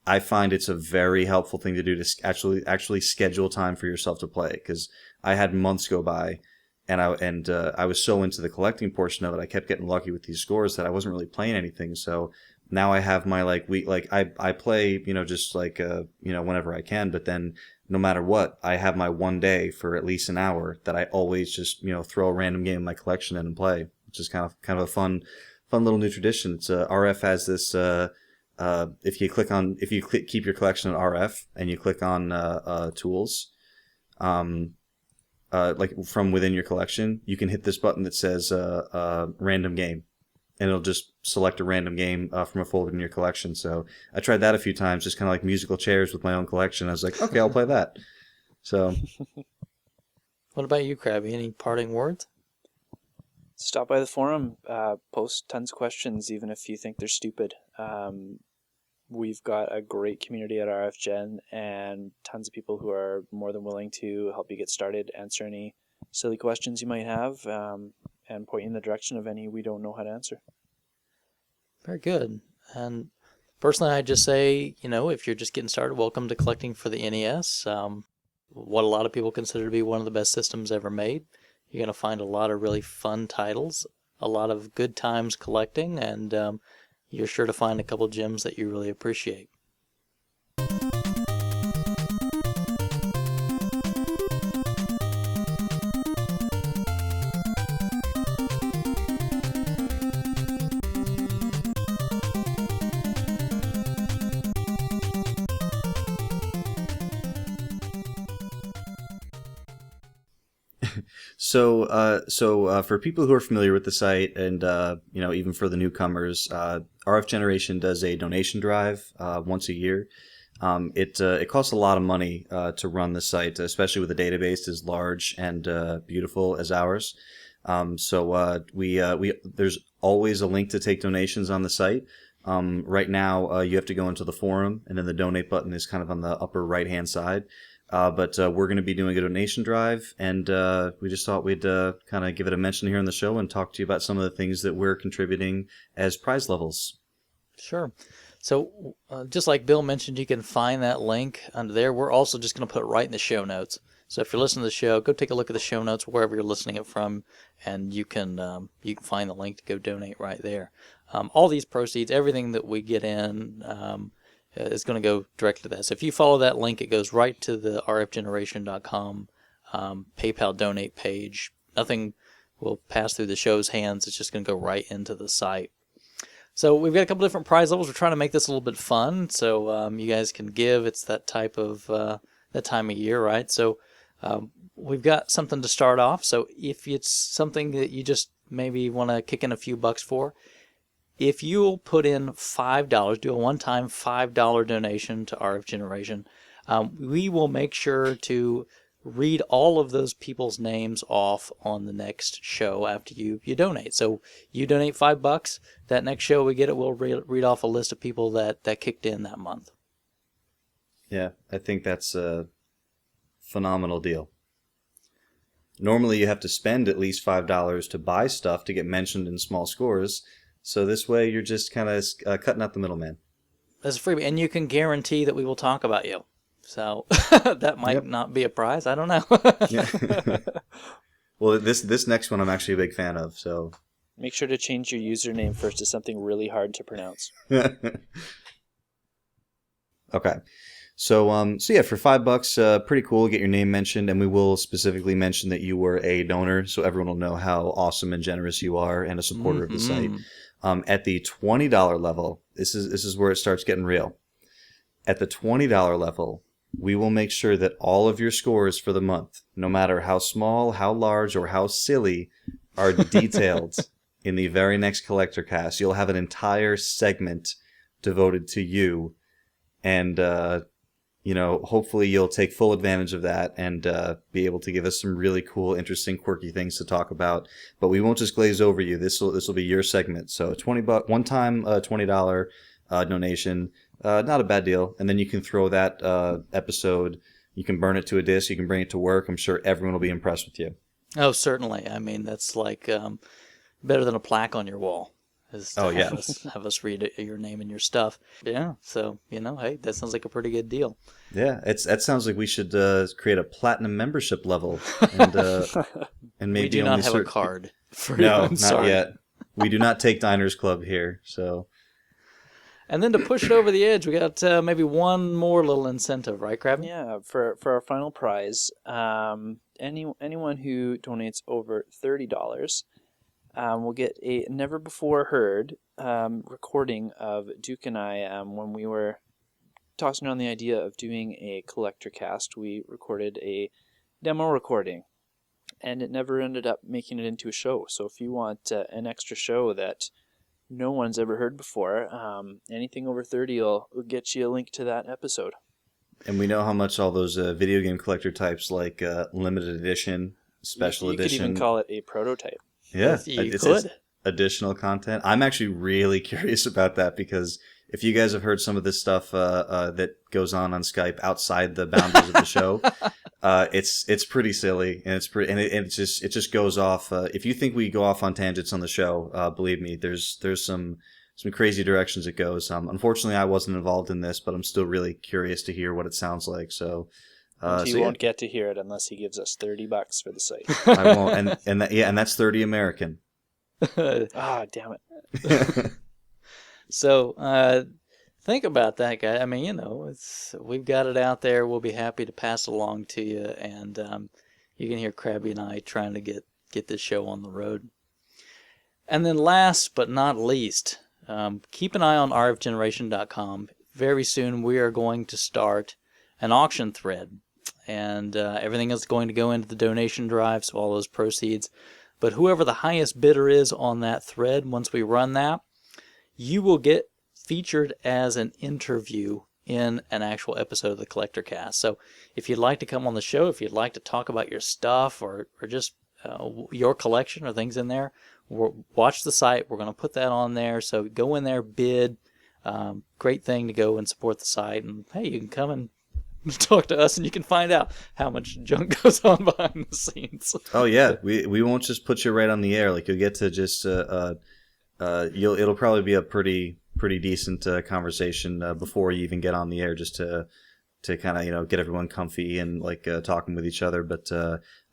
I find it's a very helpful thing to do to actually schedule time for yourself to play. Because I had months go by, and I was so into the collecting portion of it, I kept getting lucky with these scores that I wasn't really playing anything. So now I have my week, I play, just whenever I can, but then no matter what, I have my one day for at least an hour that I always just, throw a random game in my collection in and play, which is kind of a fun little new tradition. It's RF has this, if you keep your collection at RF and you click on tools, from within your collection, you can hit this button that says random game, and it'll just select a random game from a folder in your collection. So I tried that a few times, just kind of like musical chairs with my own collection. I was like, okay, I'll play that. So, What about you, Krabby? Any parting words? Stop by the forum, post tons of questions, even if you think they're stupid. We've got a great community at RFGen and tons of people who are more than willing to help you get started, answer any silly questions you might have, and point you in the direction of any we don't know how to answer. Very good. And personally, I'd just say, if you're just getting started, welcome to collecting for the NES. What a lot of people consider to be one of the best systems ever made. You're going to find a lot of really fun titles, a lot of good times collecting, and you're sure to find a couple gems that you really appreciate. So for people who are familiar with the site, and even for the newcomers, RF Generation does a donation drive once a year. It costs a lot of money to run the site, especially with a database as large and beautiful as ours. We there's always a link to take donations on the site. Right now, you have to go into the forum, and then the donate button is kind of on the upper right-hand side. But we're going to be doing a donation drive, and we just thought we'd kind of give it a mention here on the show and talk to you about some of the things that we're contributing as prize levels. Sure. So just like Bill mentioned, you can find that link under there. We're also just going to put it right in the show notes. So if you're listening to the show, go take a look at the show notes wherever you're listening it from, and you can find the link to go donate right there. All these proceeds, everything that we get in, is going to go directly to that. So if you follow that link, it goes right to the rfgeneration.com PayPal donate page. Nothing will pass through the show's hands. It's just going to go right into the site. So we've got a couple different prize levels. We're trying to make this a little bit fun, so you guys can give. It's that type of that time of year, right? So we've got something to start off. So if it's something that you just maybe want to kick in a few bucks for, if you'll put in $5, do a one-time $5 donation to RF Generation, we will make sure to read all of those people's names off on the next show after you donate. So you donate $5, that next show we get it, we'll read off a list of people that kicked in that month. Yeah, I think that's a phenomenal deal. Normally you have to spend at least $5 to buy stuff to get mentioned in small scores. So this way you're just kind of cutting out the middleman. That's a freebie, and you can guarantee that we will talk about you. So that might not be a prize. I don't know. Yeah. Well, this next one I'm actually a big fan of. So Make sure to change your username first to something really hard to pronounce. Okay. So yeah, for $5, pretty cool. Get your name mentioned, and we will specifically mention that you were a donor, so everyone will know how awesome and generous you are, and a supporter of the site. At the $20 level, this is where it starts getting real. At the $20 level, we will make sure that all of your scores for the month, no matter how small, how large, or how silly, are detailed in the very next Collectorcast. You'll have an entire segment devoted to you, and hopefully you'll take full advantage of that and be able to give us some really cool, interesting, quirky things to talk about. But we won't just glaze over you. This will be your segment. So $20, one time $20 donation, not a bad deal. And then you can throw that episode. You can burn it to a disc. You can bring it to work. I'm sure everyone will be impressed with you. Oh, certainly. I mean, that's like better than a plaque on your wall. Is to Oh, yeah. have us read your name and your stuff. Yeah, so hey, that sounds like a pretty good deal. Yeah, that sounds like we should create a platinum membership level, and maybe We do only not have a certain. card. No, I'm not sorry. yet. We do not take Diners Club here, so. And then to push it over the edge, we got maybe one more little incentive, right, Krabby? Yeah, for our final prize, anyone who donates over $30 will get a never before heard recording of Duke and I when we were tossing around the idea of doing a Collectorcast. We recorded a demo recording, and it never ended up making it into a show. So if you want an extra show that no one's ever heard before, anything over 30 will get you a link to that episode. And we know how much all those video game collector types like limited edition, special edition. You could even call it a prototype. Yeah, You it's could. additional content. I'm actually really curious about that because if you guys have heard some of this stuff that goes on Skype outside the boundaries of the show, it's pretty silly and it just goes off. If you think we go off on tangents on the show, believe me, there's some crazy directions it goes. Unfortunately, I wasn't involved in this, but I'm still really curious to hear what it sounds like. So. You won't get to hear it unless he gives us $30 for the site. I won't, and that's 30 American. Damn it! So think about that, guy. I mean, we've got it out there. We'll be happy to pass it along to you, and you can hear Krabby and I trying to get this show on the road. And then last but not least, keep an eye on rfgeneration.com. Very soon we are going to start an auction thread. And everything is going to go into the donation drive, so all those proceeds. But whoever the highest bidder is on that thread, once we run that, you will get featured as an interview in an actual episode of the Collectorcast. So if you'd like to come on the show, if you'd like to talk about your stuff or just your collection or things in there, watch the site. We're going to put that on there. So go in there, bid. Great thing to go and support the site. And hey, you can come and talk to us, and you can find out how much junk goes on behind the scenes. Oh yeah, we won't just put you right on the air. Like you'll get to just it'll probably be a pretty decent conversation before you even get on the air, just to kind of get everyone comfy and like talking with each other. But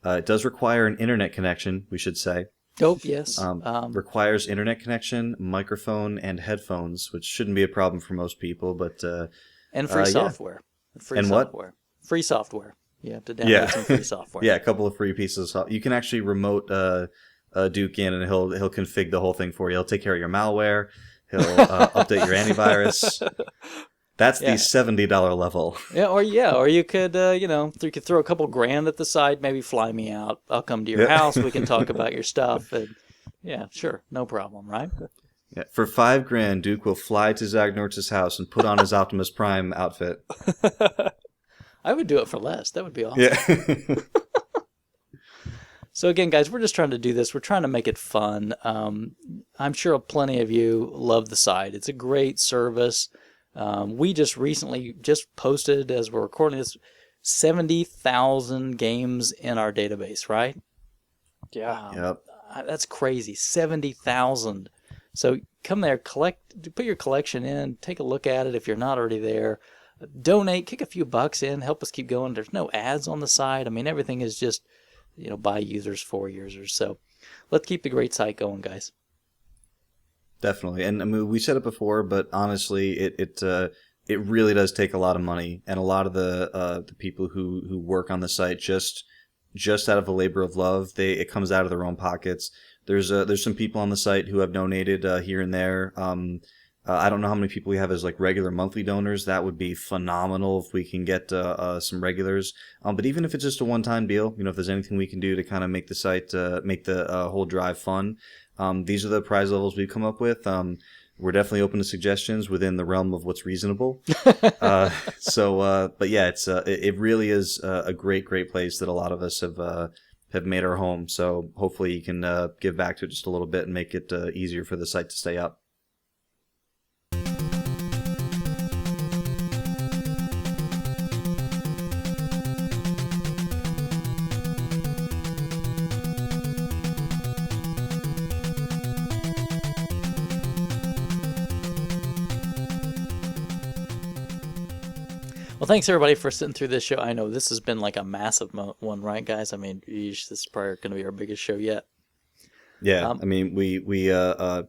it does require an internet connection, we should say. Oh yes, requires internet connection, microphone, and headphones, which shouldn't be a problem for most people. But and free software. Free and software. What? Free software. You have to download some free software. Yeah, a couple of free pieces of software. You can actually remote Duke in, and he'll config the whole thing for you. He'll take care of your malware. He'll update your antivirus. That's the $70 level. Or you could you could throw a couple grand at the side, maybe fly me out. I'll come to your house. We can talk about your stuff. And, yeah, sure, no problem, right? Yeah, for $5,000, Duke will fly to Zagnortz's house and put on his Optimus Prime outfit. I would do it for less. That would be awesome. Yeah. So again, guys, we're just trying to do this. We're trying to make it fun. I'm sure plenty of you love the site. It's a great service. We just recently posted, as we're recording this, 70,000 games in our database, right? Yeah. Yep. That's crazy. 70,000. So come there, put your collection in, take a look at it if you're not already there. Donate, kick a few bucks in, help us keep going. There's no ads on the site. I mean, everything is just, by users, for users. So let's keep the great site going, guys. Definitely. And I mean, we said it before, but honestly, it really does take a lot of money, and a lot of the people who work on the site just out of a labor of love, it comes out of their own pockets. There's some people on the site who have donated here and there. I don't know how many people we have as like regular monthly donors. That would be phenomenal if we can get some regulars. But even if it's just a one-time deal, if there's anything we can do to kind of make the site, make the whole drive fun, these are the prize levels we've come up with. We're definitely open to suggestions within the realm of what's reasonable. But yeah, it really is a great place that a lot of us have made our home. So hopefully you can give back to it just a little bit and make it easier for the site to stay up. Well, thanks everybody for sitting through this show. I know this has been like a massive one, right, guys? I mean, this is probably going to be our biggest show yet. Yeah, I mean, the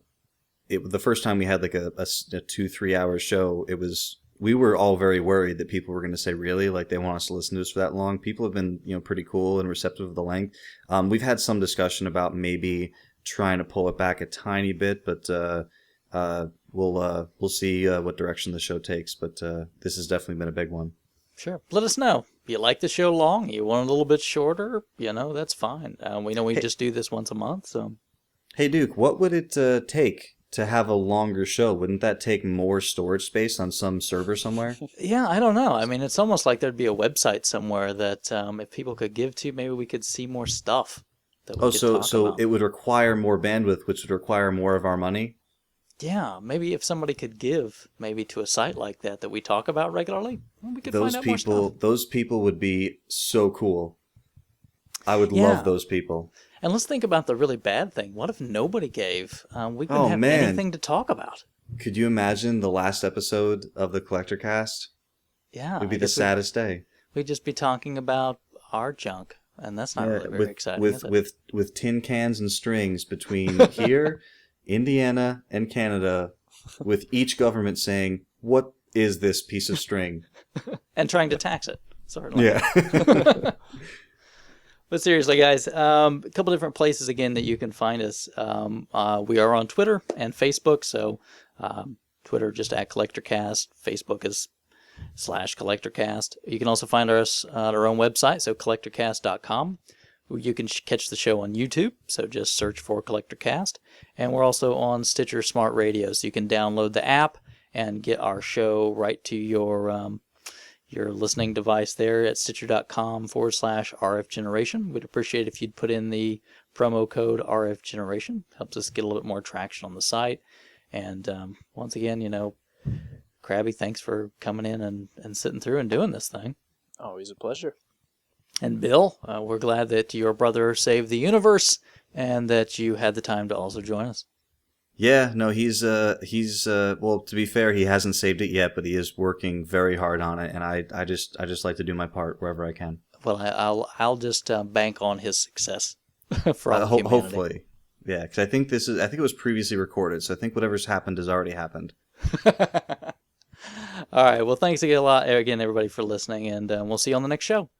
first time we had like a 2-3 hour show, we were all very worried that people were going to say, really, like they want us to listen to us for that long. People have been, pretty cool and receptive of the length. We've had some discussion about maybe trying to pull it back a tiny bit, but we'll see what direction the show takes. But this has definitely been a big one. Sure. Let us know. You like the show long? You want it a little bit shorter? That's fine. We know we just do this once a month, so. Hey, Duke, what would it take to have a longer show? Wouldn't that take more storage space on some server somewhere? Yeah, I don't know. I mean, it's almost like there'd be a website somewhere that if people could give to, maybe we could see more stuff that we could talk so about. It would require more bandwidth, which would require more of our money? Yeah, maybe if somebody could give maybe to a site like that we talk about regularly, we could find out more stuff. Those people would be so cool. I would love those people. And let's think about the really bad thing. What if nobody gave? We wouldn't have anything to talk about. Could you imagine the last episode of the Collectorcast? Yeah. It would be the saddest day. We'd just be talking about our junk, and that's not really very exciting, is it? With tin cans and strings between here, Indiana, and Canada, with each government saying, "What is this piece of string?" And trying to tax it, certainly. Yeah. But seriously, guys, a couple different places, again, that you can find us. We are on Twitter and Facebook, so Twitter just at Collectorcast. Facebook is /Collectorcast. You can also find us at our own website, so collectorcast.com. You can catch the show on YouTube, so just search for Collectorcast. And we're also on Stitcher Smart Radio, so you can download the app and get our show right to your listening device there at Stitcher.com/RF Generation. We'd appreciate if you'd put in the promo code RF Generation. Helps us get a little bit more traction on the site. And once again, Krabby, thanks for coming in and sitting through and doing this thing. Always a pleasure. And Bill, we're glad that your brother saved the universe and that you had the time to also join us. Yeah, no, he's well, to be fair, he hasn't saved it yet, but he is working very hard on it, and I just like to do my part wherever I can. Well, I'll just bank on his success for all humanity. Hopefully. Yeah, because I think it was previously recorded, so I think whatever's happened has already happened. All right, well, thanks again everybody, for listening, and we'll see you on the next show.